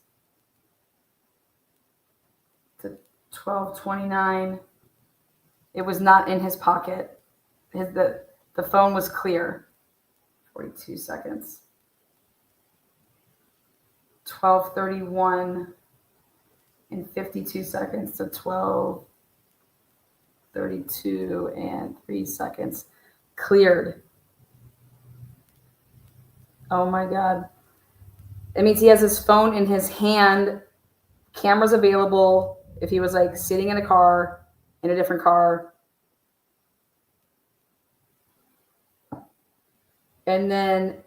12:29. It was not in his pocket. The phone was clear. 42 seconds. 12:31 and 52 seconds to 12:32 and 3 seconds. Cleared. Oh my God. It means he has his phone in his hand. Cameras available. If he was like sitting in a car, in a different car. And then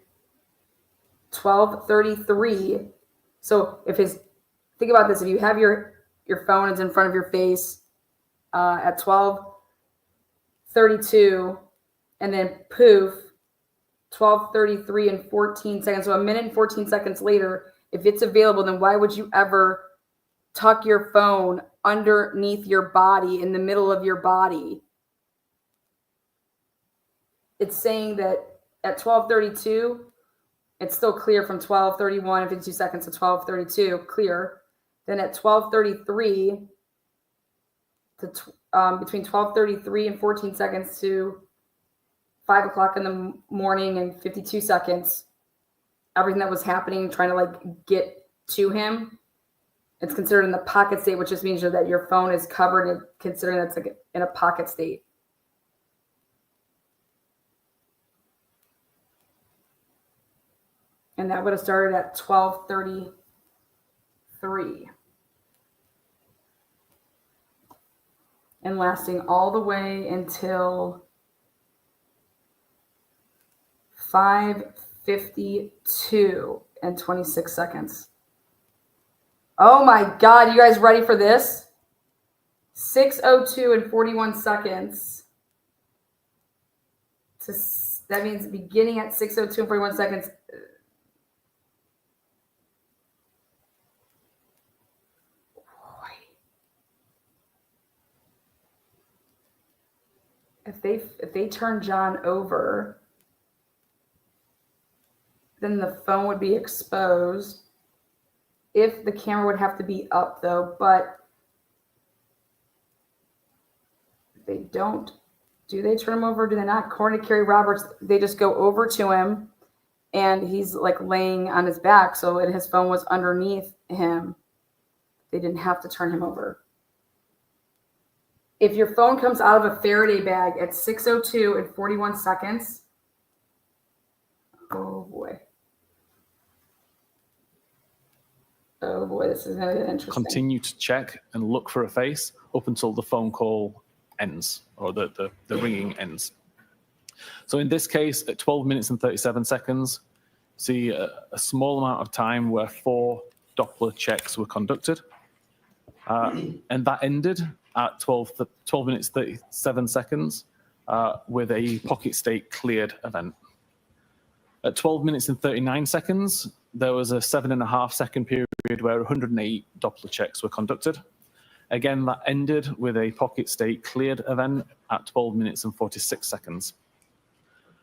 12:33. So think about this. If you have your phone is in front of your face at 12:32 and then poof, 12:33 and 14 seconds. So a minute and 14 seconds later, if it's available, then why would you ever tuck your phone underneath your body, in the middle of your body? It's saying that at 12:32, it's still clear from 12:31 and 52 seconds to 12:32, clear. Then at 12:33 to between 12:33 and 14 seconds to 5 o'clock in the morning and 52 seconds, everything that was happening, trying to like get to him, it's considered in the pocket state, which just means that your phone is covered and considering that's like in a pocket state. And that would have started at 12:33 and lasting all the way until 5:52 and 26 seconds. Oh my God, you guys ready for this? 6:02 and 41 seconds. That means beginning at 6:02 and 41 seconds. If they turn John over, then the phone would be exposed. If the camera would have to be up though, but they don't. Do they turn him over? Do they not? According to Kerry Roberts, they just go over to him and he's like laying on his back. So his phone was underneath him. They didn't have to turn him over. If your phone comes out of a Faraday bag at 6:02 and 41 seconds, oh boy. Oh boy, this is going to get interesting. Continue to check and look for a face up until the phone call ends or the ringing ends. So in this case, at 12 minutes and 37 seconds, see a small amount of time where 4 Doppler checks were conducted. And that ended at 12 minutes 37 seconds with a pocket state cleared event. At 12 minutes and 39 seconds, there was a 7.5 second period where 108 Doppler checks were conducted. Again, that ended with a pocket state cleared event at 12 minutes and 46 seconds.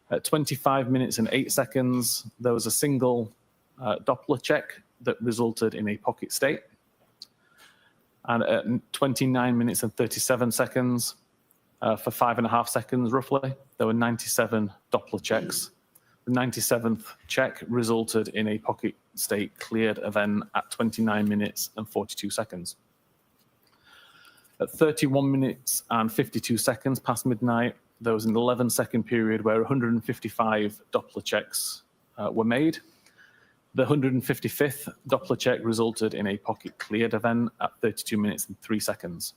At 25 minutes and 8 seconds, there was a single Doppler check that resulted in a pocket state. And at 29 minutes and 37 seconds, for 5.5 seconds roughly, there were 97 Doppler checks. The 97th check resulted in a pocket state cleared event at 29 minutes and 42 seconds. At 31 minutes and 52 seconds past midnight, there was an 11-second period where 155 Doppler checks were made. The 155th Doppler check resulted in a pocket cleared event at 32 minutes and 3 seconds.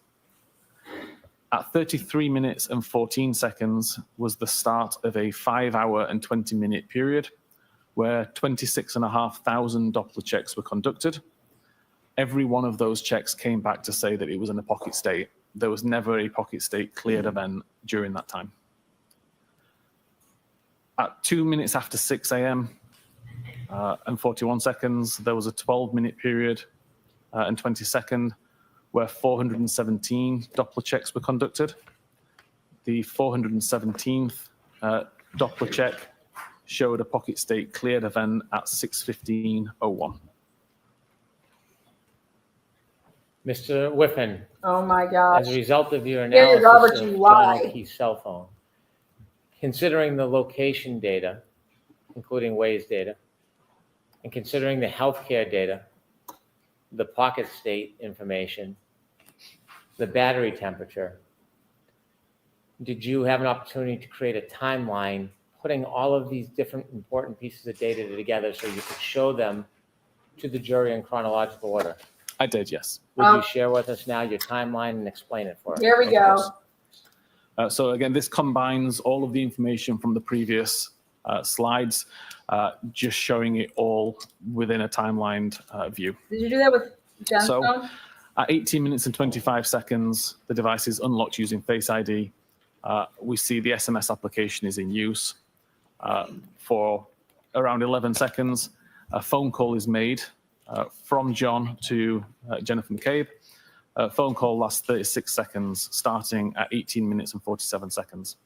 At 33 minutes and 14 seconds was the start of a 5-hour and 20-minute period where 26,500 Doppler checks were conducted. Every one of those checks came back to say that it was in a pocket state. There was never a pocket state cleared event during that time. At 2 minutes after 6 a.m., and 41 seconds, there was a 12-minute period and 20 second where 417 Doppler checks were conducted. The 417th Doppler check showed a pocket state cleared event at 6:15:01. Mr. Whiffen, Oh my gosh. as a result of your Gary Roberts, analysis of you John lie. O'Keefe's cell phone, considering the location data, including Waze data, and considering the healthcare data, the pocket state information, the battery temperature, did you have an opportunity to create a timeline putting all of these different important pieces of data together so you could show them to the jury in chronological order? I did, yes. Would you share with us now your timeline and explain it for us? There we go. So again, this combines all of the information from the previous slides, just showing it all within a timelined view. Did you do that with Jen's So- phone? At 18 minutes and 25 seconds, the device is unlocked using Face ID. We see the SMS application is in use. For around 11 seconds, a phone call is made from John to Jennifer McCabe. Phone call lasts 36 seconds, starting at 18 minutes and 47 seconds.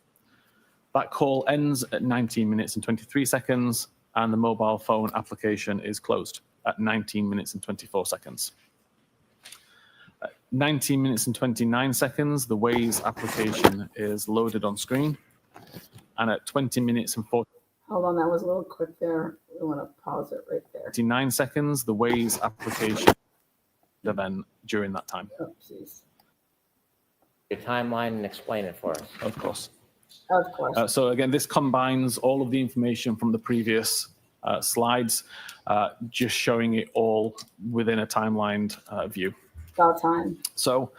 That call ends at 19 minutes and 23 seconds, and the mobile phone application is closed at 19 minutes and 24 seconds. At 19 minutes and 29 seconds, the Waze application is loaded on screen, and at 20 minutes and Hold on, that was a little quick there. We want to pause it right there. 49 seconds, the Waze application event during that time. Oh, jeez. Your timeline and explain it for us. Of course. Of course. So again, this combines all of the information from the previous slides, just showing it all within a timelined view. About time. So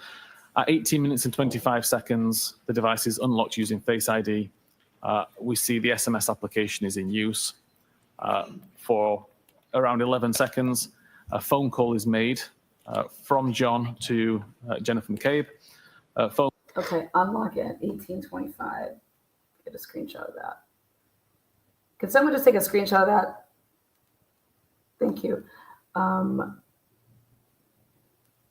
at 18 minutes and 25 seconds, the device is unlocked using Face ID. We see the SMS application is in use. For around 11 seconds, a phone call is made from John to Jennifer McCabe. Okay, unlock it, 1825. Get a screenshot of that. Can someone just take a screenshot of that? Thank you.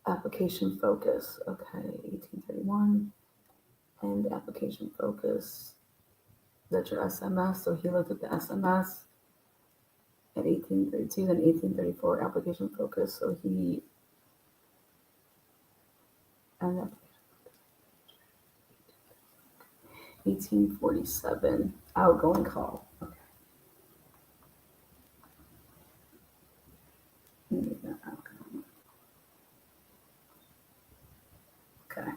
Application focus, okay, 1831. And application focus, that's your SMS. So he looked at the SMS at 1832, then 1834 application focus. So he, and that 1847 outgoing call. Okay. Need that outgoing. Okay.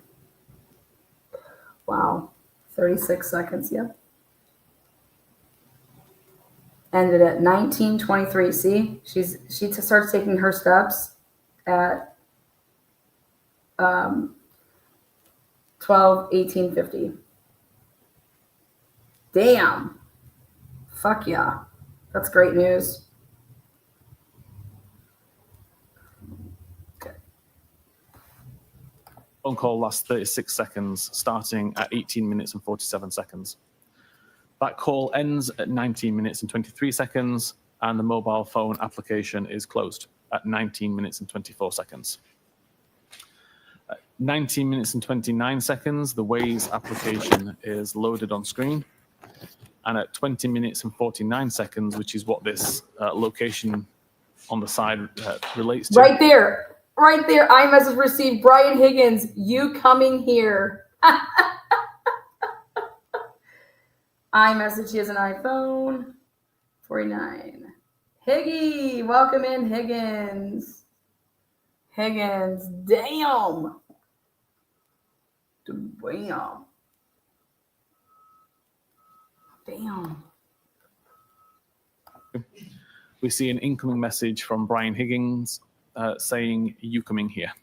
Wow. 36 seconds. Yep. Ended at 1923. See, she starts taking her steps at 1850. Damn. Fuck yeah. That's great news. Okay. Phone call lasts 36 seconds, starting at 18 minutes and 47 seconds. That call ends at 19 minutes and 23 seconds, and the mobile phone application is closed at 19 minutes and 24 seconds. At 19 minutes and 29 seconds, the Waze application is loaded on screen. And at 20 minutes and 49 seconds, which is what this location on the side relates to. Right there. Right there. iMessage received. Brian Higgins, you coming here. iMessage, he has an iPhone. 49. Higgy, welcome in, Higgins. Higgins, damn. Damn. Damn. We see an incoming message from Brian Higgins saying, "You coming here?"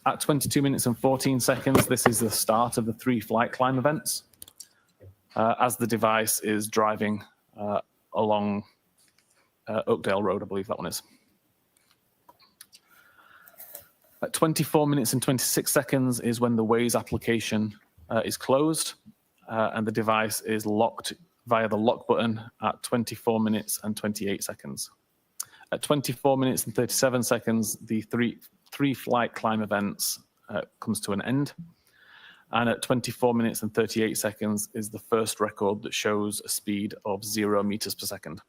At 22 minutes and 14 seconds, this is the start of the 3 flight climb events as the device is driving along Oakdale Road, I believe that one is. At 24 minutes and 26 seconds is when the Waze application is closed and the device is locked via the lock button at 24 minutes and 28 seconds. At 24 minutes and 37 seconds, the three flight climb events comes to an end. And at 24 minutes and 38 seconds is the first record that shows a speed of 0 meters per second.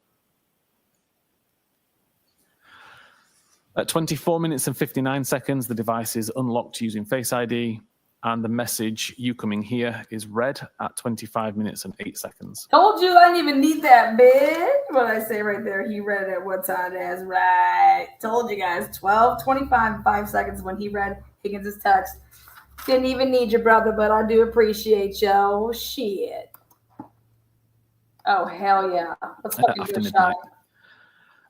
At 24 minutes and 59 seconds, the device is unlocked using Face ID, and the message, "You coming here," is read at 25 minutes and 8 seconds. Told you I didn't even need that, bitch. What I say right there, he read it at what time? That's right. Told you guys, 12:25 and 5 seconds when he read Higgins' text. Didn't even need you, brother, but I do appreciate you. Oh, shit. Oh, hell yeah. Let's fucking After do a midnight. shot.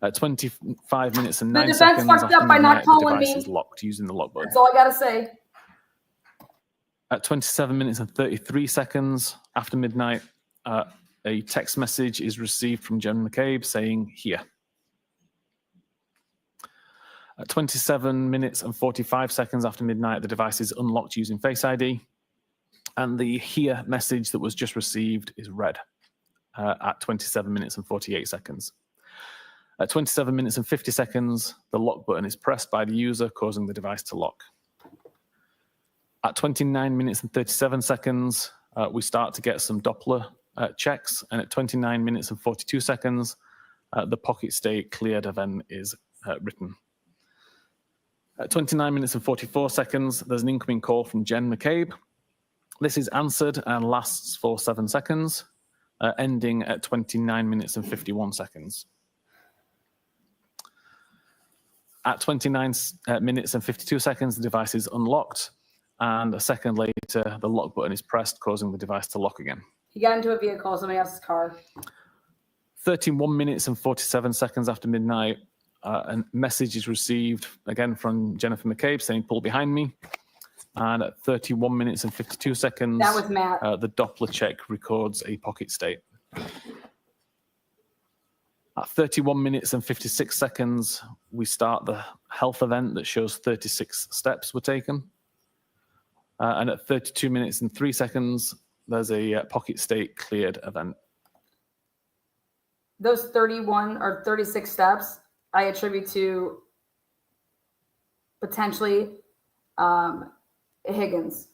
At 25 minutes and The 9 defense seconds fucked after up by not midnight, the calling device me. is locked using the lock button. That's all I got to say. At 27 minutes and 33 seconds after midnight, a text message is received from Jen McCabe saying, "Here." At 27 minutes and 45 seconds after midnight, the device is unlocked using Face ID. And the here message that was just received is read at 27 minutes and 48 seconds. At 27 minutes and 50 seconds, the lock button is pressed by the user, causing the device to lock. At 29 minutes and 37 seconds, we start to get some Doppler checks, and at 29 minutes and 42 seconds, the pocket state cleared event is written. At 29 minutes and 44 seconds, there's an incoming call from Jen McCabe. This is answered and lasts for 7 seconds, ending at 29 minutes and 51 seconds. At 29 minutes and 52 seconds, the device is unlocked, and a second later, the lock button is pressed, causing the device to lock again. He got into a vehicle, somebody else's car. 31 minutes and 47 seconds after midnight, a message is received again from Jennifer McCabe saying, "Pull behind me." And at 31 minutes and 52 seconds, That was Matt. the Doppler check records a pocket state. At 31 minutes and 56 seconds, we start the health event that shows 36 steps were taken. And at 32 minutes and 3 seconds, there's a pocket state cleared event. Those 31 or 36 steps, I attribute to potentially Higgins.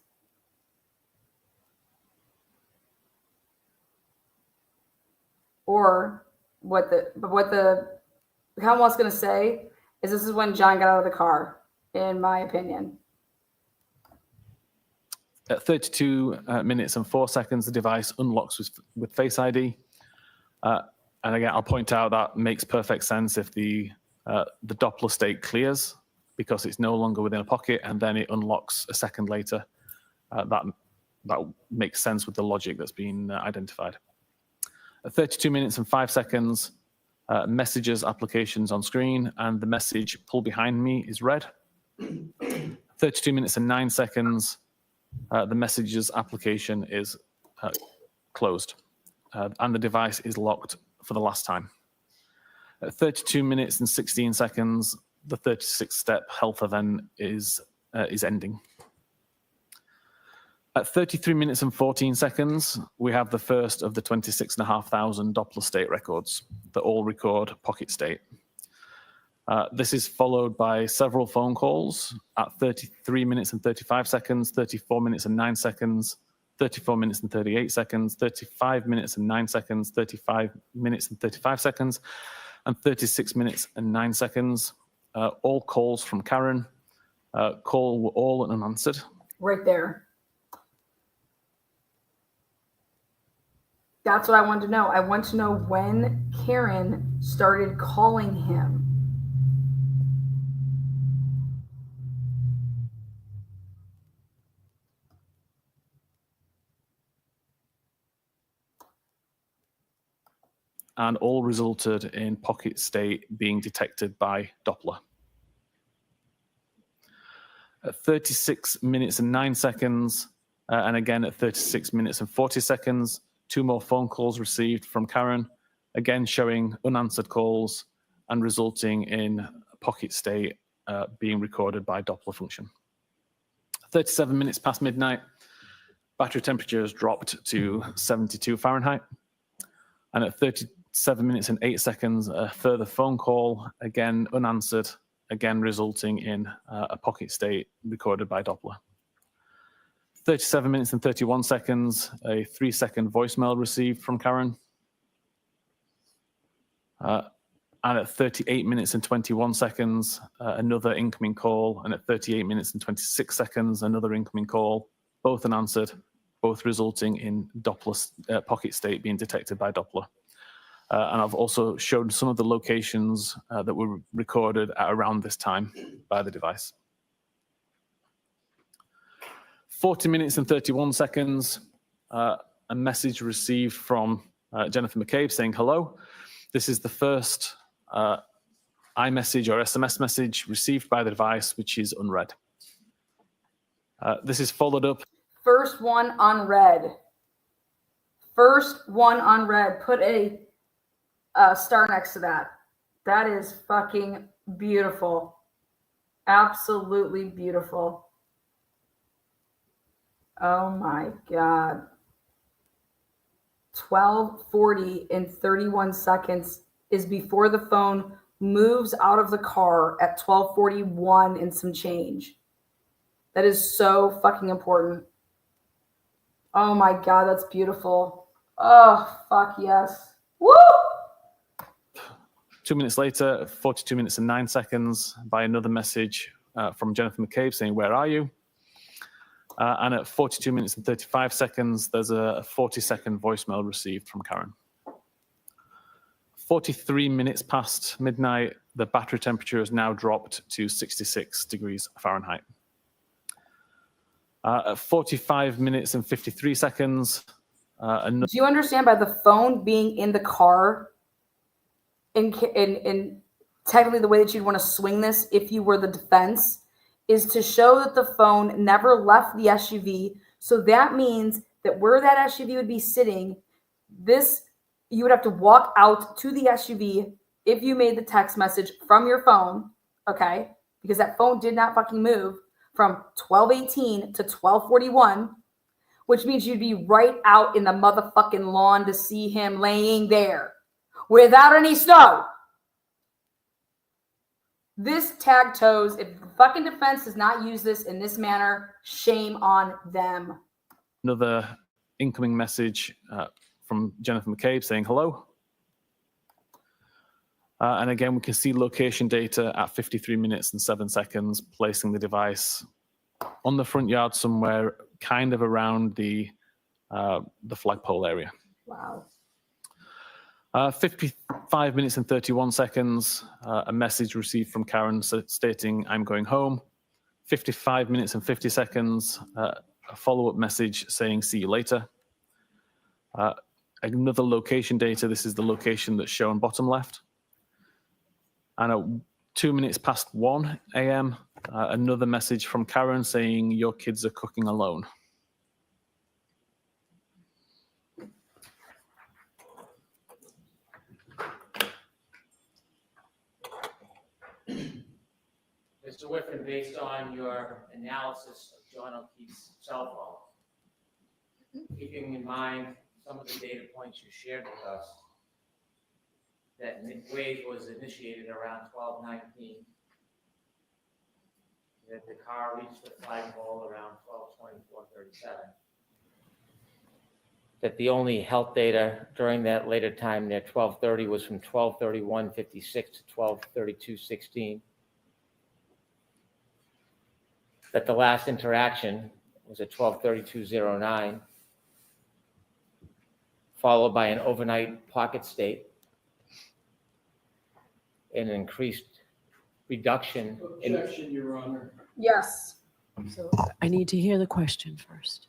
Or what the Commonwealth's going to say is this is when John got out of the car, in my opinion. At 32 minutes and 4 seconds, the device unlocks with Face ID. And again, I'll point out that makes perfect sense if the Doppler state clears because it's no longer within a pocket, and then it unlocks a second later. That makes sense with the logic that's been identified. At 32 minutes and 5 seconds, messages applications on screen, and the message "pull behind me" is read. 32 minutes and 9 seconds, the messages application is closed, and the device is locked for the last time. At 32 minutes and 16 seconds, the 36-step health event is ending. At 33 minutes and 14 seconds, we have the first of the 26,500 Doppler state records that all record pocket state. This is followed by several phone calls at 33 minutes and 35 seconds, 34 minutes and 9 seconds, 34 minutes and 38 seconds, 35 minutes and 9 seconds, 35 minutes and 35 seconds, and 36 minutes and 9 seconds. All calls from Karen. Call were all unanswered. Right there. That's what I wanted to know. I want to know when Karen started calling him. And all resulted in pocket state being detected by Doppler. At 36 minutes and 9 seconds, and again at 36 minutes and 40 seconds, 2 more phone calls received from Karen, again showing unanswered calls and resulting in pocket state being recorded by Doppler function. 37 minutes past midnight, battery temperature has dropped to 72 Fahrenheit. And at 37 minutes and 8 seconds, a further phone call, again unanswered, again resulting in a pocket state recorded by Doppler. 37 minutes and 31 seconds, a 3-second voicemail received from Karen. And at 38 minutes and 21 seconds, another incoming call. And at 38 minutes and 26 seconds, another incoming call, both unanswered, both resulting in Doppler pocket state being detected by Doppler. And I've also shown some of the locations that were recorded at around this time by the device. 40 minutes and 31 seconds, a message received from Jennifer McCabe saying, "Hello, this is the first iMessage or SMS message received by the device, which is unread." This is followed up. First one unread. First one unread. Put a star next to that. That is fucking beautiful. Absolutely beautiful. Oh my God. 12:40 and 31 seconds is before the phone moves out of the car at 12:41 and some change. That is so fucking important. Oh my God, that's beautiful. Oh, fuck yes. Woo! 2 minutes later, 42 minutes and 9 seconds, by another message from Jennifer McCabe saying, "Where are you?" And at 42 minutes and 35 seconds, there's a 40-second voicemail received from Karen. 43 minutes past midnight, the battery temperature has now dropped to 66 degrees Fahrenheit. At 45 minutes and 53 seconds, Do you understand by the phone being in the car in technically the way that you'd want to swing this if you were the defense is to show that the phone never left the SUV. So that means that where that SUV would be sitting, you would have to walk out to the SUV if you made the text message from your phone, okay? Because that phone did not fucking move from 12:18 to 12:41, which means you'd be right out in the motherfucking lawn to see him laying there without any snow. This tag toes, if the fucking defense does not use this in this manner, shame on them. another incoming message from Jennifer McCabe saying hello. And again, we can see location data at 53 minutes and 7 seconds, placing the device on the front yard somewhere kind of around the flagpole area. Wow. 55 minutes and 31 seconds, a message received from Karen stating, "I'm going home." 55 minutes and 50 seconds, a follow-up message saying, "See you later." Another location data, this is the location that's shown bottom left. And at 2 minutes past 1 a.m., another message from Karen saying, "Your kids are cooking alone." Mr. Whiffen, based on your analysis of John O'Keefe's cell phone, keeping in mind some of the data points you shared with us, that Waze was initiated around 12:19, that the car reached the flagpole around 12:24:37, that the only health data during that later time near 12:30 was from 12:31:56 to 12:32:16, that the last interaction was at 12:32:09, followed by an overnight pocket state and an increased reduction in. Objection, Your Honor. Yes. So I need to hear the question first.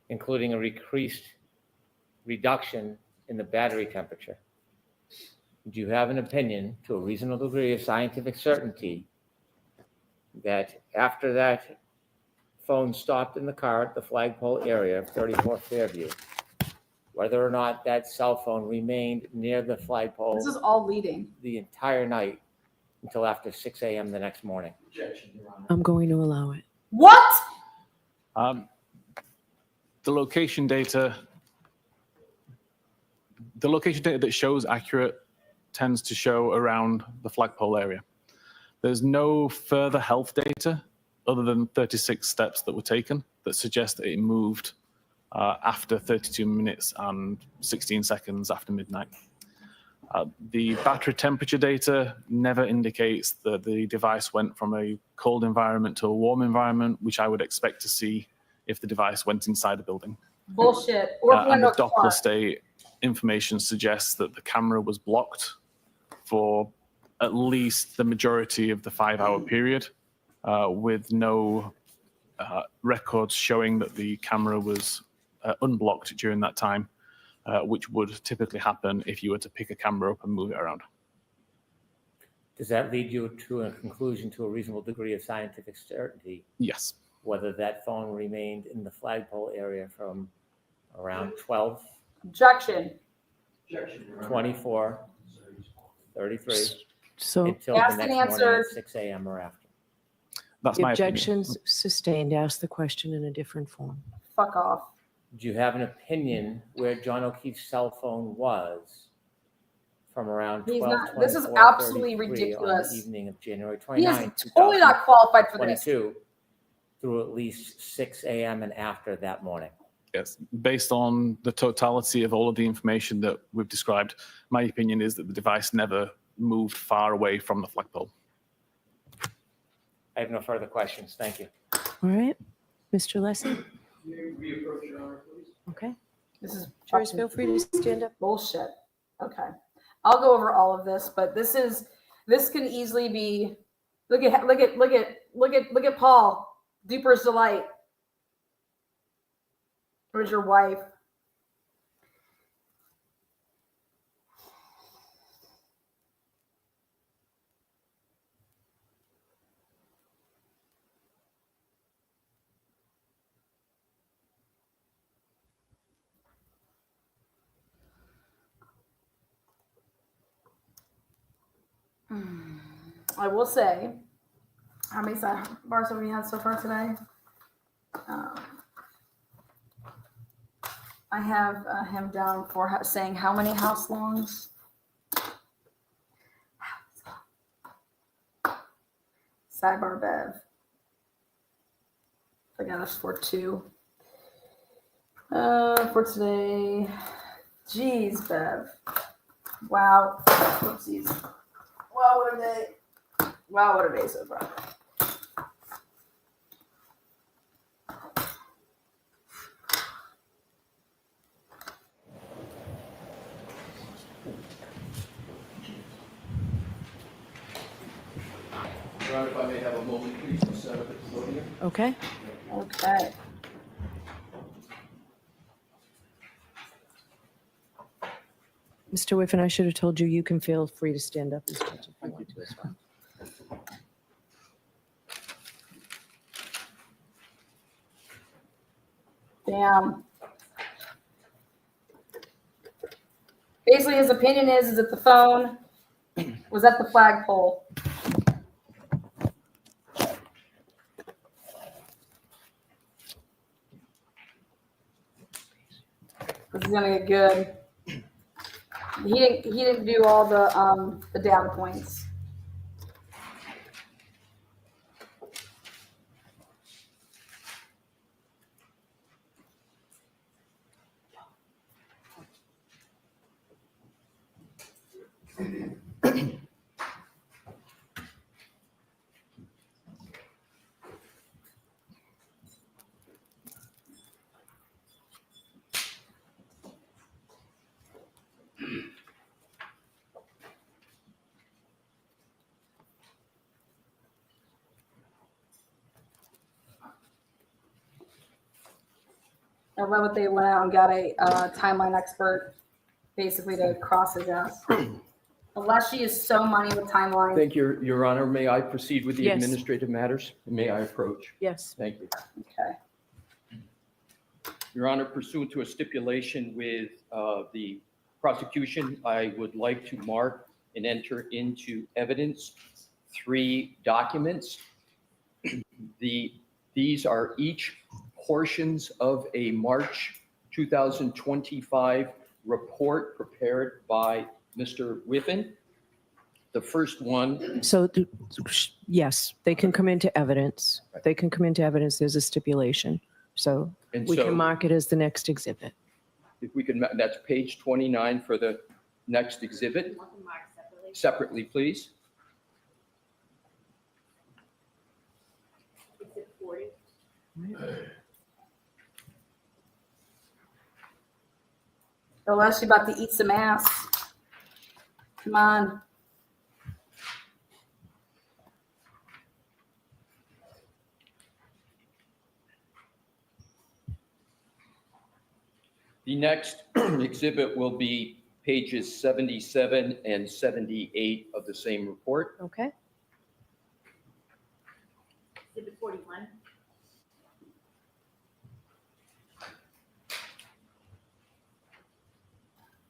Including a increased reduction in the battery temperature. Do you have an opinion to a reasonable degree of scientific certainty that after that phone stopped in the car at the flagpole area of 34 Fairview, whether or not that cell phone remained near the flagpole This is all leading. the entire night until after 6 a.m. the next morning? Objection, Your Honor. I'm going to allow it. What? The location data that shows accurate tends to show around the flagpole area. There's no further health data other than 36 steps that were taken that suggest that it moved after 32 minutes and 16 seconds after midnight. The battery temperature data never indicates that the device went from a cold environment to a warm environment, which I would expect to see if the device went inside a building. Bullshit. Or if And the went to a Doppler car. state information suggests that the camera was blocked for at least the majority of the 5-hour period, with no records showing that the camera was unblocked during that time, which would typically happen if you were to pick a camera up and move it around. Does that lead you to a conclusion to a reasonable degree of scientific certainty Yes. whether that phone remained in the flagpole area from around 12, Objection. Objection, Your Honor. 24, 33 So until the Asked next and morning answered. at 6 a.m. or after? That's The my opinion. objection's sustained. Ask the question in a different form. Fuck off. Do you have an opinion where John O'Keefe's cell phone was from around He's 12, not- this is 24, absolutely 33 ridiculous. on the evening of January He 29, is totally not qualified for this. 2022 through at least 6 a.m. and after that morning? Yes, based on the totality of all of the information that we've described, my opinion is that the device never moved far away from the flagpole. I have no further questions. Thank you. All right, Mr. Lessie? Reapproach, Your Honor, please. Okay. This is Jurors, feel free to stand up. bullshit. Okay. I'll go over all of this, but this can easily be, look at Paul, Duper's Delight. Where's your wife? I will say, how many sidebars have we had so far today? I have him down for saying how many house longs? Sidebar Bev. I got us for 2. For today. Jeez, Bev. Wow. Whoopsies. Wow, what a day. Wow, what a day so far. Your Honor, if I may have a moment, please, to set up at the podium. Okay. Okay. Mr. Whiffen, I should have told you, you can feel free to stand up as much if you want to as well. Damn. Basically, his opinion is that the phone was at the flagpole. This is gonna get good. He didn't do all the data points. I love what they went out and got a timeline expert basically to cross his ass. Unless she is so money with timeline. Thank you, Your Honor. May I proceed with the Yes. administrative matters? May I approach? Yes. Thank you. Okay. Your Honor, pursuant to a stipulation with the prosecution, I would like to mark and enter into evidence 3 documents. These are each portions of a March 2025 report prepared by Mr. Whiffen. The first one, So, yes, they can come into evidence. They can come into evidence. There's a stipulation. So and we can so mark it as the next exhibit. if we could, that's page 29 for the next exhibit. Separately, please. Unless you're about to eat some ass. Come on. The next exhibit will be pages 77 and 78 of the same report. Okay. Exhibit 41.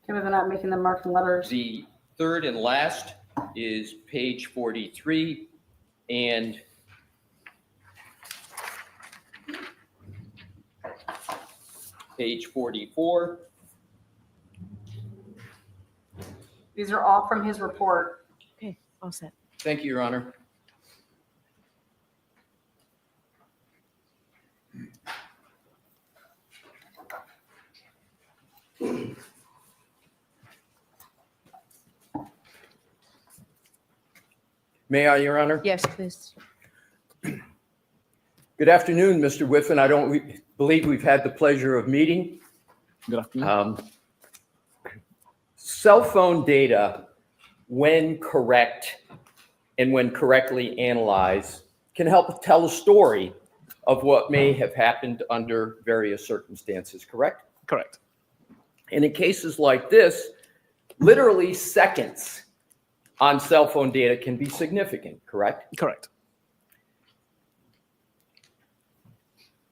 Okay, they're not making them marked in letters. The third and last is page 43 and page 44. These are all from his report. Okay, all set. Thank you, Your Honor. May I, Your Honor? Yes, please. Good afternoon, Mr. Whiffen. I don't believe we've had the pleasure of meeting. Good afternoon. Cell phone data, when correct and when correctly analyzed, can help tell a story of what may have happened under various circumstances, correct? Correct. And in cases like this, literally seconds on cell phone data can be significant, correct? Correct.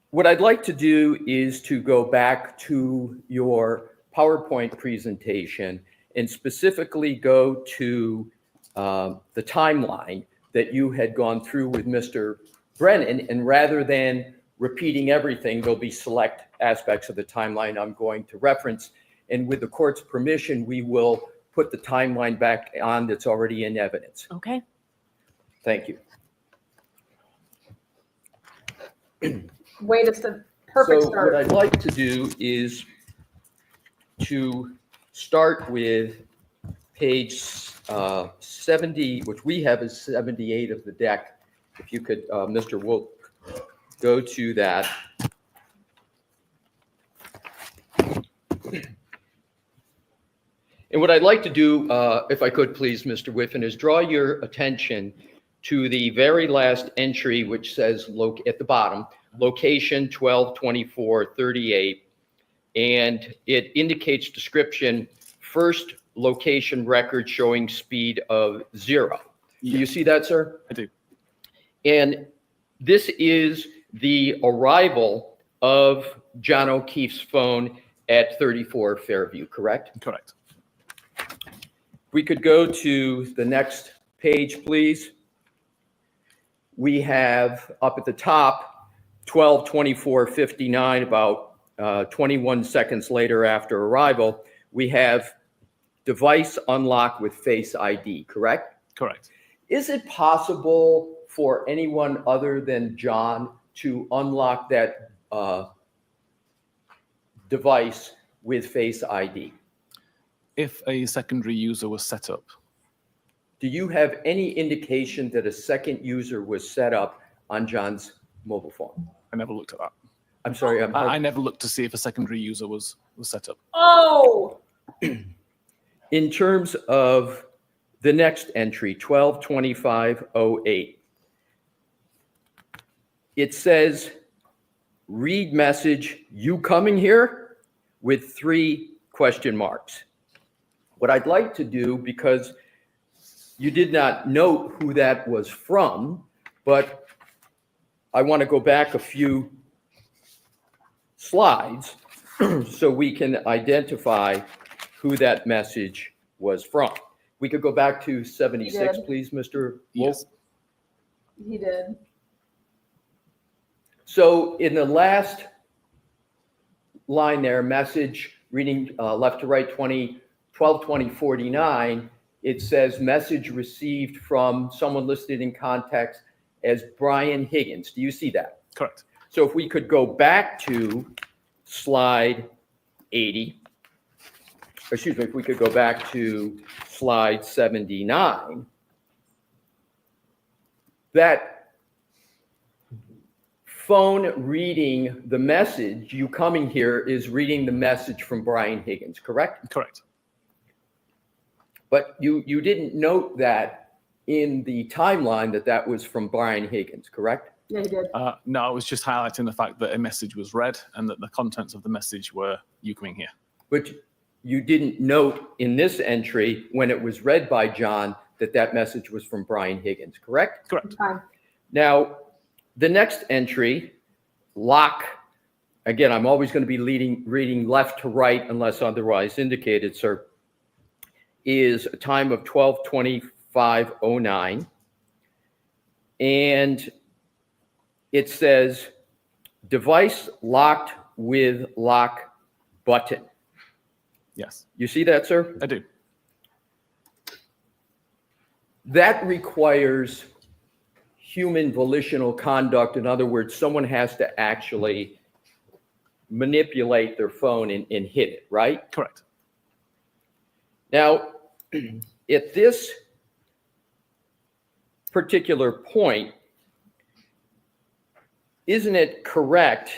What I'd like to do is to go back to your PowerPoint presentation and specifically go to the timeline that you had gone through with Mr. Brennan. And rather than repeating everything, there'll be select aspects of the timeline I'm going to reference. And with the court's permission, we will put the timeline back on that's already in evidence. Okay. Thank you. Wait, it's the perfect So start. what I'd like to do is to start with page 70, which we have as 78 of the deck. If you could, Mr. Wolf, go to that. And what I'd like to do, if I could please, Mr. Whiffen, is draw your attention to the very last entry, which says at the bottom, location 122438, and it indicates description, first location record showing speed of 0. Do you see that, sir? I do. And this is the arrival of John O'Keefe's phone at 34 Fairview, correct? Correct. We could go to the next page, please. We have up at the top, 12:24:59, about 21 seconds later after arrival, we have device unlock with Face ID, correct? Correct. Is it possible for anyone other than John to unlock that device with Face ID? If a secondary user was set up, Do you have any indication that a second user was set up on John's mobile phone? I never looked at that. I'm sorry. I never looked to see if a secondary user was set up. Oh, In terms of the next entry, 12:25:08, it says, read message, you coming here? With 3 question marks. What I'd like to do, because you did not note who that was from, but I want to go back a few slides so we can identify who that message was from. We could go back to 76, did. please, Mr. Wolf. Yes. he did. So in the last line there, message reading left to right 12:20:49, it says message received from someone listed in context as Brian Higgins. Do you see that? Correct. So if we could go back to slide 80, excuse me, if we could go back to slide 79, that phone reading the message, you coming here, is reading the message from Brian Higgins, correct? Correct. But you didn't note that in the timeline that was from Brian Higgins, correct? Yeah, he did. No, I was just highlighting the fact that a message was read and that the contents of the message were you coming here. But you didn't note in this entry when it was read by John that message was from Brian Higgins, correct? Correct. Fine. Now, the next entry, lock, again, I'm always going to be reading left to right unless otherwise indicated, sir, is a time of 12:25:09. And it says device locked with lock button. Yes, You see that, sir? I do. That requires human volitional conduct. In other words, someone has to actually manipulate their phone and hit it, right? Correct. Now, at this particular point, isn't it correct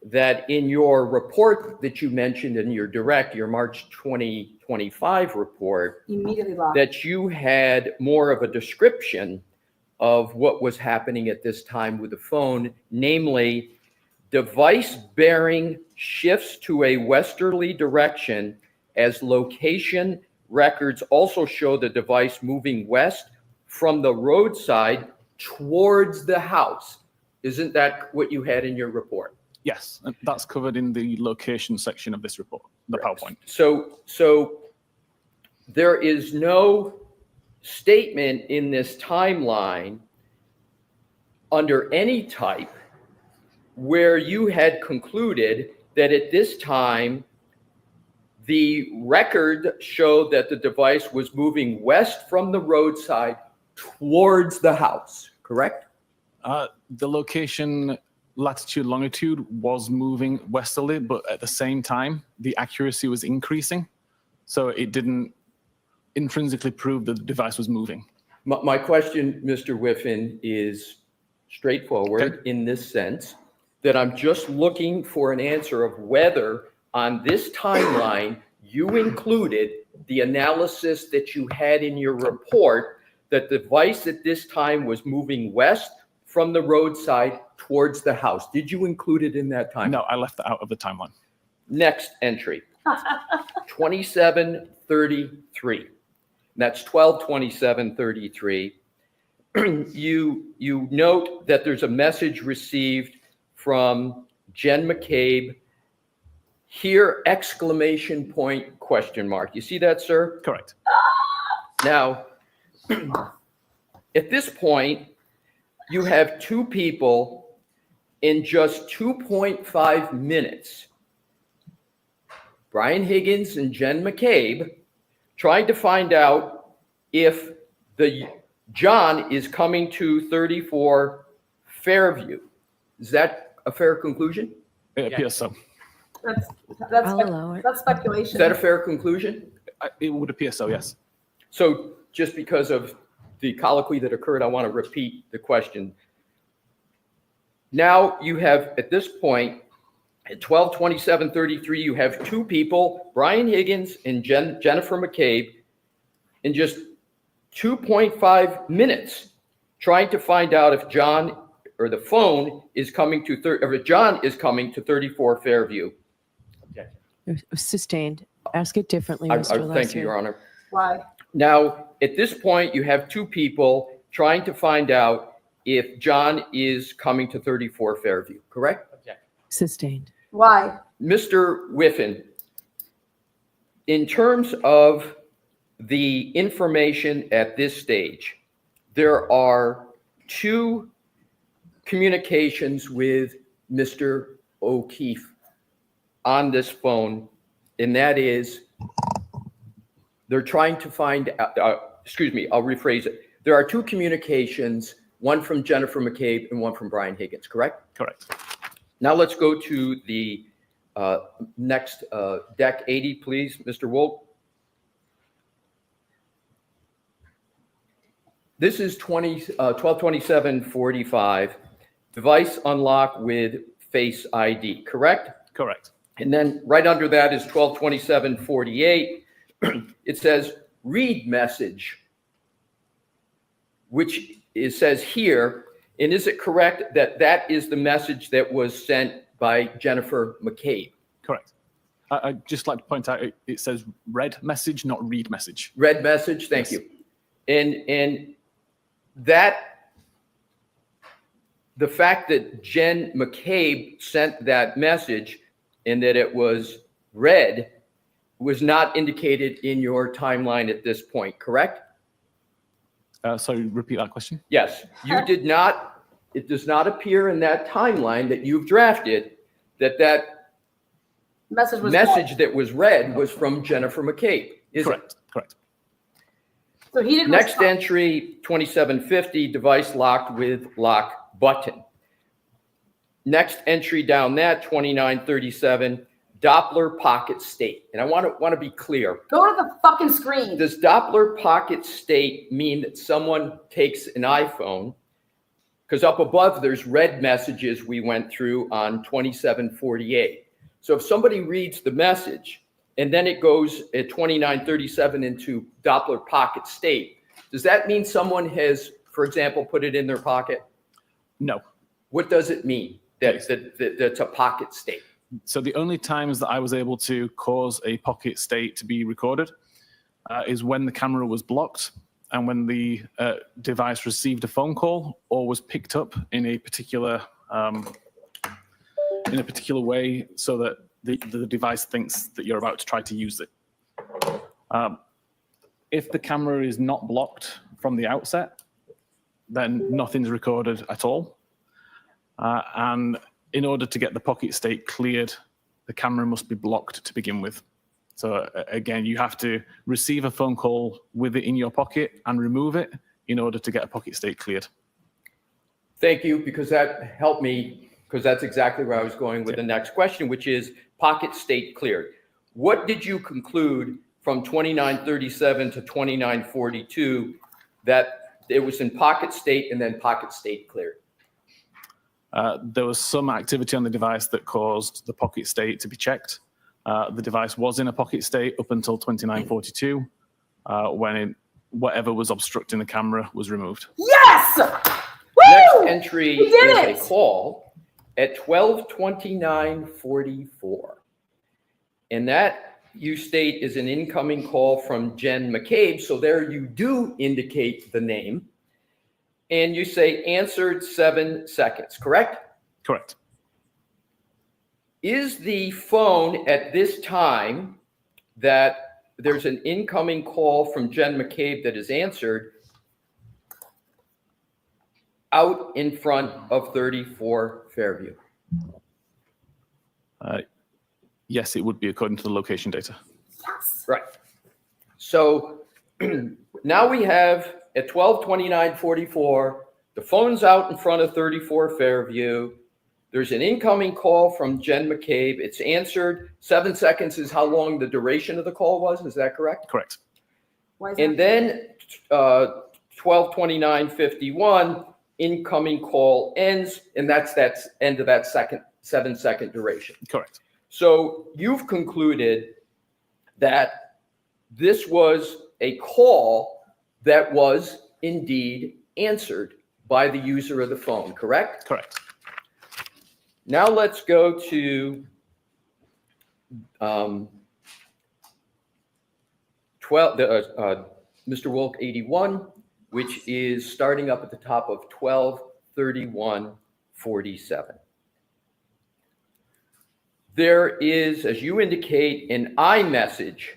that in your report that you mentioned in your March 2025 report, Immediately locked. that you had more of a description of what was happening at this time with the phone, namely, device bearing shifts to a westerly direction as location records also show the device moving west from the roadside towards the house. Isn't that what you had in your report? Yes, and that's covered in the location section of this report, the PowerPoint. So there is no statement in this timeline under any type where you had concluded that at this time the record showed that the device was moving west from the roadside towards the house, correct? The location latitude, longitude was moving westerly, but at the same time, the accuracy was increasing. So it didn't intrinsically prove that the device was moving. My question, Mr. Whiffen, is straightforward in this sense, that I'm just looking for an answer of whether on this timeline you included the analysis that you had in your report that the device at this time was moving west from the roadside towards the house. Did you include it in that timeline? No, I left that out of the timeline. Next entry, 2733. That's 12/27/33. You note that there's a message received from Jen McCabe. Here, exclamation point, question mark. You see that, sir? Correct. Now, at this point, you have two people in just 2.5 minutes, Brian Higgins and Jen McCabe, trying to find out if the John is coming to 34 Fairview. Is that a fair conclusion? It appears so. I'll allow it. That's Is speculation. that a fair conclusion? It would appear so, yes. So just because of the colloquy that occurred, I want to repeat the question. Now you have, at this point, at 12/27/33, you have two people, Brian Higgins and Jennifer McCabe, in just 2.5 minutes, trying to find out if John or the phone is coming to, or if John is coming to 34 Fairview. Sustained. Ask it differently, Mr. Thank you, Lesser. Your Honor. Why? Now, at this point, you have two people trying to find out if John is coming to 34 Fairview, correct? Sustained. Why? Mr. Whiffen, in terms of the information at this stage, there are two communications with Mr. O'Keefe on this phone, and that is they're trying to find out, I'll rephrase it. There are two communications, one from Jennifer McCabe and one from Brian Higgins, correct? Correct. Now let's go to the next deck 80, please, Mr. Wolk. This is 12/27/45, device unlock with Face ID, correct? Correct. And then right under that is 12/27/48. It says read message, which it says here. And is it correct that that is the message that was sent by Jennifer McCabe? Correct. I'd just like to point out it says read message, not read message. Read message, thank Yes. you. And that, the fact that Jen McCabe sent that message and that it was read was not indicated in your timeline at this point, correct? Sorry, repeat that question. Yes, you did not, it does not appear in that timeline that you've drafted that Message was message that was read was from Jennifer McCabe. Is it? Correct. Correct. So he didn't. Next entry, 2750, device locked with lock button. Next entry down that, 2937, Doppler pocket state. And I want to be clear. Go to the fucking screen. Does Doppler pocket state mean that someone takes an iPhone? Because up above, there's red messages we went through on 2748. So if somebody reads the message and then it goes at 2937 into Doppler pocket state, does that mean someone has, for example, put it in their pocket? No. What does it mean that's a pocket state? So the only times that I was able to cause a pocket state to be recorded is when the camera was blocked and when the device received a phone call or was picked up in a particular way so that the device thinks that you're about to try to use it. If the camera is not blocked from the outset, then nothing's recorded at all. And in order to get the pocket state cleared, the camera must be blocked to begin with. So again, you have to receive a phone call with it in your pocket and remove it in order to get a pocket state cleared. Thank you, because that helped me, because that's exactly where I was going with the next question, which is pocket state cleared. What did you conclude from 2937 to 2942 that it was in pocket state and then pocket state cleared? There was some activity on the device that caused the pocket state to be checked. The device was in a pocket state up until 2942, when whatever was obstructing the camera was removed. Yes! Next Woo! entry We did is it! a call at 12:29:44. And that, you state, is an incoming call from Jen McCabe. So there you do indicate the name. And you say answered 7 seconds, correct? Correct. Is the phone at this time that there's an incoming call from Jen McCabe that is answered out in front of 34 Fairview? Yes, it would be according to the location data. Right. So now we have at 12:29:44, the phone's out in front of 34 Fairview. There's an incoming call from Jen McCabe. It's answered. 7 seconds is how long the duration of the call was. Is that correct? Correct. Why is And that? then 12:29:51, incoming call ends, and that's end of that 7 second duration. Correct. So you've concluded that this was a call that was indeed answered by the user of the phone, correct? Correct. Now let's go to Mr. Wolk 81, which is starting up at the top of 12:31:47. There is, as you indicate, an iMessage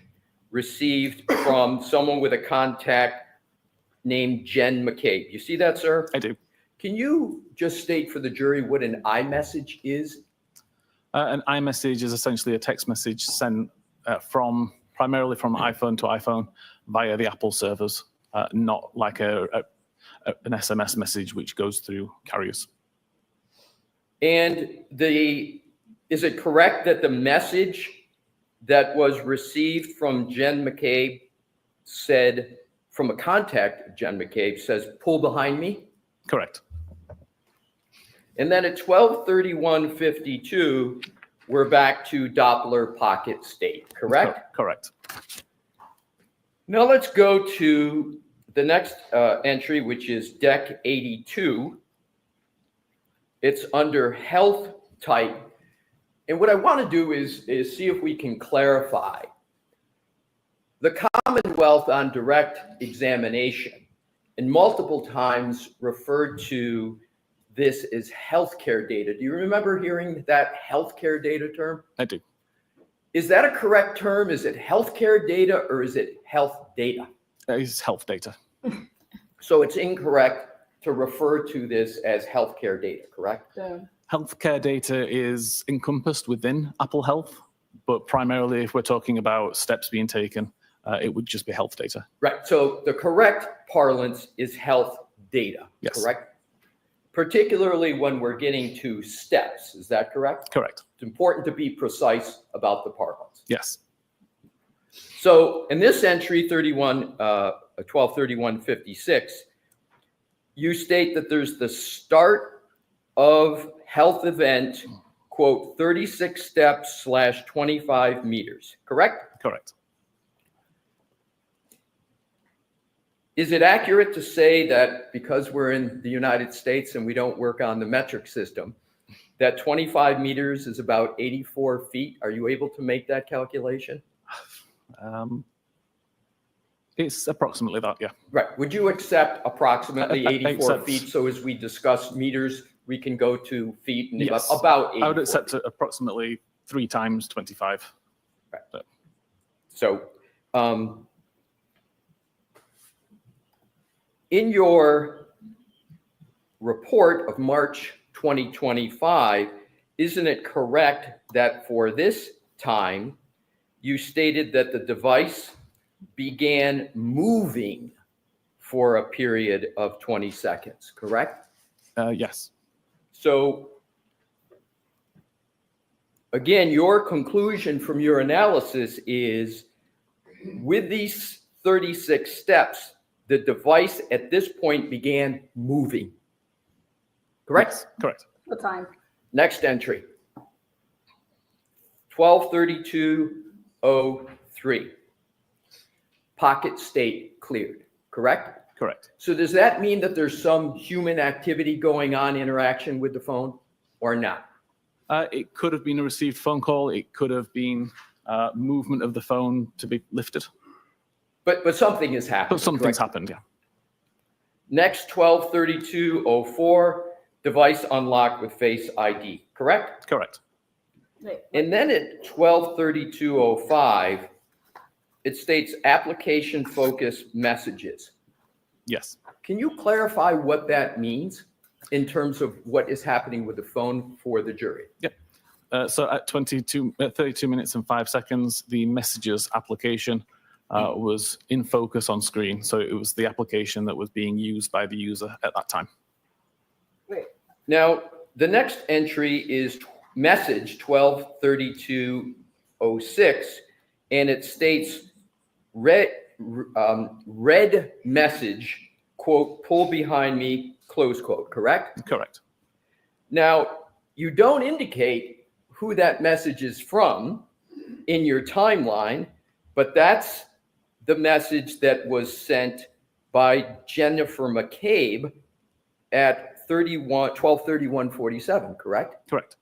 received from someone with a contact named Jen McCabe. You see that, sir? I do. Can you just state for the jury what an iMessage is? An iMessage is essentially a text message sent primarily from iPhone to iPhone via the Apple servers, not like an SMS message which goes through carriers. And is it correct that the message that was received from Jen McCabe said, from a contact of Jen McCabe, says, "Pull behind me"? Correct. And then at 12:31:52, we're back to Doppler pocket state, correct? Correct. Now let's go to the next entry, which is Deck 82. It's under health type. And what I want to do is see if we can clarify. The Commonwealth on direct examination, and multiple times referred to this as healthcare data. Do you remember hearing that healthcare data term? I do. Is that a correct term? Is it healthcare data or is it health data? That is health data. So it's incorrect to refer to this as healthcare data, correct? Healthcare data is encompassed within Apple Health. But primarily, if we're talking about steps being taken, it would just be health data. Right. So the correct parlance is health data, Yes. correct? Particularly when we're getting to steps. Is that correct? Correct. It's important to be precise about the parlance. Yes. So in this entry, 1231.56, you state that there's the start of health event, quote, 36 steps / 25 meters, correct? Correct. Is it accurate to say that because we're in the United States and we don't work on the metric system, that 25 meters is about 84 feet? Are you able to make that calculation? It's approximately that, yeah. Right. Would you accept approximately I 84 accept. feet? So as we discuss meters, we can go to feet and Yes. about 84. I would accept approximately 3 times 25. Right. But- So in your report of March 2025, isn't it correct that for this time, you stated that the device began moving for a period of 20 seconds, correct? Yes. So again, your conclusion from your analysis is with these 36 steps, the device at this point began moving. Correct? Yes, correct. What time? Next entry. 1232.03. Pocket state cleared, correct? Correct. So does that mean that there's some human activity going on, interaction with the phone, or not? It could have been a received phone call. It could have been movement of the phone to be lifted. But something has happened. But something's correct? happened, yeah. Next, 1232.04, device unlocked with Face ID, correct? Correct. Wait, And then at 1232.05, it states application focus messages. Yes. Can you clarify what that means in terms of what is happening with the phone for the jury? So at 32 minutes and 5 seconds, the messages application was in focus on screen. So it was the application that was being used by the user at that time. Now, the next entry is message 1232.06, and it states red message, quote, pull behind me, close quote, correct? Correct. Now, you don't indicate who that message is from in your timeline, but that's the message that was sent by Jennifer McCabe at 1231.47, correct? Correct.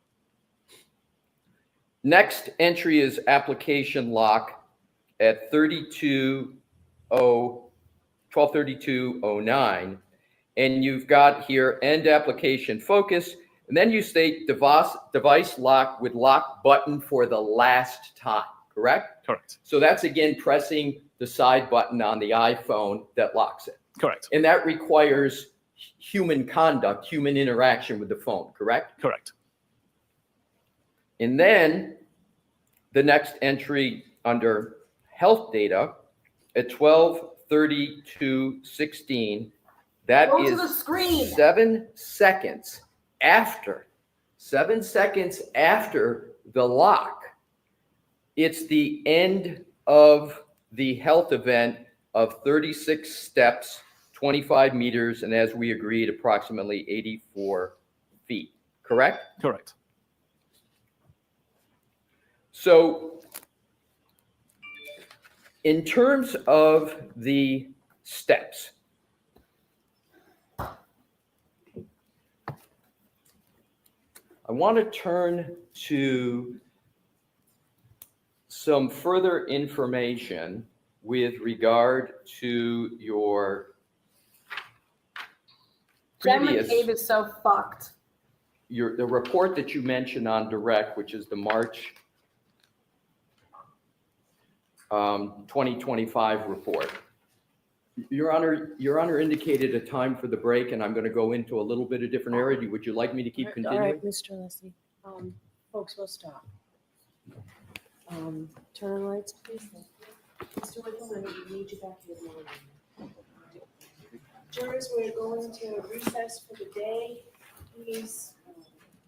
Next entry is application lock at 1232.09. And you've got here end application focus. And then you state device lock with lock button for the last time, correct? Correct. So that's again pressing the side button on the iPhone that locks it. Correct. And that requires human conduct, human interaction with the phone, correct? Correct. And then the next entry under health data at 1232.16, that Go to is the screen. 7 seconds after the lock. It's the end of the health event of 36 steps, 25 meters, and as we agreed, approximately 84 feet, correct? Correct. So in terms of the steps, I want to turn to some further information with regard to your Jen previous, McCabe is so fucked. the report that you mentioned on direct, which is the March 2025 report. Your Honor indicated a time for the break, and I'm going to go into a little bit of different area. Would you like me to keep All continuing? right, Mr. Leslie. Folks, we'll stop. Turn on lights, please. Thank you. Mr. Wickham, we need you back here tomorrow. Jurors, we're going to recess for the day. Please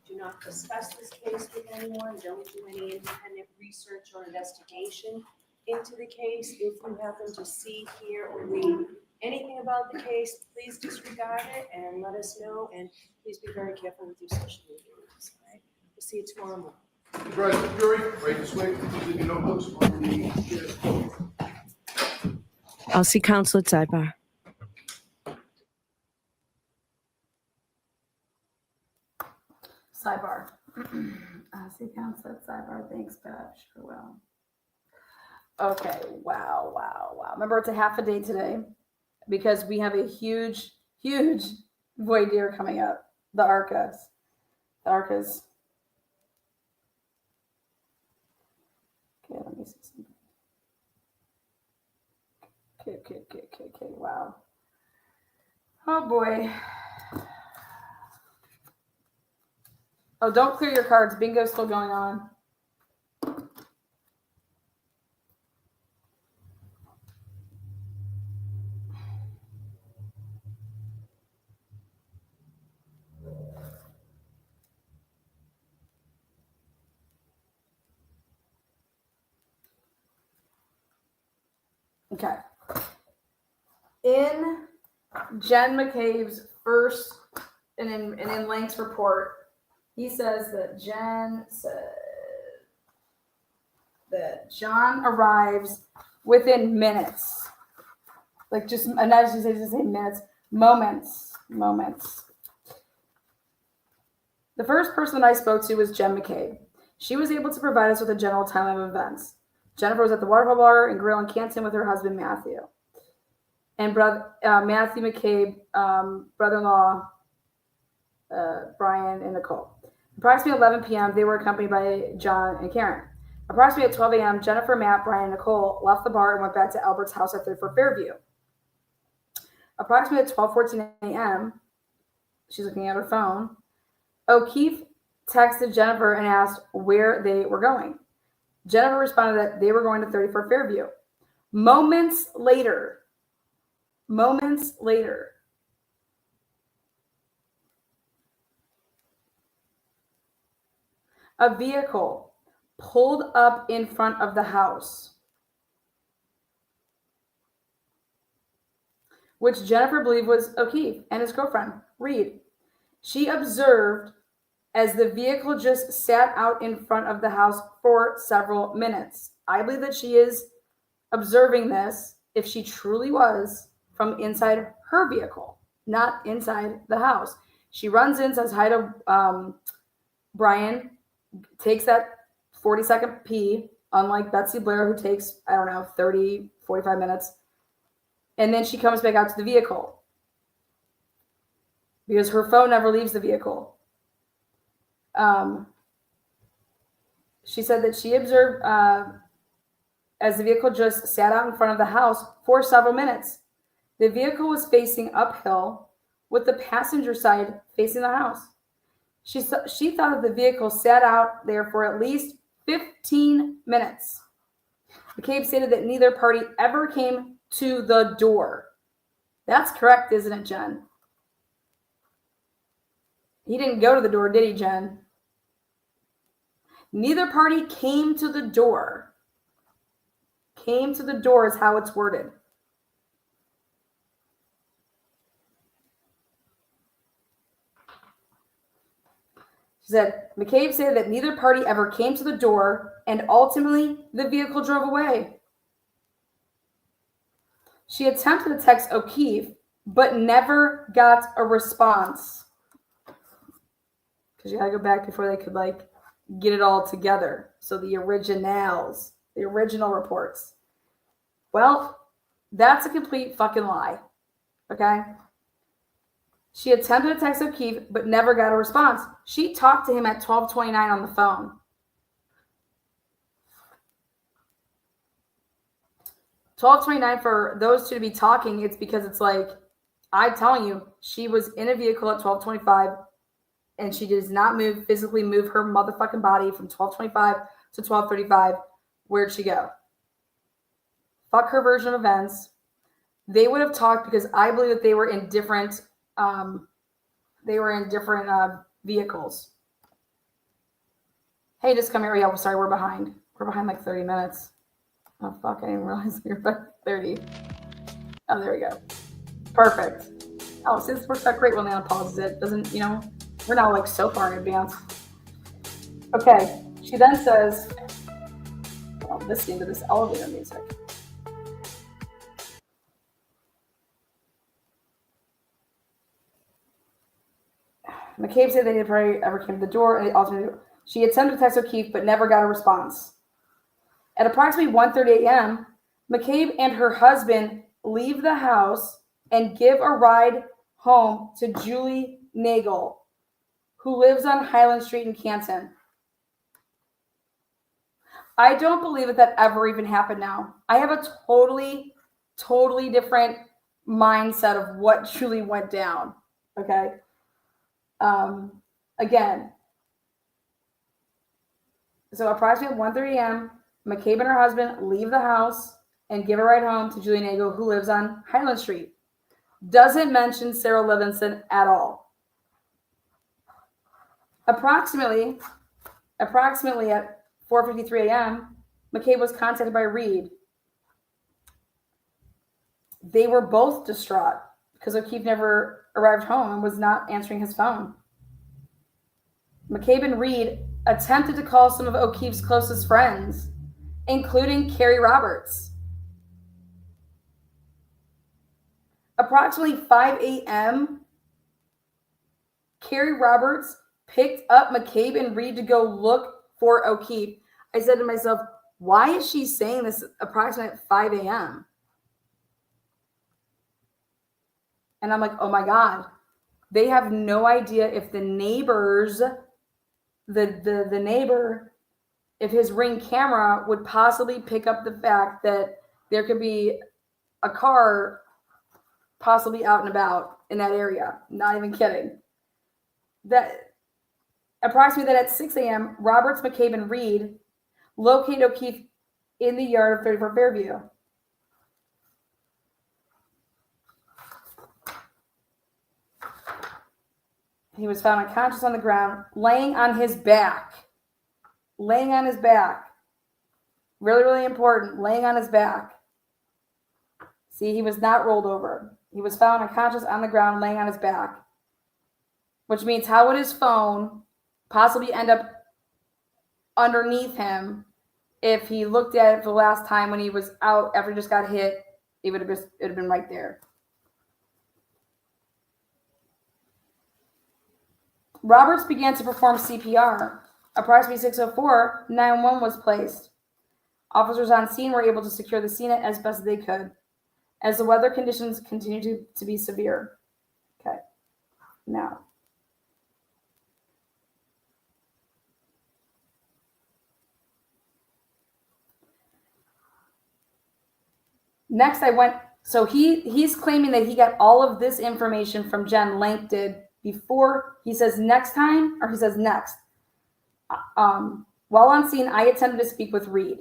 do not discuss this case with anyone. Don't do any independent research or investigation into the case. If you happen to see, hear, or read anything about the case, please disregard it and let us know. And please be very careful with your social media use. All right? We'll see you tomorrow morning. President, jury, right this way. Leave your notebooks on the chairs. I'll see counsel at sidebar. Sidebar. See counsel at sidebar. Thanks, Bev. Sure will. Okay. Wow. Remember, it's a half a day today because we have a huge voir dire coming up. The ARCAs. Okay, let me see something. Okay. Wow. Oh boy. Oh, don't clear your cards. Bingo's still going on. Okay. In Jen McCabe's first, and in Lank's report, he says that Jen said that John arrives within minutes. Like just, and I just say minutes, moments. The first person that I spoke to was Jen McCabe. She was able to provide us with a general timeline of events. Jennifer was at the waterfall bar and grill in Canton with her husband, Matthew. And Matthew McCabe, brother-in-law, Brian and Nicole. Approximately 11 p.m., they were accompanied by John and Karen. Approximately at 12 a.m., Jennifer, Matt, Brian, and Nicole left the bar and went back to Albert's house at 34 Fairview. Approximately at 12:14 a.m., she's looking at her phone, O'Keefe texted Jennifer and asked where they were going. Jennifer responded that they were going to 34 Fairview. Moments later, a vehicle pulled up in front of the house, which Jennifer believed was O'Keefe and his girlfriend, Reed. She observed as the vehicle just sat out in front of the house for several minutes. I believe that she is observing this, if she truly was, from inside her vehicle, not inside the house. She runs in, says hi to Brian, takes that 40-second pee, unlike Betsy Blair, who takes, 30, 45 minutes. And then she comes back out to the vehicle because her phone never leaves the vehicle. She said that she observed as the vehicle just sat out in front of the house for several minutes. The vehicle was facing uphill with the passenger side facing the house. She thought that the vehicle sat out there for at least 15 minutes. McCabe stated that neither party ever came to the door. That's correct, isn't it, Jen? He didn't go to the door, did he, Jen? Neither party came to the door. Came to the door is how it's worded. She said, McCabe said that neither party ever came to the door, and ultimately the vehicle drove away. She attempted to text O'Keefe, but never got a response. Because you got to go back before they could, get it all together. So the originals, the original reports. Well, that's a complete fucking lie. Okay? She attempted to text O'Keefe, but never got a response. She talked to him at 12:29 on the phone. 12:29 for those two to be talking, it's because it's I'm telling you, she was in a vehicle at 12:25, and she does not physically move her motherfucking body from 12:25 to 12:35 Where'd she go? Fuck her version of events. They would have talked because I believe that they were in different vehicles. Hey, just come here. Yeah, sorry, we're behind. We're behind like 30 minutes. Oh, fuck, I didn't realize we were back 30. Oh, there we go. Perfect. Oh, so this works out great when Lana pauses it. Doesn't, we're now like so far in advance. Okay, she then says, I'm listening to this elevator music. McCabe said they never ever came to the door, and she attempted to text O'Keefe, but never got a response. At approximately 1:30 a.m., McCabe and her husband leave the house and give a ride home to Julie Nagel, who lives on Highland Street in Canton. I don't believe that ever even happened now. I have a totally different mindset of what truly went down, okay? Again, so approximately 1:30 a.m., McCabe and her husband leave the house and give a ride home to Julie Nagel, who lives on Highland Street. Doesn't mention Sarah Levinson at all. Approximately at 4:53 a.m., McCabe was contacted by Reed. They were both distraught because O'Keefe never arrived home and was not answering his phone. McCabe and Reed attempted to call some of O'Keefe's closest friends, including Carrie Roberts. Approximately 5 a.m., Carrie Roberts picked up McCabe and Reed to go look for O'Keefe. I said to myself, why is she saying this approximately at 5 a.m.? And I'm like, oh my God, they have no idea if the neighbors, the neighbor, if his Ring camera would possibly pick up the fact that there could be a car possibly out and about in that area. Not even kidding. That approximately at 6 a.m., Roberts, McCabe, and Reed locate O'Keefe in the yard of 34 Fairview. He was found unconscious on the ground, laying on his back. Laying on his back. Really, really important. Laying on his back. See, he was not rolled over. He was found unconscious on the ground, laying on his back. Which means, how would his phone possibly end up underneath him if he looked at it for the last time when he was out after he just got hit? It would have been right there. Roberts began to perform CPR. Approximately 6:04, 911 was placed. Officers on scene were able to secure the scene as best as they could, as the weather conditions continued to be severe. Okay, now. Next, so he's claiming that he got all of this information from Jen Langdon before he says next time, or he says next. While on scene, I attempted to speak with Reed.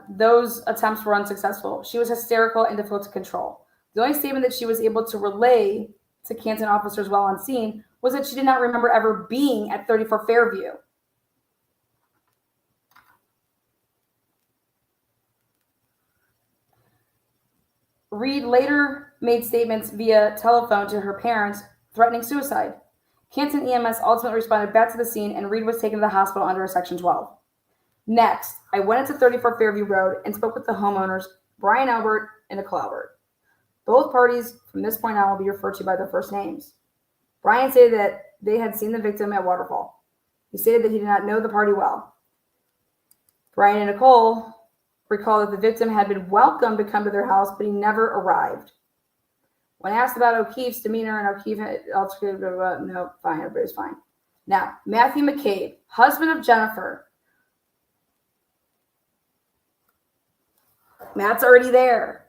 Those attempts were unsuccessful. She was hysterical and difficult to control. The only statement that she was able to relay to Canton officers while on scene was that she did not remember ever being at 34 Fairview. Reed later made statements via telephone to her parents threatening suicide. Canton EMS ultimately responded back to the scene, and Reed was taken to the hospital under a Section 12. Next, I went into 34 Fairview Road and spoke with the homeowners, Brian Albert and Nicole Albert. Both parties, from this point on, will be referred to by their first names. Brian stated that they had seen the victim at Waterfall. He stated that he did not know the party well. Brian and Nicole recalled that the victim had been welcome to come to their house, but he never arrived. When asked about O'Keefe's demeanor and O'Keefe had no, fine, everybody's fine. Now, Matthew McCabe, husband of Jennifer. Matt's already there.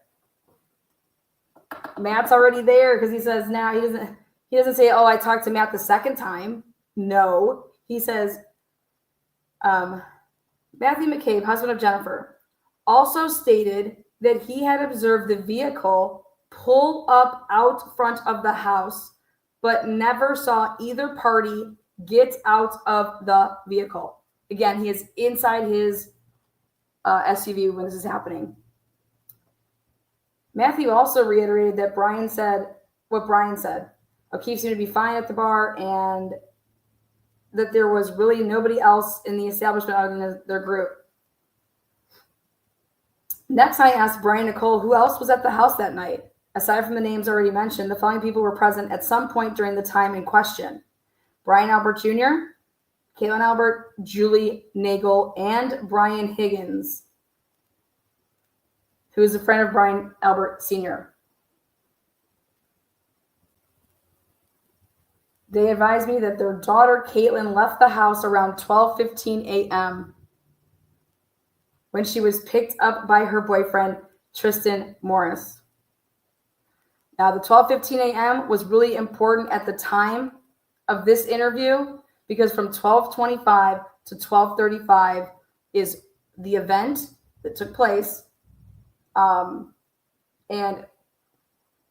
Matt's already there because he says now he doesn't say, oh, I talked to Matt the second time. No, he says, Matthew McCabe, husband of Jennifer, also stated that he had observed the vehicle pull up out front of the house, but never saw either party get out of the vehicle. Again, he is inside his SUV when this is happening. Matthew also reiterated that Brian said what Brian said. O'Keefe seemed to be fine at the bar and that there was really nobody else in the establishment other than their group. Next, I asked Brian Nicole who else was at the house that night. Aside from the names already mentioned, the following people were present at some point during the time in question: Brian Albert Jr., Caitlin Albert, Julie Nagel, and Brian Higgins, who is a friend of Brian Albert Sr. They advised me that their daughter, Caitlin, left the house around 12:15 a.m. when she was picked up by her boyfriend, Tristan Morris. Now, the 12:15 a.m. was really important at the time of this interview because from 12:25 to 12:35 is the event that took place, and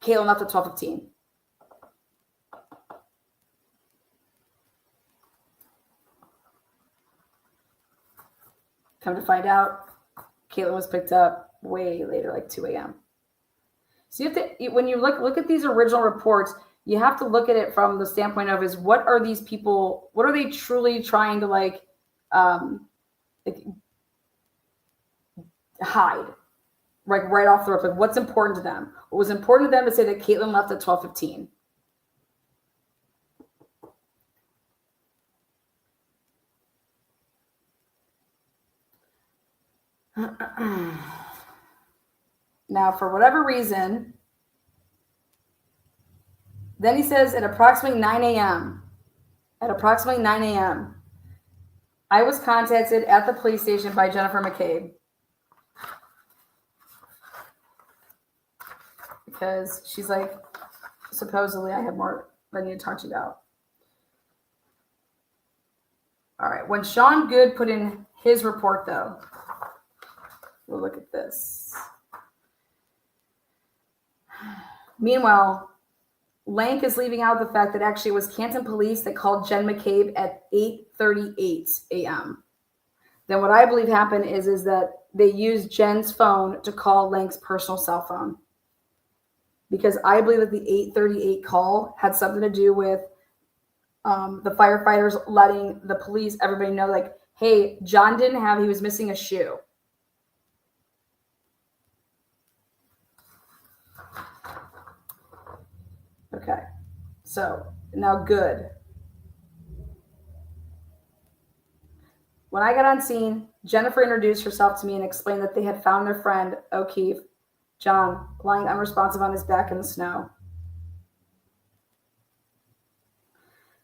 Caitlin left at 12:15. Come to find out, Caitlin was picked up way later, like 2 a.m. So you have to, when you look at these original reports, you have to look at it from the standpoint of is what are these people, what are they truly trying to hide, right off the rip? Like what's important to them? What was important to them to say that Caitlin left at 12:15? Now, for whatever reason, then he says at approximately 9 a.m., I was contacted at the police station by Jennifer McCabe because she's like, supposedly I have more that I need to talk to you about. All right. When Sean Good put in his report, though, we'll look at this. Meanwhile, Lank is leaving out the fact that actually it was Canton police that called Jen McCabe at 8:38 a.m. Then what I believe happened is that they used Jen's phone to call Lank's personal cell phone. Because I believe that the 8:38 call had something to do with the firefighters letting the police, everybody know, like, hey, John he was missing a shoe. Okay, so now Good. When I got on scene, Jennifer introduced herself to me and explained that they had found their friend, O'Keefe, John, lying unresponsive on his back in the snow.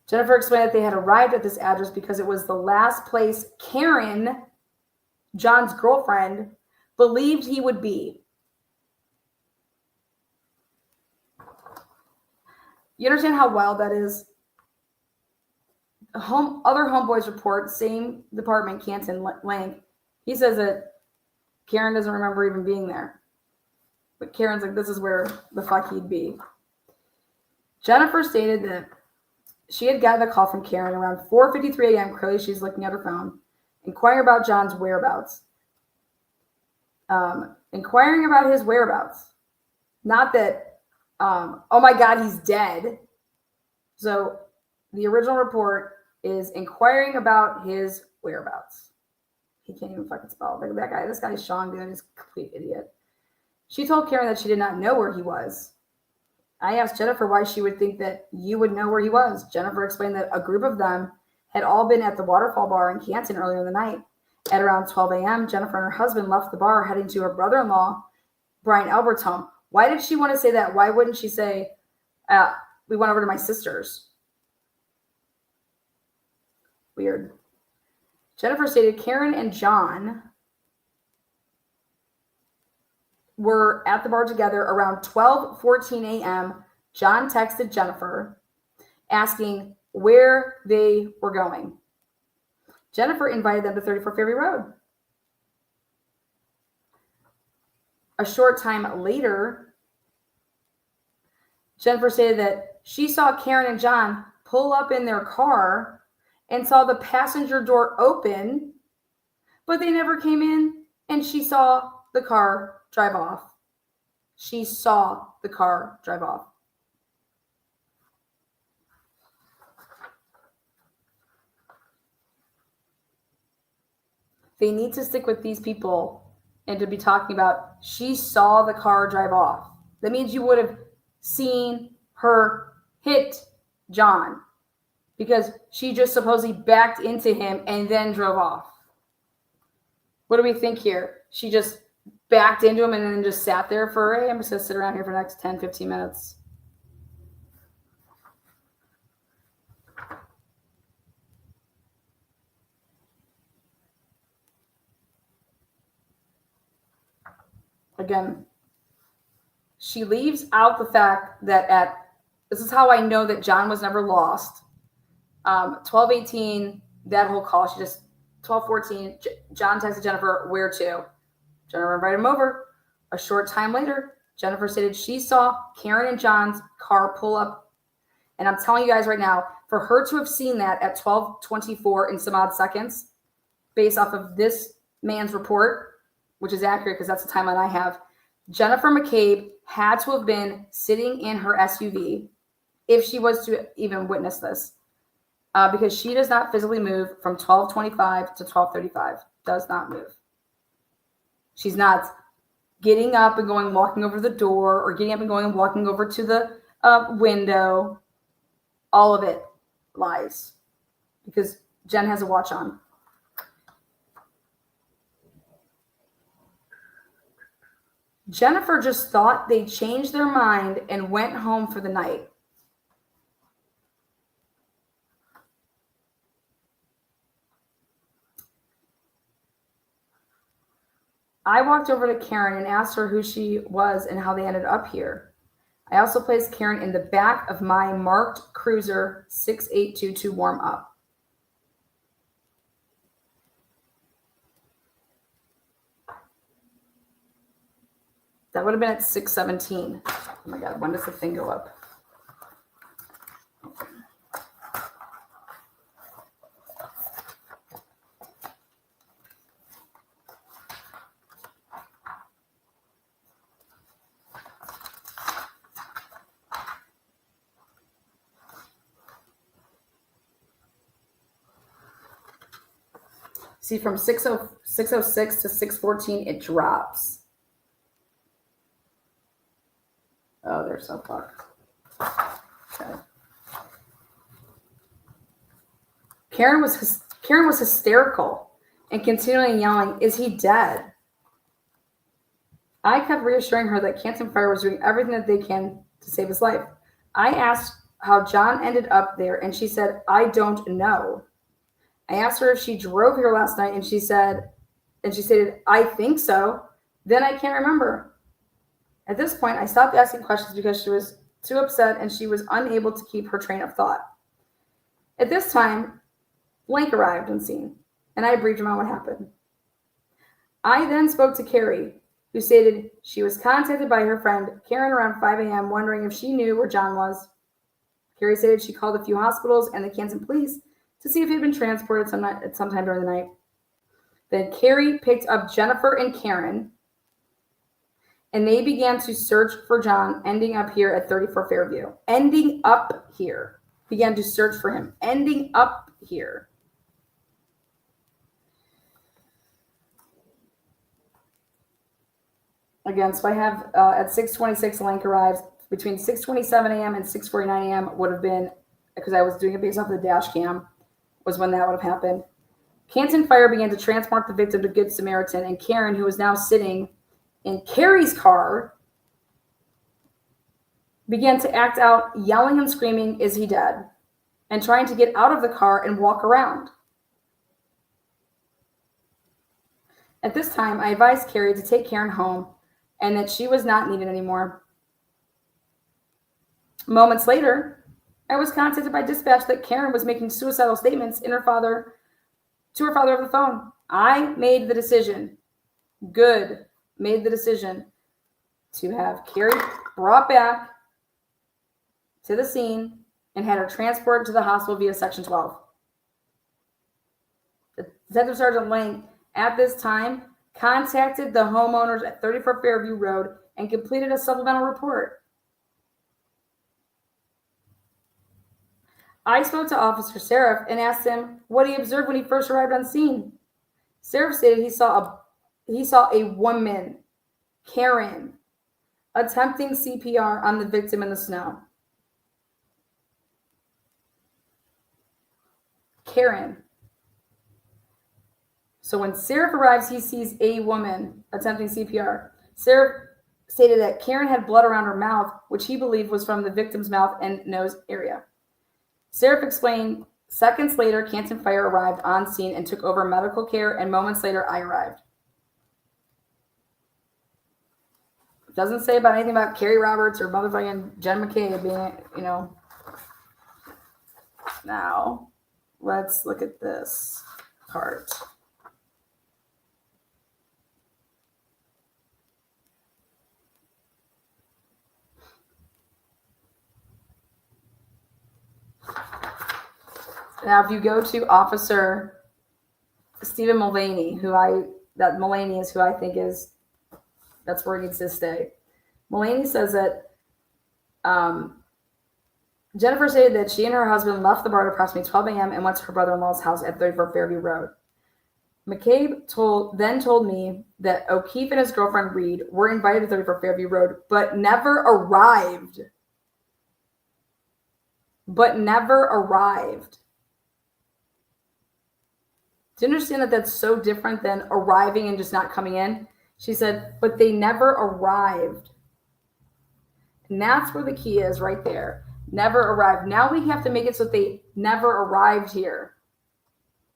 Jennifer explained that they had arrived at this address because it was the last place Karen, John's girlfriend, believed he would be. You understand how wild that is? Other homeboys report, same department, Canton, Lank. He says that Karen doesn't remember even being there. But Karen's like, this is where the fuck he'd be. Jennifer stated that she had gotten a call from Karen around 4:53 a.m. Clearly, she's looking at her phone, inquiring about John's whereabouts. Inquiring about his whereabouts. Not that, oh my God, he's dead. So the original report is inquiring about his whereabouts. He can't even fucking spell. Like that guy, this guy's Sean Good, he's a complete idiot. She told Karen that she did not know where he was. I asked Jennifer why she would think that you would know where he was. Jennifer explained that a group of them had all been at the Waterfall Bar in Canton earlier in the night. At around 12 a.m., Jennifer and her husband left the bar heading to her brother-in-law, Brian Albert's home. Why did she want to say that? Why wouldn't she say, we went over to my sister's? Weird. Jennifer stated Karen and John were at the bar together around 12:14 a.m. John texted Jennifer asking where they were going. Jennifer invited them to 34 Ferry Road. A short time later, Jennifer stated that she saw Karen and John pull up in their car and saw the passenger door open, but they never came in, and she saw the car drive off. She saw the car drive off. They need to stick with these people and to be talking about she saw the car drive off. That means you would have seen her hit John because she just supposedly backed into him and then drove off. What do we think here? She just backed into him and then just sat there for, hey, I'm just going to sit around here for the next 10, 15 minutes. Again, she leaves out the fact that this is how I know that John was never lost. 12:18, that whole call, she just, 12:14, John texted Jennifer, where to? Jennifer invited him over. A short time later, Jennifer stated she saw Karen and John's car pull up. And I'm telling you guys right now, for her to have seen that at 12:24 in some odd seconds, based off of this man's report, which is accurate because that's the timeline I have, Jennifer McCabe had to have been sitting in her SUV if she was to even witness this, because she does not physically move from 12:25 to 12:35. Does not move. She's not getting up and going, walking over to the door, or getting up and going and walking over to the window. All of it lies because Jen has a watch on. Jennifer just thought they changed their mind and went home for the night. I walked over to Karen and asked her who she was and how they ended up here. I also placed Karen in the back of my marked Cruiser 6822 warm up. That would have been at 6:17. Oh my God, when does the thing go up? See, from 6:06 to 6:14, it drops. Oh, they're so fucked. Okay. Karen was hysterical and continually yelling, "Is he dead?" I kept reassuring her that Canton Fire was doing everything that they can to save his life. I asked how John ended up there, and she said, "I don't know." I asked her if she drove here last night, and she stated, "I think so." Then I can't remember. At this point, I stopped asking questions because she was too upset and she was unable to keep her train of thought. At this time, Blank arrived on scene, and I briefed him on what happened. I then spoke to Carrie, who stated she was contacted by her friend Karen around 5 a.m. wondering if she knew where John was. Carrie stated she called a few hospitals and the Canton police to see if he had been transported sometime during the night. Then Carrie picked up Jennifer and Karen, and they began to search for John, ending up here at 34 Fairview. Ending up here. Began to search for him. Ending up here. Again, so I have at 6:26, Lank arrives. Between 6:27 a.m. and 6:49 a.m. would have been, because I was doing it based off of the dash cam, was when that would have happened. Canton Fire began to transport the victim to Good Samaritan, and Karen, who was now sitting in Carrie's car, began to act out, yelling and screaming, "Is he dead?" and trying to get out of the car and walk around. At this time, I advised Carrie to take Karen home and that she was not needed anymore. Moments later, I was contacted by dispatch that Karen was making suicidal statements to her father over the phone. I made the decision. Made the decision to have Carrie brought back to the scene and had her transported to the hospital via Section 12. Detective Sergeant Lang, at this time, contacted the homeowners at 34 Fairview Road and completed a supplemental report. I spoke to Officer Seraph and asked him what he observed when he first arrived on scene. Seraph stated he saw a woman, Karen, attempting CPR on the victim in the snow. Karen. So when Seraph arrives, he sees a woman attempting CPR. Seraph stated that Karen had blood around her mouth, which he believed was from the victim's mouth and nose area. Seraph explained, seconds later, Canton Fire arrived on scene and took over medical care, and moments later, I arrived. It doesn't say about anything about Carrie Roberts or motherfucking Jen McCabe being, Now, let's look at this part. Now, if you go to Officer Stephen Mulvaney, Mulvaney is who I think is, that's where he needs to stay. Mulvaney says that Jennifer stated that she and her husband left the bar at approximately 12 a.m. and went to her brother-in-law's house at 34 Fairview Road. McCabe then told me that O'Keefe and his girlfriend Reed were invited to 34 Fairview Road, but never arrived. Do you understand that that's so different than arriving and just not coming in? She said, but they never arrived. And that's where the key is right there. Never arrived. Now we have to make it so they never arrived here.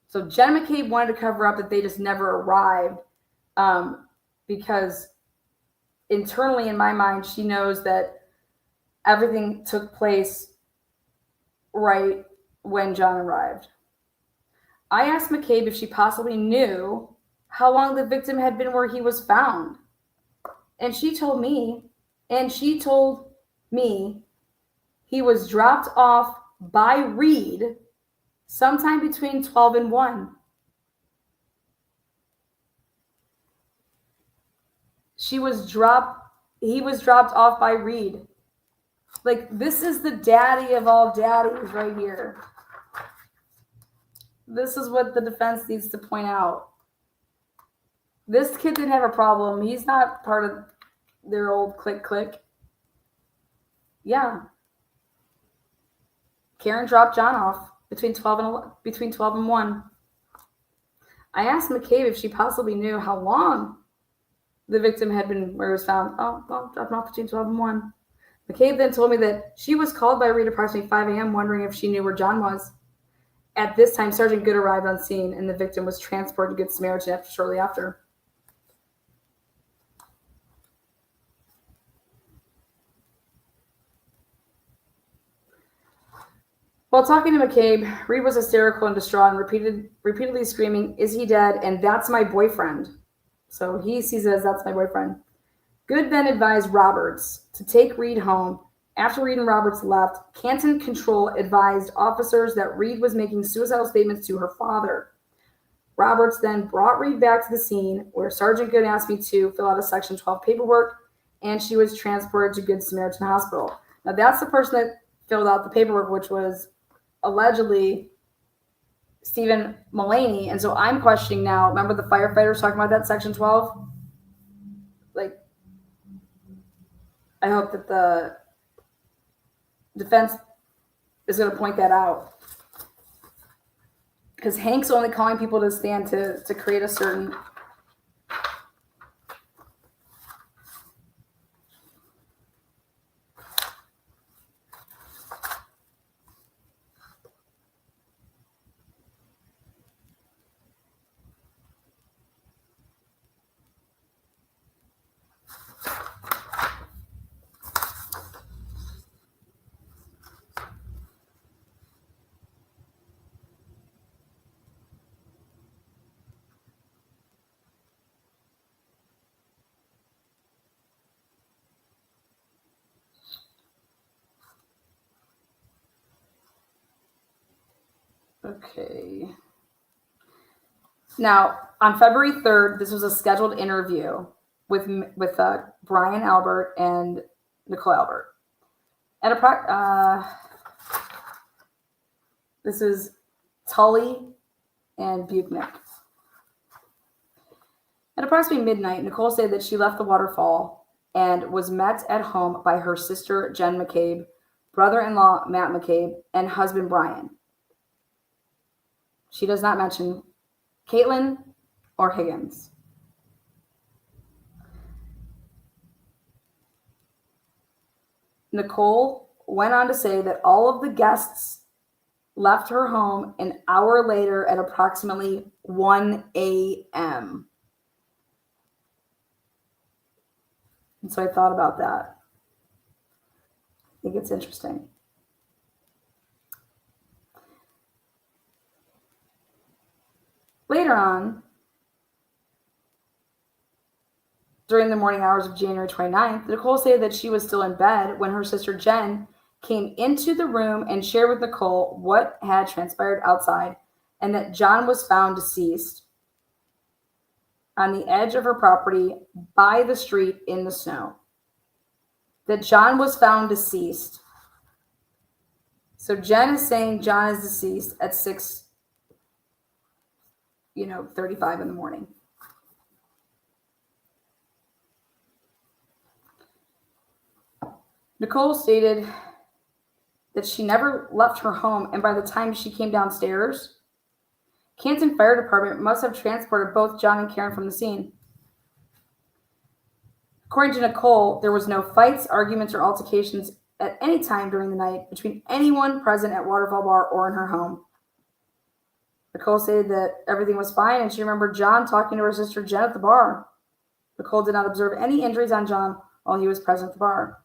So Jen McCabe wanted to cover up that they just never arrived because internally in my mind, she knows that everything took place right when John arrived. I asked McCabe if she possibly knew how long the victim had been where he was found. And she told me he was dropped off by Reed sometime between 12 and 1. He was dropped off by Reed. Like, this is the daddy of all daddies right here. This is what the defense needs to point out. This kid didn't have a problem. He's not part of their old click. Yeah. Karen dropped John off between 12 and 1. I asked McCabe if she possibly knew how long the victim had been where it was found. Oh, well, dropped off between 12 and 1. McCabe then told me that she was called by Reed approximately 5 a.m. wondering if she knew where John was. At this time, Sergeant Good arrived on scene and the victim was transported to Good Samaritan shortly after. While talking to McCabe, Reed was hysterical and distraught and repeatedly screaming, "Is he dead?" and "That's my boyfriend." So he sees it as "That's my boyfriend." Good then advised Roberts to take Reed home. After Reed and Roberts left, Canton Control advised officers that Reed was making suicidal statements to her father. Roberts then brought Reed back to the scene where Sergeant Good asked me to fill out a Section 12 paperwork, and she was transported to Good Samaritan Hospital. Now, that's the person that filled out the paperwork, which was allegedly Stephen Mulvaney. And so I'm questioning now, remember the firefighters talking about that Section 12? Like, I hope that the defense is going to point that out. Because Hank's only calling people to stand to create a certain... Okay. Now, on February 3rd, this was a scheduled interview with Brian Albert and Nicole Albert. This is Tully and Buchnick. At approximately midnight, Nicole said that she left the waterfall and was met at home by her sister, Jen McCabe, brother-in-law, Matt McCabe, and husband, Brian. She does not mention Caitlin or Higgins. Nicole went on to say that all of the guests left her home an hour later at approximately 1 a.m. And so I thought about that. I think it's interesting. Later on, during the morning hours of January 29th, Nicole said that she was still in bed when her sister Jen came into the room and shared with Nicole what had transpired outside and that John was found deceased on the edge of her property by the street in the snow. That John was found deceased. So Jen is saying John is deceased at 6:35 in the morning. Nicole stated that she never left her home, and by the time she came downstairs, Canton Fire Department must have transported both John and Karen from the scene. According to Nicole, there was no fights, arguments, or altercations at any time during the night between anyone present at Waterfall Bar or in her home. Nicole stated that everything was fine, and she remembered John talking to her sister Jen at the bar. Nicole did not observe any injuries on John while he was present at the bar.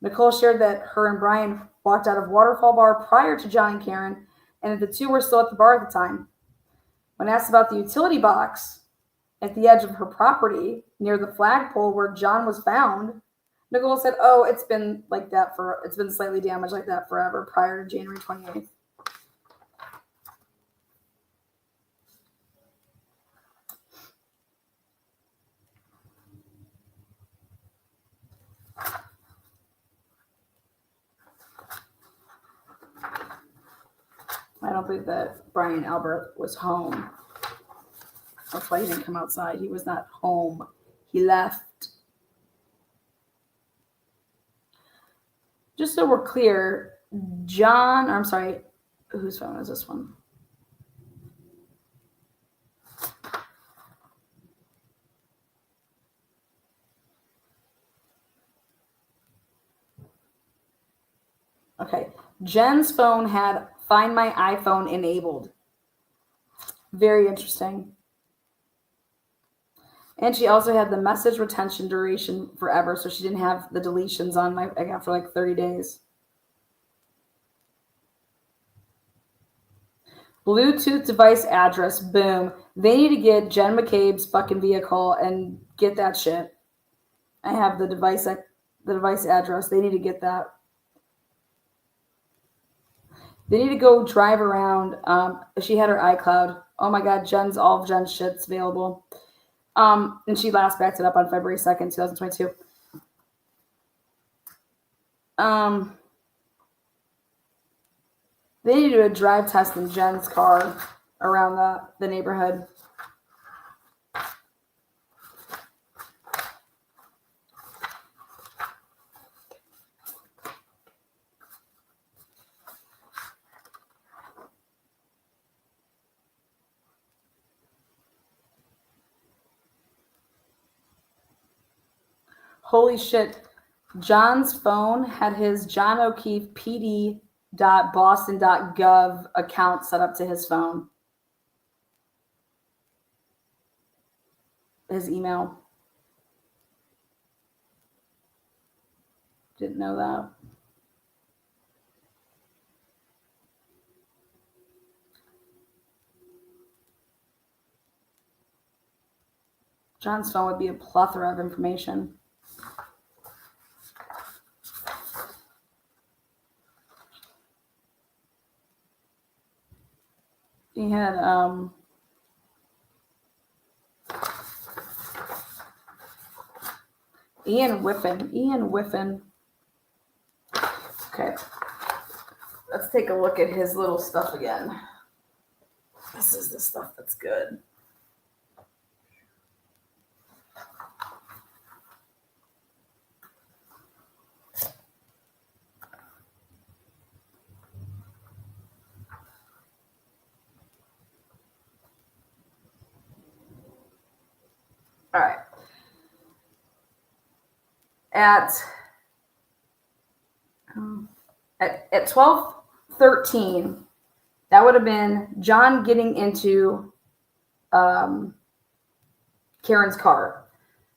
Nicole shared that her and Brian walked out of Waterfall Bar prior to John and Karen, and that the two were still at the bar at the time. When asked about the utility box at the edge of her property near the flagpole where John was found, Nicole said, "Oh, it's been slightly damaged like that forever prior to January 28th." I don't believe that Brian Albert was home. That's why he didn't come outside. He was not home. He left. Just so we're clear, whose phone is this one? Okay. Jen's phone had Find My iPhone enabled. Very interesting. And she also had the message retention duration forever, so she didn't have the deletions on my account for like 30 days. Bluetooth device address, boom. They need to get Jen McCabe's fucking vehicle and get that shit. I have the device address. They need to get that. They need to go drive around. She had her iCloud. Oh my God, all of Jen's shit's available. And she last backed it up on February 2nd, 2022. They need to do a drive test in Jen's car around the neighborhood. Holy shit. John's phone had his John O'Keefe PD.boston.gov account set up to his phone. His email. Didn't know that. John's phone would be a plethora of information. he had Ian Whiffen. Okay. Let's take a look at his little stuff again. This is the stuff that's good. All right. At 12:13, that would have been John getting into Karen's car.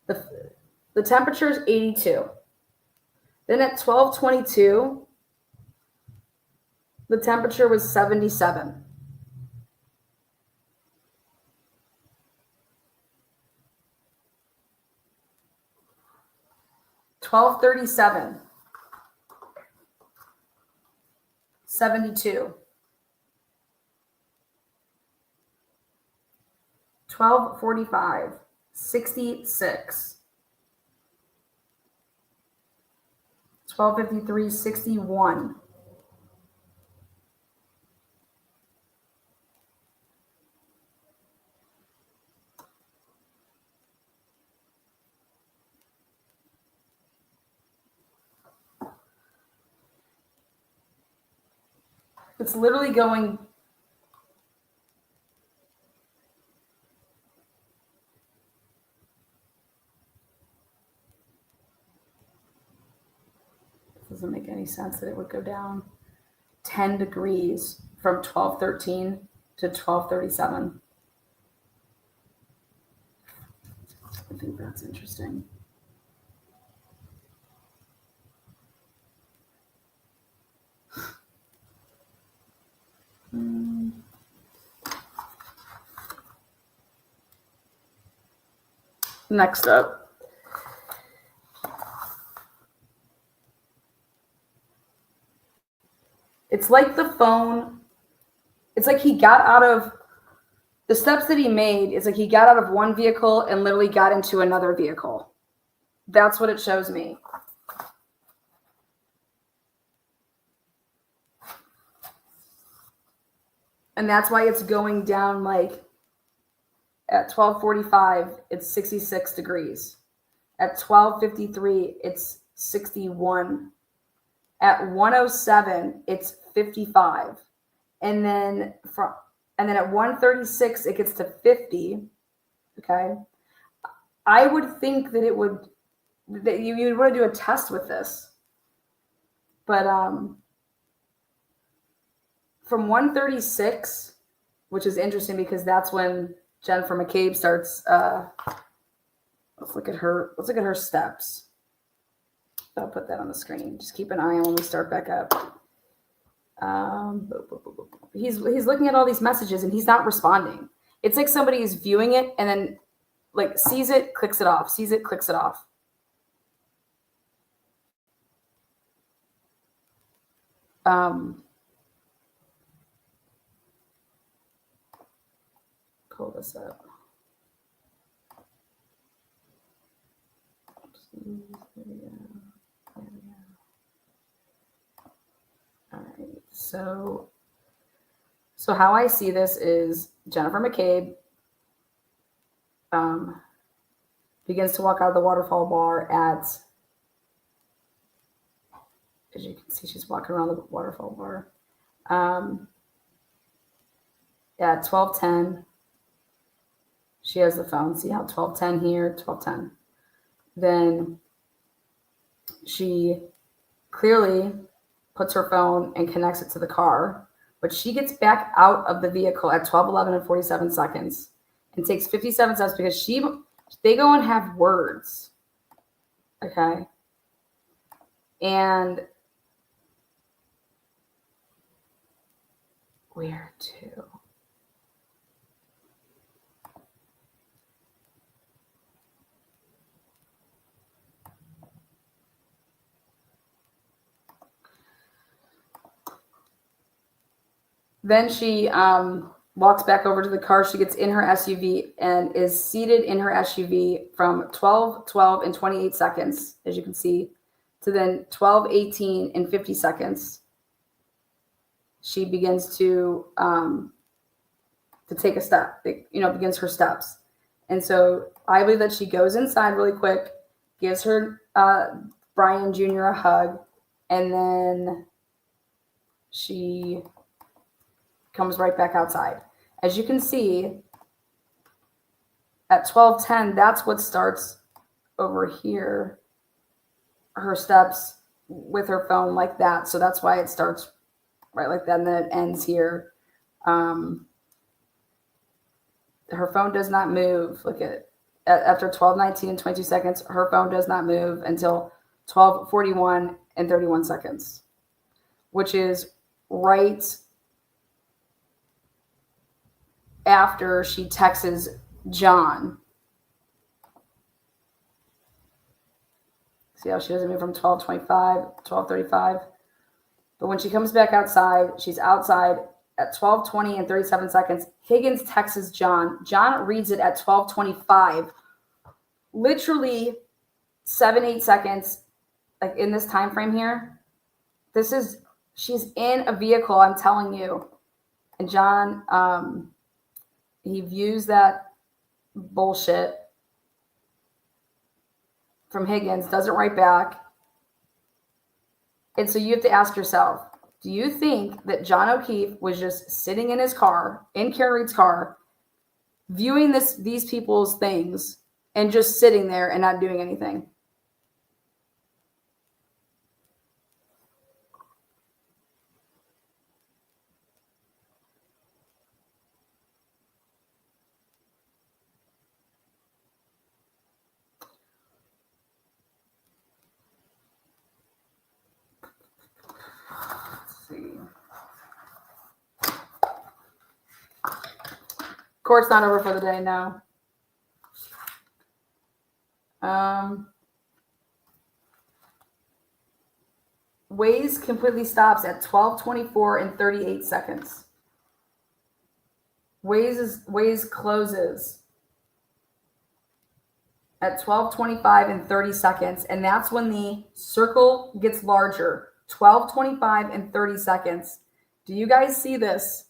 The temperature is 82. Then at 12:22, the temperature was 77. $12:37, 72. 12:45, 66. 12:53, 61. It's literally going. It doesn't make any sense that it would go down 10 degrees from 12:13 to 12:37. I think that's interesting. Next up. It's like the phone, it's like he got out of, the steps that he made, it's like he got out of one vehicle and literally got into another vehicle. That's what it shows me. And that's why it's going down like at 12:45, it's 66 degrees. At 12:53, it's 61. At 1:07, it's 55. And then at 1:36, it gets to 50. Okay. I would think that it would, that you would want to do a test with this. But from 1:36, which is interesting because that's when Jennifer McCabe starts. Let's look at her steps. I'll put that on the screen. Just keep an eye on when we start back up. He's looking at all these messages and he's not responding. It's like somebody is viewing it and then like sees it, clicks it off, sees it, clicks it off. Pull this up. All right. So how I see this is Jennifer McCabe begins to walk out of the waterfall bar at, as you can see, she's walking around the waterfall bar. At 12:10, she has the phone. See how 12:10 here, 12:10. Then she clearly puts her phone and connects it to the car, but she gets back out of the vehicle at 12:11 and 47 seconds and takes 57 steps because they go and have words. Okay. And where to? Then she walks back over to the car. She gets in her SUV and is seated in her SUV from 12:12 and 28 seconds, as you can see, to then 12:18 and 50 seconds. She begins to take a step, begins her steps. And so I believe that she goes inside really quick, gives her Brian Jr. a hug, and then she comes right back outside. As you can see, at 12:10, that's what starts over here, her steps with her phone like that. So that's why it starts right like that, and then it ends here. Her phone does not move. Look at after 12:19 and 22 seconds, her phone does not move until 12:41 and 31 seconds, which is right after she texts John. See how she doesn't move from 12:25, 12:35. But when she comes back outside, she's outside at 12:20 and 37 seconds. Higgins texts John. John reads it at 12:25. Literally 7-8 seconds, like in this time frame here. She's in a vehicle, I'm telling you. And John, he views that bullshit from Higgins, doesn't write back. And so you have to ask yourself, do you think that John O'Keefe was just sitting in his car, in Karen Reed's car, viewing these people's things and just sitting there and not doing anything? Court's not over for the day now. Waze completely stops at 12:24 and 38 seconds. Waze closes at 12:25 and 30 seconds, and that's when the circle gets larger. 12:25 and 30 seconds. Do you guys see this?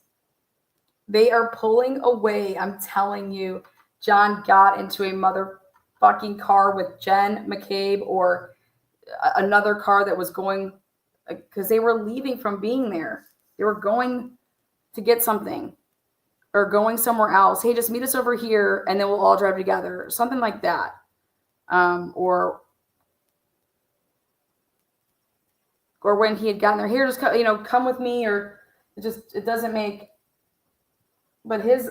They are pulling away. I'm telling you, John got into a motherfucking car with Jen McCabe or another car that was going, because they were leaving from being there. They were going to get something or going somewhere else. Hey, just meet us over here and then we'll all drive together. Something like that. Or when he had gotten there, here, just come with me, or it doesn't make. But his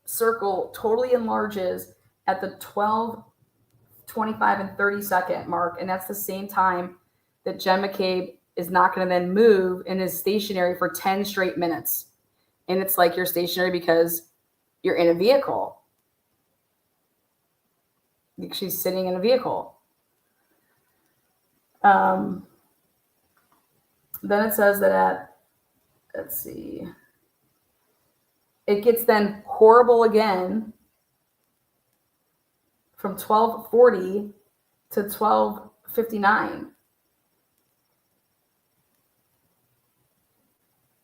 circle totally enlarges at the 12:25 and 30 second mark, and that's the same time that Jen McCabe is not going to then move and is stationary for 10 straight minutes. And it's like you're stationary because you're in a vehicle. She's sitting in a vehicle. Then it says that let's see. It gets then horrible again from 12:40 to 12:59.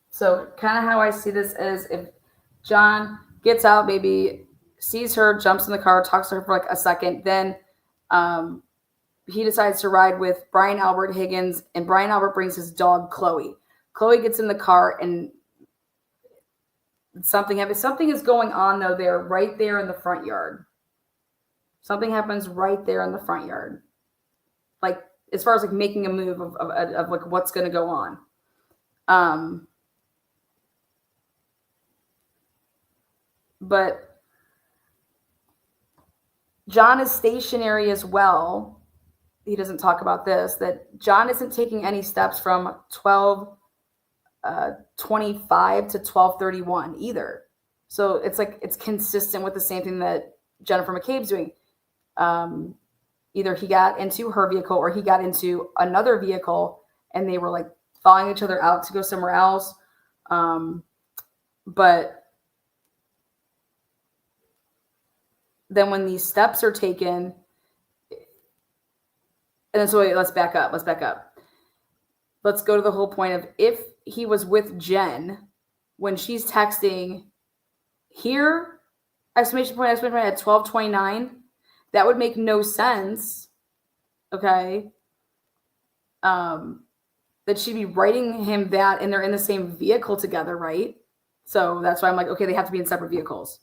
So kind of how I see this is if John gets out, maybe sees her, jumps in the car, talks to her for like a second, then he decides to ride with Brian Albert Higgins, and Brian Albert brings his dog Chloe. Chloe gets in the car and something happens. Something is going on though there, right there in the front yard. Something happens right there in the front yard. Like as far as like making a move of like what's going to go on. But John is stationary as well. He doesn't talk about this, that John isn't taking any steps from 12:25 to 12:31 either. So it's like it's consistent with the same thing that Jennifer McCabe's doing. Either he got into her vehicle or he got into another vehicle and they were like following each other out to go somewhere else. But then when these steps are taken, and then so wait, let's back up. Let's go to the whole point of if he was with Jen when she's texting here, exclamation point at 12:29, that would make no sense. Okay. That she'd be writing him that and they're in the same vehicle together, right? So that's why I'm like, okay, they have to be in separate vehicles.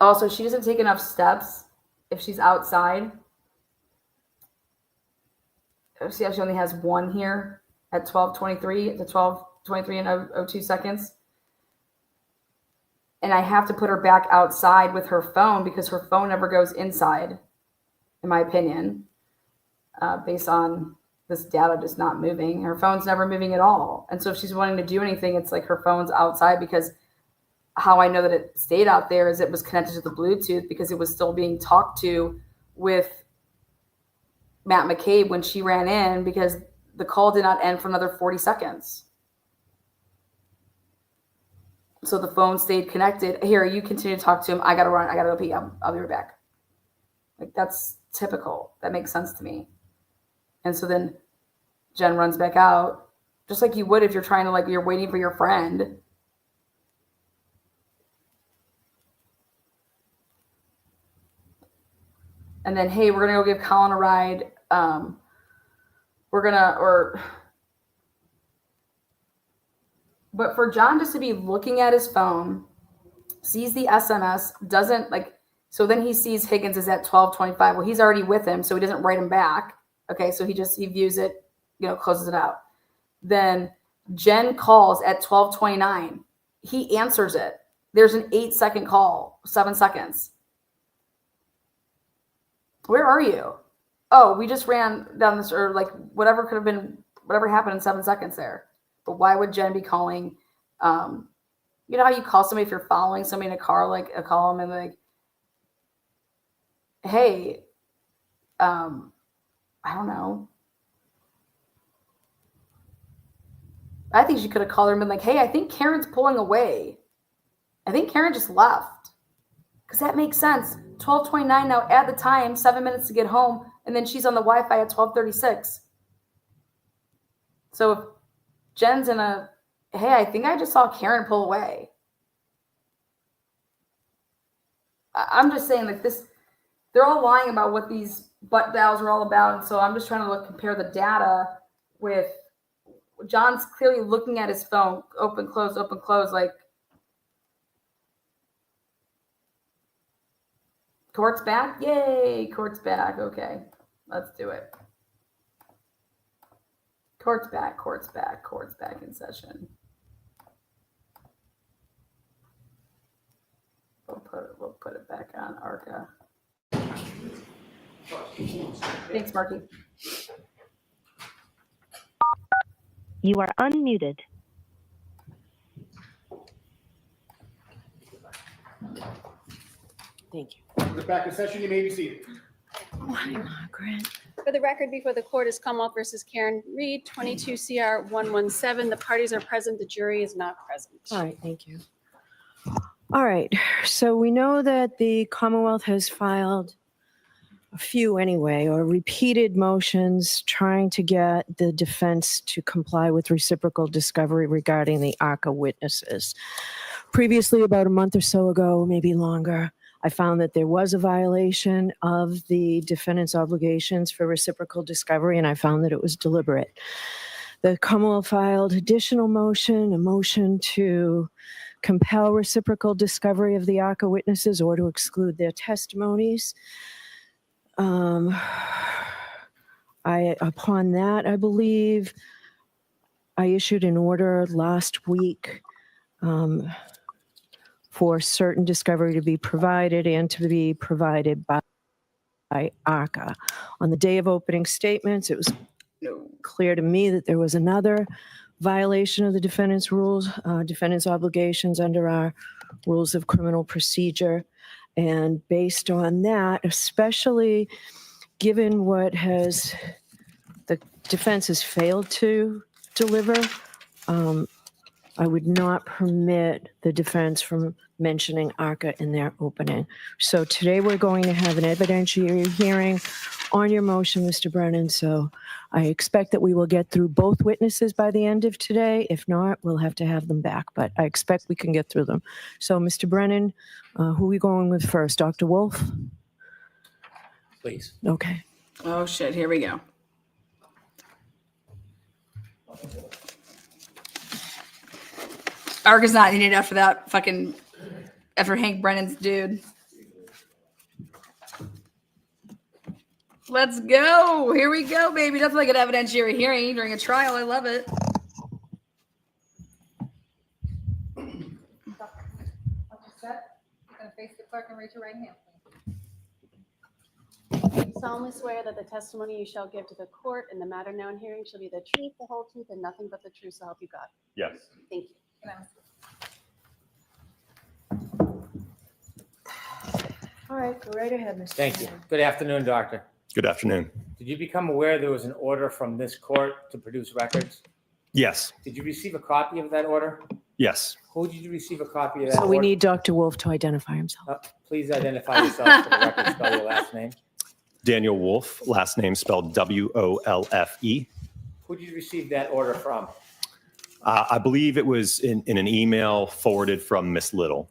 Also, she doesn't take enough steps if she's outside. See how she only has one here at 12:23, the 12:23 and 02 seconds. And I have to put her back outside with her phone because her phone never goes inside, in my opinion, based on this data just not moving. Her phone's never moving at all. And so if she's wanting to do anything, it's like her phone's outside, because how I know that it stayed out there is it was connected to the Bluetooth because it was still being talked to with Matt McCabe when she ran in, because the call did not end for another 40 seconds. So the phone stayed connected. Here, you continue to talk to him. I got to run. I got to go pee. I'll be right back. Like, that's typical. That makes sense to me. And so then Jen runs back out, just like you would if you're trying to, like, you're waiting for your friend. And then, hey, we're going to go give Colin a ride. But for John just to be looking at his phone, sees the SMS, doesn't like, so then he sees Higgins is at 12:25. Well, he's already with him, so he doesn't write him back. Okay, so he views it, closes it out. Then Jen calls at 12:29. He answers it. There's an 8-second call, 7 seconds. Where are you? Oh, we just ran down this, or like whatever could have been, whatever happened in 7 seconds there. But why would Jen be calling? You know how you call somebody if you're following somebody in a car, like a call them and like, hey, I don't know. I think she could have called her and been like, hey, I think Karen's pulling away. I think Karen just left. Because that makes sense. 12:29 now, add the time, 7 minutes to get home, and then she's on the Wi-Fi at 12:36. So if Jen's in a, hey, I think I just saw Karen pull away. I'm just saying, like, this, they're all lying about what these butt dials are all about. And so I'm just trying to compare the data with John's clearly looking at his phone, open, close, like, court's back. Yay, court's back. Okay, let's do it. Court's back in session. We'll put it back on ARCA. Thanks, Marky. You are unmuted. Thank you. We're back in session. You may be seated. Why, Margaret? For the record, before the court is Commonwealth versus Karen Reed, 22 CR 117. The parties are present. The jury is not present. All right, thank you. All right, so we know that the Commonwealth has filed a few anyway, or repeated motions trying to get the defense to comply with reciprocal discovery regarding the ARCA witnesses. Previously, about a month or so ago, maybe longer, I found that there was a violation of the defendant's obligations for reciprocal discovery, and I found that it was deliberate. The Commonwealth filed additional motion, a motion to compel reciprocal discovery of the ARCA witnesses or to exclude their testimonies. Upon that, I believe I issued an order last week for certain discovery to be provided and to be provided by ARCA. On the day of opening statements, it was clear to me that there was another violation of the defendant's rules, defendant's obligations under our rules of criminal procedure. And based on that, especially given what the defense has failed to deliver, I would not permit the defense from mentioning ARCA in their opening. So today we're going to have an evidentiary hearing on your motion, Mr. Brennan. So I expect that we will get through both witnesses by the end of today. If not, we'll have to have them back, but I expect we can get through them. So Mr. Brennan, who are we going with first? Dr. Wolf? Please. Okay. Oh shit, here we go. ARC is not needed after that fucking, after Hank Brennan's dude. Let's go. Here we go, baby. Nothing like an evidentiary hearing during a trial. I love it. You're gonna face the clerk and raise your right hand, You solemnly swear that the testimony you shall give to the court in the matter now in hearing shall be the truth, the whole truth, and nothing but the truth, so help you God. Yes. Thank you. please. All right, go right ahead, Mr. Thank you. Brennan. Good afternoon, doctor. Good afternoon. Did you become aware there was an order from this court to produce records? Yes, Did you receive a copy of that order? yes. Who did you receive a copy of that So order? we need Dr. Wolf to identify himself. Please identify yourself for the record, spell your last name. Daniel Wolf, last name spelled Wolfe. Who did you receive that order from? I believe it was in an email forwarded from Miss Little.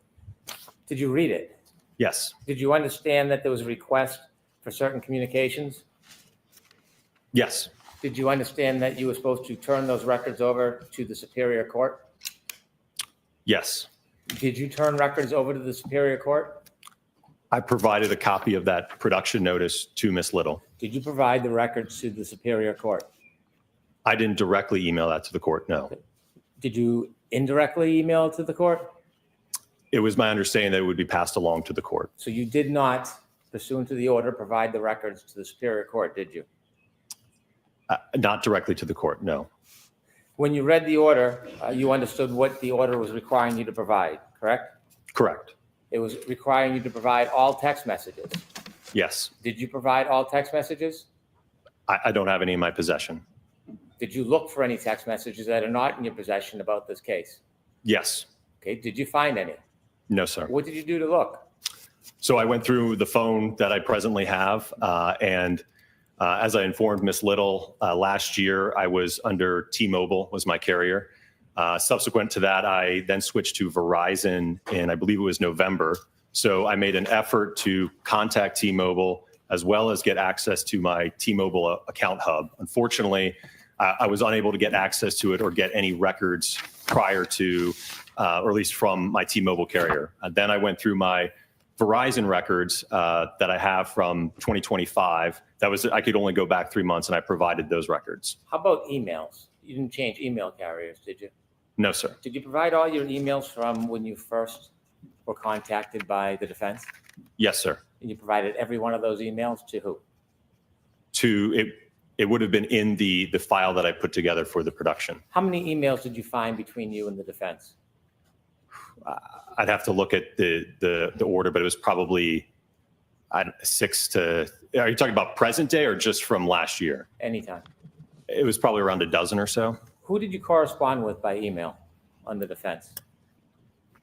Did you read it? Yes, Did you understand that there was a request for certain communications? yes, Did you understand that you were supposed to turn those records over to the Superior Court? yes. Did you turn records over to the Superior Court? I provided a copy of that production notice to Miss Little. Did you provide the records to the Superior Court? I didn't directly email that to the court, no. Did you indirectly email it to the court? It was my understanding that it would be passed along to the court. So you did not, pursuant to the order, provide the records to the Superior Court, did you? Not directly to the court, no. When you read the order, you understood what the order was requiring you to provide, correct? Correct. It was requiring you to provide all text messages. Yes. Did you provide all text messages? I don't have any in my possession. Did you look for any text messages that are not in your possession about this case? Yes. Okay, did you find any? No, sir. What did you do to look? So I went through the phone that I presently have, and as I informed Miss Little, last year I was under T-Mobile was my carrier. Subsequent to that, I then switched to Verizon in, I believe it was November. So I made an effort to contact T-Mobile as well as get access to my T-Mobile account hub. Unfortunately, I was unable to get access to it or get any records prior to, or at least from my T-Mobile carrier. Then I went through my Verizon records that I have from 2025. I could only go back 3 months, and I provided those records. How about emails? You didn't change email carriers, did you? No, sir. Did you provide all your emails from when you first were contacted by the defense? Yes, sir. And you provided every one of those emails to who? It would have been in the file that I put together for the production. How many emails did you find between you and the defense? I'd have to look at the order, but it was probably 6 to. Are you talking about present day or just from last year? Anytime. It was probably around a dozen or so. Who did you correspond with by email on the defense?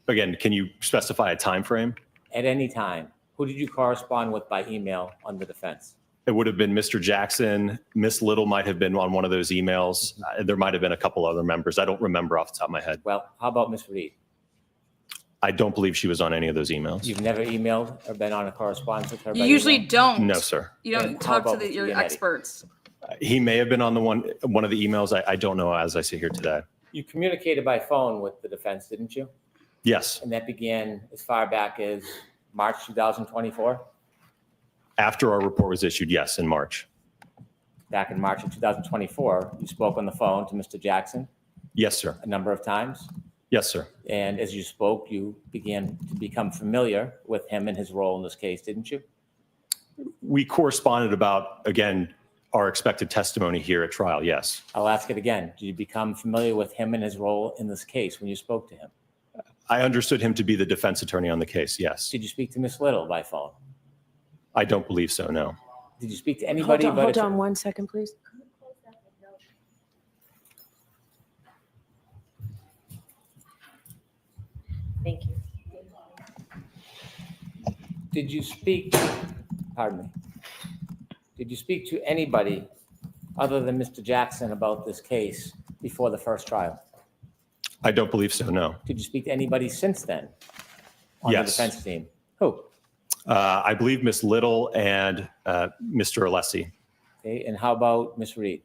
Again, can you specify a time frame? At any time, who did you correspond with by email on the defense? It would have been Mr. Jackson. Miss Little might have been on one of those emails. There might have been a couple other members. I don't remember off the top of my head. Well, how about Ms. Reed? I don't believe she was on any of those emails. You've never emailed or been on a correspondence with her? You by usually email? don't. No, sir. You don't And how talk to about your Giannetti? experts. He may have been on one of the emails. I don't know as I sit here today. You communicated by phone with the defense, didn't you? Yes. And that began as far back as March 2024? After our report was issued, yes, in March. Back in March of 2024, you spoke on the phone to Mr. Jackson Yes, sir. a number of times. Yes, sir. And as you spoke, you began to become familiar with him and his role in this case, didn't you? We corresponded about, again, our expected testimony here at trial. Yes. I'll ask it again. Did you become familiar with him and his role in this case when you spoke to him? I understood him to be the defense attorney on the case. Yes. Did you speak to Miss Little by phone? I don't believe so. No. Did you speak to anybody? Hold on 1 second, please. Thank you. Did you speak, pardon me, did you speak to anybody other than Mr. Jackson about this case before the first trial? I don't believe so, no. Did you speak to anybody since then on Yes. the defense team? Who? I believe Ms. Little and Mr. Alessi. Okay, and how about Ms. Reed?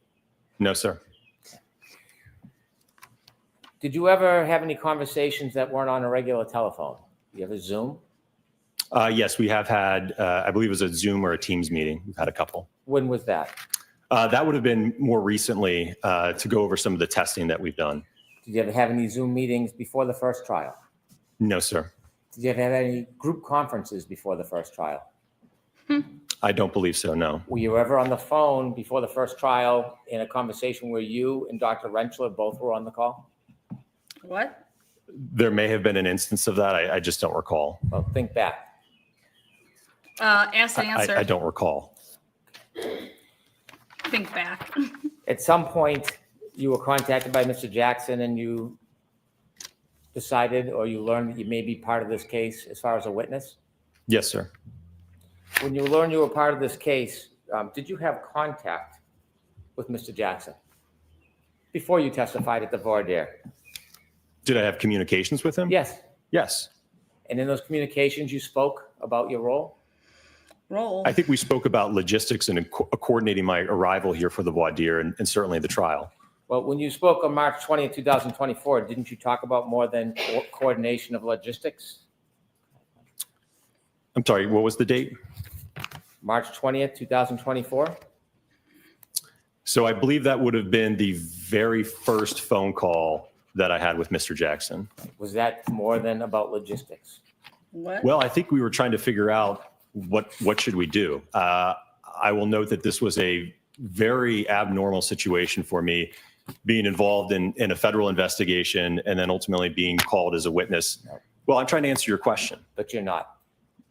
No, sir. Did you ever have any conversations that weren't on a regular telephone? You ever Zoom? Yes, we have had, I believe it was a Zoom or a Teams meeting. We've had a couple. When was that? That would have been more recently to go over some of the testing that we've done. Did you ever have any Zoom meetings before the first trial? No, sir. Did you ever have any group conferences before the first trial? I don't believe so, no. Were you ever on the phone before the first trial in a conversation where you and Dr. Rentschler both were on the call? What? There may have been an instance of that. I just don't recall. Well, think back. Ask and answer. I don't recall. Think back. At some point, you were contacted by Mr. Jackson and you decided or you learned that you may be part of this case as far as a witness? Yes, sir. When you learned you were part of this case, did you have contact with Mr. Jackson before you testified at the voir dire? Did I have communications with him? Yes. Yes. And in those communications, you spoke about your role? I think we spoke about logistics and coordinating my arrival here for the voir dire and certainly the trial. Well, when you spoke on March 20th, 2024, didn't you talk about more than coordination of logistics? I'm sorry, what was the date? March 20th, 2024? So I believe that would have been the very first phone call that I had with Mr. Jackson. Was that more than about logistics? What? Well, I think we were trying to figure out what should we do. I will note that this was a very abnormal situation for me, being involved in a federal investigation and then ultimately being called as a witness. Well, I'm trying to answer your question. But you're not.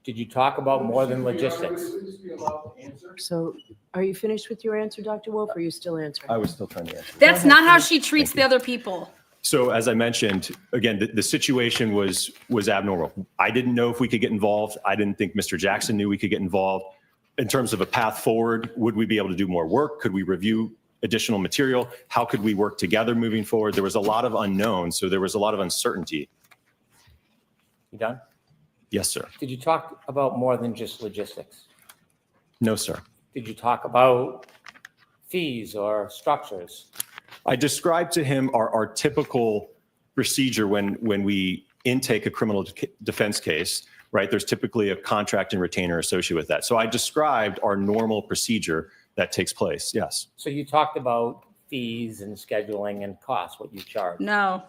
Did you talk about more than logistics? So are you finished with your answer, Dr. Wolf, or are you still answering? I was still trying to answer. That's not how she treats the other people. So as I mentioned, again, the situation was abnormal. I didn't know if we could get involved. I didn't think Mr. Jackson knew we could get involved. In terms of a path forward, would we be able to do more work? Could we review additional material? How could we work together moving forward? There was a lot of unknowns, so there was a lot of uncertainty. You done? Yes, sir. Did you talk about more than just logistics? No, sir. Did you talk about fees or structures? I described to him our typical procedure when we intake a criminal defense case, right? There's typically a contract and retainer associated with that. So I described our normal procedure that takes place, yes. So you talked about fees and scheduling and costs, what you charge. No.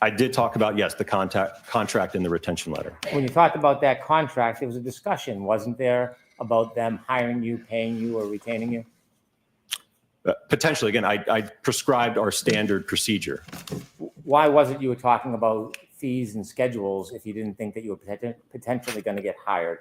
I did talk about, yes, the contract and the retention letter. When you talked about that contract, there was a discussion, wasn't there, about them hiring you, paying you, or retaining you? Potentially, again, I prescribed our standard procedure. Why was it you were talking about fees and schedules if you didn't think that you were potentially going to get hired?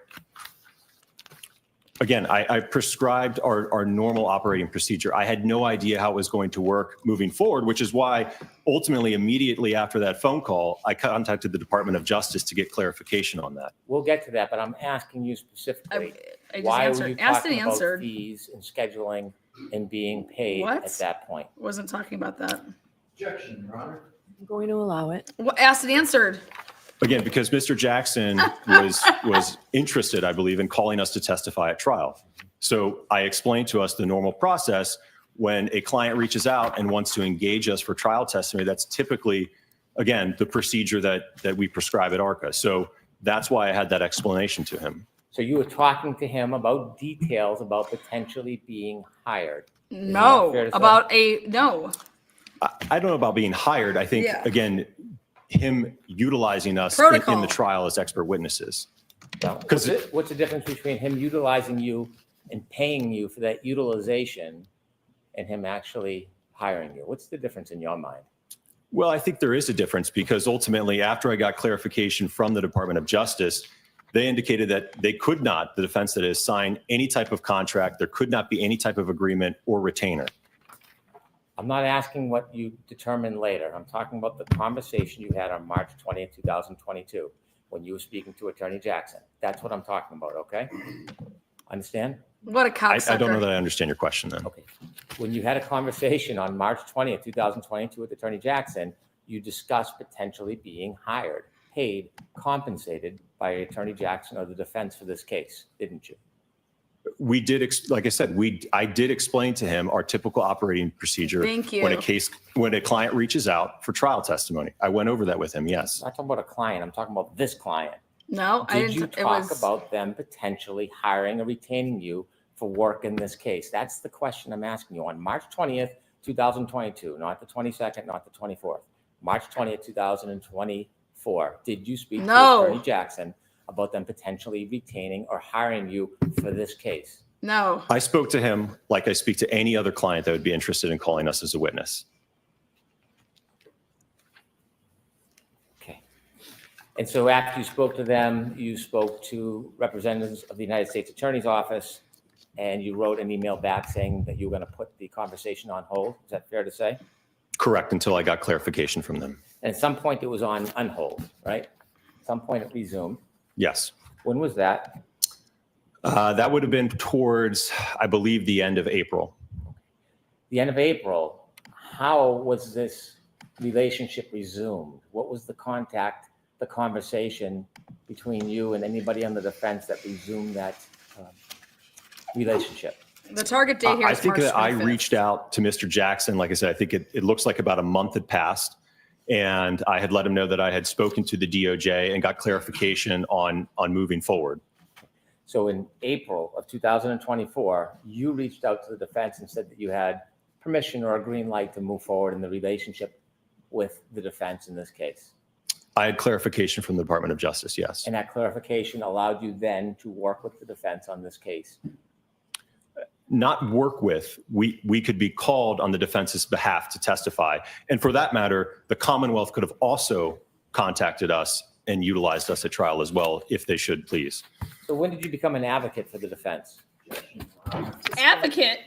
Again, I prescribed our normal operating procedure. I had no idea how it was going to work moving forward, which is why ultimately, immediately after that phone call, I contacted the Department of Justice to get clarification on that. We'll get to that, but I'm asking you specifically, I just why were answered. you Asked and talking about answered. fees and scheduling and being paid What? at that point? Wasn't talking about that. Objection, Your Honor. I'm going to allow it. Well, asked and answered. Again, because Mr. Jackson was interested, I believe, in calling us to testify at trial. So I explained to us the normal process. When a client reaches out and wants to engage us for trial testimony, that's typically, again, the procedure that we prescribe at ARCA. So that's why I had that explanation to him. So you were talking to him about details about potentially being hired. Isn't that No. fair to say? About no. I don't know about being hired. I think, Yeah. again, him utilizing us Protocol. in the trial as expert witnesses. Well, Because what's the difference between him utilizing you and paying you for that utilization and him actually hiring you? What's the difference in your mind? Well, I think there is a difference because ultimately, after I got clarification from the Department of Justice, they indicated that they could not, the defense that is, sign any type of contract. There could not be any type of agreement or retainer. I'm not asking what you determined later. I'm talking about the conversation you had on March 20th, 2022, when you were speaking to Attorney Jackson. That's what I'm talking about, okay? Understand? What a cocksucker. I don't know that I understand your question then. Okay. When you had a conversation on March 20th, 2022 with Attorney Jackson, you discussed potentially being hired, paid, compensated by Attorney Jackson or the defense for this case, didn't you? We did, like I said, I did explain to him our typical operating procedure. Thank you. When a client reaches out for trial testimony. I went over that with him, yes. I'm not talking about a client. I'm talking about this client. No, I Did didn't. you It talk was about them potentially hiring or retaining you for work in this case? That's the question I'm asking you on March 20th, 2022, not the 22nd, not the 24th. March 20th, 2024. Did you speak No. to Attorney Jackson about them potentially retaining or hiring you for this case? no. I spoke to him like I speak to any other client that would be interested in calling us as a witness. Okay. And so after you spoke to them, you spoke to representatives of the United States Attorney's Office, and you wrote an email back saying that you were going to put the conversation on hold. Is that fair to say? Correct, until I got clarification from them. And at some point it was on hold, right? At some point it resumed. Yes. When was that? That would have been towards, I believe, the end of April. The end of April. How was this relationship resumed? What was the contact, the conversation between you and anybody on the defense that resumed that relationship? The target date here I is think March that I 25th. reached out to Mr. Jackson. Like I said, I think it looks like about a month had passed. And I had let him know that I had spoken to the DOJ and got clarification on moving forward. So in April of 2024, you reached out to the defense and said that you had permission or a green light to move forward in the relationship with the defense in this case. I had clarification from the Department of Justice, yes. And that clarification allowed you then to work with the defense on this case. Not work with, we could be called on the defense's behalf to testify. And for that matter, the Commonwealth could have also contacted us and utilized us at trial as well, if they should please. So when did you become an advocate for the defense? Advocate.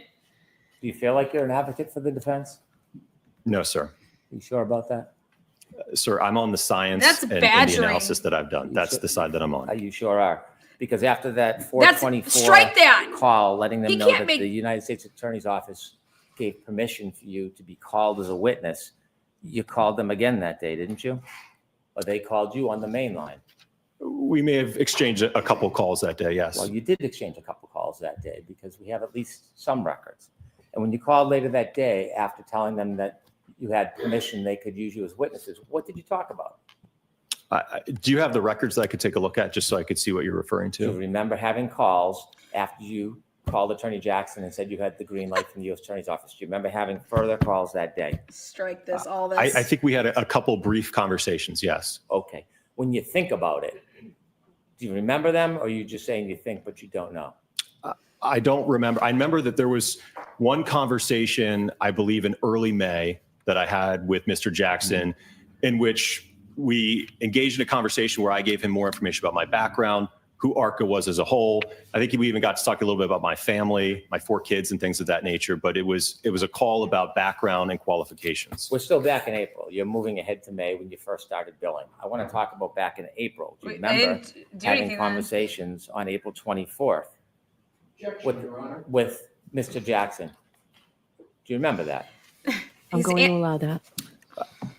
Do you feel like you're an advocate for the defense? No, sir. You sure about that? Sir, I'm on the science That's and the badgering. analysis that I've done. That's the side that I'm on. You sure are. Because after that That's 424 strike that. call, letting them He know can't that make- the United States Attorney's Office gave permission for you to be called as a witness, you called them again that day, didn't you? Or they called you on the main line? We may have exchanged a couple calls that day, yes. Well, you did exchange a couple calls that day because we have at least some records. And when you called later that day, after telling them that you had permission, they could use you as witnesses, what did you talk about? Do you have the records that I could take a look at just so I could see what you're referring Do you to? remember having calls after you called Attorney Jackson and said you had the green light from the U.S. Attorney's Office? Do you remember having further calls that day? Strike this, all this. I think we had a couple brief conversations, yes. Okay. When you think about it, do you remember them, or are you just saying you think but you don't know? I don't remember. I remember that there was one conversation, I believe in early May, that I had with Mr. Jackson, in which we engaged in a conversation where I gave him more information about my background, who ARCA was as a whole. I think we even got to talk a little bit about my family, my 4 kids and things of that nature, but it was a call about background and qualifications. We're still back in April. You're moving ahead to May when you first started billing. I want to talk about back in April. Do you Wait, I remember didn't do having anything then. conversations on April 24th with, with Mr. Jackson? Do you remember that? I'm He's going to in- allow that.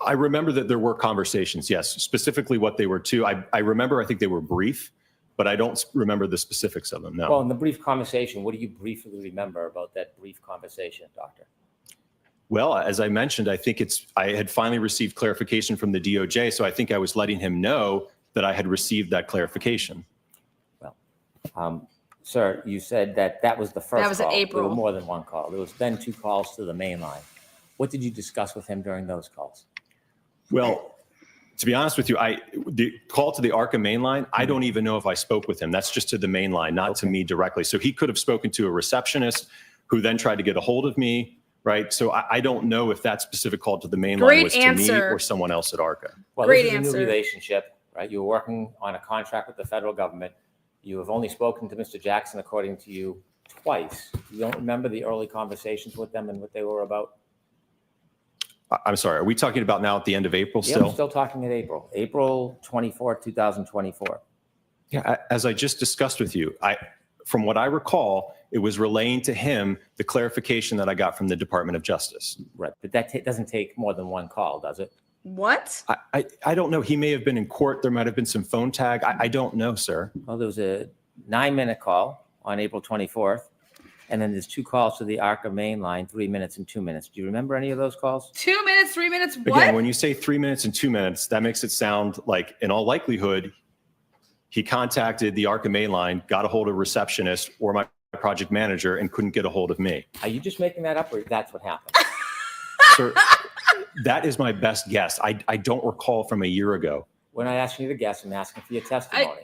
I remember that there were conversations, yes, specifically what they were to. I remember, I think they were brief, but I don't remember the specifics of them, no. Well, in the brief conversation, what do you briefly remember about that brief conversation, Doctor? Well, as I mentioned, I think I had finally received clarification from the DOJ, so I think I was letting him know that I had received that clarification. Sir, you said that was the first That was in call. There April. were more than one call. There was then 2 calls to the main line. What did you discuss with him during those calls? Well, to be honest with you, the call to the ARCA main line, I don't even know if I spoke with him. That's just to the main line, not to me directly. So he could have spoken to a receptionist who then tried to get a hold of me, right? So I don't know if that specific call to the main line Great was to me answer. or someone else at ARCA. Well, Great this is a answer. new relationship, right? You were working on a contract with the federal government. You have only spoken to Mr. Jackson, according to you, twice. You don't remember the early conversations with them and what they were about? I'm sorry, are we talking about now at the end of April Yeah, we're still? still talking at April 24, 2024. Yeah, as I just discussed with you, from what I recall, it was relaying to him the clarification that I got from the Department of Justice. Right, but that doesn't take more than one call, does it? What? I don't know. He may have been in court. There might have been some phone tag. I don't know, sir. Well, there was a 9-minute call on April 24th, and then there's 2 calls to the ARCA main line, 3 minutes and 2 minutes. Do you remember any of those calls? 2 minutes, 3 minutes. What? Again, when you say 3 minutes and 2 minutes, that makes it sound like, in all likelihood, he contacted the ARCA main line, got a hold of a receptionist or my project manager, and couldn't get a hold of me. Are you just making that up, or that's what happened? Sir, that is my best guess. I don't recall from a year ago. We're not asking you to guess. I'm asking for your testimony.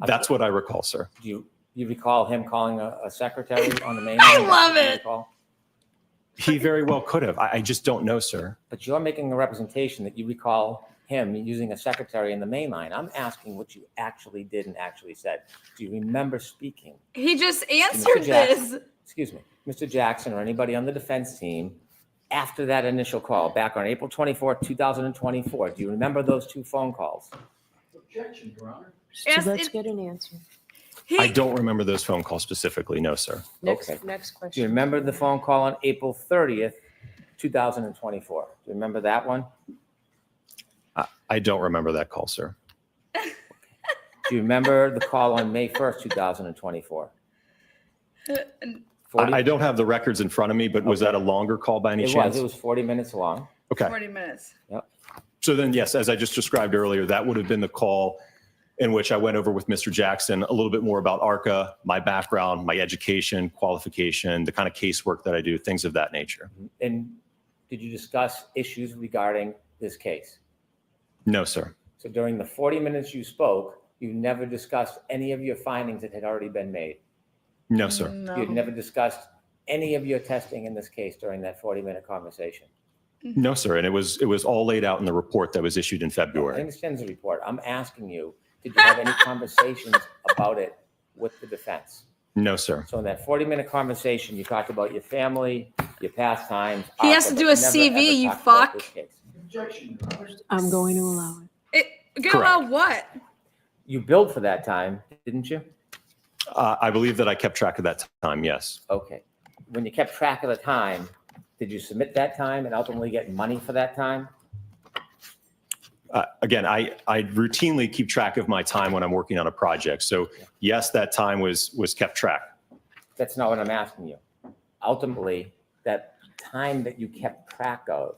That's what I recall, sir. Do you recall him calling a secretary on the main I line? love Do you it. recall? He very well could have. I just don't know, sir. But you're making a representation that you recall him using a secretary in the main line. I'm asking what you actually did and actually said. Do you remember speaking? He just to Mr. answered Jackson? this. Excuse me, Mr. Jackson or anybody on the defense team after that initial call back on April 24, 2024. Do you remember those 2 phone calls? Objection, Your Honor. So Yes, let's it- get an answer. He, I don't remember those phone calls specifically. No, sir. Next, Okay. next Do you question. remember the phone call on April 30th, 2024? Do you remember that one? I don't remember that call, sir. Do you remember the call on May 1st, 2024? 40, I don't have the records in front of me, but was that a longer call by any chance? It was 40 minutes long. Okay. 40 minutes. So then, yes, as I just described earlier, that would have been the call in which I went over with Mr. Jackson a little bit more about ARCA, my background, my education, qualification, the kind of casework that I do, things of that nature. And did you discuss issues regarding this case? No, sir. So during the 40 minutes you spoke, you never discussed any of your findings that had already been made. No, sir. No. You had never discussed any of your testing in this case during that 40-minute conversation. No, sir. And it was all laid out in the report that was issued in I February. understand the report. I'm asking you, did you have any conversations about it with the defense? No, sir. So in that 40-minute conversation, you talked about your family, your pastimes. He has ARCA, to do but a never, CV, ever you talked about fuck. this case. Objection, Your Honor. I'm going to allow it. Get Correct. about what? You billed for that time, didn't you? I believe that I kept track of that time, yes. Okay. When you kept track of the time, did you submit that time and ultimately get money for that time? Again, I routinely keep track of my time when I'm working on a project. So yes, that time was kept track. That's not what I'm asking you. Ultimately, that time that you kept track of,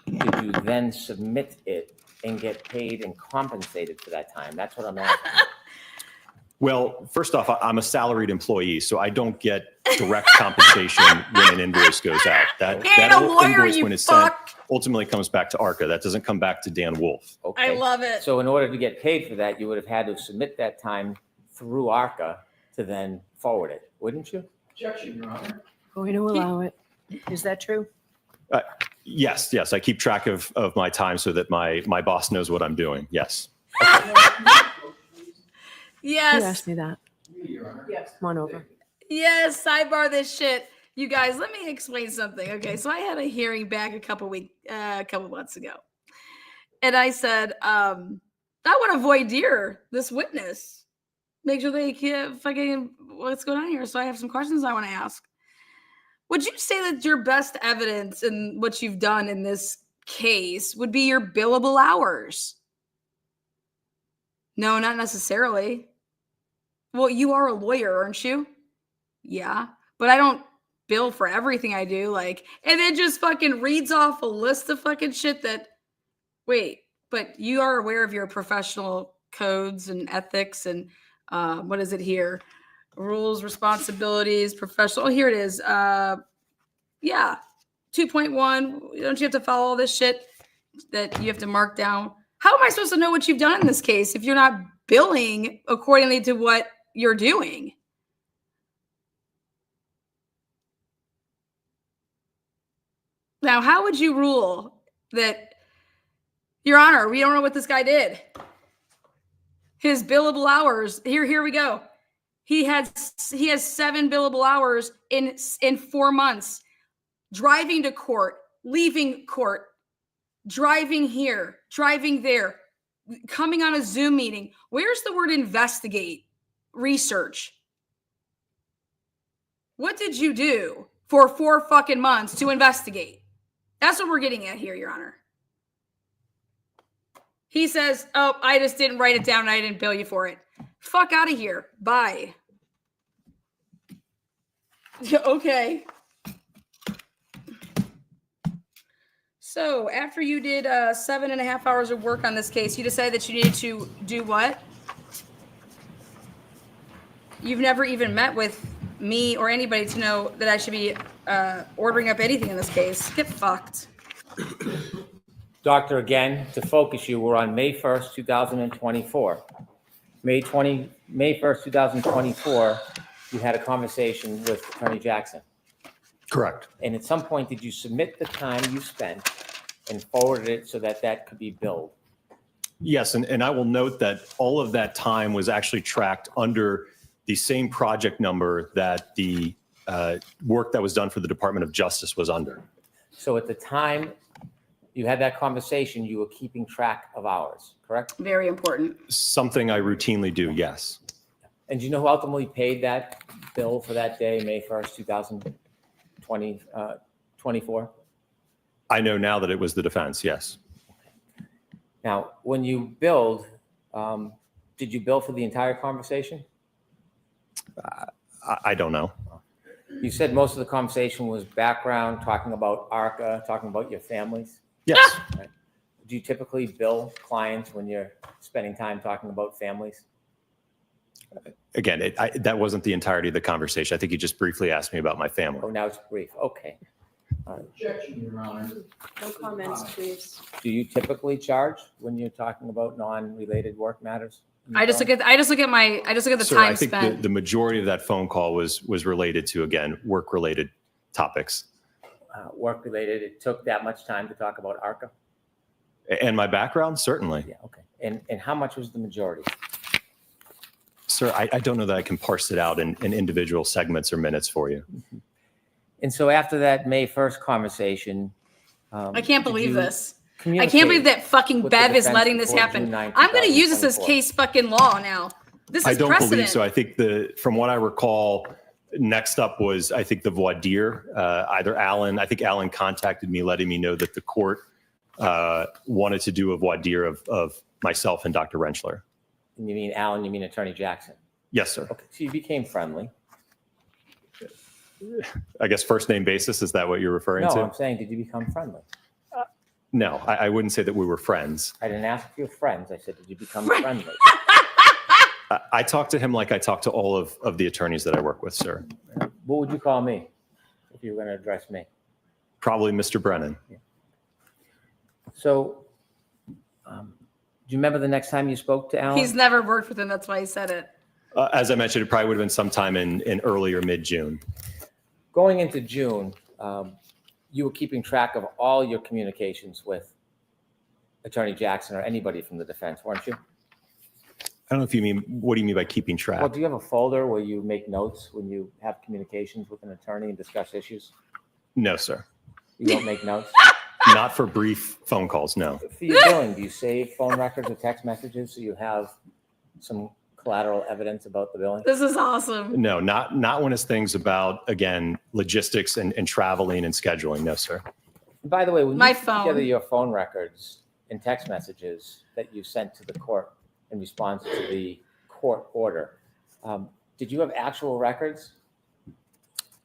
did you then submit it and get paid and compensated for that time? That's what I'm asking. Well, first off, I'm a salaried employee, so I don't get direct compensation when an invoice goes out. That He ain't a lawyer, invoice, you when it's sent, fuck. ultimately comes back to ARCA. That doesn't come back to Dan Wolf. Okay. I love it. So in order to get paid for that, you would have had to submit that time through ARCA to then forward it, wouldn't you? Objection, Your Honor. Going to allow it. Is that true? Yes, I keep track of my time so that my boss knows what I'm doing. Yes. You Yes. asked me that. Me, Your Honor. Come on over. Yes, sidebar this shit. You guys, let me explain something. Okay, so I had a hearing back a couple months ago. And I said, I want to voir dire this witness. Make sure they can fucking what's going on here. So I have some questions I want to ask. Would you say that your best evidence in what you've done in this case would be your billable hours? No, not necessarily. Well, you are a lawyer, aren't you? Yeah, but I don't bill for everything I do. Like, and then just fucking reads off a list of fucking shit that, wait, but you are aware of your professional codes and ethics and what is it here? Rules, responsibilities, professional. Oh, here it is. Yeah, 2.1. Don't you have to follow all this shit that you have to mark down? How am I supposed to know what you've done in this case if you're not billing accordingly to what you're doing? Now, how would you rule that, Your Honor, we don't know what this guy did? His billable hours, here we go. He has 7 billable hours in 4 months, driving to court, leaving court, driving here, driving there, coming on a Zoom meeting. Where's the word investigate, research? What did you do for 4 fucking months to investigate? That's what we're getting at here, Your Honor. He says, oh, I just didn't write it down and I didn't bill you for it. Fuck out of here. Bye. Okay. So after you did 7.5 hours of work on this case, you decided that you needed to do what? You've never even met with me or anybody to know that I should be ordering up anything in this case. Get fucked. Doctor, again, to focus you, we're on May 1st, 2024. May 1st, 2024, you had a conversation with Attorney Jackson. Correct. And at some point, did you submit the time you spent and forwarded it so that that could be billed? Yes, and I will note that all of that time was actually tracked under the same project number that the work that was done for the Department of Justice was under. So at the time you had that conversation, you were keeping track of hours, correct? Very important. Something I routinely do, yes. And do you know who ultimately paid that bill for that day, May 1st, 2024? I know now that it was the defense, yes. Now, when you billed, did you bill for the entire conversation? I don't know. You said most of the conversation was background, talking about ARCA, talking about your families. Yes. Right. Do you typically bill clients when you're spending time talking about families? Again, that wasn't the entirety of the conversation. I think you just briefly asked me about my family. Oh, now it's brief. Okay. All right. Objection, Your Honor. No comments, please. Do you typically charge when you're talking about non-related work matters? I just look at the Sir, time I think spent. the majority of that phone call was related to, again, work-related topics. Work-related, it took that much time to talk about ARCA? And my background, certainly. Yeah, okay. And how much was the majority? Sir, I don't know that I can parse it out in individual segments or minutes for you. And so after that May 1st conversation, I can't believe this. I communicate can't believe that fucking with the Bev is defense letting this before happen. June 9, I'm going to use this as 2024? case fucking law now. This is I don't precedent. believe so. I think from what I recall, next up was, I think, the voir dire. Either Alan, I think Alan contacted me letting me know that the court wanted to do a voir dire of myself and Dr. Rentschler. And you mean Alan, you mean Attorney Jackson? Yes, sir. Okay, so you became friendly. I guess first name basis, is that what you're referring No, to? I'm saying, did you become friendly? No, I wouldn't say that we were friends. I didn't ask if you're friends. I said, did you become friendly? I talked to him like I talk to all of the attorneys that I work with, sir. What would you call me if you were going to address me? Probably Mr. Brennan. So, do you remember the next time you spoke to Alan? He's never worked with him. That's why he said it. As I mentioned, it probably would have been sometime in early or mid-June. Going into June, you were keeping track of all your communications with Attorney Jackson or anybody from the defense, weren't you? I don't know if you mean, what do you mean by keeping track? Well, do you have a folder where you make notes when you have communications with an attorney and discuss issues? No, sir. You don't make notes? Not for brief phone calls, no. For your billing, do you save phone records or text messages so you have some collateral evidence about the billing? This is awesome. No, not when it's things about, again, logistics and traveling and scheduling. No, sir. By the way, when My you put phone. together your phone records and text messages that you sent to the court in response to the court order, did you have actual records?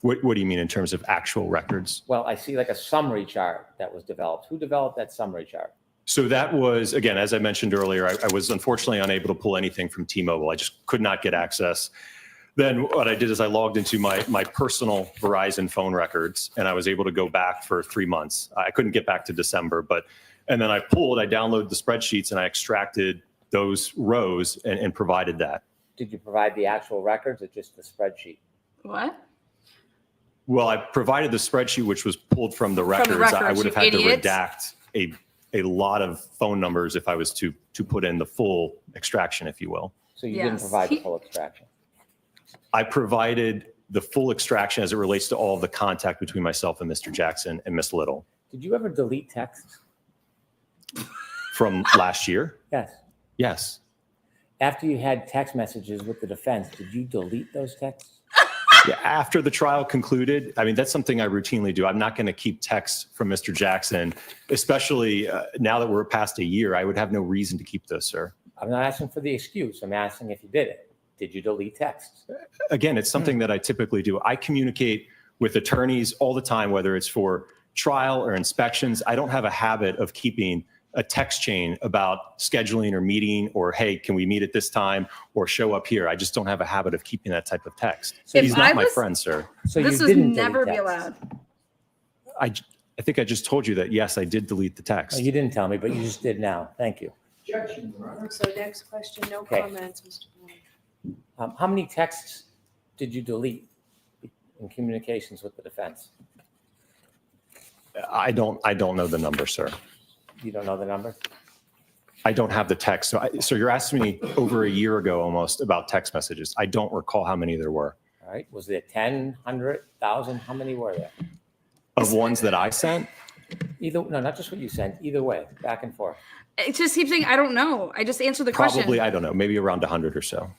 What do you mean in terms of actual records? Well, I see like a summary chart that was developed. Who developed that summary chart? So that was, again, as I mentioned earlier, I was unfortunately unable to pull anything from T-Mobile. I just could not get access. Then what I did is I logged into my personal Verizon phone records, and I was able to go back for 3 months. I couldn't get back to December, and then I downloaded the spreadsheets, and I extracted those rows and provided that. Did you provide the actual records or just the spreadsheet? What? Well, I provided the spreadsheet, which was pulled from the records. I would have you had idiots. to redact a lot of phone numbers if I was to put in the full extraction, if you will. So you didn't Yes. provide the full extraction. I provided the full extraction as it relates to all of the contact between myself and Mr. Jackson and Miss Little. Did you ever delete texts? From last year? Yes. Yes. After you had text messages with the defense, did you delete those texts? Yeah, after the trial concluded, I mean, that's something I routinely do. I'm not going to keep texts from Mr. Jackson, especially now that we're past a year. I would have no reason to keep those, sir. I'm not asking for the excuse. I'm asking if you did it. Did you delete texts? Again, it's something that I typically do. I communicate with attorneys all the time, whether it's for trial or inspections. I don't have a habit of keeping a text chain about scheduling or meeting or, hey, can we meet at this time or show up here? I just don't have a habit of keeping that type of text. If He's not I my was- friend, sir. So This you would didn't never delete be texts. allowed. I think I just told you that, yes, I did delete the text. No, you didn't tell me, but you just did now. Thank you. Objection, Your Honor. So next question, no Okay. comments, Mr. Blank. How many texts did you delete in communications with the defense? I don't know the number, sir. You don't know the number? I don't have the text. So you're asking me over a year ago almost about text messages. I don't recall how many there were. All right. Was there 10, 100, 1,000? How many were there? Of ones that I sent? No, not just what you sent. Either way, back and forth. It just keeps saying, I don't know. I just answered the question. Probably, I don't know, maybe around 100 or so.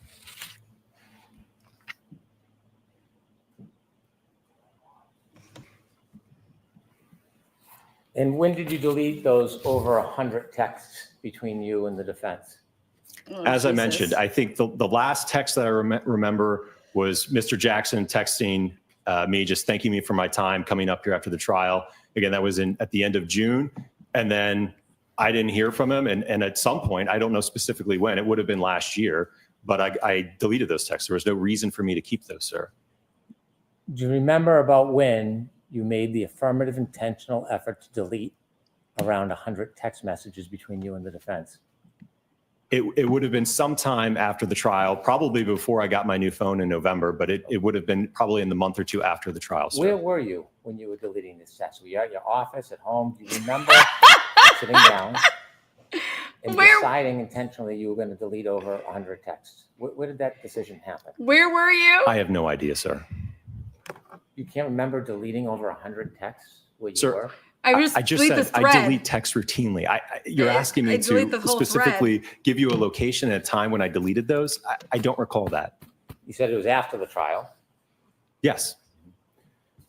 And when did you delete those over 100 texts between you and the defense? Oh, As I Jesus. mentioned, I think the last text that I remember was Mr. Jackson texting me, just thanking me for my time coming up here after the trial. Again, that was at the end of June. And then I didn't hear from him. And at some point, I don't know specifically when, it would have been last year, but I deleted those texts. There was no reason for me to keep those, sir. Do you remember about when you made the affirmative intentional effort to delete around 100 text messages between you and the defense? It would have been sometime after the trial, probably before I got my new phone in November, but it would have been probably in the month or two after the trial, sir. Where were you when you were deleting this text? Were you at your office, at home? Do you remember sitting down and deciding intentionally you were going to delete over 100 texts? Where did that decision happen? Where were you? I have no idea, sir. You can't remember deleting over 100 texts where you Sir, were? I just, I just delete said the thread. I delete text routinely. You're asking me I delete the to whole specifically give you a location and a time when I deleted those. I don't recall that. You said it was after the trial. Yes.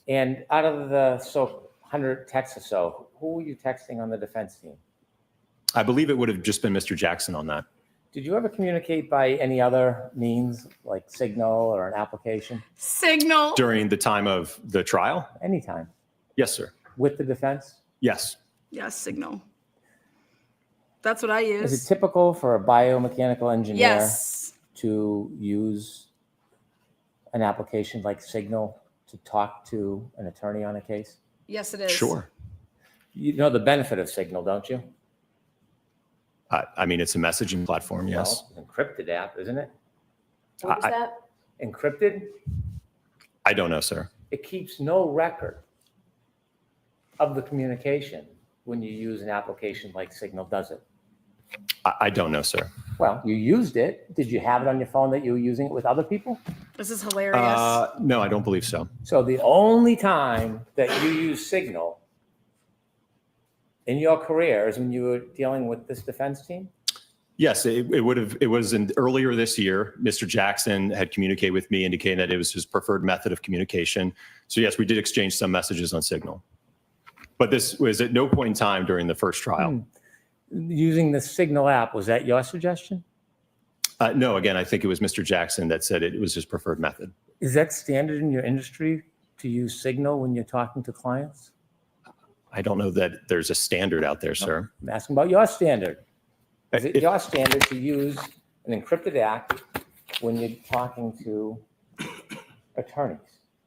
And out of the 100 texts or so, who were you texting on the defense team? I believe it would have just been Mr. Jackson on that. Did you ever communicate by any other means, like Signal or an application? Signal. During the time of the trial? Anytime. Yes, sir. With the defense? Yes. Yes, Signal. That's what I Is use. it typical for a biomechanical engineer Yes. to use an application like Signal to talk to an attorney on a case? Yes, it is. Sure. You know the benefit of Signal, don't you? I mean, it's a messaging platform, yes. Well, it's an encrypted app, isn't it? What was I- that? Encrypted? I don't know, sir. It keeps no record of the communication when you use an application like Signal, does it? I don't know, sir. Well, you used it. Did you have it on your phone that you were using it with other people? This is hilarious. No, I don't believe so. So the only time that you use Signal in your career is when you were dealing with this defense team? Yes, it was earlier this year. Mr. Jackson had communicated with me, indicating that it was his preferred method of communication. So yes, we did exchange some messages on Signal. But this was at no point in time during the first trial. Using the Signal app, was that your suggestion? No, again, I think it was Mr. Jackson that said it was his preferred method. Is that standard in your industry to use Signal when you're talking to clients? I don't know that there's a standard out there, sir. I'm asking about your standard. Is it If- your standard to use an encrypted app when you're talking to attorneys?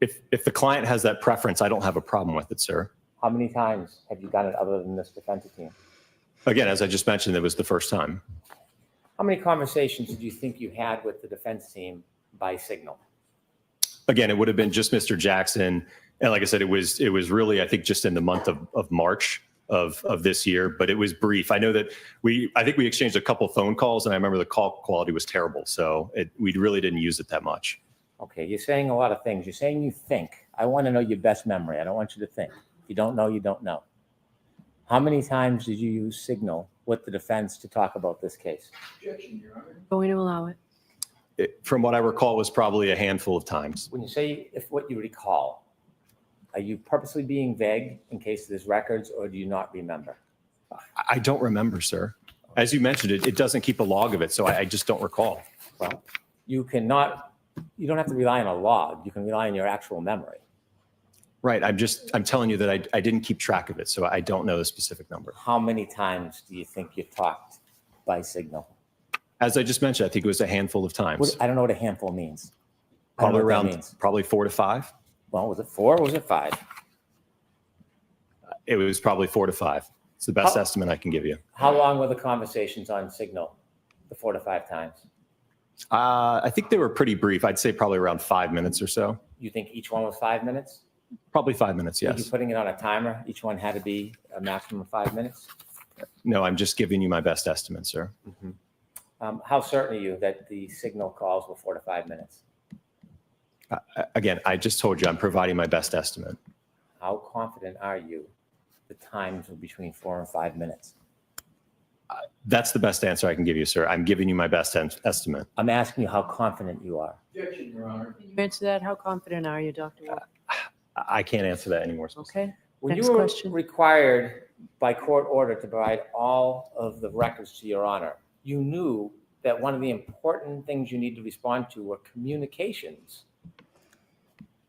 If the client has that preference, I don't have a problem with it, sir. How many times have you done it other than this defense team? Again, as I just mentioned, it was the first time. How many conversations did you think you had with the defense team by Signal? Again, it would have been just Mr. Jackson. And like I said, it was really, I think, just in the month of March of this year, but it was brief. I know that I think we exchanged a couple phone calls, and I remember the call quality was terrible. So we really didn't use it that much. Okay, you're saying a lot of things. You're saying you think. I want to know your best memory. I don't want you to think. If you don't know, you don't know. How many times did you use Signal with the defense to talk about this case? Objection, Your Honor. Going to allow it. From what I recall, was probably a handful of times. When you say if what you recall, are you purposely being vague in case there's records, or do you not remember? I don't remember, sir. As you mentioned, it doesn't keep a log of it, so I just don't recall. Well, you don't have to rely on a log. You can rely on your actual memory. Right. I'm telling you that I didn't keep track of it, so I don't know the specific number. How many times do you think you talked by Signal? As I just mentioned, I think it was a handful of times. I don't know what a handful means. I don't know Probably what that around, means. probably 4 to 5. Well, was it 4 or was it 5? It was probably 4 to 5. It's the best How- estimate I can give you. How long were the conversations on Signal? The 4 to 5 times? I think they were pretty brief. I'd say probably around 5 minutes or so. You think each one was 5 minutes? Probably 5 minutes, Were you yes. putting it on a timer? Each one had to be a maximum of 5 minutes? No, I'm just giving you my best estimate, sir. How certain are you that the Signal calls were 4 to 5 minutes? Again, I just told you I'm providing my best estimate. How confident are you the times were between 4 and 5 minutes? That's the best answer I can give you, sir. I'm giving you my best estimate. I'm asking you how confident you are. Objection, Your Honor. Can you answer that? How confident are you, Dr. Wolf? I can't answer that anymore. Okay. When Next you were question. required by court order to provide all of the records to Your Honor, you knew that one of the important things you need to respond to were communications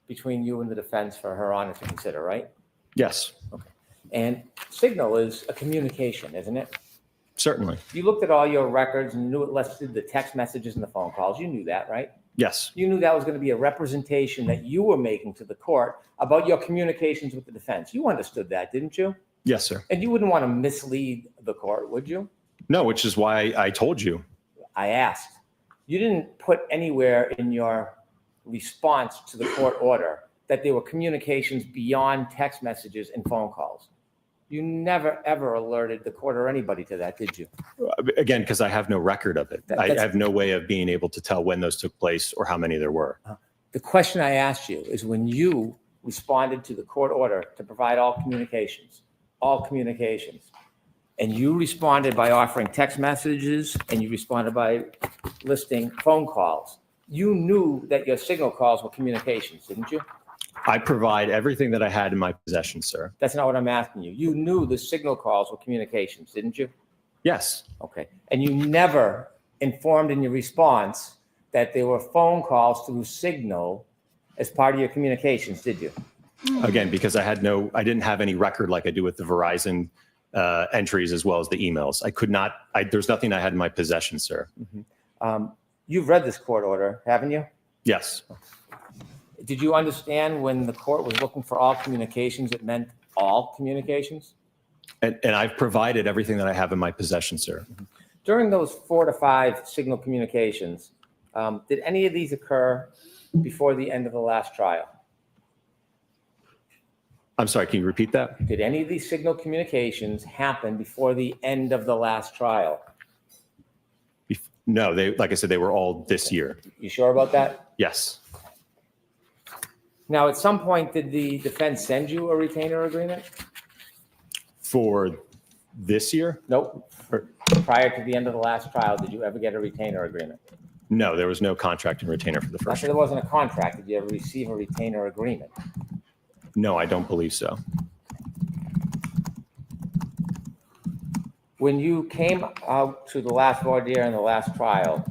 between you and the defense for Her Honor to consider, right? Yes, And Signal is a communication, isn't it? certainly. You looked at all your records and knew it listed the text messages and the phone calls. You knew that, right? Yes, You knew that was going to be a representation that you were making to the court about your communications with the defense. You understood that, didn't you? yes, sir. And you wouldn't want to mislead the court, would you? No, which is why I told you. I asked. You didn't put anywhere in your response to the court order that there were communications beyond text messages and phone calls. You never, ever alerted the court or anybody to that, did you? Again, because I have no record of it. I That's- have no way of being able to tell when those took place or how many there were. The question I asked you is when you responded to the court order to provide all communications, and you responded by offering text messages and you responded by listing phone calls, you knew that your Signal calls were communications, didn't you? I provide everything that I had in my possession, sir. That's not what I'm asking you. You knew the Signal calls were communications, didn't you? Yes, Okay. And you never informed in your response that there were phone calls through Signal as part of your communications, did you? again, because I didn't have any record like I do with the Verizon entries as well as the emails. I could not, there's nothing I had in my possession, sir. You've read this court order, haven't you? Yes, Did you understand when the court was looking for all communications, it meant all communications? and I've provided everything that I have in my possession, sir. During those 4 to 5 Signal communications, did any of these occur before the end of the last trial? I'm sorry, can you repeat that? Did any of these Signal communications happen before the end of the last trial? No, like I said, they were all this year. You sure about that? Yes. Now, at some point, did the defense send you a retainer agreement? For this year? Nope. Or- Prior to the end of the last trial, did you ever get a retainer agreement? No, there was no contract and retainer for the I first. said there wasn't a contract. Did you ever receive a retainer agreement? No, I don't believe so. When you came out to the last voir dire and the last trial,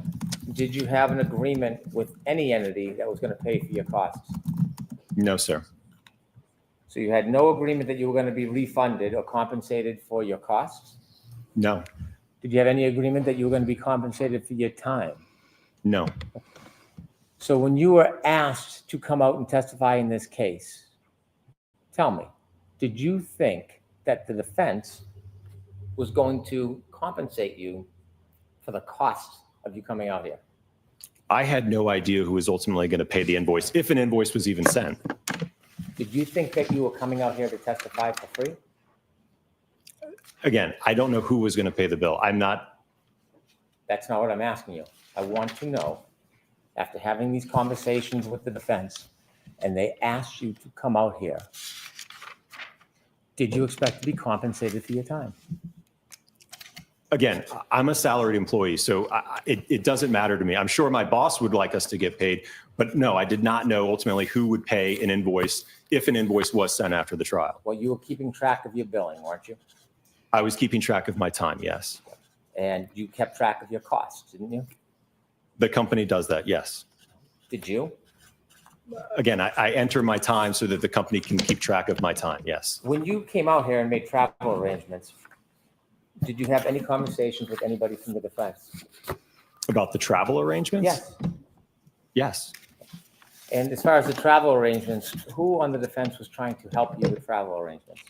did you have an agreement with any entity that was going to pay for your costs? No, sir. So you had no agreement that you were going to be refunded or compensated for your costs? No, Did you have any agreement that you were going to be compensated for your time? no. So when you were asked to come out and testify in this case, tell me, did you think that the defense was going to compensate you for the cost of you coming out here? I had no idea who was ultimately going to pay the invoice, if an invoice was even sent. Did you think that you were coming out here to testify for free? Again, I don't know who was going to pay the bill. That's not what I'm asking you. I want to know, after having these conversations with the defense, and they asked you to come out here, Did you expect to be compensated for your time? Again, I'm a salaried employee, so it doesn't matter to me. I'm sure my boss would like us to get paid, but no, I did not know ultimately who would pay an invoice if an invoice was sent after the trial. Well, you were keeping track of your billing, weren't you? I was keeping track of my time, yes. And you kept track of your costs, didn't you? The company does that, yes. Did you? Again, I enter my time so that the company can keep track of my time, yes. When you came out here and made travel arrangements, did you have any conversations with anybody from the defense? About the travel arrangements? Yes. Yes. And as far as the travel arrangements, who on the defense was trying to help you with travel arrangements?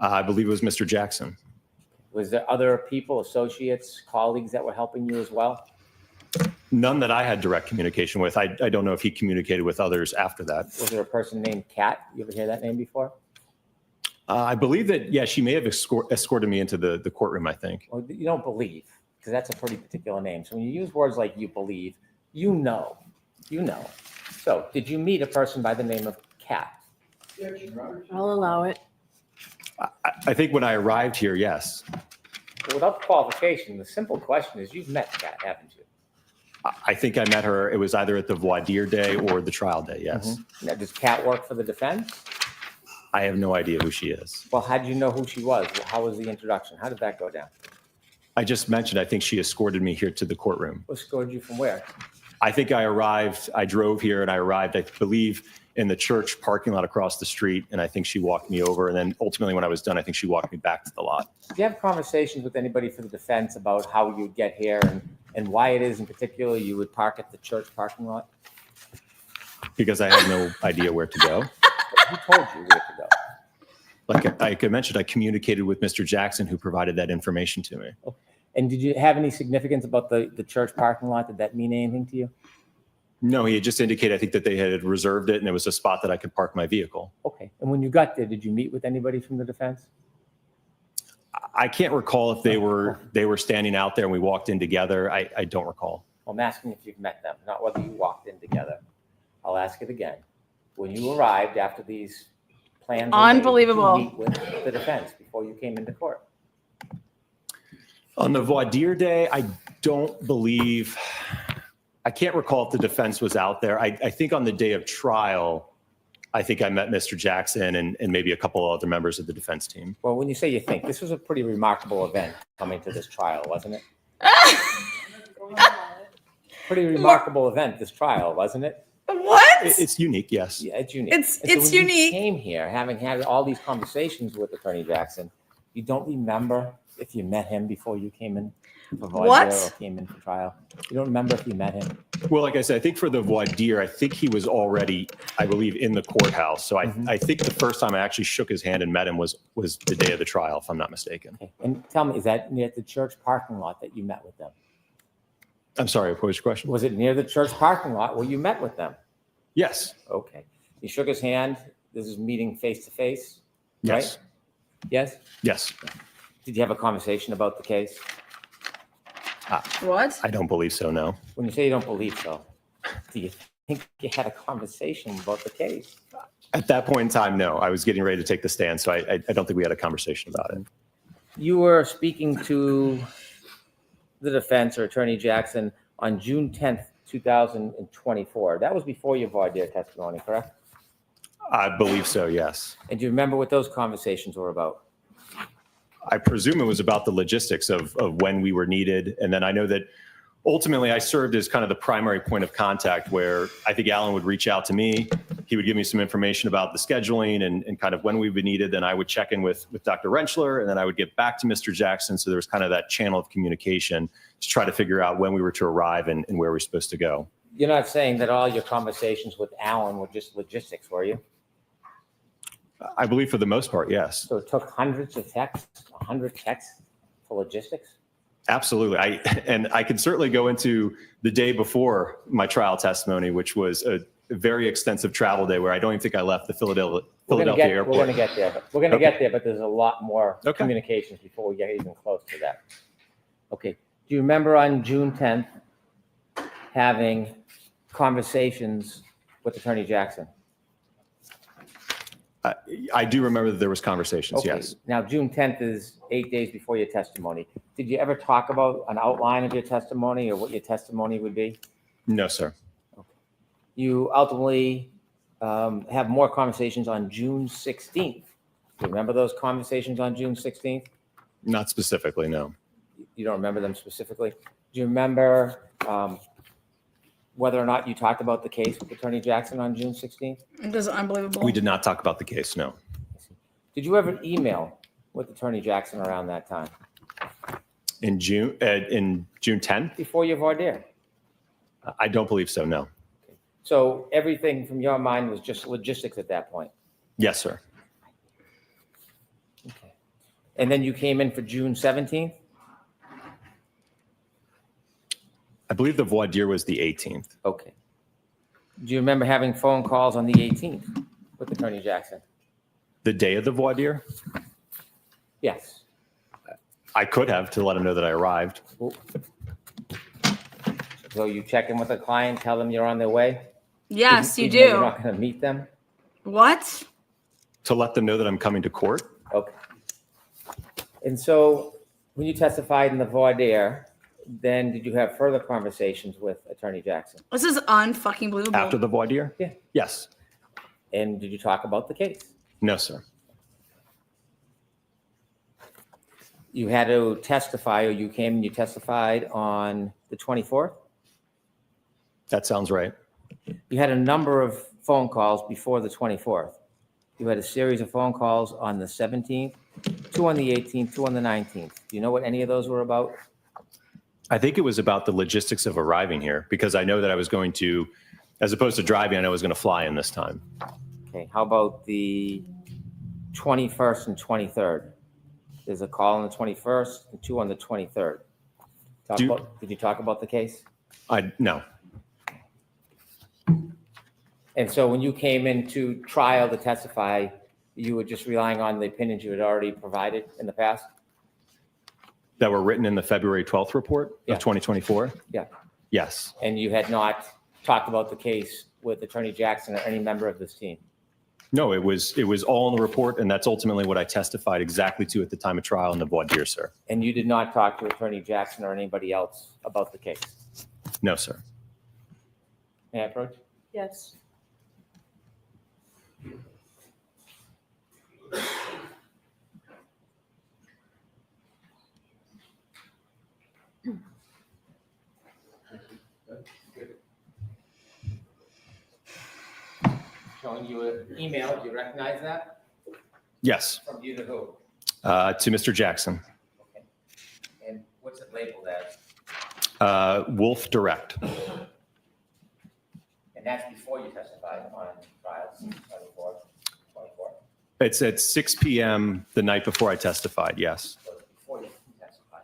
I believe it was Mr. Jackson. Was there other people, associates, colleagues that were helping you as well? None that I had direct communication with. I don't know if he communicated with others after that. Was there a person named Kat? You ever hear that name before? I believe that, yeah, she may have escorted me into the courtroom, I think. Well, you don't believe, because that's a pretty particular name. So when you use words like you believe, you know. So did you meet a person by the name of Kat? I'll allow it. I think when I arrived here, yes. But without the qualification, the simple question is, you've met Kat, haven't you? I think I met her, it was either at the voir dire day or the trial day, yes. Now, does Kat work for the defense? I have no idea who she is. Well, how did you know who she was? How was the introduction? How did that go down? I just mentioned, I think she escorted me here to the courtroom. Escorted you from where? I think I drove here and I arrived, I believe, in the church parking lot across the street. And I think she walked me over. And then ultimately when I was done, I think she walked me back to the lot. Did you have conversations with anybody for the defense about how you'd get here and why it is in particular you would park at the church parking lot? Because I had no idea where to go. Who told you where to go? Like I mentioned, I communicated with Mr. Jackson, who provided that information to me. And did you have any significance about the church parking lot? Did that mean anything to you? No, he had just indicated, I think, that they had reserved it and it was a spot that I could park my vehicle. Okay. And when you got there, did you meet with anybody from the defense? I can't recall if they were standing out there and we walked in together. I don't recall. Well, I'm asking if you've met them, not whether you walked in together. I'll ask it again. When you arrived after these plans, Unbelievable. did you meet with the defense before you came into court? On the voir dire day, I don't believe, I can't recall if the defense was out there. I think on the day of trial, I think I met Mr. Jackson and maybe a couple of other members of the defense team. Well, when you say you think, this was a pretty remarkable event coming to this trial, wasn't it? Pretty remarkable event, this trial, wasn't it? What? It's unique, yes. Yeah, it's unique. It's And so when unique. You came here, having had all these conversations with Attorney Jackson, you don't remember if you met him before you came in for voir What? dire or came in for trial? You don't remember if you met him? Well, like I said, I think for the voir dire, I think he was already, I believe, in the courthouse. So I think the first time I actually shook his hand and met him was the day of the trial, if I'm not mistaken. Okay. And tell me, is that near the church parking lot that you met with them? I'm sorry, what was your question? Was it near the church parking lot where you met with them? Yes. Okay. You shook his hand. This is meeting face to face, Yes. right? Yes? Yes. Did you have a conversation about the case? What? I don't believe so, no. When you say you don't believe so, do you think you had a conversation about the case? At that point in time, no. I was getting ready to take the stand, so I don't think we had a conversation about it. You were speaking to the defense or Attorney Jackson on June 10th, 2024. That was before your voir dire testimony, correct? I believe so, yes. And do you remember what those conversations were about? I presume it was about the logistics of when we were needed. And then I know that ultimately I served as kind of the primary point of contact where I think Alan would reach out to me. He would give me some information about the scheduling and kind of when we would be needed. Then I would check in with Dr. Rentschler, and then I would get back to Mr. Jackson. So there was kind of that channel of communication to try to figure out when we were to arrive and where we're supposed to go. You're not saying that all your conversations with Alan were just logistics, were you? I believe for the most part, yes. So it took hundreds of texts, 100 texts for logistics? Absolutely. I could certainly go into the day before my trial testimony, which was a very extensive travel day where I don't even think I left the Philadelphia airport. We're going to get there, but there's a lot more communications before we get even close to that. Okay. Do you remember on June 10th having conversations with Attorney Jackson? I do remember that there was conversations, Okay. yes. Now, June 10th is 8 days before your testimony. Did you ever talk about an outline of your testimony or what your testimony would be? No, sir. You ultimately have more conversations on June 16th. Do you remember those conversations on June 16th? Not specifically, no. You don't remember them specifically? Do you remember whether or not you talked about the case with Attorney Jackson on June 16th? It is unbelievable. We did not talk about the case, no. Did you ever email with Attorney Jackson around that time? In June 10th? Before your voir dire? I don't believe so, no. So everything from your mind was just logistics at that point? Yes, sir. Okay. And then you came in for June 17th? I believe the voir dire was the 18th. Okay. Do you remember having phone calls on the 18th with Attorney Jackson? The day of the voir dire? Yes. I could have to let him know that I arrived. So you check in with the client, tell them you're on their way? Yes, you Even though do. You're not going to meet them? What? To let them know that I'm coming to court? Okay. And so when you testified in the voir dire, then did you have further conversations with Attorney Jackson? This is unfucking believable. After the voir dire? Yeah. Yes. And did you talk about the case? No, sir. You had to testify, or you came and you testified on the 24th? That sounds right. You had a number of phone calls before the 24th. You had a series of phone calls on the 17th, 2 on the 18th, 2 on the 19th. Do you know what any of those were about? I think it was about the logistics of arriving here because I know that I was going to, as opposed to driving, I know I was going to fly in this time. Okay, how about the 21st and 23rd? There's a call on the 21st and 2 on the 23rd. Did you talk about the case? No. And so when you came into trial to testify, you were just relying on the opinions you had already provided in the past? That were written in the February 12th report Yeah. of 2024? Yeah. Yes. And you had not talked about the case with Attorney Jackson or any member of this team? No, it was all in the report, and that's ultimately what I testified exactly to at the time of trial in the voir dire, sir. And you did not talk to Attorney Jackson or anybody else about the case? No, sir. May I approach? Yes. Showing you an email, do you recognize that? Yes. From you to who? To Mr. Jackson. Okay. And what's it labeled as? Wolf Direct. And that's before you testified on trial, 24. It's at 6 p.m. the night before I testified, yes. So it's before you testified.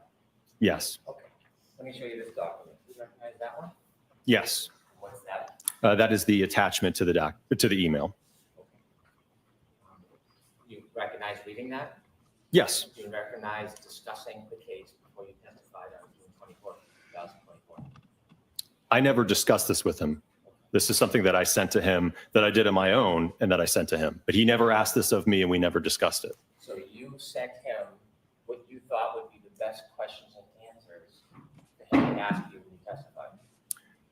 Yes. Okay. Let me show you this document. Do you recognize that one? Yes. What's that? That is the attachment to the email. You recognize reading that? Yes. Do you recognize discussing the case before you testified on June 24th, 2024? I never discussed this with him. This is something that I sent to him, that I did on my own, and that I sent to him. But he never asked this of me, and we never discussed it. So you sent him what you thought would be the best questions and answers to him to ask you when you testified?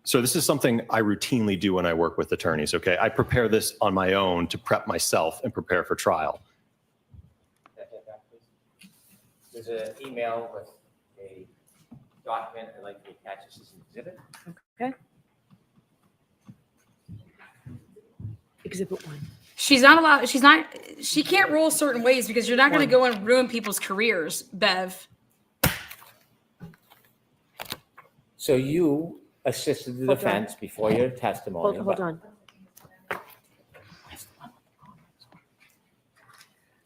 So this is something I routinely do when I work with attorneys, okay? I prepare this on my own to prep myself and prepare for trial. There's an email with a document I'd like to attach this as an exhibit. Okay. Exhibit 1. She's not allowed. She can't rule certain ways because you're not going to go and ruin people's careers, Bev. So you assisted the Hold on. defense before your testimony. Hold on.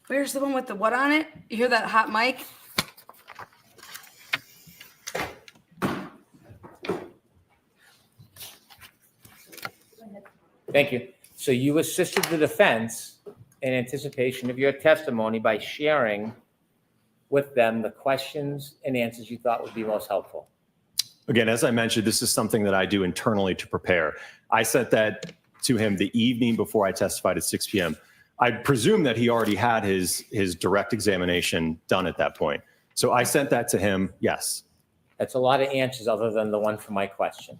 Where's the one with the what on it? You hear that hot mic? Thank you. So you assisted the defense in anticipation of your testimony by sharing with them the questions and answers you thought would be most helpful. Again, as I mentioned, this is something that I do internally to prepare. I sent that to him the evening before I testified at 6 p.m. I presume that he already had his direct examination done at that point. So I sent that to him, yes. That's a lot of answers other than the one for my question.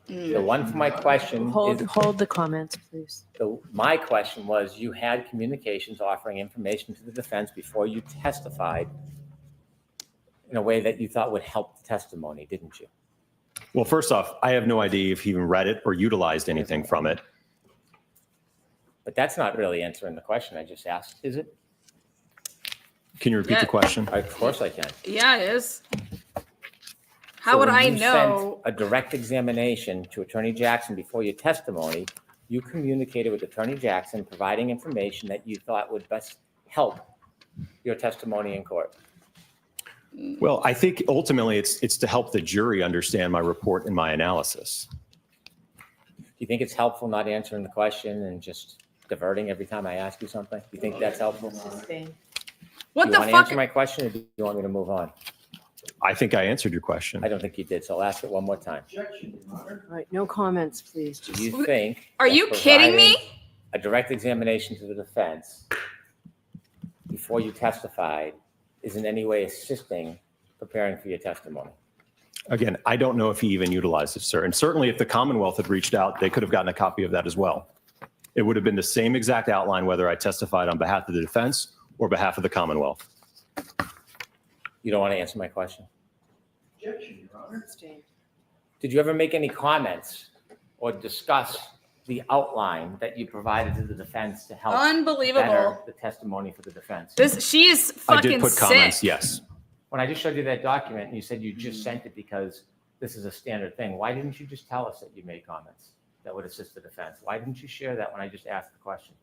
The one for my question Hold is, the comments, please. my question was, you had communications offering information to the defense before you testified in a way that you thought would help the testimony, didn't you? Well, first off, I have no idea if he even read it or utilized anything from it. But that's not really answering the question I just asked, is it? Can you repeat Yeah. the question? Of course I can. Yeah, it is. How So would when I you know? sent a direct examination to Attorney Jackson before your testimony, you communicated with Attorney Jackson, providing information that you thought would best help your testimony in court. Well, I think ultimately it's to help the jury understand my report and my analysis. Do you think it's helpful not answering the question and just diverting every time I ask you something? Do you think that's helpful? What Do the you want to fuck? answer my question, or do you want me to move on? I think I answered your question. I don't think you did, so I'll ask it one more time. All right, no comments, please. Do you think? Are that you kidding me? providing A direct examination to the defense before you testified is in any way assisting preparing for your testimony? Again, I don't know if he even utilized it, sir. And certainly if the Commonwealth had reached out, they could have gotten a copy of that as well. It would have been the same exact outline whether I testified on behalf of the defense or behalf of the Commonwealth. You don't want to answer my question? Objection, Your Honor. Did you ever make any comments or discuss the outline that you provided to the defense to help better Unbelievable. the testimony for the defense? She is I fucking did put sick. comments, yes. When I just showed you that document and you said you just sent it because this is a standard thing, why didn't you just tell us that you made comments that would assist the defense? Why didn't you share that when I just asked the question?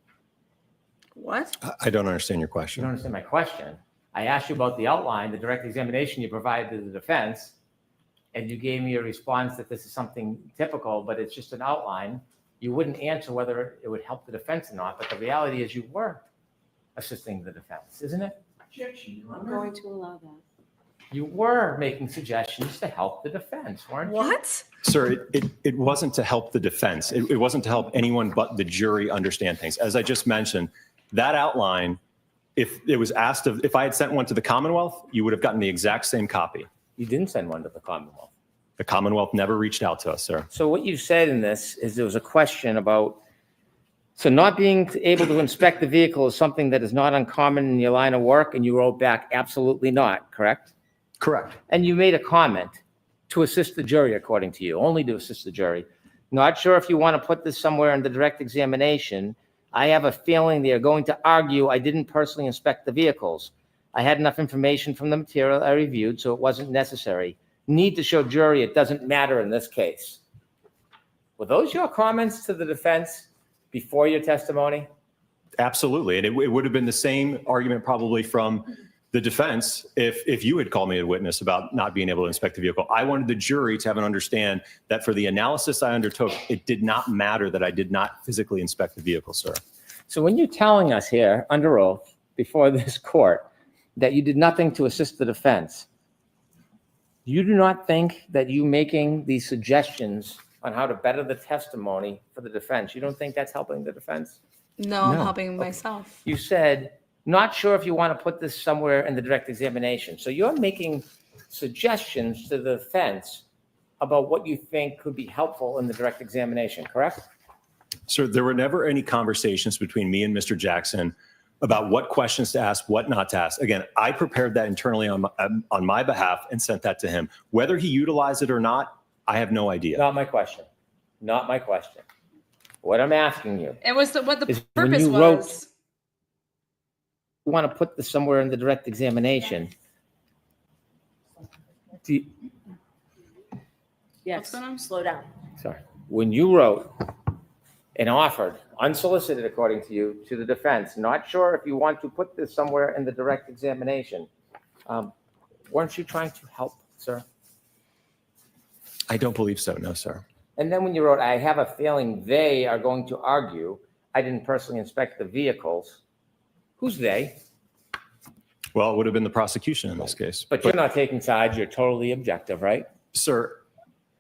What? I don't understand your You question. don't understand my question. I asked you about the outline, the direct examination you provided to the defense, and you gave me a response that this is something typical, but it's just an outline. You wouldn't answer whether it would help the defense or not, but the reality is you were assisting the defense, isn't it? Objection, Your I'm Honor. going to allow that. You were making suggestions to help the defense, weren't you? What? Sir, it wasn't to help the defense. It wasn't to help anyone but the jury understand things. As I just mentioned, that outline, if it was asked if I had sent one to the Commonwealth, you would have gotten the exact same copy. You didn't send one to the Commonwealth. The Commonwealth never reached out to us, sir. So what you said in this is there was a question about, so not being able to inspect the vehicle is something that is not uncommon in your line of work, and you wrote back, absolutely not, correct? Correct. And you made a comment to assist the jury, according to you, only to assist the jury. Not sure if you want to put this somewhere in the direct examination. I have a feeling they are going to argue I didn't personally inspect the vehicles. I had enough information from the material I reviewed, so it wasn't necessary. Need to show jury it doesn't matter in this case. Were those your comments to the defense before your testimony? Absolutely. And it would have been the same argument probably from the defense if you had called me a witness about not being able to inspect the vehicle. I wanted the jury to have an understand that for the analysis I undertook, it did not matter that I did not physically inspect the vehicle, sir. So when you're telling us here under oath before this court that you did nothing to assist the defense, you do not think that you making these suggestions on how to better the testimony for the defense, you don't think that's helping the defense? No, I'm No. helping myself. You said, not sure if you want to put this somewhere in the direct examination. So you're making suggestions to the defense about what you think could be helpful in the direct examination, correct? Sir, there were never any conversations between me and Mr. Jackson about what questions to ask, what not to ask. Again, I prepared that internally on my behalf and sent that to him. Whether he utilized it or not, I have no idea. Not my question. Not my question. What I'm asking you, It was what the Is when purpose you wrote- was. you want to put this somewhere in the direct examination. Do you- Yes, What's going on? slow down. sorry, when you wrote and offered, unsolicited according to you, to the defense, not sure if you want to put this somewhere in the direct examination, weren't you trying to help, sir? I don't believe so, no, sir. And then when you wrote, I have a feeling they are going to argue, I didn't personally inspect the vehicles. Who's they? Well, it would have been the prosecution in this case. But you're not taking sides, you're totally objective, right? Sir,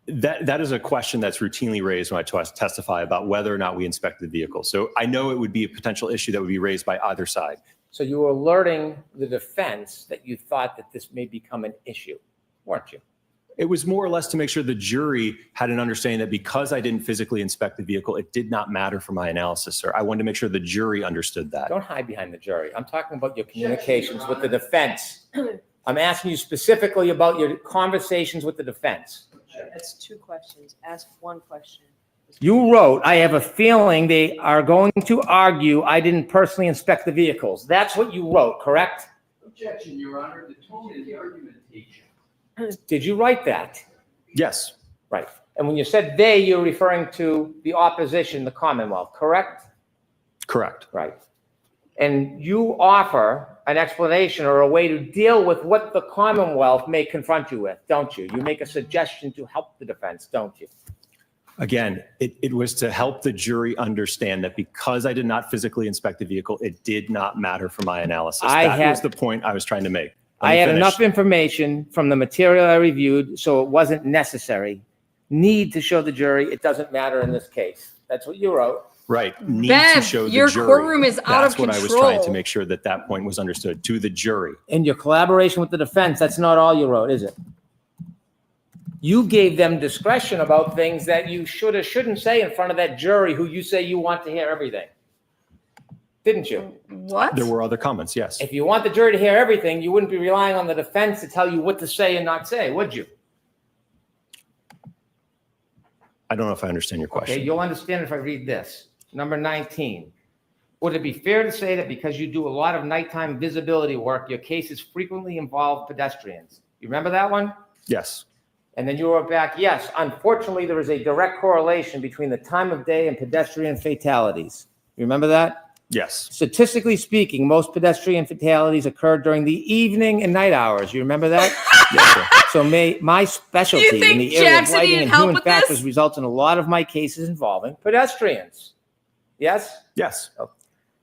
That is a question that's routinely raised when I testify about whether or not we inspected the vehicle. So I know it would be a potential issue that would be raised by either side. So you were alerting the defense that you thought that this may become an issue, weren't you? It was more or less to make sure the jury had an understanding that because I didn't physically inspect the vehicle, it did not matter for my analysis, sir. I wanted to make sure the jury understood that. Don't hide behind the jury. I'm talking about your communications with the defense. I'm asking you specifically about your conversations with the defense. That's two questions. Ask one question. You wrote, I have a feeling they are going to argue I didn't personally inspect the vehicles. That's what you wrote, correct? Objection, Your Honor. The tone of the argumentation. Did you write that? Yes. Right. And when you said they, you're referring to the opposition, the Commonwealth, correct? Correct. Right. And you offer an explanation or a way to deal with what the Commonwealth may confront you with, don't you? You make a suggestion to help the defense, don't you? Again, it was to help the jury understand that because I did not physically inspect the vehicle, it did not matter for my analysis. That was the point I was trying to make. I had enough information from the material I reviewed, so it wasn't necessary. Need to show the jury it doesn't matter in this case. That's what you wrote. Right. Need Bev, to show the your jury. courtroom is out of That's what I was control. trying to make sure that that point was understood to the jury. In your collaboration with the defense, that's not all you wrote, is it? You gave them discretion about things that you should or shouldn't say in front of that jury who you say you want to hear everything. Didn't you? What? There were other comments, yes. If you want the jury to hear everything, you wouldn't be relying on the defense to tell you what to say and not say, would you? I don't know if I understand your question. Okay, you'll understand if I read this. Number 19. Would it be fair to say that because you do a lot of nighttime visibility work, your cases frequently involve pedestrians? You remember that one? Yes. And then you wrote back, yes, unfortunately, there is a direct correlation between the time of day and pedestrian fatalities. You remember that? Yes. Statistically speaking, most pedestrian fatalities occur during the evening and night hours. You remember that? Yes, sir. So my specialty You think in the area of Jackson lighting needed and help human with factors this? results in a lot of my cases involving pedestrians. Yes? Yes.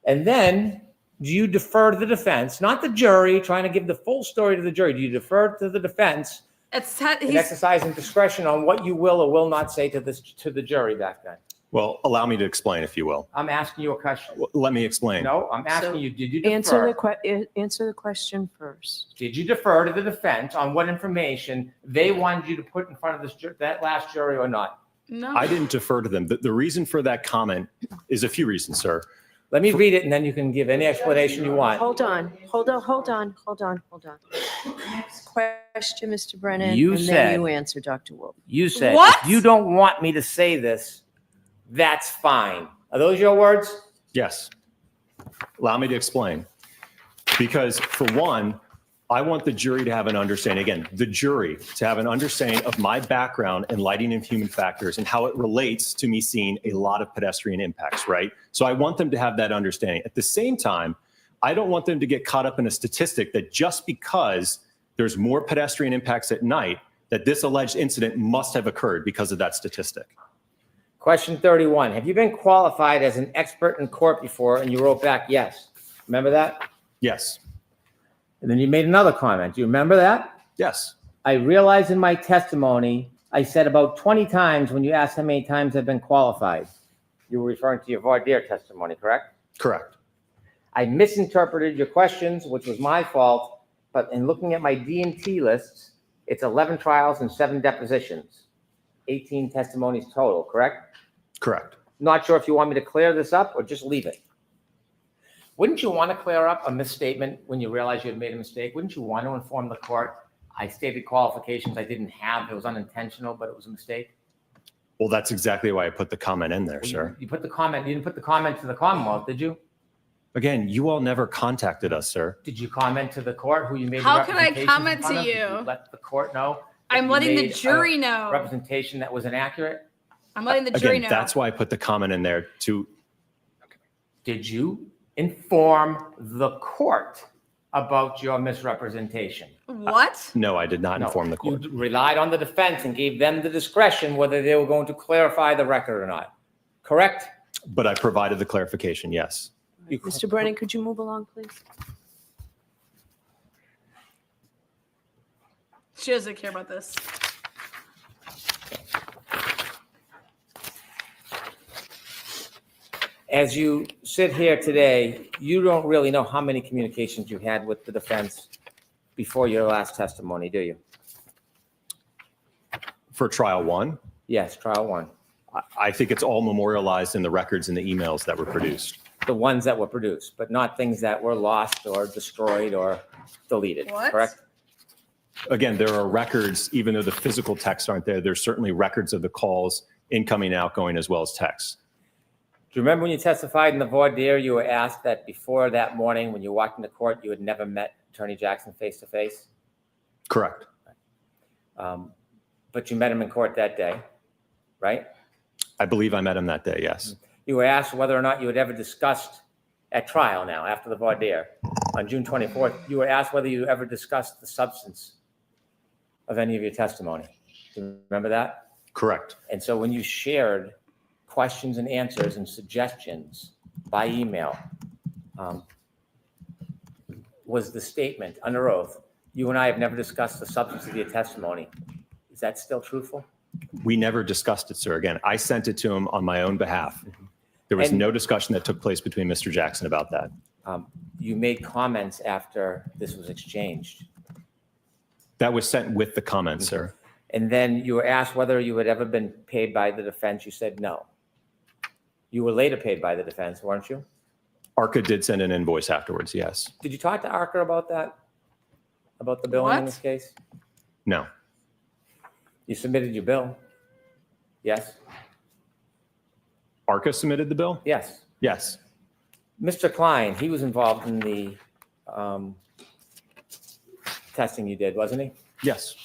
And then do you defer to the defense, not the jury, trying to give the full story to the jury? Do you defer to the defense in He's, exercising discretion on what you will or will not say to the jury back then? Well, allow me to explain, if you will. I'm asking you a question. Well, let me explain. No, I'm asking So you, did you defer? Answer the question first. Did you defer to the defense on what information they wanted you to put in front of that last jury or not? no. I didn't defer to them. The reason for that comment is a few reasons, sir. Let me read it and then you can give any explanation you want. Hold on. Next question, Mr. Brennan. You and said- then you answer, Dr. Wolf. You said, What? if you don't want me to say this, that's fine. Are those your words? Yes. Allow me to explain. Because for one, I want the jury to have an understanding, again, the jury to have an understanding of my background in lighting and human factors and how it relates to me seeing a lot of pedestrian impacts, right? So I want them to have that understanding. At the same time, I don't want them to get caught up in a statistic that just because there's more pedestrian impacts at night, that this alleged incident must have occurred because of that statistic. Question 31. Have you been qualified as an expert in court before? And you wrote back, yes. Remember that? Yes. And then you made another comment. Do you remember that? Yes. I realized in my testimony, I said about 20 times when you asked how many times I've been qualified. You were referring to your voir dire testimony, correct? Correct. I misinterpreted your questions, which was my fault. But in looking at my D&T lists, it's 11 trials and 7 depositions, 18 testimonies total, correct? Correct. Not sure if you want me to clear this up or just leave it. Wouldn't you want to clear up a misstatement when you realize you had made a mistake? Wouldn't you want to inform the court, I stated qualifications I didn't have, it was unintentional, but it was a mistake? Well, that's exactly why I put the comment in there, sir. You put the comment, you didn't put the comment to the Commonwealth, did you? Again, you all never contacted us, sir. Did you comment to the court who you made the How can I representations in comment front to of? Did you? let the court know? that I'm you letting the made a jury know. Representation that was inaccurate? I'm letting the jury Again, know. that's why I put the comment in there to, Did you inform the court about your misrepresentation? What? no, I did not No. inform the court. You relied on the defense and gave them the discretion whether they were going to clarify the record or not, correct? But I provided the clarification, yes. Mr. Brennan, could you move along, please? She doesn't care about this. As you sit here today, you don't really know how many communications you had with the defense before your last testimony, do you? For trial one, Yes, trial one. I think it's all memorialized in the records and the emails that were produced. The ones that were produced, but not things that were lost or destroyed or deleted, What? correct? Again, there are records, even though the physical texts aren't there, there's certainly records of the calls, incoming and outgoing, as well as texts. Do you remember when you testified in the voir dire, you were asked that before that morning, when you walked into court, you had never met Attorney Jackson face to face? Correct. But you met him in court that day, right? I believe I met him that day, yes. You were asked whether or not you had ever discussed at trial now, after the voir dire, on June 24th, you were asked whether you ever discussed the substance of any of your testimony. Do you remember that? Correct. And so when you shared questions and answers and suggestions by email, was the statement under oath, you and I have never discussed the substance of your testimony. Is that still truthful? We never discussed it, sir. Again, I sent it to him on my own behalf. There was And- no discussion that took place between Mr. Jackson about that. You made comments after this was exchanged. That was sent with the comments, sir. And then you were asked whether you had ever been paid by the defense. You said no. You were later paid by the defense, weren't you? ARCA did send an invoice afterwards, yes. Did you talk to ARCA about that? About the billing in What? this case? No. You submitted your bill? Yes? ARCA submitted the bill? Yes. Yes. Mr. Klein, he was involved in the testing you did, wasn't he? Yes.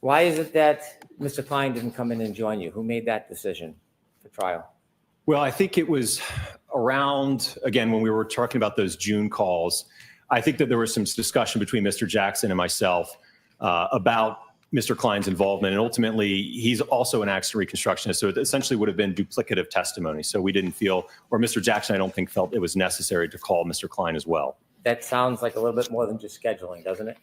Why is it that Mr. Klein didn't come in and join you? Who made that decision for trial? Well, I think it was around, again, when we were talking about those June calls, I think that there was some discussion between Mr. Jackson and myself about Mr. Klein's involvement. And ultimately, he's also an accident reconstructionist. So it essentially would have been duplicative testimony. So we didn't feel, or Mr. Jackson, I don't think, felt it was necessary to call Mr. Klein as well. That sounds like a little bit more than just scheduling, doesn't it?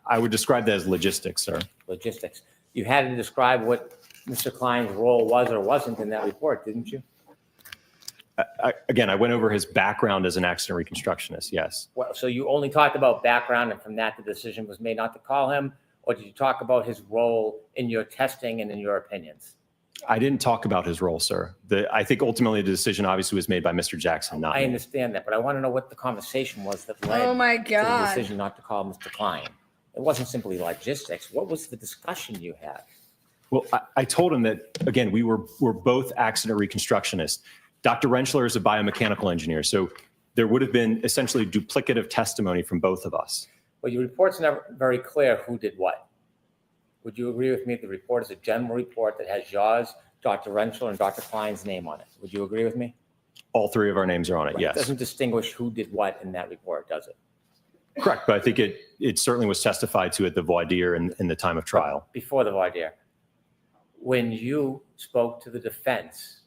I would describe that as logistics, sir. Logistics. You had to describe what Mr. Klein's role was or wasn't in that report, didn't you? Again, I went over his background as an accident reconstructionist, yes. Well, so you only talked about background, and from that, the decision was made not to call him? Or did you talk about his role in your testing and in your opinions? I didn't talk about his role, sir. I think ultimately the decision obviously was made by Mr. Jackson, not I me. understand that, but I want to know what the conversation was that led Oh my to the God. decision not to call Mr. Klein. It wasn't simply logistics. What was the discussion you had? Well, I told him that, again, we're both accident reconstructionists. Dr. Rentschler is a biomechanical engineer, so there would have been essentially duplicative testimony from both of us. Well, your report's never very clear who did what. Would you agree with me that the report is a general report that has yours, Dr. Rentschler, and Dr. Klein's name on it? Would you agree with me? All three of our names are on it, Right. It yes. doesn't distinguish who did what in that report, does it? Correct, but I think it certainly was testified to at the voir dire in the time of trial. Before the voir dire. When you spoke to the defense,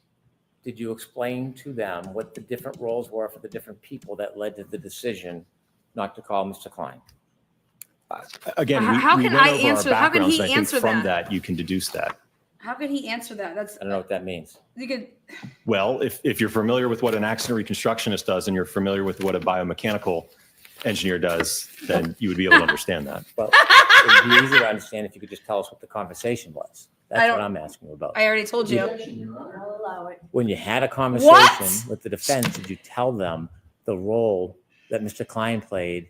did you explain to them what the different roles were for the different people that led to the decision not to call Mr. Klein? Again, How we can went I over answer- our how can backgrounds, he and I think answer from that? that you can deduce that. How can he answer that? That's I don't know what that means. you could. Well, if you're familiar with what an accident reconstructionist does and you're familiar with what a biomechanical engineer does, then you would be able to understand that. Well, it would be easier to understand if you could just tell us what the conversation was. I That's don't- what I'm asking you about. I already told you. I'll allow it. When you had a conversation What? with the defense, did you tell them the role that Mr. Klein played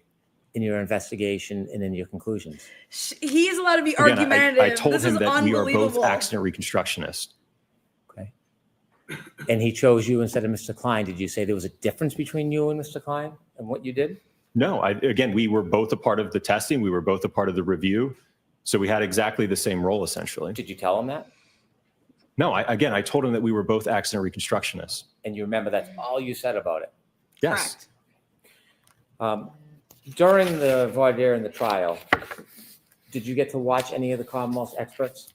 in your investigation and in your conclusions? He is allowed to be Again, argumentative. I told this him is that we are both unbelievable. accident reconstructionists. Okay. And he chose you instead of Mr. Klein. Did you say there was a difference between you and Mr. Klein and what you did? No, again, we were both a part of the testing. We were both a part of the review. So we had exactly the same role, essentially. Did you tell him that? No, I told him that we were both accident reconstructionists. And you remember that's all you said about it? Yes. Correct. During the voir dire and the trial, did you get to watch any of the Commonwealth's experts?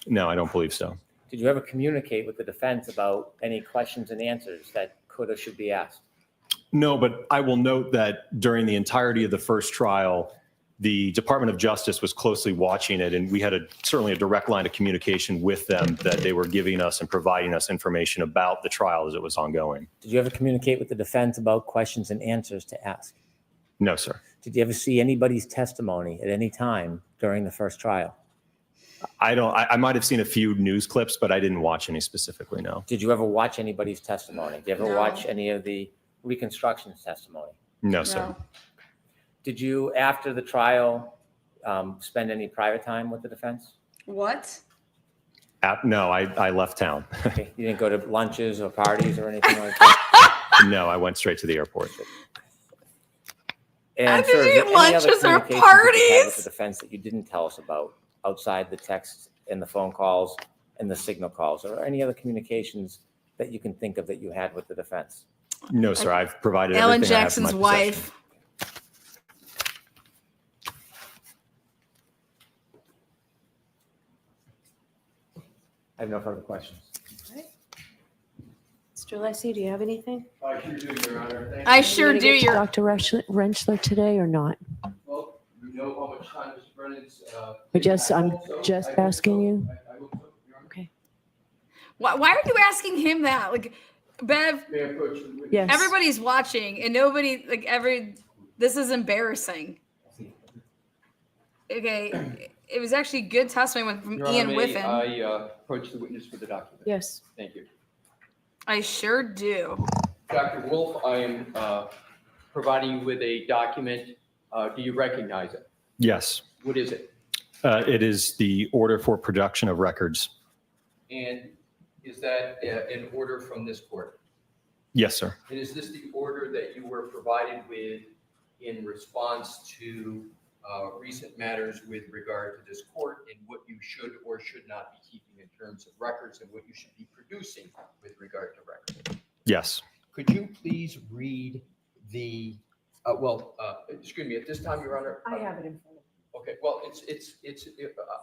No, I don't believe so. Did you ever communicate with the defense about any questions and answers that could or should be asked? No, but I will note that during the entirety of the first trial, the Department of Justice was closely watching it, and we had certainly a direct line of communication with them that they were giving us and providing us information about the trial as it was ongoing. Did you ever communicate with the defense about questions and answers to ask? No, sir. Did you ever see anybody's testimony at any time during the first trial? I might have seen a few news clips, but I didn't watch any specifically, no. Did you ever watch anybody's testimony? Did you ever No. watch any of the reconstruction testimony? No, sir. No. Did you, after the trial, spend any private time with the defense? What? No, I left town. Okay. You didn't go to lunches or parties or anything like that? No, I went straight to the airport. And did sir, is you there eat any other lunches or communications that you had with parties? the defense that you didn't tell us about outside the texts and the phone calls and the signal calls, or any other communications that you can think of that you had with the defense? No, sir. I've provided Ellen everything I have in my Jackson's possession. wife. I have no further questions. Mr. Lessie, do you have anything? I sure do, Your Honor. Thank I you. sure Are you do. gonna get to Your Dr. Rentschler today or not? Well, you know how much time Mr. Brennan's. I'm just asking you. Okay. why are you asking him that? Like, Bev, Yes. everybody's watching, and nobody this is embarrassing. Okay, it was actually good testimony from Your Ian Honor, Whiffen. may I approach the witness for the document? Yes. Thank you. I sure do. Dr. Wolf, I am providing you with a document. Do you recognize it? Yes. What is it? It is the order for production of records. And is that an order from this court? Yes, sir. And is this the order that you were provided with in response to recent matters with regard to this court and what you should or should not be keeping in terms of records and what you should be producing with regard to records? Yes. Could you please read the, excuse me, at this time, Your Honor? I have it in front of me. Okay, well,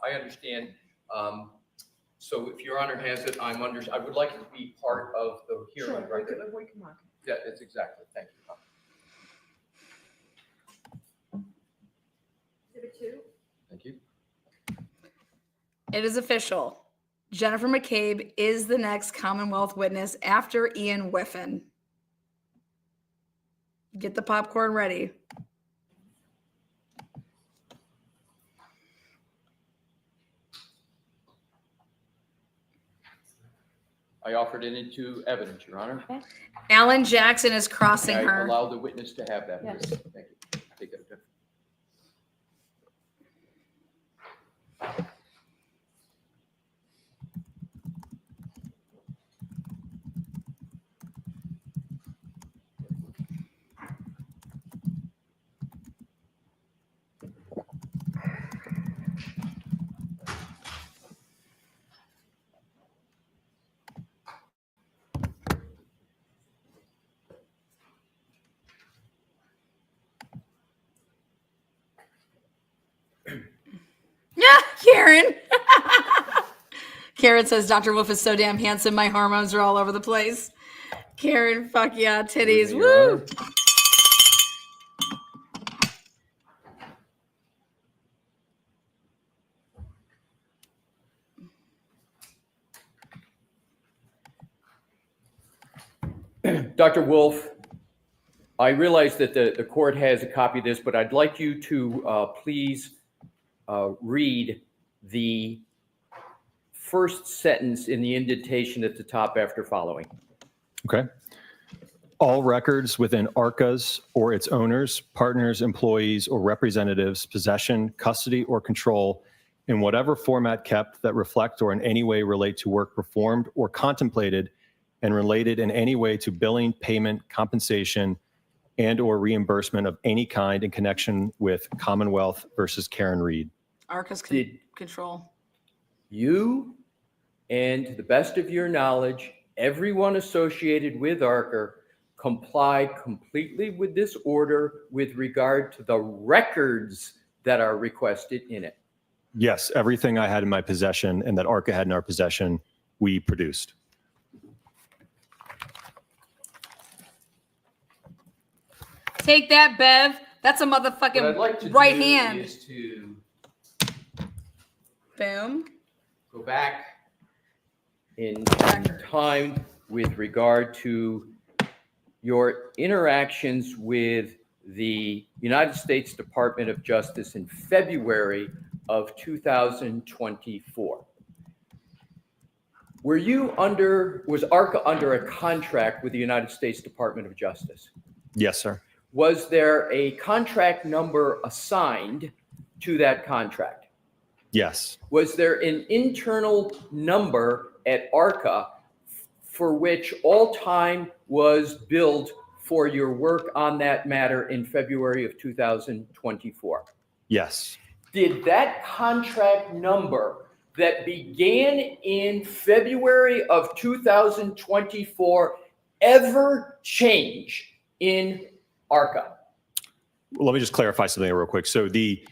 I understand. So if Your Honor has it, I would like it to be part of the hearing. Sure, Right? we can mark it. Yeah, that's exactly. Thank you. Exhibit 2. Thank you. It is official. Jennifer McCabe is the next Commonwealth witness after Ian Whiffen. Get the popcorn ready. I offered it into evidence, Your Honor. Alan Jackson is crossing I her. allow the witness to have that. Yes. Thank you. Take that. Yeah, Karen. Karen says Dr. Wolf is so damn handsome. My hormones are all over the place. Karen, fuck yeah, titties. Your Woo. Dr. Wolf, I realize that the court has a copy of this, but I'd like you to please read the first sentence in the indentation at the top after following. Okay. All records within ARCA's or its owners, partners, employees, or representatives' possession, custody, or control in whatever format kept that reflect or in any way relate to work performed or contemplated and related in any way to billing, payment, compensation, and or reimbursement of any kind in connection with Commonwealth versus Karen Reed. Arca's Did- control. You, and to the best of your knowledge, everyone associated with ARCA complied completely with this order with regard to the records that are requested in it. Yes, everything I had in my possession and that ARCA had in our possession, we produced. Take that, Bev. That's a What I'd motherfucking like to right do hand. is to Boom. go back in time with regard to your interactions with the United States Department of Justice in February of 2024. Was ARCA under a contract with the United States Department of Justice? Yes, sir. Was there a contract number assigned to that contract? Yes. Was there an internal number at ARCA for which all time was billed for your work on that matter in February of 2024? Yes. Did that contract number that began in February of 2024 ever change in ARCA? Well, let me just clarify something real quick. So the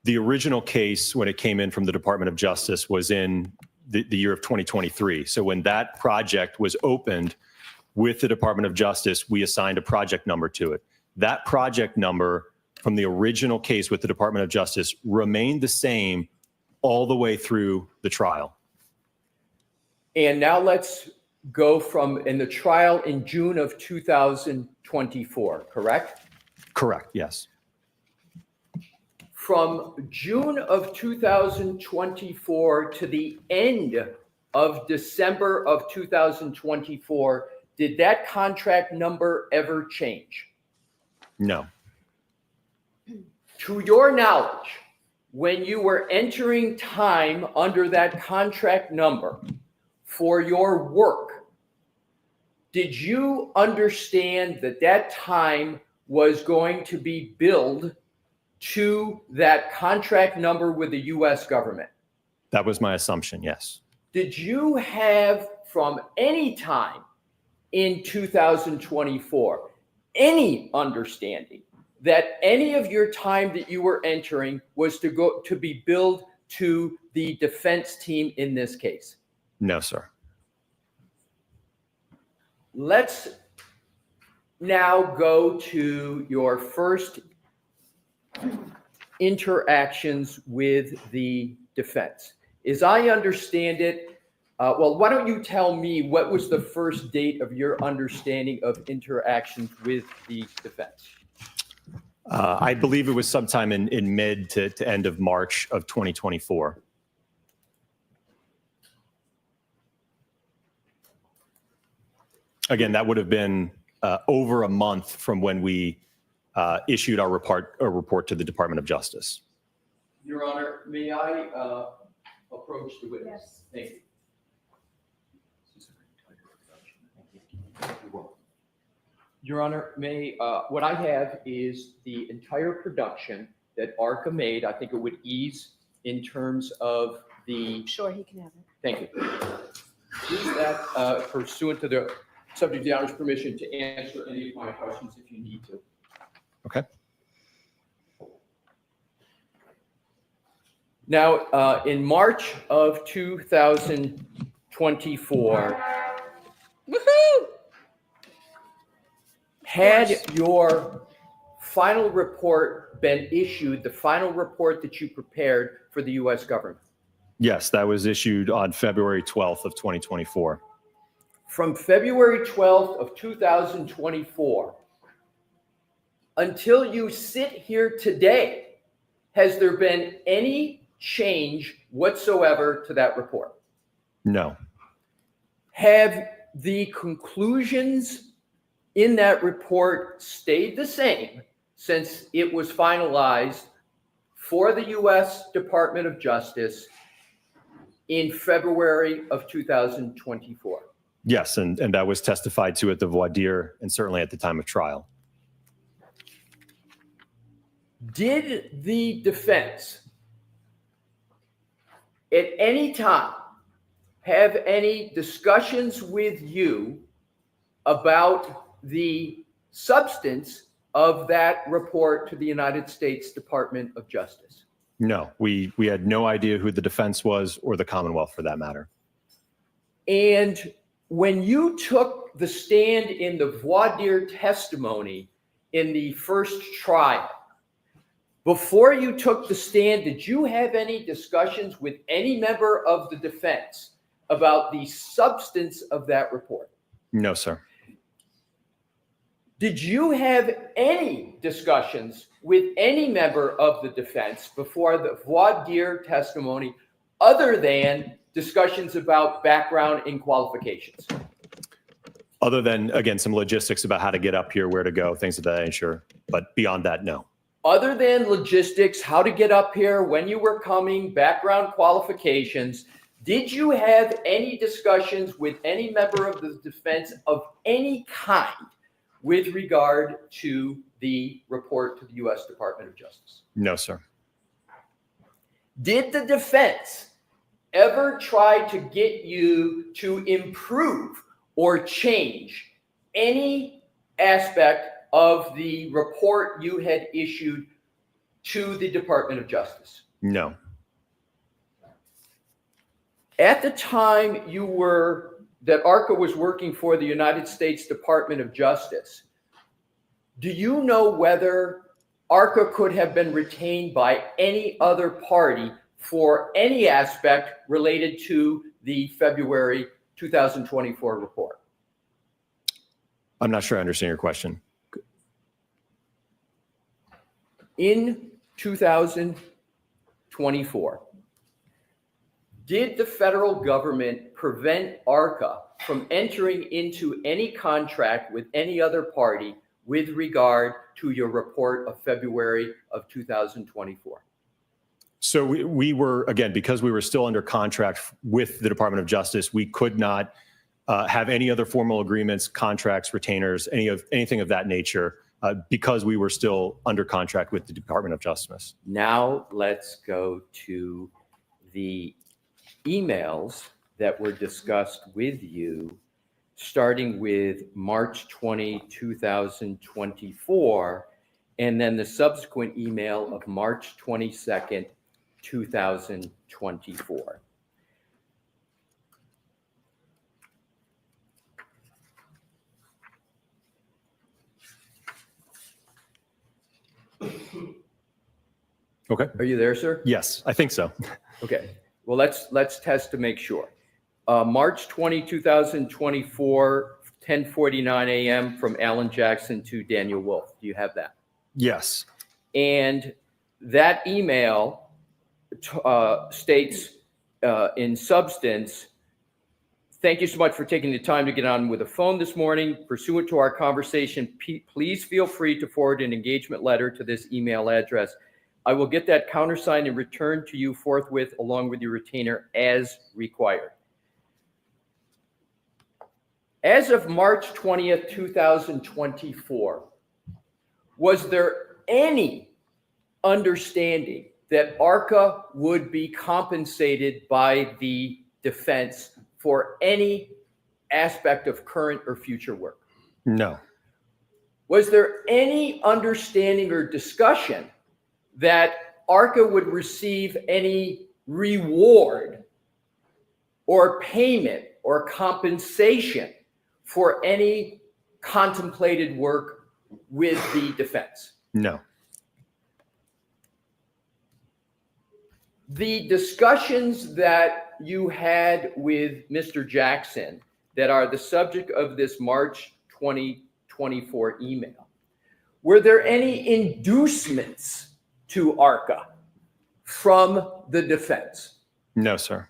original case, when it came in from the Department of Justice, was in the year of 2023. So when that project was opened with the Department of Justice, we assigned a project number to it. That project number from the original case with the Department of Justice remained the same all the way through the trial. And now let's go from in the trial in June of 2024, correct? Correct, yes. From June of 2024 to the end of December of 2024, did that contract number ever change? No. To your knowledge, when you were entering time under that contract number for your work, did you understand that that time was going to be billed to that contract number with the U.S. government? That was my assumption, yes. Did you have from any time in 2024 any understanding that any of your time that you were entering was to be billed to the defense team in this case? No, sir. Let's now go to your first interactions with the defense. As I understand it, well, why don't you tell me what was the first date of your understanding of interactions with the defense? I believe it was sometime in mid to end of March of 2024. Again, that would have been over a month from when we issued our report to the Department of Justice. Your Honor, may I approach the witness? Yes. Thank you. Your Honor, what I have is the entire production that ARCA made. I think it would ease in terms of the. Sure, he can have it. Thank you. Use that pursuant to the subject of the Honor's permission to answer any of my questions if you need to. Okay. Now, in March of 2024, Woohoo! had your final report been issued, the final report that you prepared for the U.S. government? Yes, that was issued on February 12th of 2024. From February 12th of 2024 until you sit here today, has there been any change whatsoever to that report? No. Have the conclusions in that report stayed the same since it was finalized for the U.S. Department of Justice in February of 2024? Yes, and that was testified to at the voir dire and certainly at the time of trial. Did the defense at any time have any discussions with you about the substance of that report to the United States Department of Justice? No, we had no idea who the defense was or the Commonwealth for that matter. And when you took the stand in the voir dire testimony in the first trial, Before you took the stand, did you have any discussions with any member of the defense about the substance of that report? No, sir. Did you have any discussions with any member of the defense before the voir dire testimony other than discussions about background and qualifications? Other than, again, some logistics about how to get up here, where to go, things of that nature. But beyond that, no. Other than logistics, how to get up here, when you were coming, background qualifications, did you have any discussions with any member of the defense of any kind with regard to the report to the U.S. Department of Justice? No, sir. Did the defense ever try to get you to improve or change any aspect of the report you had issued to the Department of Justice? No. At the time that ARCA was working for the United States Department of Justice, do you know whether ARCA could have been retained by any other party for any aspect related to the February 2024 report? I'm not sure I understand your question. In 2024, did the federal government prevent ARCA from entering into any contract with any other party with regard to your report of February of 2024? So we were, again, because we were still under contract with the Department of Justice, we could not have any other formal agreements, contracts, retainers, anything of that nature, because we were still under contract with the Department of Justice. Now let's go to the emails that were discussed with you, starting with March 20, 2024, and then the subsequent email of March 22nd, 2024. Okay. Are you there, sir? Yes, I think so. Okay. Well, let's test to make sure. March 20, 2024, 10:49 a.m. from Alan Jackson to Daniel Wolf. Do you have that? Yes. And that email states in substance, thank you so much for taking the time to get on with the phone this morning. Pursuant to our conversation, please feel free to forward an engagement letter to this email address. I will get that countersigned and returned to you forthwith along with your retainer as required. As of March 20th, 2024, was there any understanding that ARCA would be compensated by the defense for any aspect of current or future work? No. Was there any understanding or discussion that ARCA would receive any reward or payment or compensation for any contemplated work with the defense? No. The discussions that you had with Mr. Jackson that are the subject of this March 2024 email, were there any inducements to ARCA from the defense? No, sir.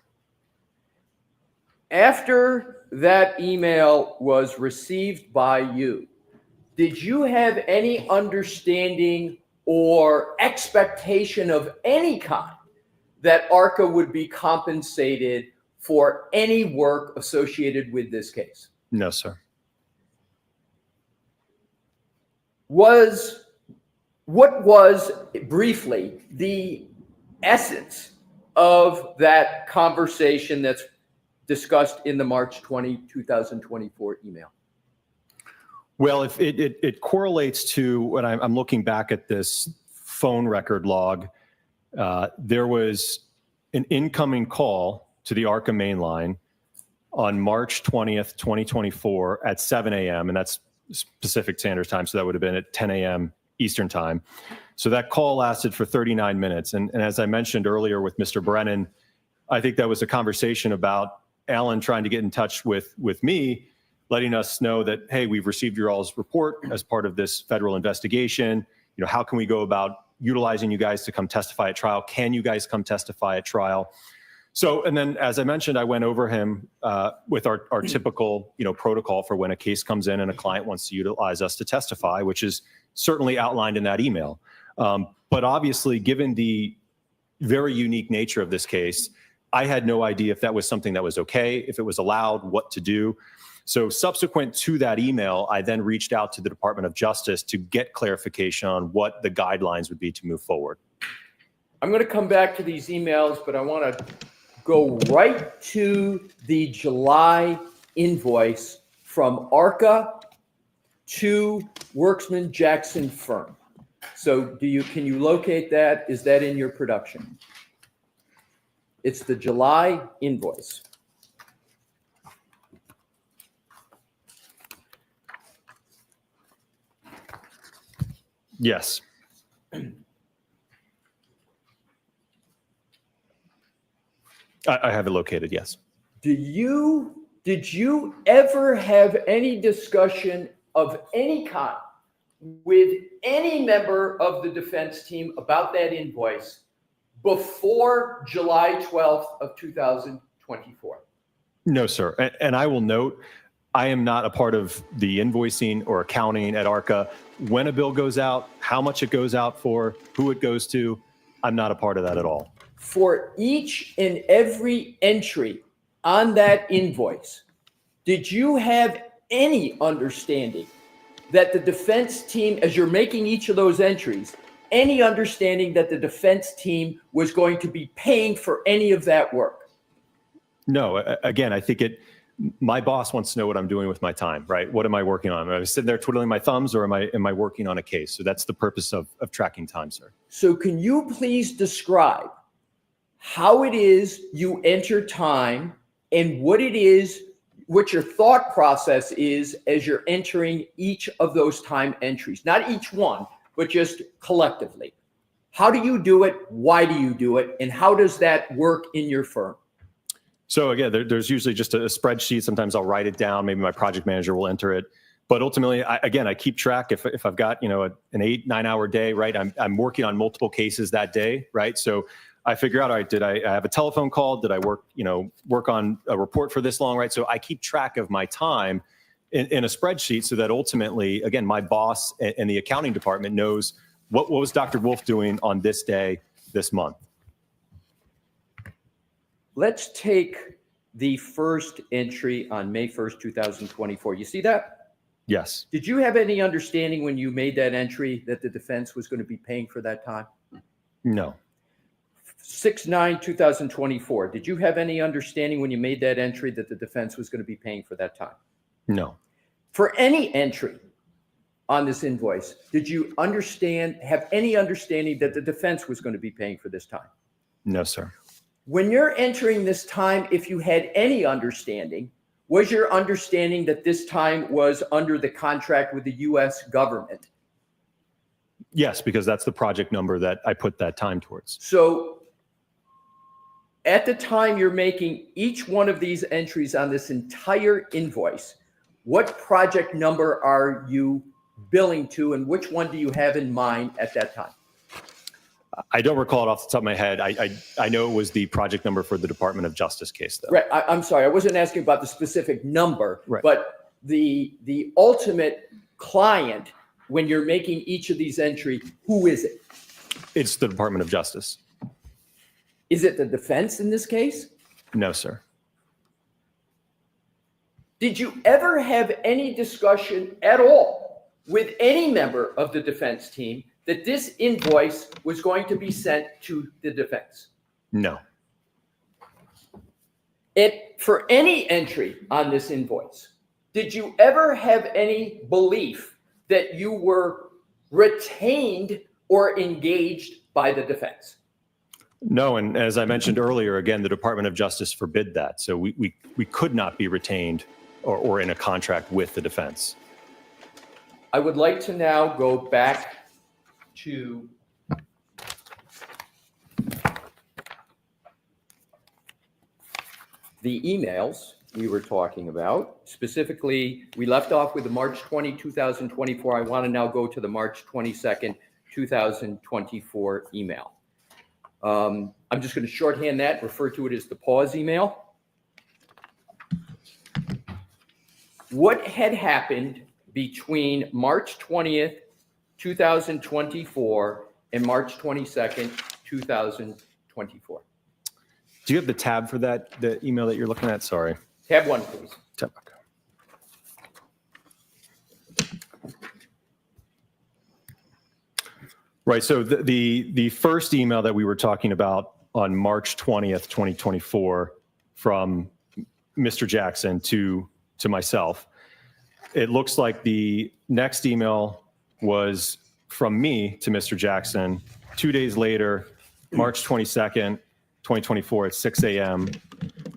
After that email was received by you, did you have any understanding or expectation of any kind that ARCA would be compensated for any work associated with this case? No, sir. What was, briefly, the essence of that conversation that's discussed in the March 20, 2024 email? Well, if it correlates to when I'm looking back at this phone record log, there was an incoming call to the ARCA main line on March 20th, 2024 at 7 a.m. And that's Pacific Standard Time. So that would have been at 10 a.m. Eastern Time. So that call lasted for 39 minutes. And as I mentioned earlier with Mr. Brennan, I think that was a conversation about Alan trying to get in touch with me, letting us know that, hey, we've received your all's report as part of this federal investigation. You know, how can we go about utilizing you guys to come testify at trial? Can you guys come testify at trial? So, and then as I mentioned, I went over him with our typical, protocol for when a case comes in and a client wants to utilize us to testify, which is certainly outlined in that email. But obviously, given the very unique nature of this case, I had no idea if that was something that was okay, if it was allowed, what to do. So subsequent to that email, I then reached out to the Department of Justice to get clarification on what the guidelines would be to move forward. I'm going to come back to these emails, but I want to go right to the July invoice from ARCA to Worksman Jackson Firm. So can you locate that? Is that in your production? It's the July invoice. Yes. I have it located, yes. Did you ever have any discussion of any kind with any member of the defense team about that invoice before July 12th of 2024? No, sir. And I will note, I am not a part of the invoicing or accounting at ARCA. When a bill goes out, how much it goes out for, who it goes to, I'm not a part of that at all. For each and every entry on that invoice, did you have any understanding that the defense team, as you're making each of those entries, any understanding that the defense team was going to be paying for any of that work? No, again, I think my boss wants to know what I'm doing with my time, right? What am I working on? Am I sitting there twiddling my thumbs, or am I working on a case? So that's the purpose of tracking time, sir. So can you please describe how it is you enter time and what your thought process is as you're entering each of those time entries? Not each one, but just collectively. How do you do it? Why do you do it? And how does that work in your firm? So again, there's usually just a spreadsheet. Sometimes I'll write it down. Maybe my project manager will enter it. But ultimately, I keep track. If I've got an 8-9 hour day, right? I'm working on multiple cases that day, right? So I figure out, all right, did I have a telephone call? Did I work on a report for this long, right? So I keep track of my time in a spreadsheet so that ultimately, again, my boss and the accounting department knows what was Dr. Wolf doing on this day, this month. Let's take the first entry on May 1st, 2024. You see that? Yes. Did you have any understanding when you made that entry that the defense was going to be paying for that time? No. 6/9/2024. Did you have any understanding when you made that entry that the defense was going to be paying for that time? No. For any entry on this invoice, did you have any understanding that the defense was going to be paying for this time? No, sir. When you're entering this time, if you had any understanding, was your understanding that this time was under the contract with the U.S. government? Yes, because that's the project number that I put that time towards. So at the time you're making each one of these entries on this entire invoice, what project number are you billing to, and which one do you have in mind at that time? I don't recall it off the top of my head. I know it was the project number for the Department of Justice case, though. Right. I'm sorry. I wasn't asking about the specific number, right, but the ultimate client, when you're making each of these entries, who is it? It's the Department of Justice. Is it the defense in this case? No, sir. Did you ever have any discussion at all with any member of the defense team that this invoice was going to be sent to the defense? No. For any entry on this invoice, did you ever have any belief that you were retained or engaged by the defense? No, and as I mentioned earlier, again, the Department of Justice forbid that. So we could not be retained or in a contract with the defense. I would like to now go back to the emails we were talking about. Specifically, we left off with the March 20, 2024. I want to now go to the March 22nd, 2024 email. I'm just going to shorthand that, refer to it as the pause email. What had happened between March 20th, 2024 and March 22nd, 2024? Do you have the tab for that, the email that you're looking at? Sorry. Tab 1, please. Tab, okay. Right. So the first email that we were talking about on March 20th, 2024, from Mr. Jackson to myself, it looks like the next email was from me to Mr. Jackson 2 days later, March 22nd, 2024 at 6 a.m.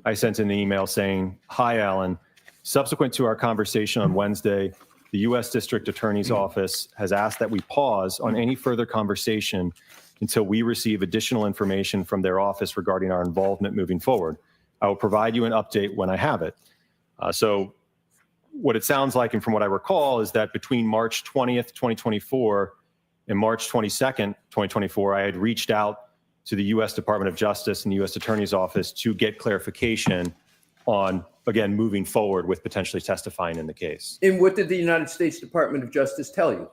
I sent an email saying, "Hi, Alan. Subsequent to our conversation on Wednesday, the U.S. District Attorney's Office has asked that we pause on any further conversation until we receive additional information from their office regarding our involvement moving forward. I will provide you an update when I have it." So what it sounds like, and from what I recall, is that between March 20th, 2024 and March 22nd, 2024, I had reached out to the U.S. Department of Justice and the U.S. Attorney's Office to get clarification on, again, moving forward with potentially testifying in the case. And what did the United States Department of Justice tell you?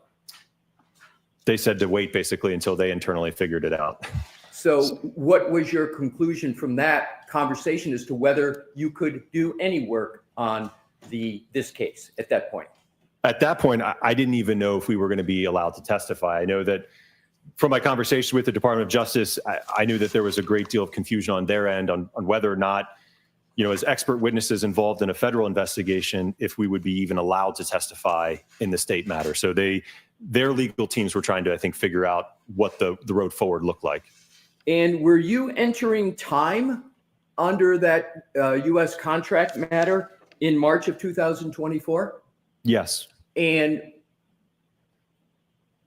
They said to wait basically until they internally figured it out. So what was your conclusion from that conversation as to whether you could do any work on this case at that point? At that point, I didn't even know if we were going to be allowed to testify. I know that from my conversation with the Department of Justice, I knew that there was a great deal of confusion on their end on whether or not, as expert witnesses involved in a federal investigation, if we would be even allowed to testify in the state matter. So their legal teams were trying to, I think, figure out what the road forward looked like. And were you entering time under that U.S. contract matter in March of 2024? Yes. And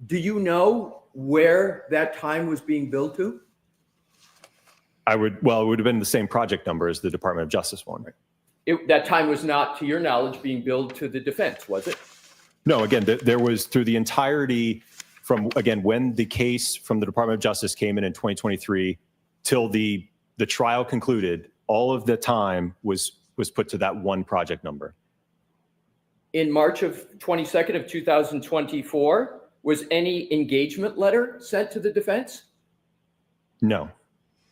do you know where that time was being billed to? It would have been the same project number as the Department of Justice one. That time was not, to your knowledge, being billed to the defense, was it? No, again, there was through the entirety from, again, when the case from the Department of Justice came in 2023 till the trial concluded, all of the time was put to that one project number. In March of 22nd of 2024, was any engagement letter sent to the defense? No.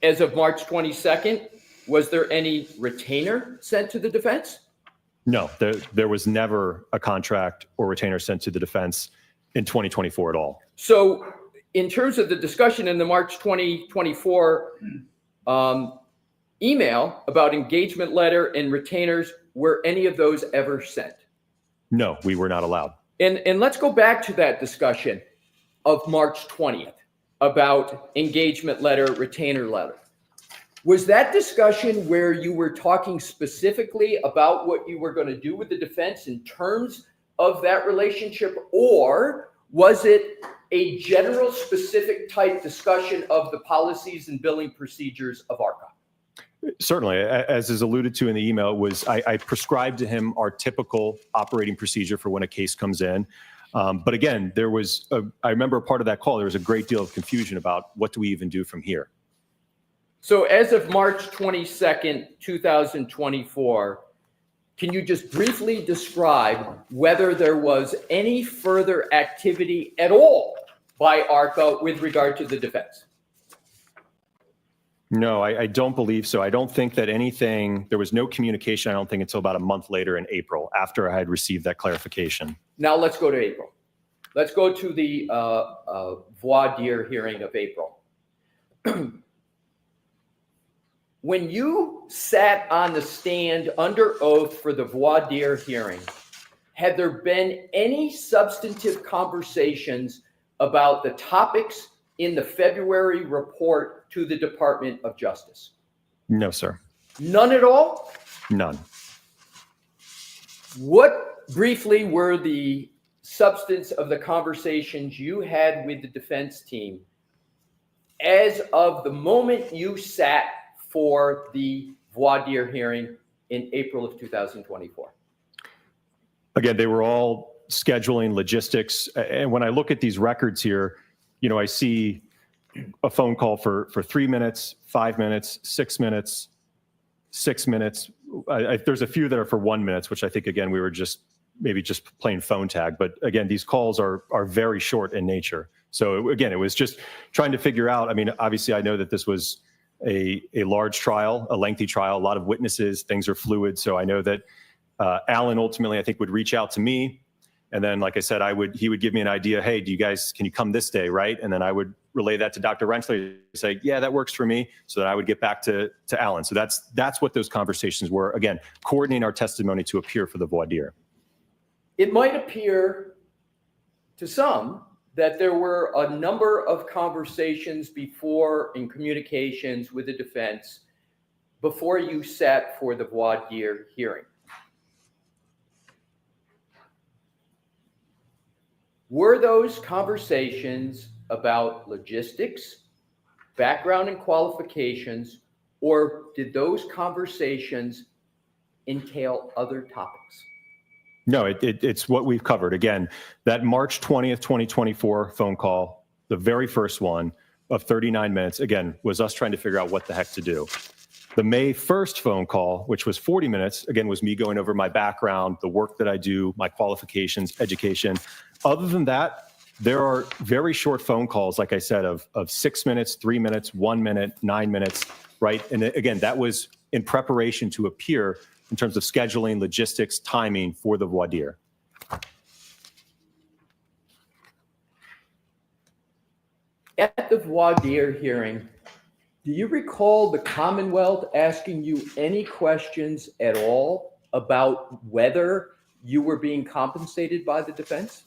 As of March 22nd, was there any retainer sent to the defense? No, there was never a contract or retainer sent to the defense in 2024 at all. So in terms of the discussion in the March 2024 email about engagement letter and retainers, were any of those ever sent? No, we were not allowed. And let's go back to that discussion of March 20th about engagement letter, retainer letter. Was that discussion where you were talking specifically about what you were going to do with the defense in terms of that relationship, or was it a general specific type discussion of the policies and billing procedures of ARCA? Certainly, as is alluded to in the email, I prescribed to him our typical operating procedure for when a case comes in. But again, I remember a part of that call, there was a great deal of confusion about what do we even do from here. So as of March 22nd, 2024, can you just briefly describe whether there was any further activity at all by ARCA with regard to the defense? No, I don't believe so. I don't think that there was no communication, I don't think, until about a month later in April, after I had received that clarification. Now let's go to April. Let's go to the voir dire hearing of April. When you sat on the stand under oath for the voir dire hearing, had there been any substantive conversations about the topics in the February report to the Department of Justice? No, sir. None at all? None. What briefly were the substance of the conversations you had with the defense team as of the moment you sat for the voir dire hearing in April of 2024? Again, they were all scheduling, logistics. And when I look at these records here, I see a phone call for 3 minutes, 5 minutes, 6 minutes, 6 minutes. There's a few that are for 1 minute, which I think, again, we were maybe just playing phone tag. But again, these calls are very short in nature. So again, it was just trying to figure out, I mean, obviously I know that this was a large trial, a lengthy trial, a lot of witnesses, things are fluid. So I know that Alan ultimately, I think, would reach out to me. And then, like I said, he would give me an idea. Hey, can you come this day, right? And then I would relay that to Dr. Rensselaer, say, yeah, that works for me. So that I would get back to Alan. So that's what those conversations were. Again, coordinating our testimony to appear for the voir dire. It might appear to some that there were a number of conversations before in communications with the defense before you sat for the voir dire hearing. Were those conversations about logistics, background and qualifications, or did those conversations entail other topics? No, it's what we've covered. Again, that March 20th, 2024 phone call, the very first one of 39 minutes, again, was us trying to figure out what the heck to do. The May 1st phone call, which was 40 minutes, again, was me going over my background, the work that I do, my qualifications, education. Other than that, there are very short phone calls, like I said, of 6 minutes, 3 minutes, 1 minute, 9 minutes, right? And again, that was in preparation to appear in terms of scheduling, logistics, timing for the voir dire. At the voir dire hearing, do you recall the Commonwealth asking you any questions at all about whether you were being compensated by the defense?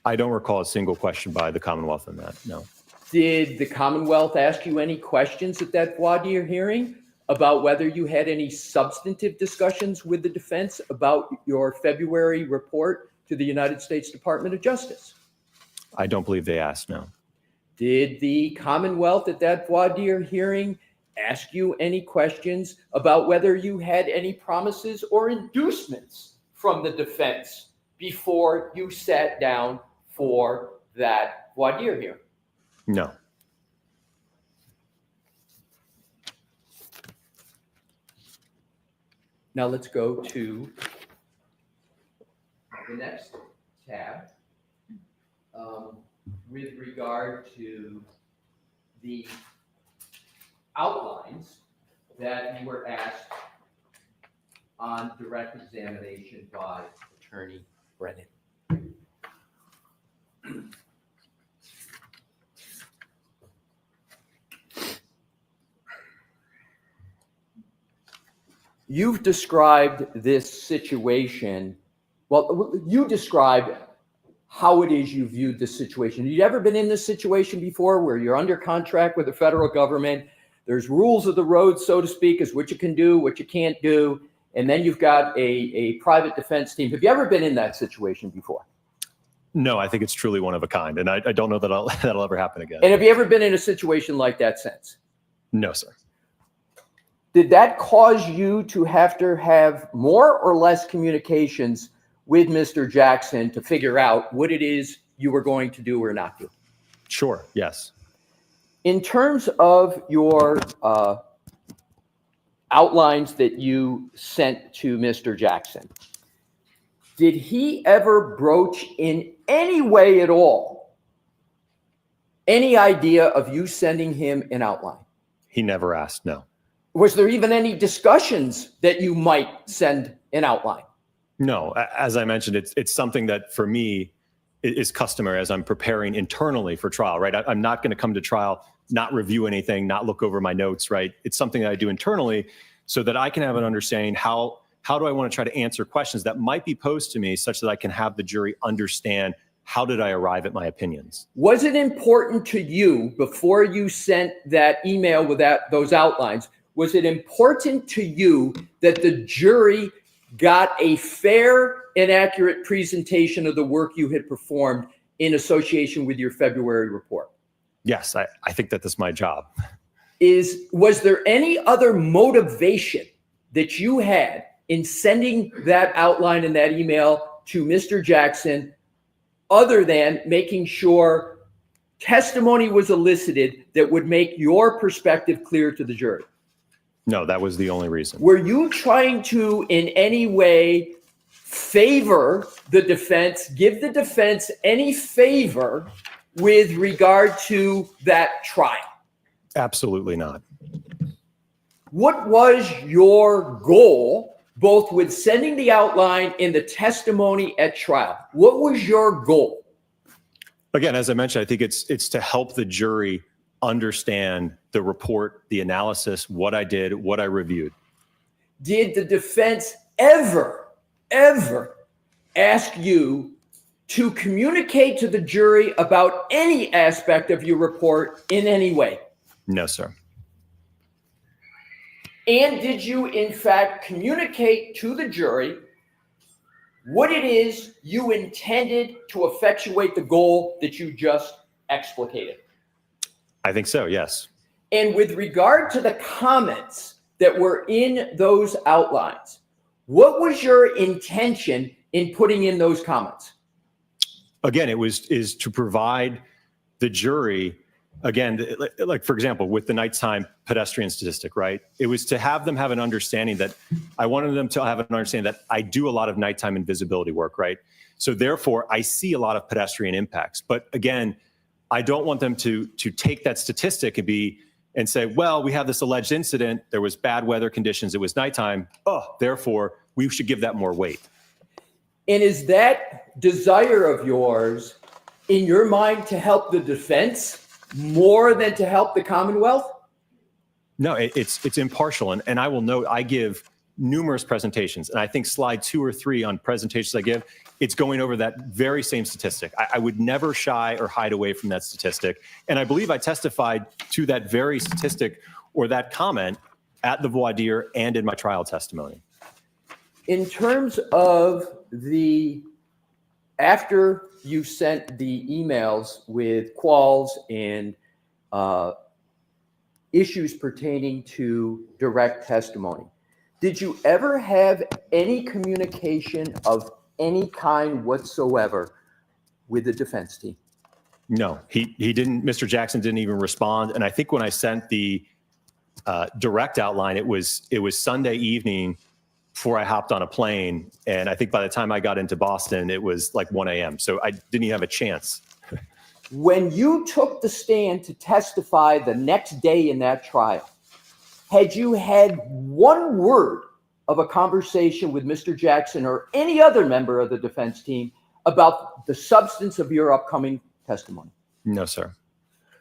I don't recall a single question by the Commonwealth on that, no. Did the Commonwealth ask you any questions at that voir dire hearing about whether you had any substantive discussions with the defense about your February report to the United States Department of Justice? I don't believe they asked, no. Did the Commonwealth at that voir dire hearing ask you any questions about whether you had any promises or inducements from the defense before you sat down for that voir dire hearing? No. Now let's go to the next tab with regard to the outlines that you were asked on direct examination by Attorney Brennan. You've described this situation. Well, you described how it is you viewed this situation. Have you ever been in this situation before where you're under contract with the federal government? There's rules of the road, so to speak, as what you can do, what you can't do. And then you've got a private defense team. Have you ever been in that situation before? No, I think it's truly one of a kind. And I don't know that that'll ever happen again. And have you ever been in a situation like that since? No, sir. Did that cause you to have more or less communications with Mr. Jackson to figure out what it is you were going to do or not do? Sure, yes. In terms of your outlines that you sent to Mr. Jackson, did he ever broach in any way at all any idea of you sending him an outline? He never asked, no. Was there even any discussions that you might send an outline? No, as I mentioned, it's something that for me is customary as I'm preparing internally for trial, right? I'm not going to come to trial, not review anything, not look over my notes, right? It's something that I do internally so that I can have an understanding how do I want to try to answer questions that might be posed to me such that I can have the jury understand how did I arrive at my opinions. Was it important to you before you sent that email with those outlines? Was it important to you that the jury got a fair and accurate presentation of the work you had performed in association with your February report? Yes, I think that that's my job. Was there any other motivation that you had in sending that outline and that email to Mr. Jackson, other than making sure testimony was elicited that would make your perspective clear to the jury? No, that was the only reason. Were you trying to, in any way, favor the defense, give the defense any favor with regard to that trial? Absolutely not. What was your goal, both with sending the outline and the testimony at trial? What was your goal? Again, as I mentioned, I think it's to help the jury understand the report, the analysis, what I did, what I reviewed. Did the defense ever ask you to communicate to the jury about any aspect of your report in any way? No, sir. And did you, in fact, communicate to the jury what it is you intended to effectuate the goal that you just explicated? I think so, yes. And with regard to the comments that were in those outlines, what was your intention in putting in those comments? Again, is to provide the jury, again, like for example, with the nighttime pedestrian statistic, right? It was to have them have an understanding that I wanted them to have an understanding that I do a lot of nighttime invisibility work, right? So therefore, I see a lot of pedestrian impacts. But again, I don't want them to take that statistic and say, well, we have this alleged incident. There was bad weather conditions. It was nighttime. Oh, therefore, we should give that more weight. And is that desire of yours, in your mind, to help the defense more than to help the Commonwealth? No, it's impartial. And I will note, I give numerous presentations. And I think slide 2 or 3 on presentations I give, it's going over that very same statistic. I would never shy or hide away from that statistic. And I believe I testified to that very statistic or that comment at the voir dire and in my trial testimony. In terms of after you sent the emails with quals and issues pertaining to direct testimony, did you ever have any communication of any kind whatsoever with the defense team? No, he didn't. Mr. Jackson didn't even respond. And I think when I sent the direct outline, it was Sunday evening before I hopped on a plane. And I think by the time I got into Boston, it was like 1 a.m. So I didn't even have a chance. When you took the stand to testify the next day in that trial, had you had one word of a conversation with Mr. Jackson or any other member of the defense team about the substance of your upcoming testimony? No, sir.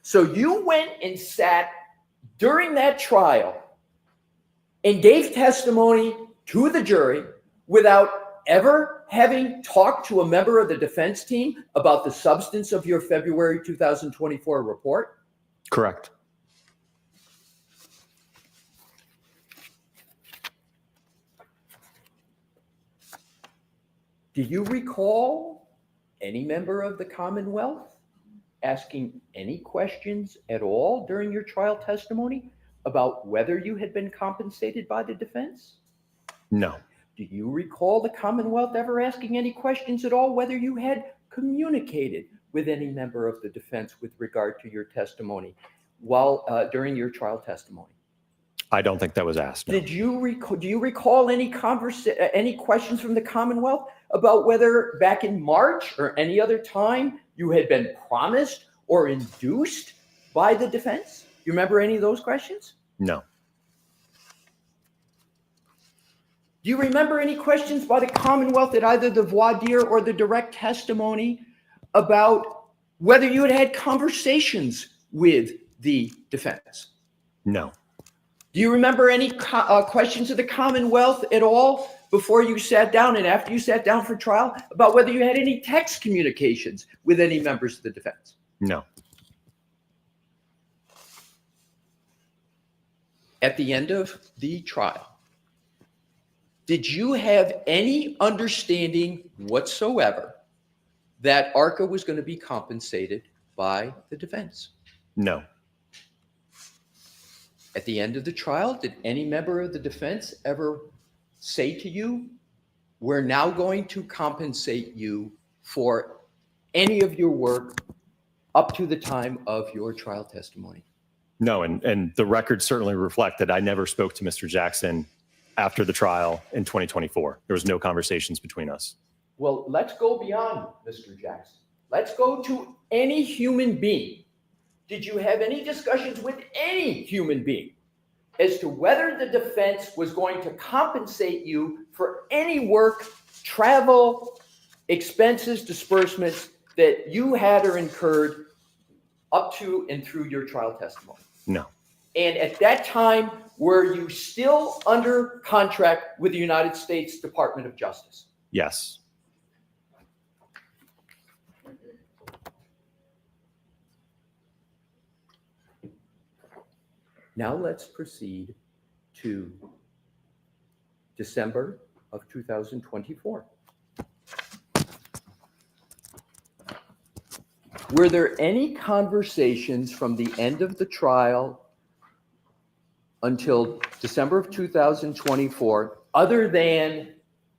So you went and sat during that trial and gave testimony to the jury without ever having talked to a member of the defense team about the substance of your February 2024 report? Correct. Do you recall any member of the Commonwealth asking any questions at all during your trial testimony about whether you had been compensated by the defense? No. Do you recall the Commonwealth ever asking any questions at all whether you had communicated with any member of the defense with regard to your testimony while during your trial testimony? I don't think that was asked. No. Did you recall? Do you recall any questions from the Commonwealth about whether back in March or any other time you had been promised or induced by the defense? You remember any of those questions? No. Do you remember any questions by the Commonwealth at either the voir dire or the direct testimony about whether you had had conversations with the defense? No. Do you remember any questions of the Commonwealth at all before you sat down and after you sat down for trial about whether you had any text communications with any members of the defense? No. At the end of the trial, did you have any understanding whatsoever that ARCA was going to be compensated by the defense? No. At the end of the trial, did any member of the defense ever say to you, we're now going to compensate you for any of your work up to the time of your trial testimony? No, and the records certainly reflect that I never spoke to Mr. Jackson after the trial in 2024. There was no conversations between us. Well, let's go beyond Mr. Jackson. Let's go to any human being. Did you have any discussions with any human being as to whether the defense was going to compensate you for any work, travel, expenses, disbursements that you had or incurred up to and through your trial testimony? No. And at that time, were you still under contract with the United States Department of Justice? Yes. Now let's proceed to December of 2024. Were there any conversations from the end of the trial until December of 2024, other than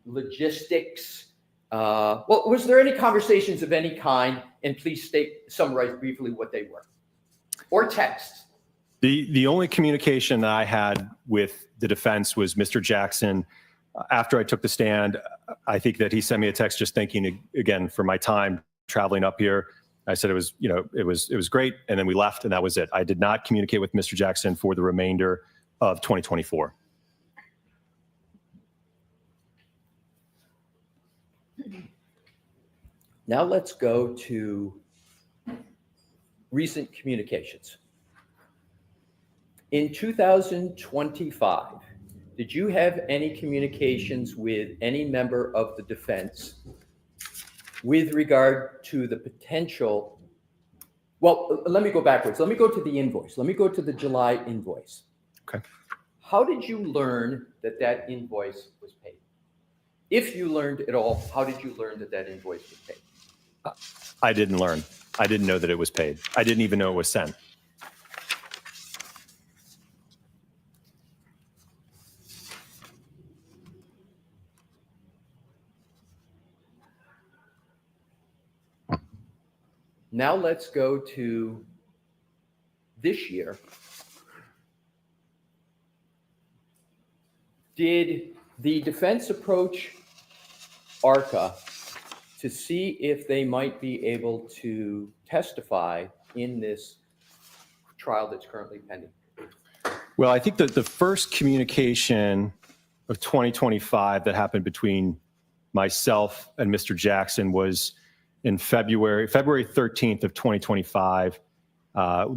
logistics? Was there any conversations of any kind? And please summarize briefly what they were, or texts. The only communication that I had with the defense was Mr. Jackson. After I took the stand, I think that he sent me a text just thanking again for my time traveling up here. I said it was great, and then we left, and that was it. I did not communicate with Mr. Jackson for the remainder of 2024. Now let's go to recent communications. In 2025, did you have any communications with any member of the defense with regard to the potential? Well, let me go backwards. Let me go to the invoice. Let me go to the July invoice. Okay. How did you learn that that invoice was paid? If you learned at all, how did you learn that that invoice was paid? I didn't learn. I didn't know that it was paid. I didn't even know it was sent. Now let's go to this year. Did the defense approach ARCA to see if they might be able to testify in this trial that's currently pending? Well, I think that the first communication of 2025 that happened between myself and Mr. Jackson was in February 13th of 2025.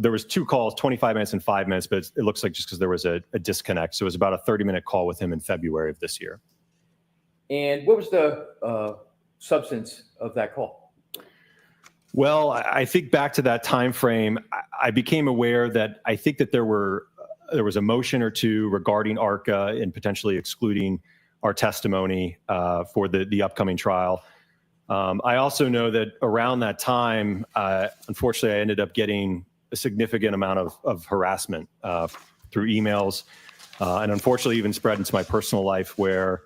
There was 2 calls, 25 minutes and 5 minutes, but it looks like just because there was a disconnect. So it was about a 30-minute call with him in February of this year. And what was the substance of that call? Well, I think back to that time frame, I became aware that I think that there was a motion or two regarding ARCA and potentially excluding our testimony for the upcoming trial. I also know that around that time, unfortunately, I ended up getting a significant amount of harassment through emails, and unfortunately even spread into my personal life where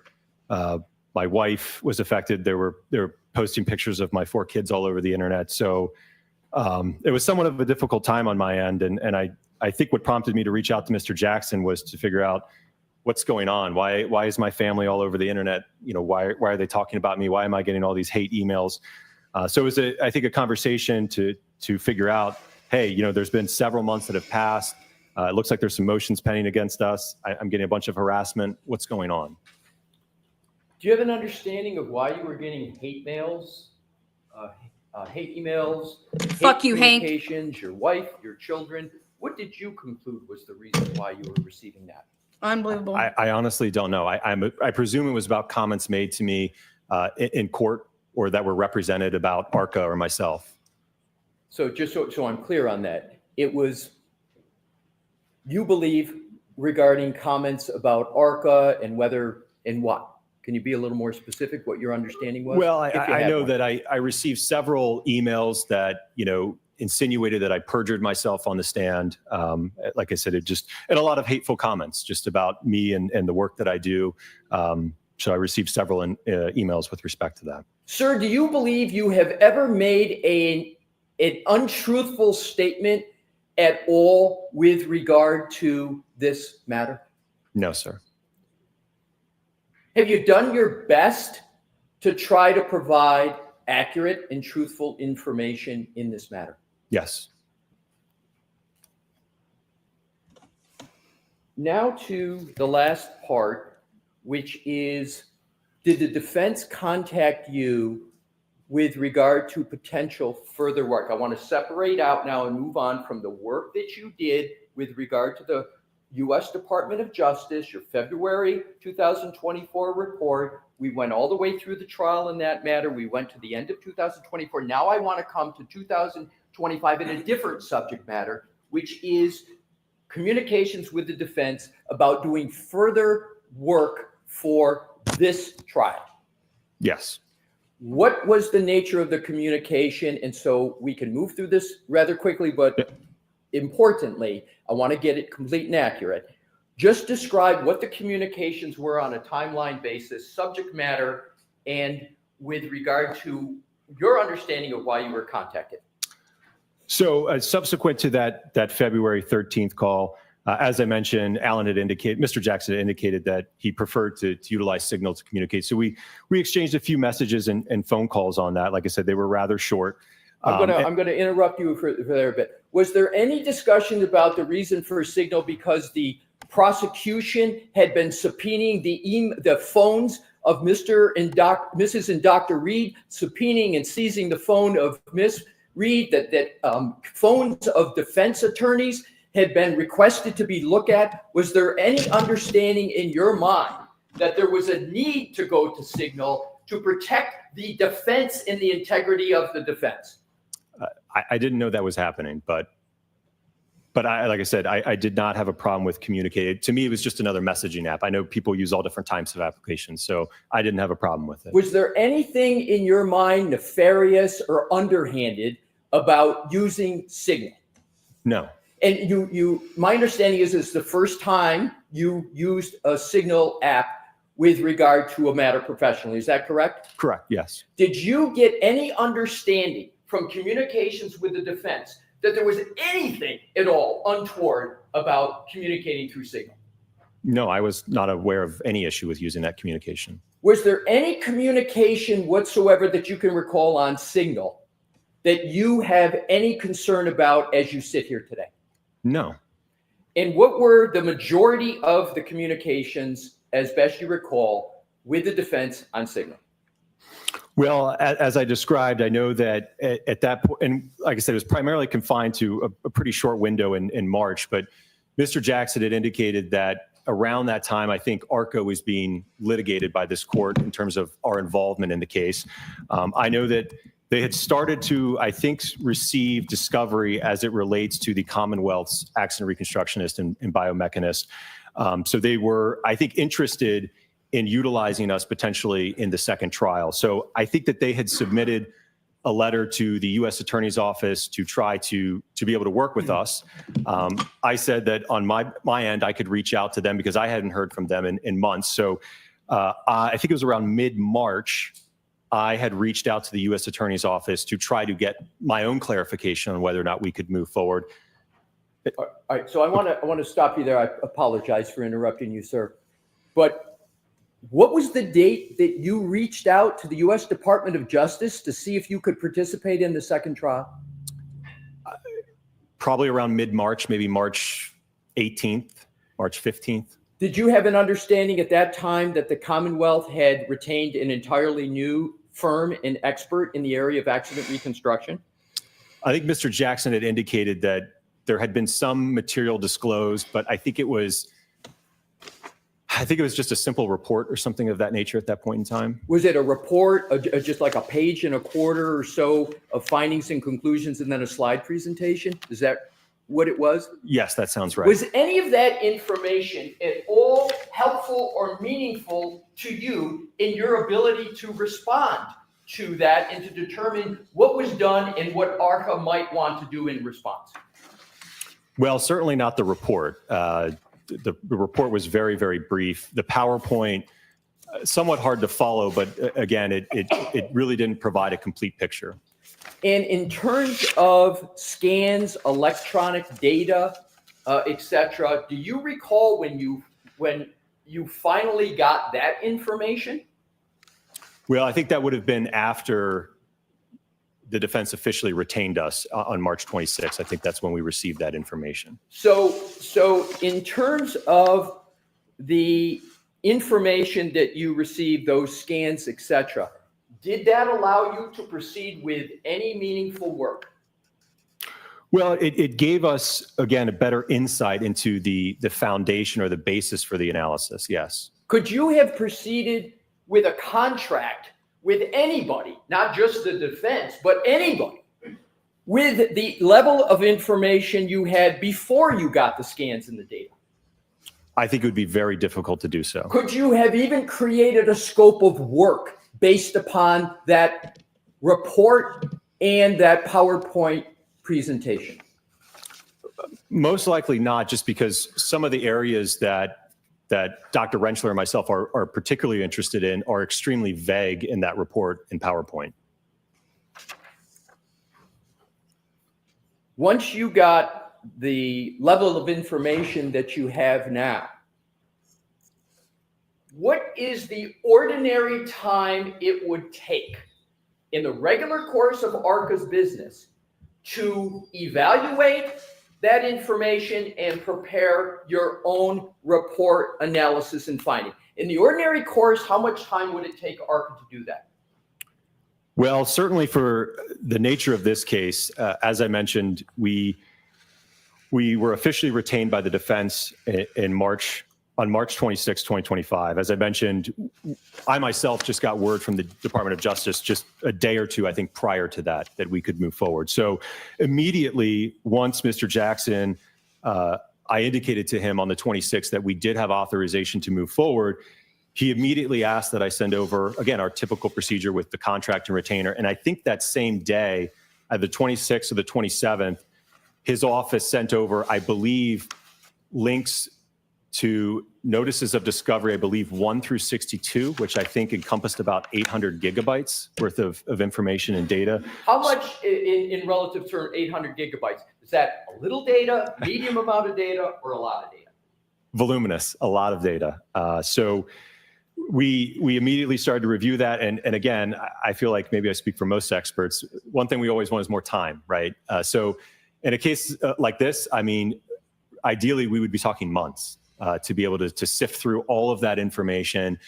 my wife was affected. They were posting pictures of my 4 kids all over the internet. So it was somewhat of a difficult time on my end. And I think what prompted me to reach out to Mr. Jackson was to figure out what's going on. Why is my family all over the internet? You know, why are they talking about me? Why am I getting all these hate emails? So it was I think a conversation to figure out, hey, you know, there's been several months that have passed. It looks like there's some motions pending against us. I'm getting a bunch of harassment. What's going on? Do you have an understanding of why you were getting hate mails, hate emails, Fuck you, Hank. communications, your wife, your children? What did you conclude was the reason why you were receiving that? Unbelievable. I honestly don't know. I presume it was about comments made to me in court or that were represented about ARCA or myself. So just so I'm clear on that, it was, you believe, regarding comments about ARCA and whether and what? Can you be a little more specific what your understanding was? Well, I know that I received several emails that, you know, insinuated that I perjured myself on the stand. Like I said, and a lot of hateful comments just about me and the work that I do. So I received several emails with respect to that. Sir, do you believe you have ever made an untruthful statement at all with regard to this matter? No, sir. Have you done your best to try to provide accurate and truthful information in this matter? Yes. Now to the last part, which is, did the defense contact you with regard to potential further work? I want to separate out now and move on from the work that you did with regard to the U.S. Department of Justice, your February 2024 report. We went all the way through the trial in that matter. We went to the end of 2024. Now I want to come to 2025 in a different subject matter, which is communications with the defense about doing further work for this trial. Yes. What was the nature of the communication? And so we can move through this rather quickly, but importantly, I want to get it complete and accurate. Just describe what the communications were on a timeline basis, subject matter, and with regard to your understanding of why you were contacted. So subsequent to that February 13th call, as I mentioned, Mr. Jackson had indicated that he preferred to utilize Signal to communicate. So we exchanged a few messages and phone calls on that. Like I said, they were rather short. I'm going to interrupt you for there a bit. Was there any discussion about the reason for Signal because the prosecution had been subpoenaing the phones of Mrs. and Dr. Reed, subpoenaing and seizing the phone of Miss Reed, that phones of defense attorneys had been requested to be looked at? Was there any understanding in your mind that there was a need to go to Signal to protect the defense and the integrity of the defense? I didn't know that was happening, but like I said, I did not have a problem with communicating. To me, it was just another messaging app. I know people use all different types of applications, so I didn't have a problem with it. Was there anything in your mind nefarious or underhanded about using Signal? No. And my understanding is it's the first time you used a Signal app with regard to a matter professionally. Is that correct? Correct, yes. Did you get any understanding from communications with the defense that there was anything at all untoward about communicating through Signal? No, I was not aware of any issue with using that communication. Was there any communication whatsoever that you can recall on Signal that you have any concern about as you sit here today? No. And what were the majority of the communications, as best you recall, with the defense on Signal? Well, as I described, I know that at that point, and like I said, it was primarily confined to a pretty short window in March, but Mr. Jackson had indicated that around that time, I think ARCO was being litigated by this court in terms of our involvement in the case. I know that they had started to, I think, receive discovery as it relates to the Commonwealth's accident reconstructionist and biomechanist. So they were, I think, interested in utilizing us potentially in the second trial. So I think that they had submitted a letter to the U.S. Attorney's Office to try to be able to work with us. I said that on my end, I could reach out to them because I hadn't heard from them in months. So I think it was around mid-March, I had reached out to the U.S. Attorney's Office to try to get my own clarification on whether or not we could move forward. All right, so I want to stop you there. I apologize for interrupting you, sir. But what was the date that you reached out to the U.S. Department of Justice to see if you could participate in the second trial? Probably around mid-March, maybe March 18th, March 15th. Did you have an understanding at that time that the Commonwealth had retained an entirely new firm and expert in the area of accident reconstruction? I think Mr. Jackson had indicated that there had been some material disclosed, but I think it was just a simple report or something of that nature at that point in time. Was it a report, just like a page and a quarter or so of findings and conclusions and then a slide presentation? Is that what it was? Yes, that sounds right. Was any of that information at all helpful or meaningful to you in your ability to respond to that and to determine what was done and what ARCA might want to do in response? Well, certainly not the report. The report was very, very brief. The PowerPoint, somewhat hard to follow, but again, it really didn't provide a complete picture. And in terms of scans, electronic data, et cetera, do you recall when you finally got that information? Well, I think that would have been after the defense officially retained us on March 26th. I think that's when we received that information. So in terms of the information that you received, those scans, et cetera, did that allow you to proceed with any meaningful work? Well, it gave us, again, a better insight into the foundation or the basis for the analysis, yes. Could you have proceeded with a contract with anybody, not just the defense, but anybody, with the level of information you had before you got the scans and the data? I think it would be very difficult to do so. Could you have even created a scope of work based upon that report and that PowerPoint presentation? Most likely not, just because some of the areas that Dr. Rentschler and myself are particularly interested in are extremely vague in that report in PowerPoint. Once you got the level of information that you have now, what is the ordinary time it would take in the regular course of ARCA's business to evaluate that information and prepare your own report, analysis, and finding? In the ordinary course, how much time would it take ARCA to do that? Well, certainly for the nature of this case, as I mentioned, we were officially retained by the defense on March 26, 2025. As I mentioned, I myself just got word from the Department of Justice just a day or two, I think, prior to that we could move forward. So immediately, once Mr. Jackson, I indicated to him on the 26th that we did have authorization to move forward. He immediately asked that I send over, again, our typical procedure with the contract and retainer. And I think that same day, at the 26th or the 27th, his office sent over, I believe, links to notices of discovery, I believe 1 through 62, which I think encompassed about 800 gigabytes worth of information and data. How much in relative term, 800 gigabytes? Is that a little data, medium amount of data, or a lot of data? Voluminous, a lot of data. So we immediately started to review that. And again, I feel like maybe I speak for most experts. One thing we always want is more time, right? So in a case like this, I mean, ideally we would be talking months to be able to sift through all of that information,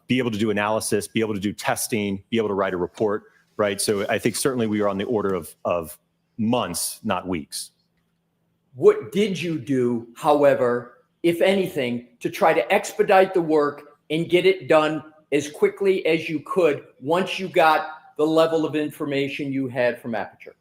be able to do analysis, be able to do testing, be able to write a report, right? So I think certainly we are on the order of months, not weeks. What did you do, however, if anything, to try to expedite the work and get it done as quickly as you could once you got the level of information you had from Aperture?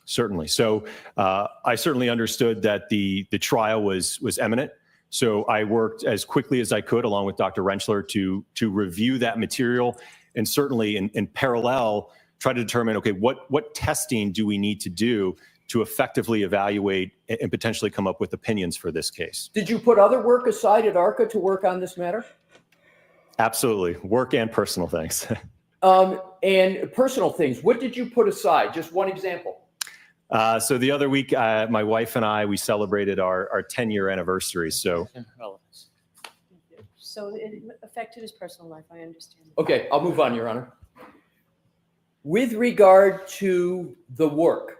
Certainly. So I certainly understood that the trial was imminent. So I worked as quickly as I could, along with Dr. Rentschler, to review that material, and certainly in parallel, try to determine, okay, what testing do we need to do to effectively evaluate and potentially come up with opinions for this case. Did you put other work aside at ARCA to work on this matter? Absolutely. Work and personal things. And personal things, what did you put aside? Just one example. So the other week, my wife and I, we celebrated our 10-year anniversary. So it affected his personal life, I understand. Okay, I'll move on, Your Honor. With regard to the work,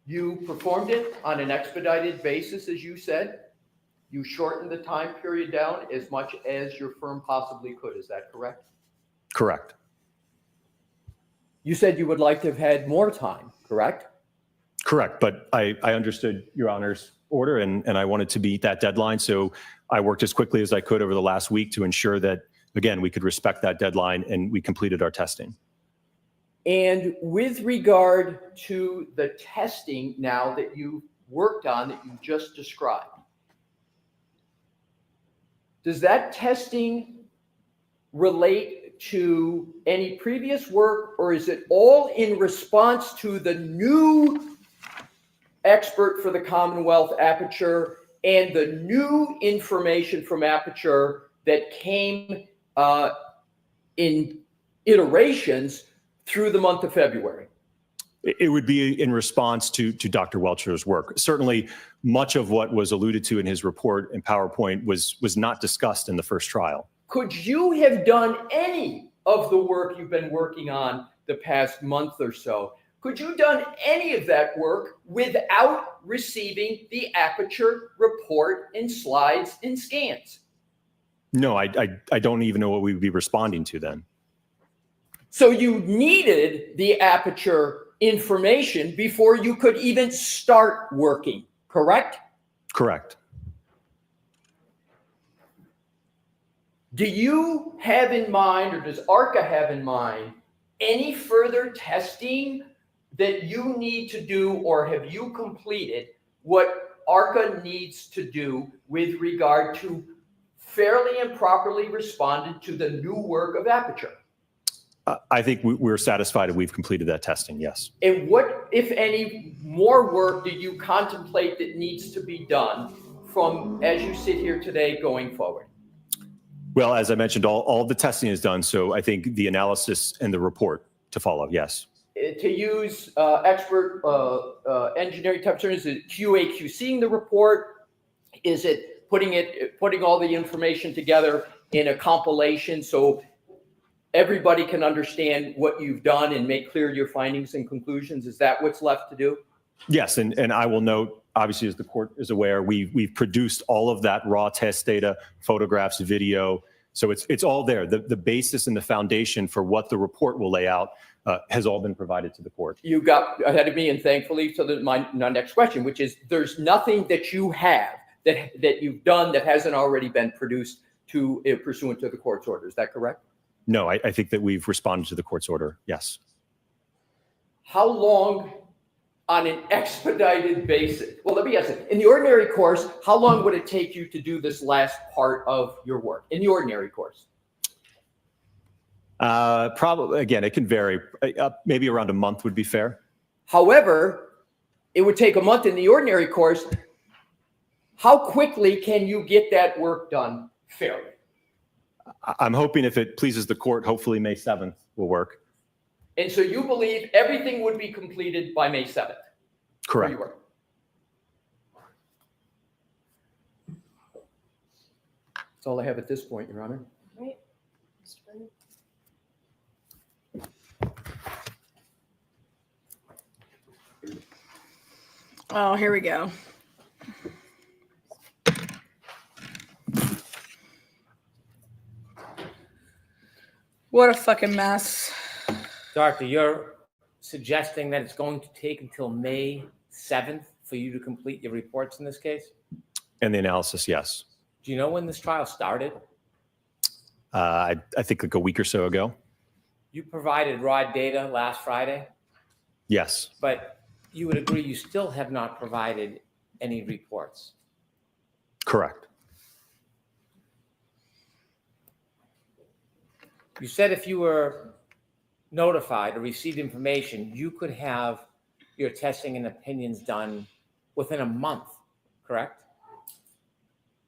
you performed it on an expedited basis, as you said. You shortened the time period down as much as your firm possibly could. Is that correct? Correct. You said you would like to have had more time, correct? Correct. But I understood Your Honor's order, and I wanted to meet that deadline. So I worked as quickly as I could over the last week to ensure that, again, we could respect that deadline, and we completed our testing. And with regard to the testing now that you worked on, that you just described, does that testing relate to any previous work, or is it all in response to the new expert for the Commonwealth Aperture and the new information from Aperture that came in iterations through the month of February? It would be in response to Dr. Welcher's work. Certainly, much of what was alluded to in his report and PowerPoint was not discussed in the first trial. Could you have done any of the work you've been working on the past month or so? Could you have done any of that work without receiving the Aperture report and slides and scans? No, I don't even know what we would be responding to then. So you needed the Aperture information before you could even start working, correct? Correct. Do you have in mind, or does ARCA have in mind, any further testing that you need to do, or have you completed what ARCA needs to do with regard to fairly and properly responded to the new work of Aperture? I think we're satisfied that we've completed that testing, yes. And what, if any, more work do you contemplate that needs to be done from, as you sit here today, going forward? Well, as I mentioned, all the testing is done, so I think the analysis and the report to follow, yes. To use expert engineering type terms, is it QA/QCing the report? Is it putting all the information together in a compilation so everybody can understand what you've done and make clear your findings and conclusions? Is that what's left to do? Yes, and I will note, obviously, as the court is aware, we've produced all of that raw test data, photographs, video. So it's all there. The basis and the foundation for what the report will lay out has all been provided to the court. You got ahead of me, and thankfully, so that my next question, which is, there's nothing that you have that you've done that hasn't already been produced to pursuant to the court's order. Is that correct? No, I think that we've responded to the court's order, yes. How long on an expedited basis? Well, let me ask it. In the ordinary course, how long would it take you to do this last part of your work in the ordinary course? Probably, again, it can vary. Maybe around a month would be fair. However, it would take a month in the ordinary course. How quickly can you get that work done fairly? I'm hoping, if it pleases the court, hopefully May 7th will work. And so you believe everything would be completed by May 7th? Correct. That's all I have at this point, Your Honor. Right. Mr. Brennan? Oh, here we go. What a fucking mess. Doctor, you're suggesting that it's going to take until May 7th for you to complete your reports in this case? And the analysis, yes. Do you know when this trial started? I think like a week or so ago. You provided raw data last Friday, Yes. but you would agree you still have not provided any reports. Correct. You said if you were notified or received information, you could have your testing and opinions done within a month, correct?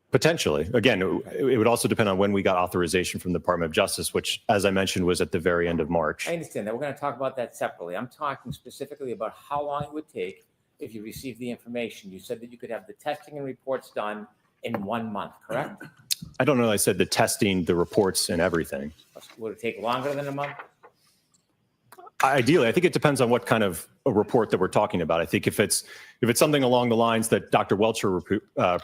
Potentially. Again, it would also depend on when we got authorization from the Department of Justice, which, as I mentioned, was at the very end of March. I understand that. We're going to talk about that separately. I'm talking specifically about how long it would take if you received the information. You said that you could have the testing and reports done in 1 month, correct? I don't know. I said the testing, the reports, and everything. Would it take longer than a month? Ideally, I think it depends on what kind of a report that we're talking about. I think if it's something along the lines that Dr. Welcher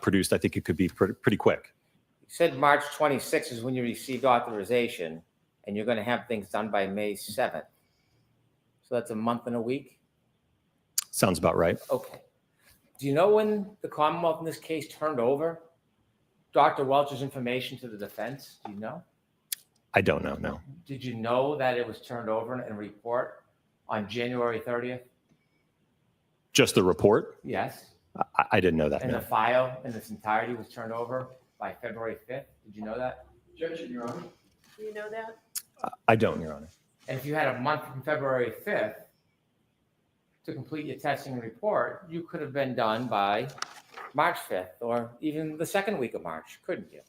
produced, I think it could be pretty quick. You said March 26th is when you received authorization, and you're going to have things done by May 7th. So that's a month and a week? Sounds about right. Okay. Do you know when the Commonwealth in this case turned over Dr. Welcher's information to the defense? Do you know? I don't know, no. Did you know that it was turned over in a report on January 30th? Just the report? Yes. I didn't know that. And No. the file in its entirety was turned over by February 5th? Did you know that? Objection, Your Honor. Do you know that? I don't, Your Honor. And if you had a month from February 5th to complete your testing and report, you could have been done by March 5th or even the second week of March, couldn't you?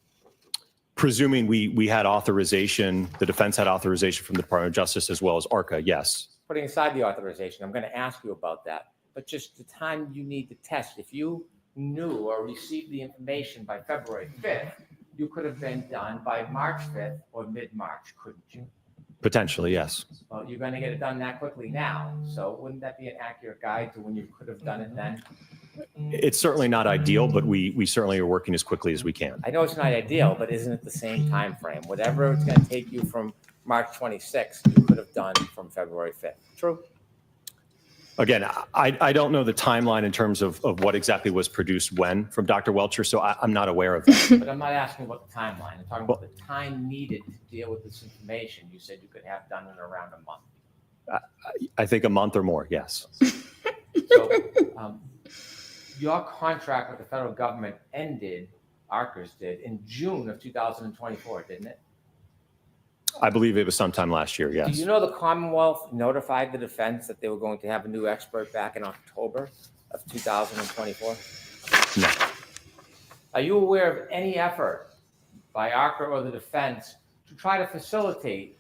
Presuming we had authorization, the defense had authorization from the Department of Justice as well as ARCA, yes. Putting aside the authorization, I'm going to ask you about that. But just the time you need to test, if you knew or received the information by February 5th, you could have been done by March 5th or mid-March, couldn't you? Potentially, yes. Well, you're going to get it done that quickly now. So wouldn't that be an accurate guide to when you could have done it then? It's certainly not ideal, but we certainly are working as quickly as we can. I know it's not ideal, but isn't it the same time frame? Whatever it's going to take you from March 26th, you could have done from February 5th. True? Again, I don't know the timeline in terms of what exactly was produced when from Dr. Welcher, so I'm not aware of that. But I'm not asking about the timeline. I'm talking about the time needed to deal with this information. You said you could have done in around a month. I think a month or more, yes. So your contract with the federal government ended, ARCA's did, in June of 2024, didn't it? I believe it was sometime last year, Do yes. you know the Commonwealth notified the defense that they were going to have a new expert back in October of 2024? No. Are you aware of any effort by ARCA or the defense to try to facilitate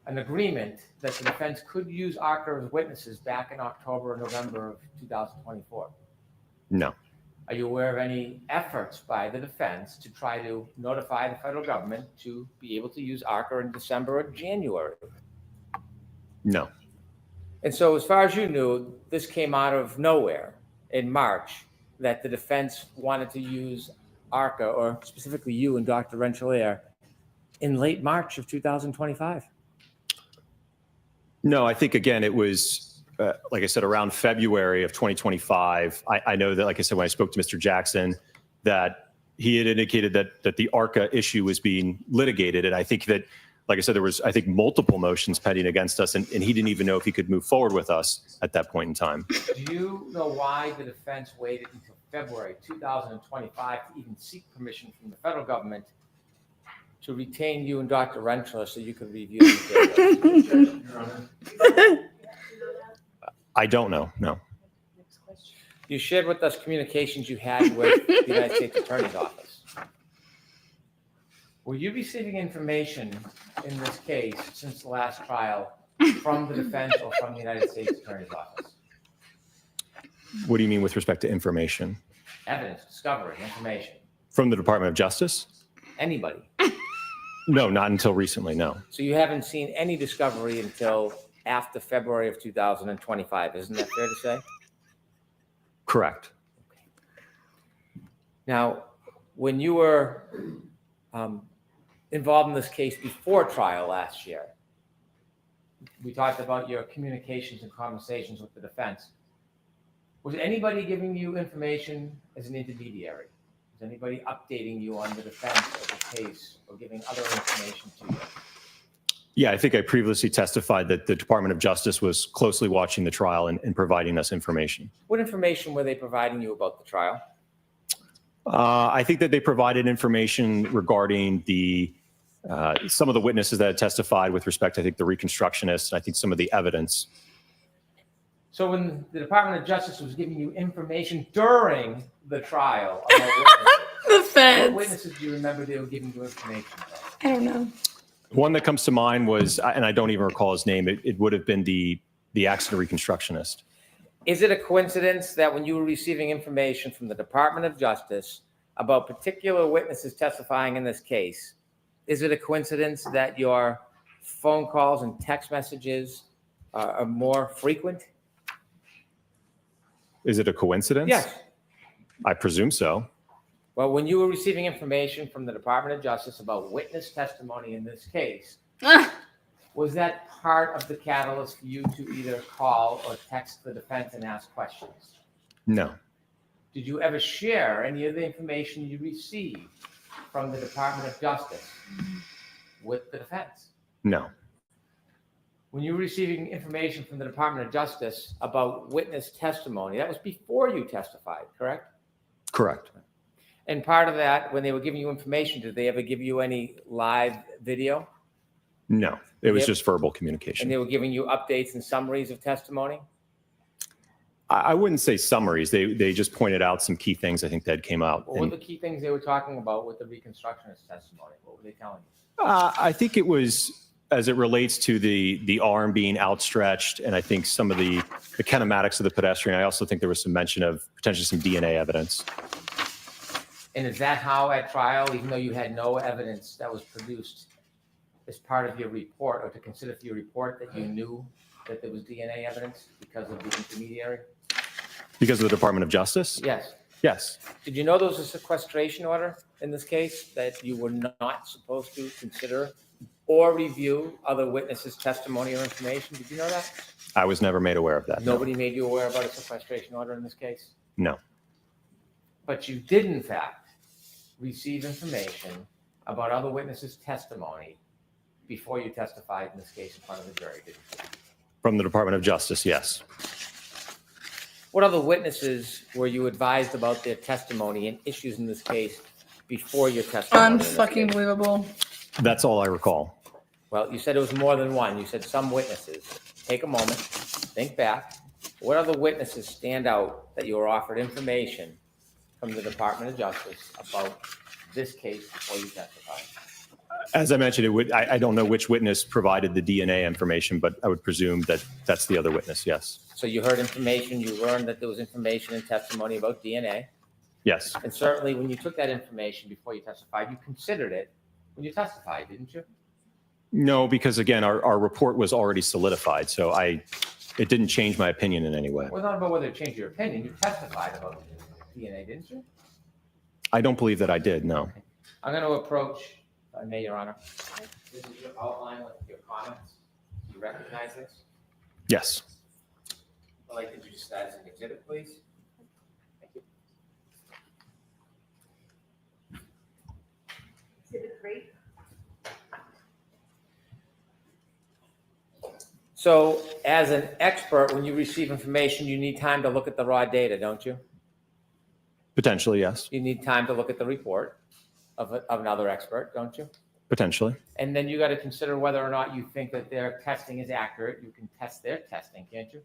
an agreement that the defense could use ARCA as witnesses back in October or November of 2024? No. Are you aware of any efforts by the defense to try to notify the federal government to be able to use ARCA in December or January? No. And so as far as you knew, this came out of nowhere in March, that the defense wanted to use ARCA, or specifically you and Dr. Renchelier, in late March of 2025. No, I think, again, it was, like I said, around February of 2025. I know that, like I said, when I spoke to Mr. Jackson, that he had indicated that the ARCA issue was being litigated. And I think that, like I said, there was, I think, multiple motions pending against us, and he didn't even know if he could move forward with us at that point in time. Do you know why the defense waited until February 2025 to even seek permission from the federal government to retain you and Dr. Renchelier so you could review the data? I don't know, no. Next question. You shared with us communications you had with the United States Attorney's Office. Were you receiving information in this case since the last trial from the defense or from the United States Attorney's Office? What do you mean with respect to information? Evidence, discovery, information. From the Department of Justice? Anybody? No, not until recently, no. So you haven't seen any discovery until after February of 2025. Isn't that fair to say? Correct. Now, when you were involved in this case before trial last year, we talked about your communications and conversations with the defense. Was anybody giving you information as an intermediary? Was anybody updating you on the defense of the case or giving other information to you? Yeah, I think I previously testified that the Department of Justice was closely watching the trial and providing us information. What information were they providing you about the trial? I think that they provided information regarding the some of the witnesses that had testified with respect to, I think, the reconstructionists, and I think some of the evidence. So when the Department of Justice was giving you information during the trial about witnesses, The feds. what witnesses do you remember they were giving you information about? I don't know. One that comes to mind was, and I don't even recall his name, it would have been the accident reconstructionist. Is it a coincidence that when you were receiving information from the Department of Justice about particular witnesses testifying in this case, is it a coincidence that your phone calls and text messages are more frequent? Is it a coincidence? Yes. I presume so. Well, when you were receiving information from the Department of Justice about witness testimony in this case, was that part of the catalyst for you to either call or text the defense and ask questions? No. Did you ever share any of the information you received from the Department of Justice with the defense? No. When you were receiving information from the Department of Justice about witness testimony, that was before you testified, correct? Correct. And part of that, when they were giving you information, did they ever give you any live video? No, it was Yep. just verbal And communication. they were giving you updates and summaries of testimony? I wouldn't say summaries. They just pointed out some key things I think that came out. What were the key things they were talking about with the reconstructionist testimony? What were they telling you? I think it was as it relates to the arm being outstretched, and I think some of the kinematics of the pedestrian. I also think there was some mention of potentially some DNA evidence. And is that how at trial, even though you had no evidence that was produced as part of your report, or to consider for your report, that you knew that there was DNA evidence because of the intermediary? Because of the Department of Justice? Yes. Yes. Did you know there was a sequestration order in this case that you were not supposed to consider or review other witnesses' testimony or information? Did you know that? I was never made aware of that. no. Nobody made you aware about a sequestration order in this case? No. But you did, in fact, receive information about other witnesses' testimony before you testified in this case in front of the jury, didn't you? From the Department of Justice, yes. What other witnesses were you advised about their testimony and issues in this case before your testimony? in this Unfucking case? believable. That's all I recall. Well, you said it was more than one. You said some witnesses. Take a moment, think back. What other witnesses stand out that you were offered information from the Department of Justice about this case before you testified? As I mentioned, I don't know which witness provided the DNA information, but I would presume that that's the other witness, yes. So you heard information, you learned that there was information and testimony about DNA. Yes. And certainly when you took that information before you testified, you considered it when you testified, didn't you? No, because again, our report was already solidified, so it didn't change my opinion in any way. Well, not about whether it changed your opinion. You testified about DNA, didn't you? I don't believe that I did, no. I'm going to approach, if I may, Your Honor. This is your outline with your comments. Do you recognize this? Yes. I'd like to introduce that as an exhibit, please. Thank you. Exhibit 3. So as an expert, when you receive information, you need time to look at the raw data, don't you? Potentially, yes. You need time to look at the report of another expert, don't you? Potentially. And then you got to consider whether or not you think that their testing is accurate. You can test their testing, can't you?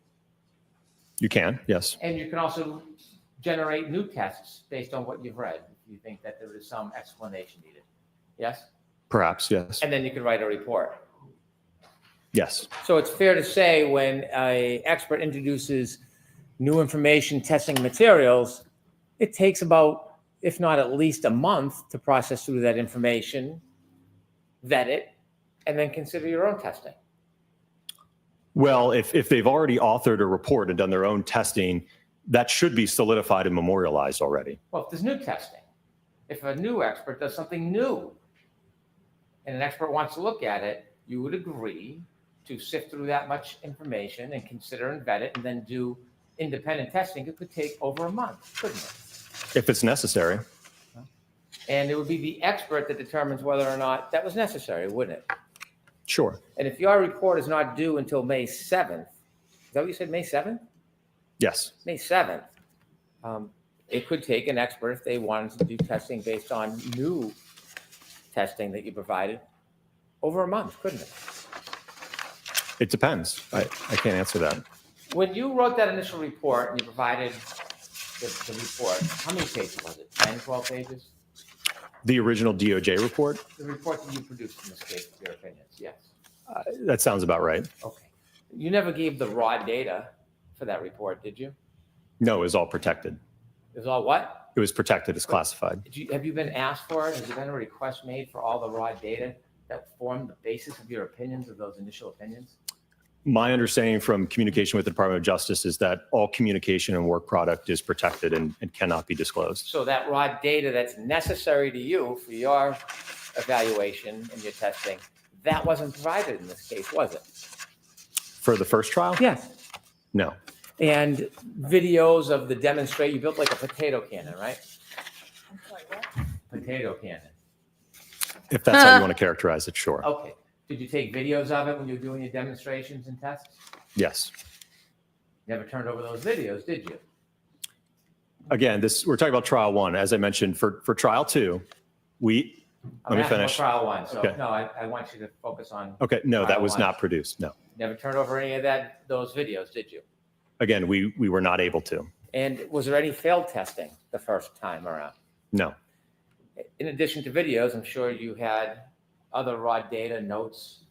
You can, yes. And you can also generate new tests based on what you've read, if you think that there is some explanation needed. Yes? Perhaps, yes. And then you can write a report. Yes. So it's fair to say when an expert introduces new information, testing materials, it takes about, if not at least a month to process through that information, vet it, and then consider your own testing. Well, if they've already authored a report and done their own testing, that should be solidified and memorialized already. Well, if there's new testing, if a new expert does something new and an expert wants to look at it, you would agree to sift through that much information and consider and vet it and then do independent testing. It could take over a month, couldn't it? If it's necessary. And it would be the expert that determines whether or not that was necessary, wouldn't it? Sure. And if your report is not due until May 7th, is that what you said, May 7th? Yes. May 7th. It could take an expert, if they wanted to do testing based on new testing that you provided, over a month, couldn't it? It depends. I can't answer that. When you wrote that initial report and you provided the report, how many pages was it? 10, 12 pages? The original DOJ report? The report that you produced in this case, with your opinions, yes. That sounds about right. Okay. You never gave the raw data for that report, did you? No, it was all protected. It was all what? It was protected. It's classified. Have you been asked for it? Has there been a request made for all the raw data that formed the basis of your opinions, of those initial opinions? My understanding from communication with the Department of Justice is that all communication and work product is protected and cannot be disclosed. So that raw data that's necessary to you for your evaluation and your testing, that wasn't provided in this case, was it? For the first trial? Yes. No. And videos of the demonstrate, you built like a potato cannon, right? I'm sorry, what? Potato cannon. If that's how you want to characterize it, sure. Okay. Did you take videos of it when you were doing your demonstrations and tests? Yes. Never turned over those videos, did you? Again, we're talking about trial one. As I mentioned, for trial two, let me asking about finish. trial one, so Okay. no, I want you to focus on. Okay, no, that trial was one. not produced, no. Never turned over any of those videos, did you? Again, we were not able to, And was there any failed testing the first time around? no. In addition to videos, I'm sure you had other raw data, notes,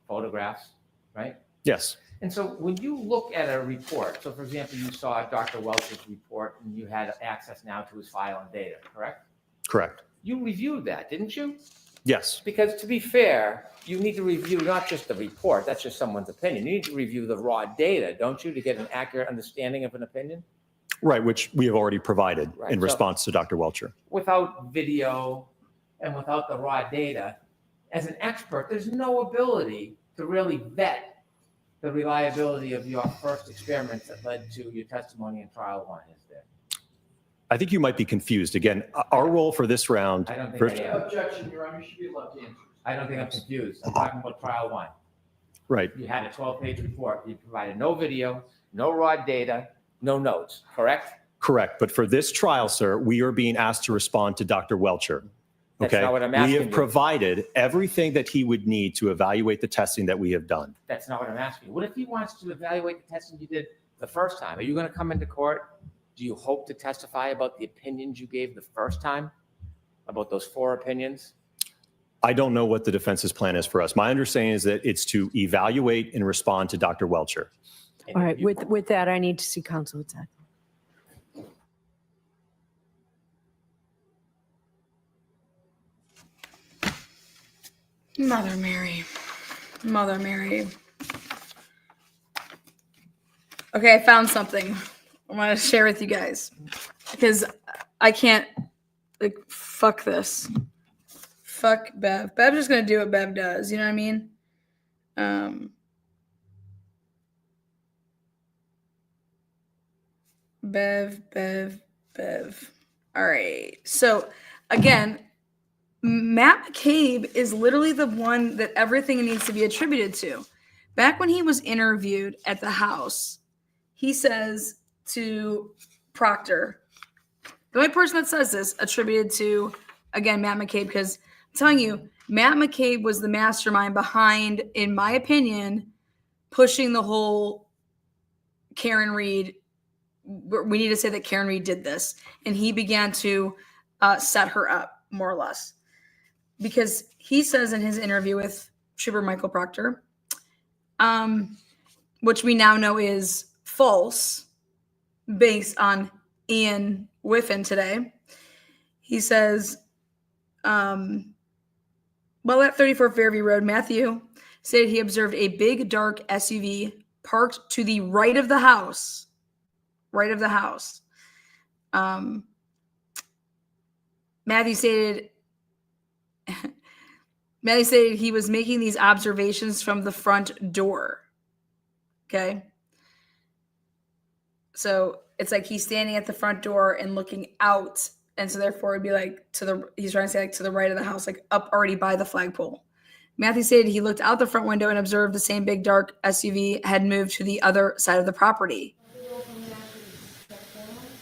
photographs, right? Yes, And so when you look at a report, so for example, you saw Dr. Welch's report and you had access now to his file and data, correct? correct. You reviewed that, didn't you? Yes, Because to be fair, you need to review not just the report, that's just someone's opinion. You need to review the raw data, don't you, to get an accurate understanding of an opinion? right, which we have already provided Right, in so- response to Dr. Welcher. Without video and without the raw data, as an expert, there's no ability to really vet the reliability of your first experiments that led to your testimony in trial one, is there? I think you might be confused. Again, our role for this round. I don't think first- I am. Objection, Your Honor, you should be allowed to answer. I don't think I'm confused. I'm talking about trial one. Right, You had a 12-page report. You provided no video, no raw data, no notes, correct? correct. But for this trial, sir, we are being asked to respond to Dr. Welcher. That's Okay, not what I'm we asking have you. provided everything that he would need to evaluate the testing that we have done. That's not what I'm asking. What if he wants to evaluate the testing you did the first time? Are you going to come into court? Do you hope to testify about the opinions you gave the first time? About those 4 opinions? I don't know what the defense's plan is for us. My understanding is that it's to evaluate and respond to Dr. Welcher. And All right, you- with that, I need to see counsel attack. Mother Mary. Mother Mary. Okay, I found something I want to share with you guys because I can't, like, fuck this. Fuck Bev. Bev's just going to do what Bev does. You know what I mean? Bev. All right. So, again, Matt McCabe is literally the one that everything needs to be attributed to. Back when he was interviewed at the house, he says to Proctor, the only person that says this attributed to, again, Matt McCabe, because I'm telling you, Matt McCabe was the mastermind behind, in my opinion, pushing the whole Karen Reed. We need to say that Karen Reed did this, and he began to set her up, more or less. Because he says in his interview with Trooper Michael Proctor, which we now know is false based on Ian Whiffen today. He says, while at 34 Fairview Road, Matthew stated he observed a big dark SUV parked to the right of the house. Right of the house. Matthew stated he was making these observations from the front door. Okay. So it's like he's standing at the front door and looking out. And so therefore it'd be like he's trying to say like to the right of the house, like up already by the flagpole. Matthew stated he looked out the front window and observed the same big dark SUV had moved to the other side of the property.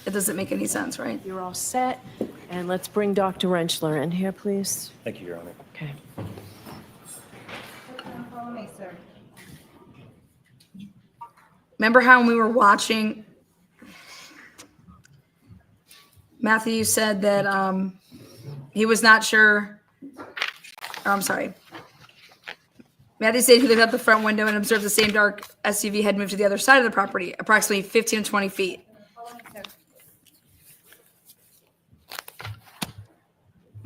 It doesn't make any sense, right? You're all set, and let's bring Dr. Rentschler in here, please. Thank you, Your Honor. Okay. Follow me, sir. Remember how when we were watching, Matthew said that he was not sure. Oh, I'm sorry. Matthew said he looked out the front window and observed the same dark SUV had moved to the other side of the property, approximately 15 to 20 feet. Follow me, sir.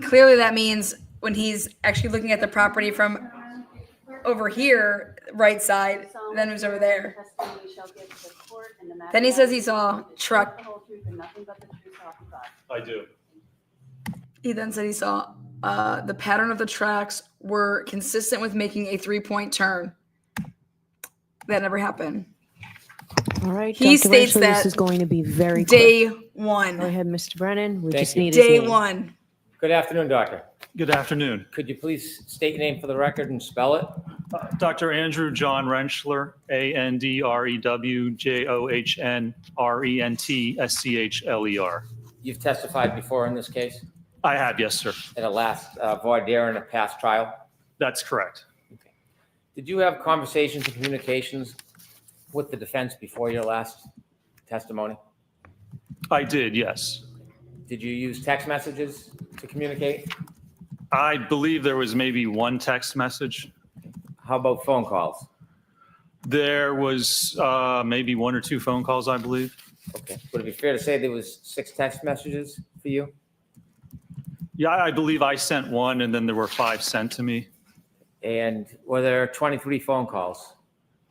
Clearly, that means when he's actually looking at the property from over here, right side, then moves over there. Then he says he saw truck. I do. He then said he saw the pattern of the tracks were consistent with making a 3-point turn. That never happened. All right. He Dr. states Rentschler, that this is going to be very quick. Day Go one. ahead, Mr. Brennan. We Thank just you. need his Day name. one. Good afternoon, doctor. Good afternoon. Could you please state your name for the record and spell it? Dr. Andrew John Rentschler, ANDREWJOHNRENTSCHLER. You've testified before in this case? I have, yes, sir. In a last voir dire in a past trial? That's correct. Okay. Did you have conversations and communications with the defense before your last testimony? I did, yes. Did you use text messages to communicate? I believe there was maybe one text message. How about phone calls? There was maybe 1 or 2 phone calls, I believe. Okay. Would it be fair to say there was 6 text messages for you? Yeah, I believe I sent one, and then there were 5 sent to me. And were there 23 phone calls?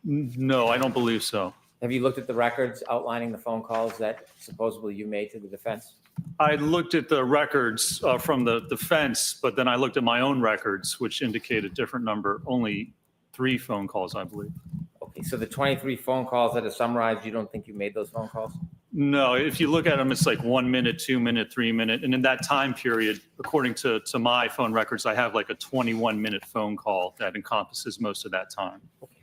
No, I don't believe so. Have you looked at the records outlining the phone calls that supposedly you made to the defense? I looked at the records from the defense, but then I looked at my own records, which indicate a different number, only 3 phone calls, I believe. Okay, so the 23 phone calls that are summarized, you don't think you made those phone calls? No, if you look at them, it's like 1 minute, 2 minute, 3 minute. And in that time period, according to my phone records, I have like a 21-minute phone call that encompasses most of that time. Okay.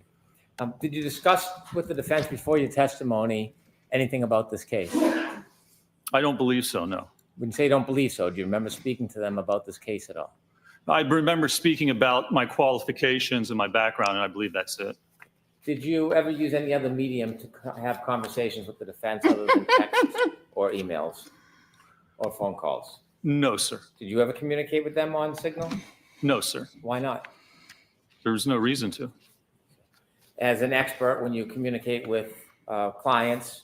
Did you discuss with the defense before your testimony anything about this case? I don't believe so, no. When you say you don't believe so, do you remember speaking to them about this case at all? I remember speaking about my qualifications and my background, and I believe that's it. Did you ever use any other medium to have conversations with the defense other than text or emails or phone calls? No, sir. Did you ever communicate with them on Signal? No, sir. Why not? There was no reason to. As an expert, when you communicate with clients,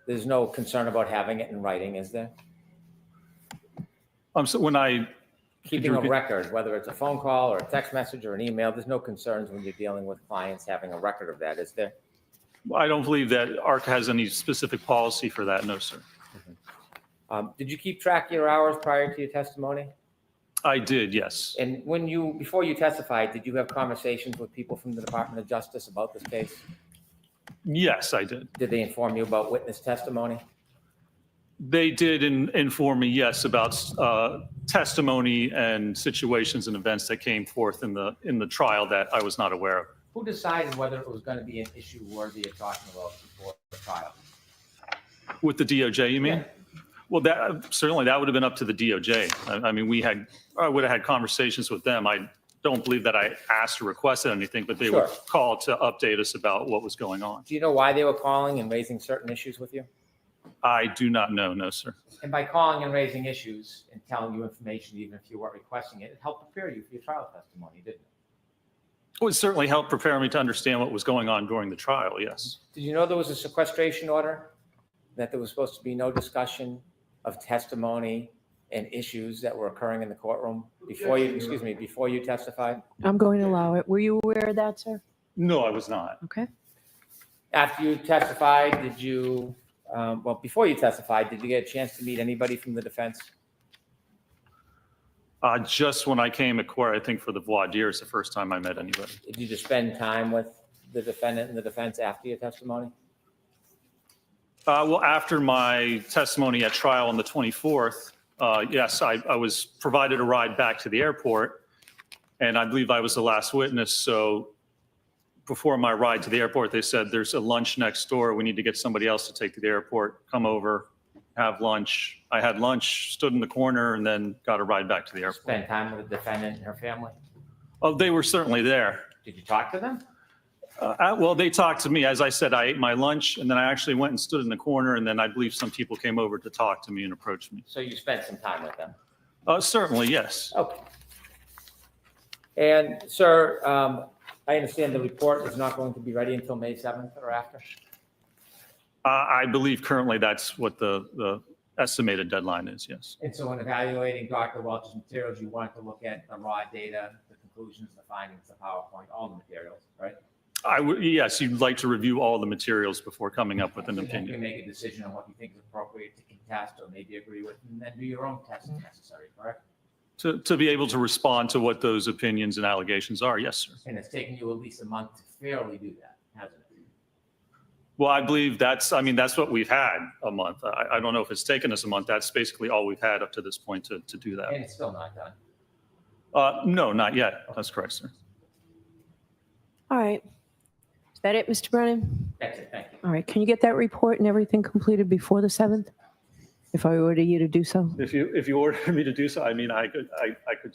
there's no concern about having it in writing, is there? So when I Keeping a record, whether it's a phone call or a text message or an email, there's no concerns when you're dealing with clients having a record of that, is there? I don't believe that ARC has any specific policy for that, no, sir. Did you keep track of your hours prior to your testimony? I did, yes. And before you testified, did you have conversations with people from the Department of Justice about this case? Yes, I did. Did they inform you about witness testimony? They did inform me, yes, about testimony and situations and events that came forth in the trial that I was not aware of. Who decided whether it was going to be an issue worthy of talking about before the trial? With the DOJ, you mean? Yeah. Well, certainly that would have been up to the DOJ. I mean, I would have had conversations with them. I don't believe that I asked or requested anything, but they Sure. would call to update us about what was going on. Do you know why they were calling and raising certain issues with you? I do not know, no, sir. And by calling and raising issues and telling you information, even if you weren't requesting it, it helped prepare you for your trial testimony, didn't it? It would certainly help prepare me to understand what was going on during the trial, yes. Did you know there was a sequestration order? That there was supposed to be no discussion of testimony and issues that were occurring in the courtroom before you testified? I'm going to allow it. Were you aware of that, sir? No, I was not. Okay. After you testified, before you testified, did you get a chance to meet anybody from the defense? Just when I came to court, I think for the voir dire is the first time I met anybody. Did you just spend time with the defendant and the defense after your testimony? Well, after my testimony at trial on the 24th, yes, I was provided a ride back to the airport, and I believe I was the last witness. So before my ride to the airport, they said, there's a lunch next door. We need to get somebody else to take to the airport. Come over, have lunch. I had lunch, stood in the corner, and then got a ride back to the airport. Spend time with the defendant and her family? Oh, they were certainly there. Did you talk to them? Well, they talked to me. As I said, I ate my lunch, and then I actually went and stood in the corner, and then I believe some people came over to talk to me and approach me. So you spent some time with them? Certainly, yes. Okay. And sir, I understand the report is not going to be ready until May 7th or after? I believe currently that's what the estimated deadline is, yes. And so in evaluating Dr. Welch's materials, you want to look at the raw data, the conclusions, the findings, the PowerPoint, all the materials, right? Yes, you'd like to review all the materials before coming up with an You opinion. make a decision on what you think is appropriate to contest or maybe agree with, and then do your own test if necessary, correct? To be able to respond to what those opinions and allegations are, yes, sir. And it's taken you at least a month to fairly do that, hasn't it? Well, I believe that's what we've had, a month. I don't know if it's taken us a month. That's basically all we've had up to this point to do that. And it's still not done. No, not yet. That's correct, sir. All right. Is that it, Mr. Brennan? That's it, thank you. All right. Can you get that report and everything completed before the 7th? If I order you to do so? If you order me to do so, I mean, I could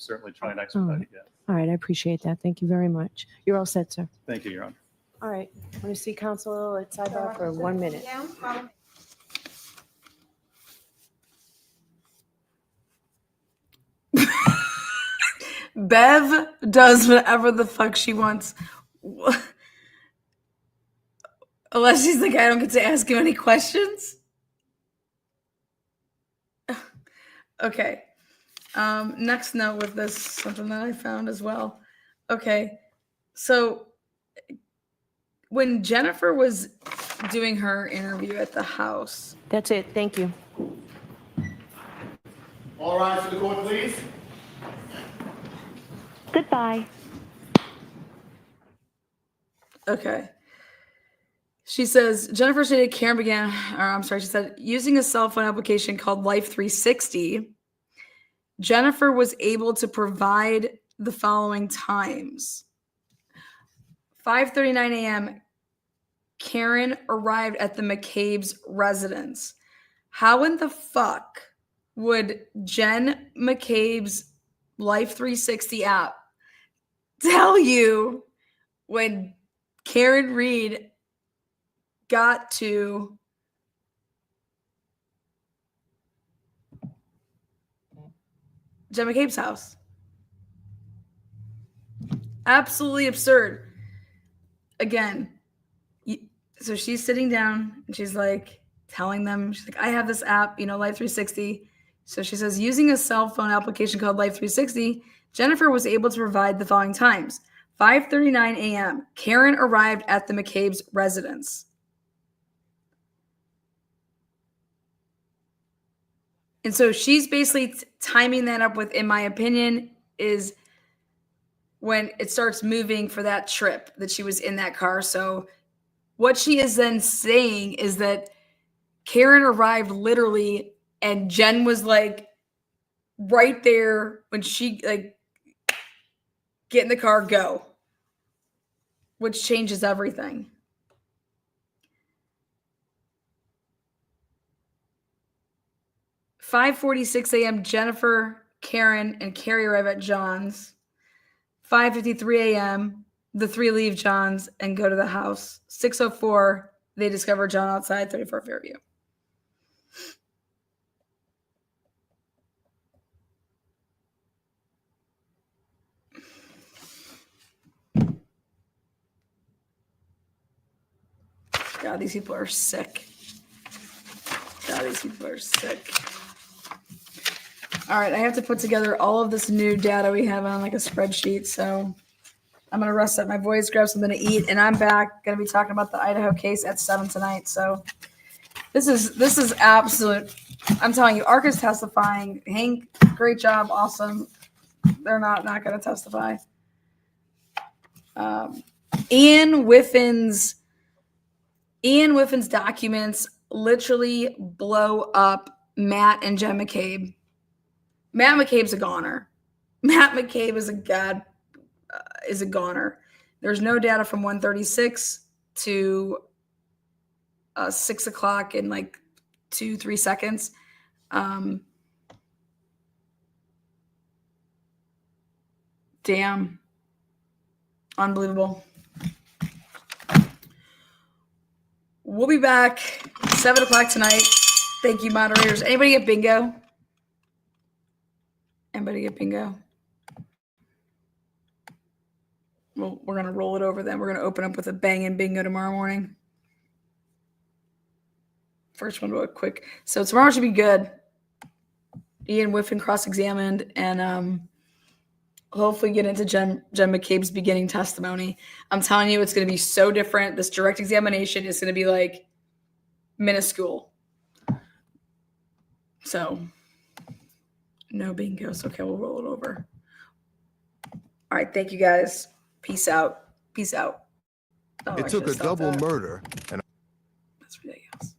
certainly try and expedite it. Yeah. All right. I appreciate that. Thank you very much. You're all set, sir. Thank you, Your Honor. All right. I'm going to see counsel at sidebar for 1 minute. Down, follow me. Bev does whatever the fuck she wants. Unless she's like, I don't get to ask him any questions. Okay. Next note with this, something that I found as well. Okay. So when Jennifer was doing her interview at the house. That's it. Thank you. All rise for the court, please. Goodbye. Okay. She says, Jennifer stated Karen began, or I'm sorry, she said, using a cell phone application called Life 360, Jennifer was able to provide the following times. 5:39 a.m., Karen arrived at the McCabe's residence. How in the fuck would Jen McCabe's Life 360 app tell you when Karen Reed got to Jen McCabe's house? Absolutely absurd. Again, so she's sitting down and she's like telling them, she's like, I have this app, Life 360. So she says, using a cell phone application called Life 360, Jennifer was able to provide the following times. 5:39 a.m., Karen arrived at the McCabe's residence. And so she's basically timing that up with, in my opinion, is when it starts moving for that trip that she was in that car. So what she is then saying is that Karen arrived literally and Jen was like right there when she like get in the car, go, which changes everything. $5:46 a.m. Jennifer, Karen, and Carrie arrive at John's. 5:53 a.m. the three leave John's and go to the house. 6:04 they discover John outside 34 Fairview. God, these people are sick. God, these people are sick. All right, I have to put together all of this new data we have on like a spreadsheet. So I'm going to rest up my voice, grab something to eat, and I'm back. Going to be talking about the Idaho case at 7 tonight. So this is absolute. I'm telling you, ARC is testifying. Hank, great job, awesome. They're not going to testify. Ian Whiffin's documents literally blow up Matt and Jen McCabe. Matt McCabe's a goner. Matt McCabe is a goner. There's no data from 1:36 to 6 o'clock in like 2-3 seconds. Damn. Unbelievable. We'll be back 7 o'clock tonight. Thank you, moderators. Anybody get bingo? Anybody get bingo? Well, we're going to roll it over then. We're going to open up with a bang and bingo tomorrow morning. First one real quick. So tomorrow should be good. Ian Whiffen cross-examined and hopefully get into Jen McCabe's beginning testimony. I'm telling you, it's going to be so different. This direct examination is going to be like minuscule. So no bingos. Okay, we'll roll it over. All right, thank you guys. Peace out. Peace out. Oh, It took a double murder and that's ridiculous.